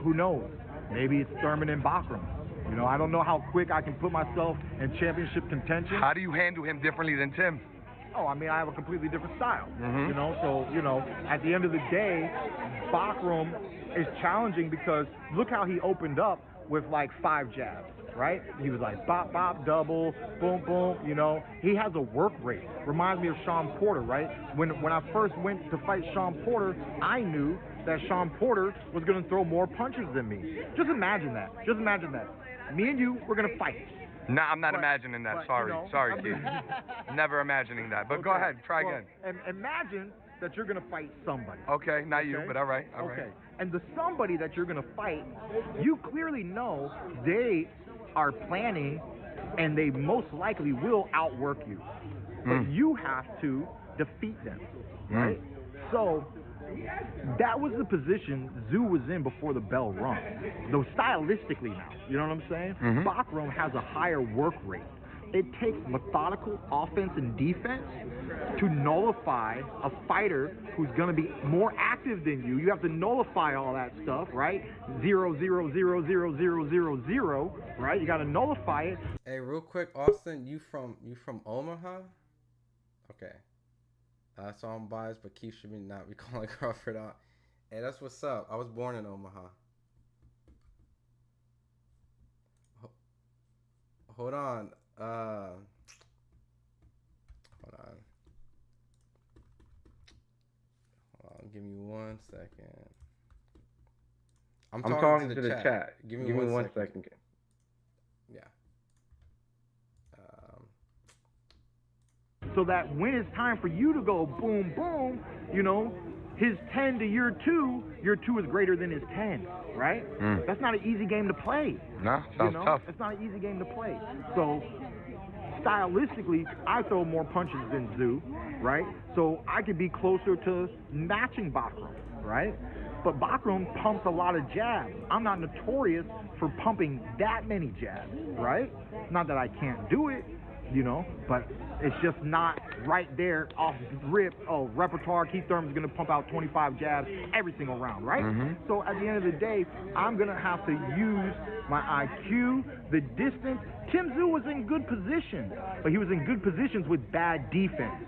who knows? Maybe it's Thurman and Bakhram. You know, I don't know how quick I can put myself in championship contention. How do you handle him differently than Tim? Oh, I mean, I have a completely different style. You know, so, you know, at the end of the day, Bakhram is challenging because look how he opened up with like 5 jabs, right? He was like bop, bop, double, boom, boom, you know. He has a work rate. Reminds me of Sean Porter, right? When I first went to fight Sean Porter, I knew that Sean Porter was going to throw more punches than me. Just imagine that. Just imagine that. Me and you, we're going to fight. No, I'm not imagining that. Sorry. You know, Sorry, Keith. Never imagining that. But go ahead. Try again. And imagine that you're going to fight somebody. Okay, not you, but all right. All right. And the somebody that you're going to fight, you clearly know they are planning and they most likely will outwork you. But you have to defeat them, right? So that was the position Tszyu was in before the bell rung. Though stylistically now, you know what I'm saying? Bakhram has a higher work rate. It takes methodical offense and defense to nullify a fighter who's going to be more active than you. You have to nullify all that stuff, right? 0, 0, 0, 0, 0, 0, 0, right? You got to nullify it. Hey, real quick, Austin, you from Omaha? Okay. So I'm biased, but Keith should not be calling Crawford out. Hey, that's what's up. I was born in Omaha. Hold on. Hold on. Give me 1 second. I'm talking to the chat. Give me 1 second. Yeah. So that when it's time for you to go boom, boom, you know, his 10 to your 2 is greater than his 10, right? That's not an easy game to play. No, sounds tough. It's not an easy game to play. So stylistically, I throw more punches than Tszyu, right? So I could be closer to matching Bakhram, right? But Bakhram pumps a lot of jabs. I'm not notorious for pumping that many jabs, right? Not that I can't do it, you know, but it's just not right there off rip. Oh, repertoire, Keith Thurman's going to pump out 25 jabs every single round, right? So at the end of the day, I'm going to have to use my IQ, the distance. Tim Tszyu was in good positions, but he was in good positions with bad defense.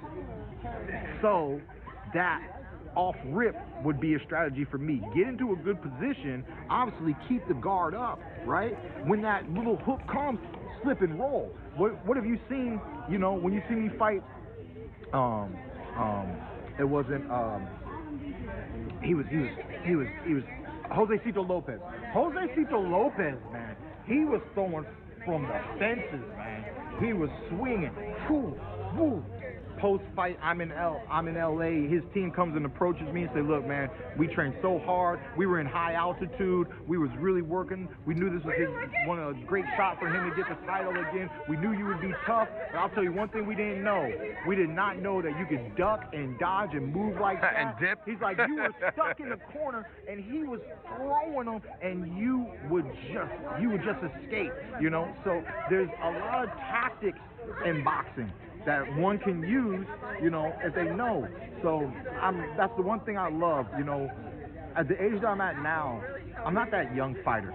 So that off rip would be a strategy for me. Get into a good position, obviously keep the guard up, right? When that little hook comes, slip and roll. What have you seen, you know, when you see me fight, it wasn't, he was Josecito Lopez. Josecito Lopez, man, he was throwing from the fences, man. He was swinging, whoo, whoo. Post-fight, I'm in LA. His team comes and approaches me and say, look, man, we trained so hard. We were in high altitude. We was really working. We knew this was a great shot for him to get the title again. We knew you would be tough. But I'll tell you one thing we didn't know. We did not know that you could duck and dodge and move like that. And dip. He's like, you were stuck in the corner and he was throwing them and you would just escape, you know? So there's a lot of tactics in boxing that one can use, you know, if they know. So that's the one thing I love, you know. At the age that I'm at now, I'm not that young fighter.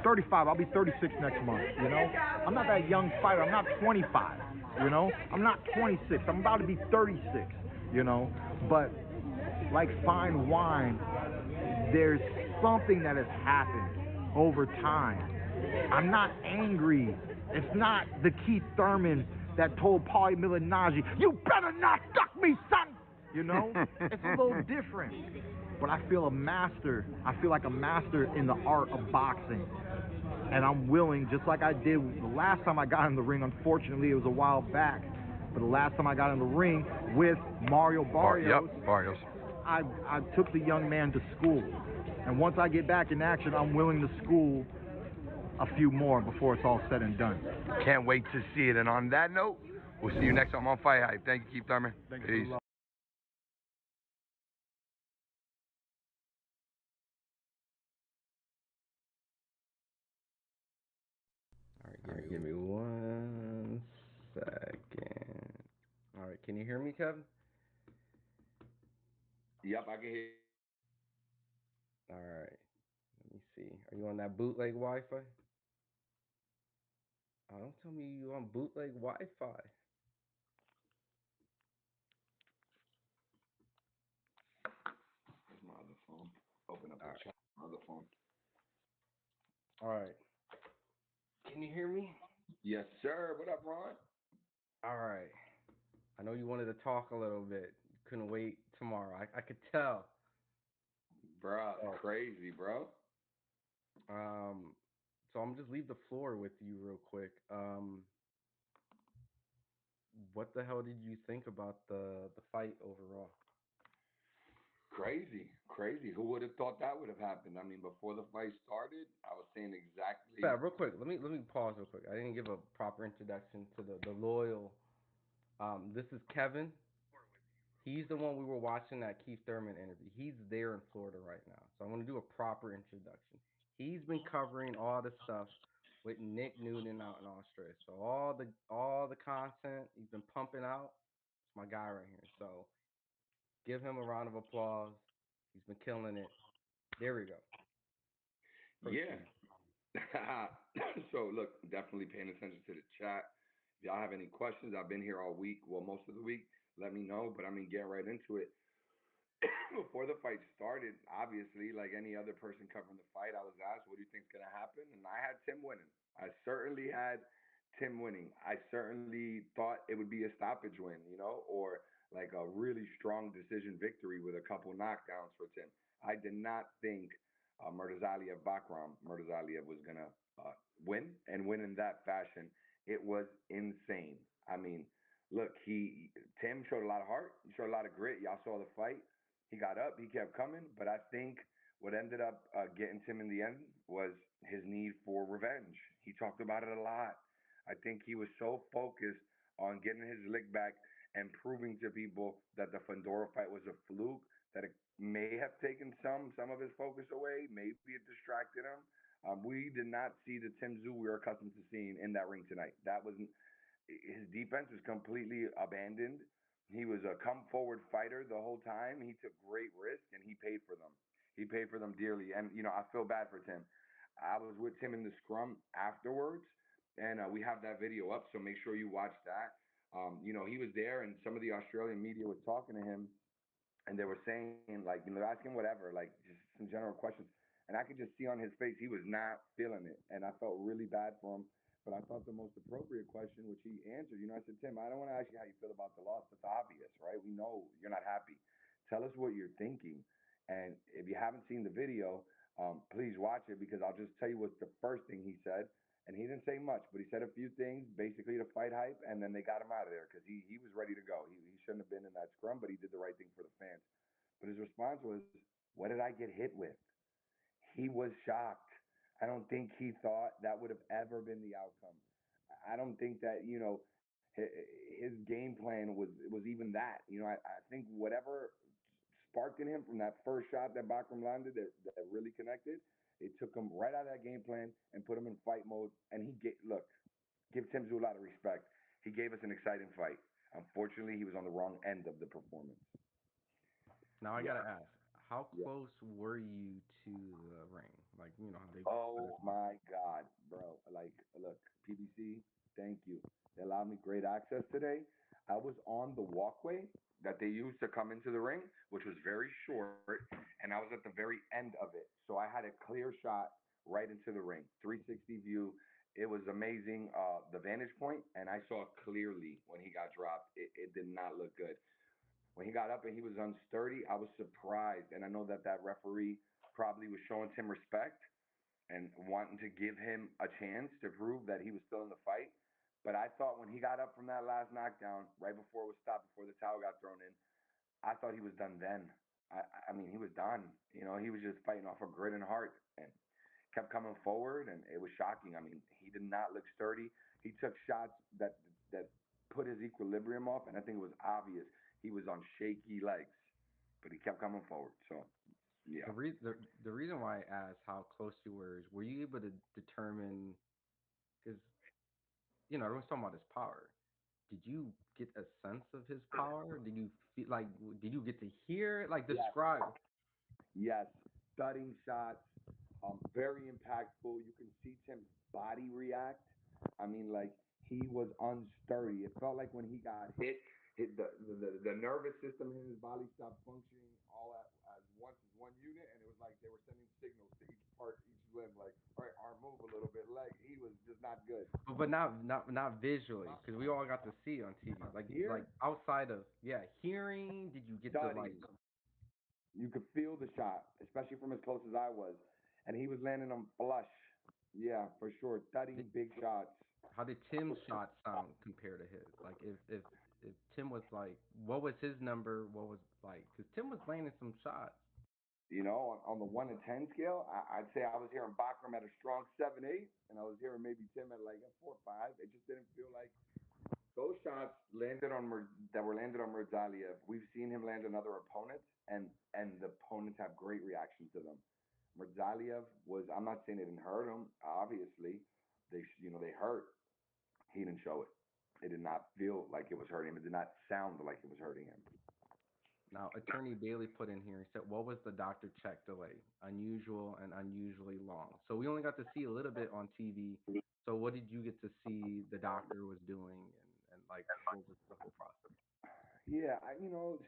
35, I'll be 36 next month, you know. I'm not that young fighter. I'm not 25, you know. I'm not 26. I'm about to be 36, you know. But like fine wine, there's something that has happened over time. I'm not angry. It's not the Keith Thurman that told Paulie Malignaggi, "You better not duck me, son." You know, it's a little different. But I feel a master. I feel like a master in the art of boxing. And I'm willing, just like I did the last time I got in the ring. Unfortunately, it was a while back. But the last time I got in the ring with Mario Barrios, Barrios. I took the young man to school. And once I get back in action, I'm willing to school a few more before it's all said and done. Can't wait to see it. And on that note, we'll see you next time on Fight Hype. Thank you, Keith Thurman. Peace. All right, give me 1 second. All right, can you hear me, Kevin? Yep, I can hear you. All right, let me see. Are you on that bootleg Wi-Fi? Oh, don't tell me you on bootleg Wi-Fi. Here's my other phone. Open up the chat. My other phone. All right. Can you hear me? Yes, sir. What up, Ron? All right. I know you wanted to talk a little bit. You couldn't wait tomorrow. I could tell. Bro, crazy, bro. So I'm just leave the floor with you real quick. What the hell did you think about the fight overall? Crazy. Who would have thought that would have happened? I mean, before the fight started, I was saying exactly. Yeah, real quick. Let me pause real quick. I didn't give a proper introduction to the loyal. This is Kevin. He's the one we were watching that Keith Thurman interview. He's there in Florida right now. So I want to do a proper introduction. He's been covering all the stuff with Nick Newton out in Australia. So all the content he's been pumping out, it's my guy right here. So give him a round of applause. He's been killing it. There we go. Yeah. So look, definitely paying attention to the chat. If y'all have any questions, I've been here all week. Well, most of the week. Let me know. But I mean, get right into it. Before the fight started, obviously, like any other person covering the fight, I was asked, "What do you think's gonna happen?" And I had Tim winning. I certainly had Tim winning. I certainly thought it would be a stoppage win, or like a really strong decision victory with a couple knockdowns for Tim. I did not think Bakhram Murtazaliev was gonna win and win in that fashion. It was insane. I mean, look, Tim showed a lot of heart. He showed a lot of grit. Y'all saw the fight. He got up. He kept coming. But I think what ended up getting Tim in the end was his need for revenge. He talked about it a lot. I think he was so focused on getting his lick back and proving to people that the Fundora fight was a fluke, that it may have taken some of his focus away. Maybe it distracted him. We did not see the Tim Tszyu we were accustomed to seeing in that ring tonight. That wasn't his defense was completely abandoned. He was a come forward fighter the whole time. He took great risks and he paid for them. He paid for them dearly. And I feel bad for Tim. I was with Tim in the scrum afterwards, and we have that video up, so make sure you watch that. He was there, and some of the Australian media was talking to him, and they were saying, like, asking whatever, like, just some general questions. And I could just see on his face he was not feeling it, and I felt really bad for him. But I thought the most appropriate question, which he answered, I said, Tim, I don't want to ask you how you feel about the loss. It's obvious, right? We know you're not happy. Tell us what you're thinking. And if you haven't seen the video, please watch it, because I'll just tell you what the first thing he said. And he didn't say much, but he said a few things basically to FightHype, and then they got him out of there because he was ready to go. He shouldn't have been in that scrum, but he did the right thing for the fans. But his response was, what did I get hit with? He was shocked. I don't think he thought that would have ever been the outcome. I don't think that, his game plan was even that. I think whatever sparked in him from that first shot that Bakhram landed that really connected, it took him right out of that game plan and put him in fight mode. And give Tim Tszyu a lot of respect. He gave us an exciting fight. Unfortunately, he was on the wrong end of the performance. Now I gotta ask, how close were you to the ring? Like, how they. Oh my God, bro! Like, look, PBC, thank you. They allowed me great access today. I was on the walkway that they used to come into the ring, which was very short, and I was at the very end of it. So I had a clear shot right into the ring, 360 view. It was amazing, the vantage point, and I saw clearly when he got dropped. It did not look good. When he got up and he was unsturdy, I was surprised, and I know that that referee probably was showing Tim respect and wanting to give him a chance to prove that he was still in the fight. But I thought when he got up from that last knockdown, right before it was stopped, before the towel got thrown in, I thought he was done then. I mean, he was done. You know, he was just fighting off of grit and heart and kept coming forward, and it was shocking. I mean, he did not look sturdy. He took shots that put his equilibrium off, and I think it was obvious he was on shaky legs, but he kept coming forward. So, yeah. The reason why I asked how close you were you able to determine? Because everyone's talking about his power. Did you get a sense of his power? Did you feel like? Did you get to hear it? Like describe. Yes, thudding shots, very impactful. You can see Tim's body react. I mean, like he was unsturdy. It felt like when he got hit, the nervous system in his body stopped functioning all at once as one unit, and it was like they were sending signals to each part, each limb, like, all right, arm move a little bit. Like he was just not good. But not visually, because we all got to see it on TV. Like outside of hearing. Did you get the like? You could feel the shot, especially from as close as I was, and he was landing them flush. Yeah, for sure, thudding big shots. How did Tim's shots sound compared to his? Like if Tim was like, what was his number? What was like? Because Tim was landing some shots. You know, on the 1 to 10 scale, I'd say I was hearing Bakhram at a strong 7-8, and I was hearing maybe Tim at like a 4-5. It just didn't feel like those shots that were landed on Murtazaliev. We've seen him land on other opponents, and the opponents have great reactions to them. Murtazaliev was, I'm not saying it didn't hurt him. Obviously, they hurt. He didn't show it. It did not feel like it was hurting him. It did not sound like it was hurting him. Now, Attorney Bailey put in here, he said, what was the doctor check delay? Unusual and unusually long. So we only got to see a little bit on TV. So what did you get to see the doctor was doing and like what was the whole process? Yeah,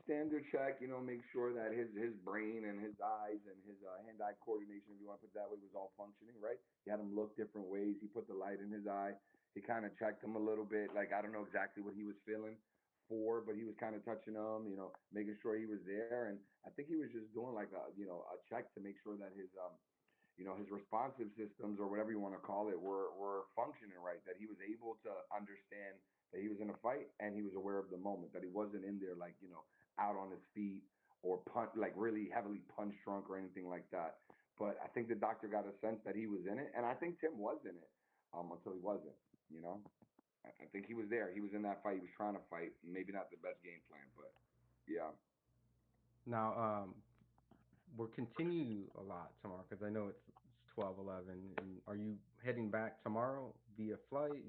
standard check, make sure that his brain and his eyes and his hand-eye coordination, if you want to put it that way, was all functioning, right? He had him look different ways. He put the light in his eye. He kind of checked him a little bit. Like, I don't know exactly what he was feeling for, but he was kind of touching him, making sure he was there. And I think he was just doing like a check to make sure that his responsive systems or whatever you want to call it were functioning right, that he was able to understand that he was in a fight and he was aware of the moment, that he wasn't in there like, out on his feet or like really heavily punch drunk or anything like that. But I think the doctor got a sense that he was in it, and I think Tim was in it until he wasn't, I think he was there. He was in that fight. He was trying to fight. Maybe not the best game plan, but yeah. Now, we'll continue a lot tomorrow because I know it's 12/11. And are you heading back tomorrow via flight?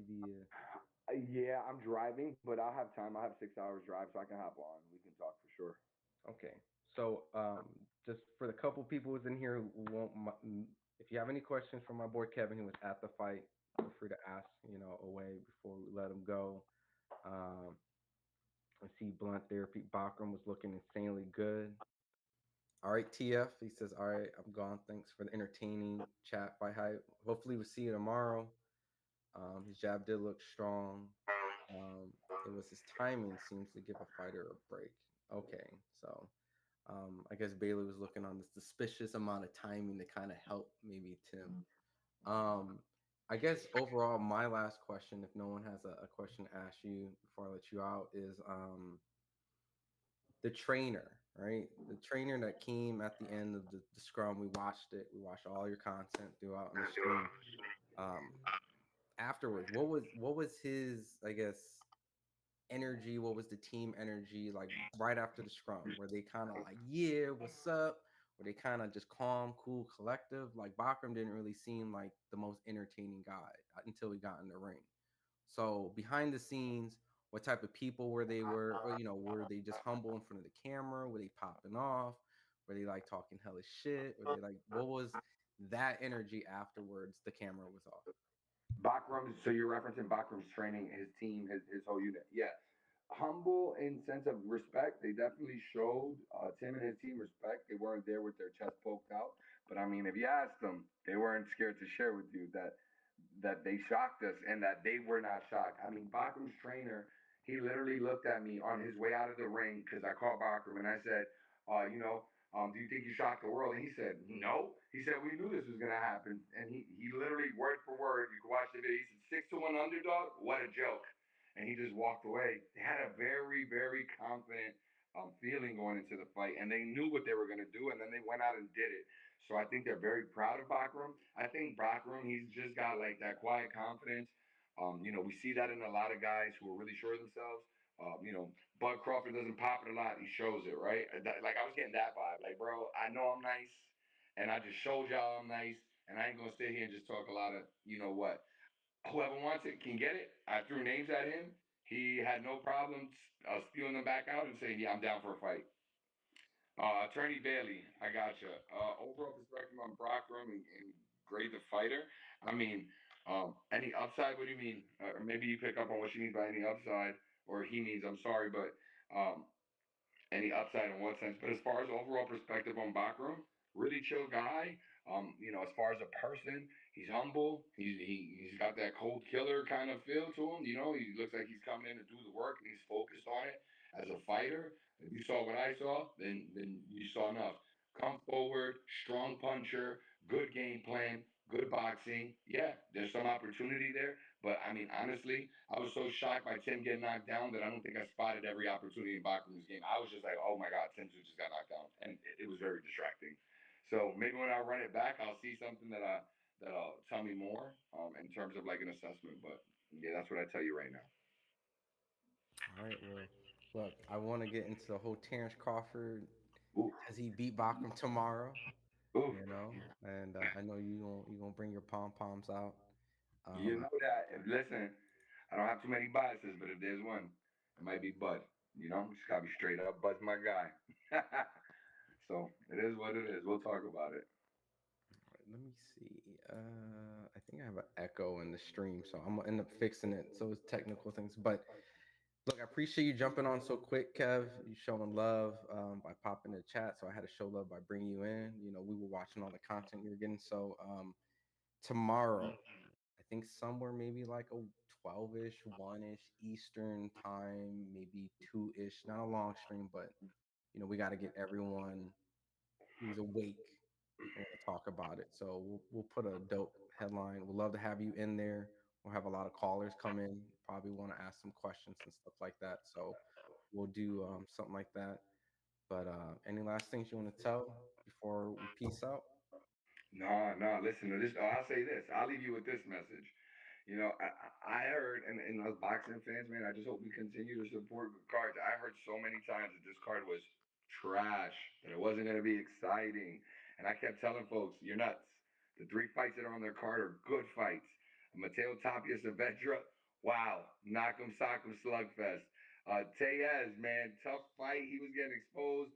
Yeah, I'm driving, but I'll have time. I have 6 hours drive, so I can hop on. We can talk for sure. Okay. So, just for the couple people who's in here who won't, if you have any questions for my boy Kevin, who was at the fight, feel free to ask, away before we let him go. I see Blunt Therapy. Bakhram was looking insanely good. All right, TF. He says, all right, I'm gone. Thanks for the entertaining chat by Hype. Hopefully we'll see you tomorrow. His jab did look strong. It was his timing seems to give a fighter a break. Okay, so I guess Bailey was looking on the suspicious amount of timing to kind of help maybe Tim. I guess overall, my last question, if no one has a question to ask you before I let you out, is the trainer, right? The trainer that came at the end of the scrum. We watched it. We watched all your content throughout on the stream. Afterwards, what was his, I guess, energy? What was the team energy like right after the scrum? Were they kind of like, yeah, what's up? Were they kind of just calm, cool, collective? Like Bakhram didn't really seem like the most entertaining guy until he got in the ring. So behind the scenes, what type of people were they? Or were they just humble in front of the camera? Were they popping off? Were they like talking hella shit? Were they like, what was that energy afterwards? The camera was off. Bakhram, so you're referencing Bakhram's training, his team, his whole unit. Yeah. Humble in sense of respect. They definitely showed Tim and his team respect. They weren't there with their chest poked out. But I mean, if you asked them, they weren't scared to share with you that that they shocked us and that they were not shocked. I mean, Bakhram's trainer, he literally looked at me on his way out of the ring because I called Bakhram and I said, do you think you shocked the world? And he said, no. He said, we knew this was going to happen. And he literally, word for word, you can watch the video, he said, 6-1 underdog? What a joke. And he just walked away. They had a very, very confident feeling going into the fight, and they knew what they were going to do, and then they went out and did it. So I think they're very proud of Bakhram. I think Bakhram, he's just got like that quiet confidence. We see that in a lot of guys who are really sure of themselves. Bud Crawford doesn't pop it a lot. He shows it, right? Like, I was getting that vibe. Like, bro, I know I'm nice, and I just showed y'all I'm nice, and I ain't going to sit here and just talk a lot of, you know what. Whoever wants it can get it. I threw names at him. He had no problem spewing them back out and saying, yeah, I'm down for a fight. Attorney Bailey, I gotcha. Overall perspective on Bakhram and grade the fighter. I mean, any upside? What do you mean? Or maybe you pick up on what she means by any upside, or he means. I'm sorry, but any upside in what sense? But as far as overall perspective on Bakhram, really chill guy. As far as a person, he's humble. He's got that cold killer kind of feel to him. He looks like he's coming in to do the work and he's focused on it. As a fighter, if you saw what I saw, then you saw enough. Come forward, strong puncher, good game plan, good boxing. Yeah, there's some opportunity there. But I mean, honestly, I was so shocked by Tim getting knocked down that I don't think I spotted every opportunity in Bakhram's game. I was just like, oh my God, Tim Tszyu just got knocked down, and it was very distracting. So maybe when I run it back, I'll see something that'll tell me more in terms of like an assessment. But yeah, that's what I tell you right now. All right, well, look, I want to get into the whole Terrence Crawford. Ooh. Does he beat Bakhram tomorrow? Ooh. And I know you gonna bring your pom poms out. You know that. Listen, I don't have too many biases, but if there's one, it might be Bud. Just gotta be straight up. Bud's my guy. So it is what it is. We'll talk about it. Let me see. I think I have an echo in the stream, so I'm gonna end up fixing it. So it's technical things, but look, I appreciate you jumping on so quick, Kev. You showing love by popping in the chat, so I had to show love by bringing you in. We were watching all the content you were getting. So tomorrow, I think somewhere maybe like a 12-ish, 1-ish Eastern time, maybe 2-ish. Not a long stream, but we got to get everyone who's awake and talk about it. So we'll put a dope headline. We'd love to have you in there. We'll have a lot of callers come in. Probably want to ask some questions and stuff like that. So we'll do something like that. But any last things you want to tell before we peace out? No. Listen to this. I'll say this. I'll leave you with this message. I heard, and us boxing fans, man, I just hope we continue to support good cards. I heard so many times that this card was trash, that it wasn't going to be exciting. And I kept telling folks, you're nuts. The 3 fights that are on their card are good fights. Mateo Tapia Saavedra, wow. Knock 'em, sock 'em, slugfest. Tellez, man, tough fight. He was getting exposed.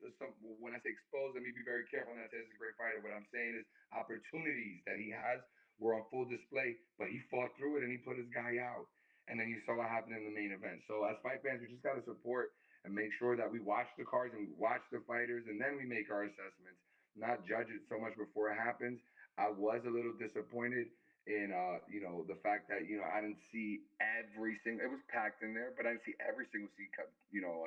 When I say exposed, let me be very careful. Not Tellez is a great fighter. What I'm saying is opportunities that he has were on full display, but he fought through it and he put his guy out. And then you saw what happened in the main event. So as fight fans, we just got to support and make sure that we watch the cards and we watch the fighters, and then we make our assessments, not judge it so much before it happens. I was a little disappointed in the fact that I didn't see every single, it was packed in there, but I didn't see every single seat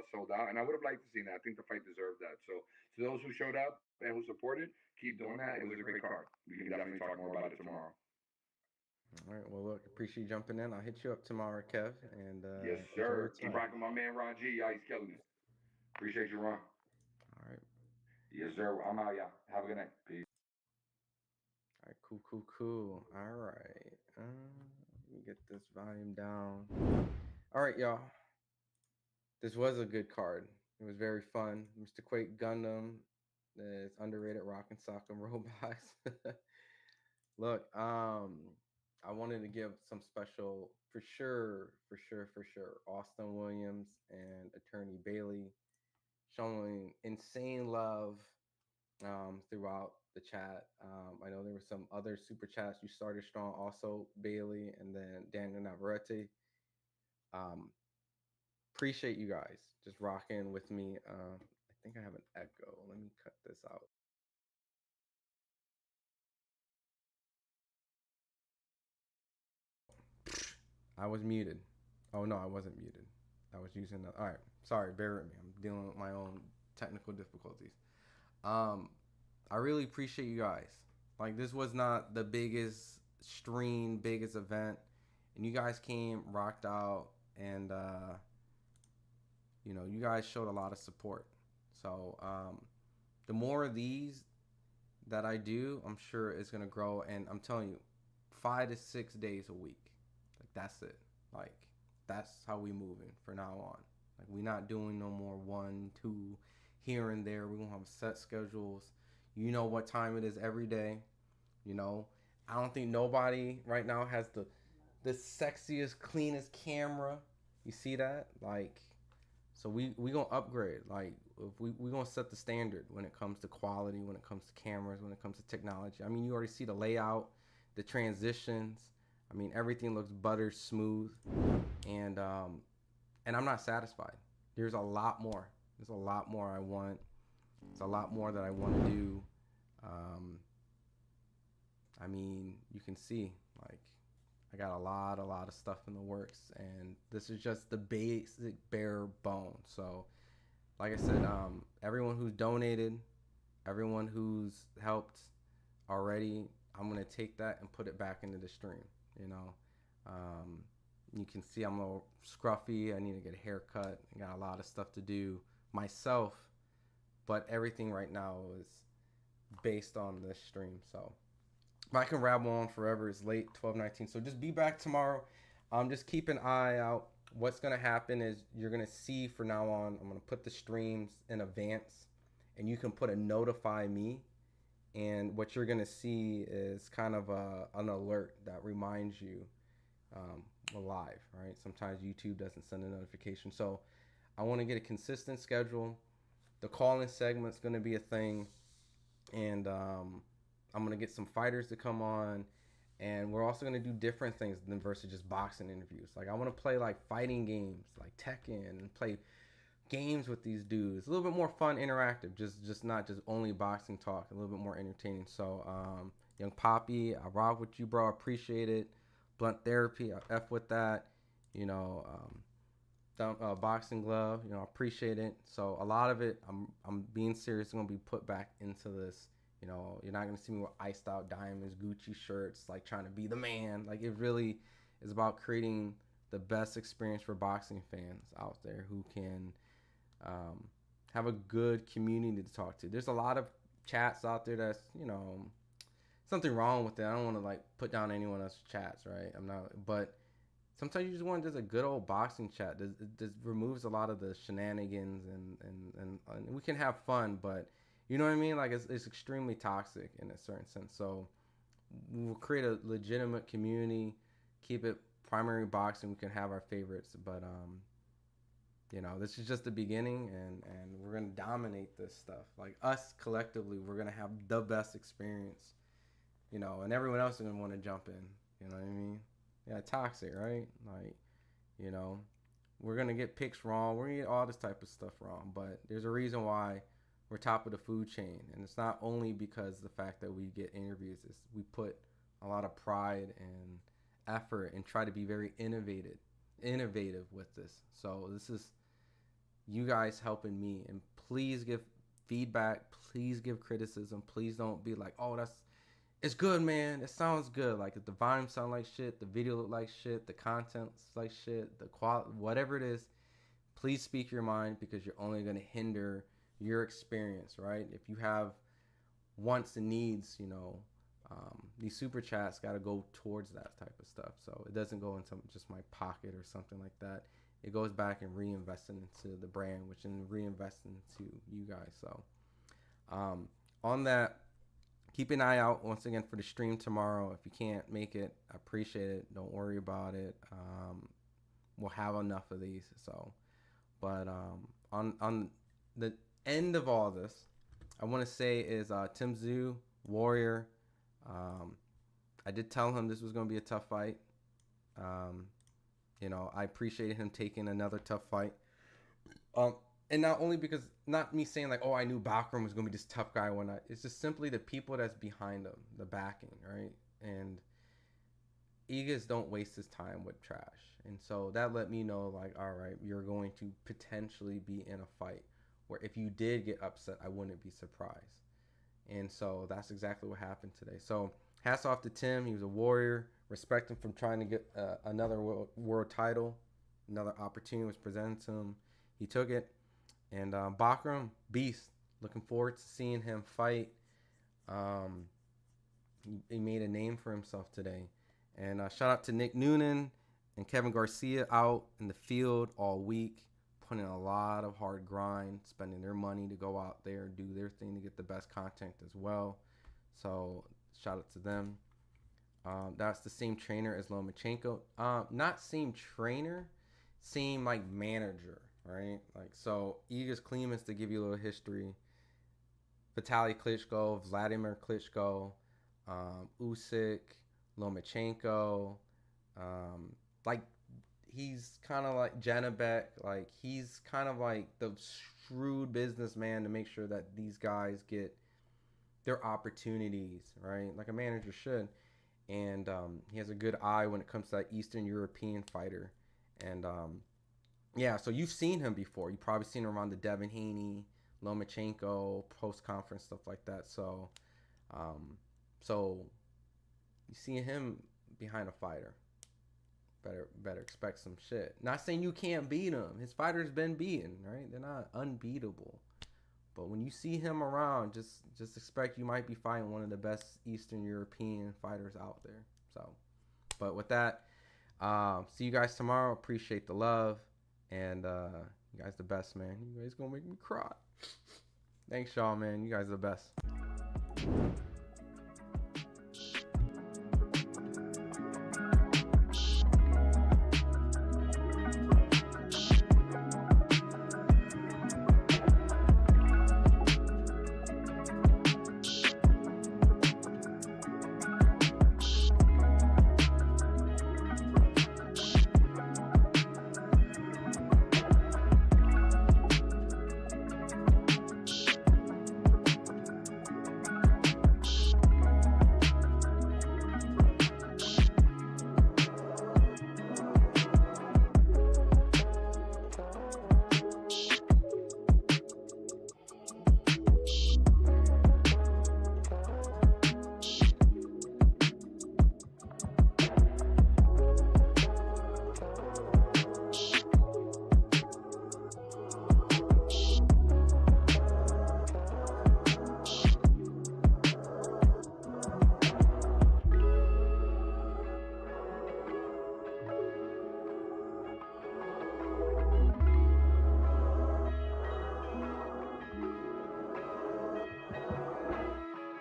sold out, and I would have liked to see that. I think the fight deserved that. So to those who showed up and who supported, keep doing that. It was a great card. We can definitely talk more about it tomorrow. All right, well, look, appreciate you jumping in. I'll hit you up tomorrow, Kev, and yes sir, keep rocking my man Ron G. Y'all, he's killing it. Appreciate you, Ron. All right. Yes sir, I'm out, y'all. Have a good night. Peace. All right, cool. All right, let me get this volume down. All right, y'all. This was a good card. It was very fun. Mr. Quake Gundam, this underrated Rock and Sock'em Robots. Look, I wanted to give some special, for sure, Austin Williams and Attorney Bailey showing insane love throughout the chat. I know there were some other super chats. You started strong, also Bailey, and then Daniel Navarrete. Appreciate you guys just rocking with me. I think I have an echo. Let me cut this out. I was muted. Oh no, I wasn't muted. I was using the. All right, sorry, bear with me. I'm dealing with my own technical difficulties. I really appreciate you guys. Like, this was not the biggest stream, biggest event, and you guys came, rocked out, and you know, you guys showed a lot of support. So the more of these that I do, I'm sure it's gonna grow. And I'm telling you, 5 to 6 days a week. Like, that's it. Like, that's how we moving for now on. Like, we not doing no more 1, 2 here and there. We're gonna have set schedules. You know what time it is every day. You know, I don't think nobody right now has the sexiest, cleanest camera. You see that? Like, so we gonna upgrade. Like, if we gonna set the standard when it comes to quality, when it comes to cameras, when it comes to technology. I mean, you already see the layout, the transitions. I mean, everything looks butter smooth, and I'm not satisfied. There's a lot more. There's a lot more I want. It's a lot more that I want to do. I mean, you can see, like, I got a lot of stuff in the works, and this is just the basic bare bones. So, like I said, everyone who's donated, everyone who's helped already, I'm gonna take that and put it back into the stream. You know, you can see I'm a little scruffy. I need to get a haircut. I got a lot of stuff to do myself, but everything right now is based on this stream. So I can rabble on forever. It's late, 12:19. So just be back tomorrow. Just keep an eye out. What's gonna happen is you're gonna see from now on, I'm gonna put the streams in advance, and you can put a notify me. And what you're gonna see is kind of an alert that reminds you we're live, right? Sometimes YouTube doesn't send a notification. So I want to get a consistent schedule. The call-in segment's gonna be a thing, and I'm gonna get some fighters to come on, and we're also gonna do different things than versus just boxing interviews. Like, I want to play like fighting games, like Tekken, and play games with these dudes. A little bit more fun, interactive, just not just only boxing talk. A little bit more entertaining. So, Young Poppy, I rock with you, bro. I appreciate it. Blunt Therapy, I F with that. You know, Boxing Glove, you know, I appreciate it. So a lot of it, I'm being serious, gonna be put back into this. You know, you're not gonna see me with iced out diamonds, Gucci shirts, like trying to be the man. Like, it really is about creating the best experience for boxing fans out there who can have a good community to talk to. There's a lot of chats out there that's, you know, something wrong with it. I don't want to like put down anyone else's chats, right? I'm not, but sometimes you just want just a good old boxing chat. This removes a lot of the shenanigans, and we can have fun, but you know what I mean? Like, it's extremely toxic in a certain sense. So we'll create a legitimate community, keep it primary boxing. We can have our favorites, but you know, this is just the beginning, and we're gonna dominate this stuff. Like, us collectively, we're gonna have the best experience, you know, and everyone else is gonna want to jump in. You know what I mean? Yeah, toxic, right? Like, you know, we're gonna get picks wrong. We're gonna get all this type of stuff wrong, but there's a reason why we're top of the food chain, and it's not only because the fact that we get interviews. It's we put a lot of pride and effort and try to be very innovative with this. So this is you guys helping me, and please give feedback, please give criticism. Please don't be like, oh, it's good, man, it sounds good. Like, if the volume sound like shit, the video look like shit, the content's like shit, the quality, whatever it is, please speak your mind, because you're only going to hinder your experience, right? If you have wants and needs, you know, these super chats got to go towards that type of stuff. So it doesn't go into just my pocket or something like that. It goes back and reinvesting into the brand, which then reinvesting into you guys. So on that, keep an eye out once again for the stream tomorrow. If you can't make it, I appreciate it. Don't worry about it. We'll have enough of these. So, but on the end of all this, I want to say is Tim Tszyu, Warrior. I did tell him this was going to be a tough fight. You know, I appreciated him taking another tough fight. And not only because, not me saying like, oh, I knew Bakhram was going to be this tough guy when it's just simply the people that's behind him, the backing, right? And Igas don't waste his time with trash. And so that let me know, like, all right, you're going to potentially be in a fight where if you did get upset, I wouldn't be surprised. And so that's exactly what happened today. So hats off to Tim. He was a warrior. Respect him from trying to get another world title. Another opportunity was presented to him. He took it. And Bakhram, beast. Looking forward to seeing him fight. He made a name for himself today. And shout out to Nick Noonan and Kevin Garcia out in the field all week, putting in a lot of hard grind, spending their money to go out there and do their thing to get the best content as well. So shout out to them. That's the same trainer as Lomachenko. Not same trainer, same like manager, right? Like, so Igor Klimas, to give you a little history, Vitaly Klitschko, Vladimir Klitschko, Usyk, Lomachenko, like he's kind of like Janabek, like he's kind of like the shrewd businessman to make sure that these guys get their opportunities, right? Like a manager should. And he has a good eye when it comes to that Eastern European fighter. And yeah, so you've seen him before. You've probably seen him around the Devin Haney, Lomachenko, post-conference, stuff like that. So you see him behind a fighter. Better expect some shit. Not saying you can't beat him. His fighters been beaten, right? They're not unbeatable. But when you see him around, just expect you might be fighting one of the best Eastern European fighters out there. So, but with that, see you guys tomorrow. Appreciate the love. And you guys the best, man. You guys gonna make me cry. Thanks, y'all, man. You guys are the best.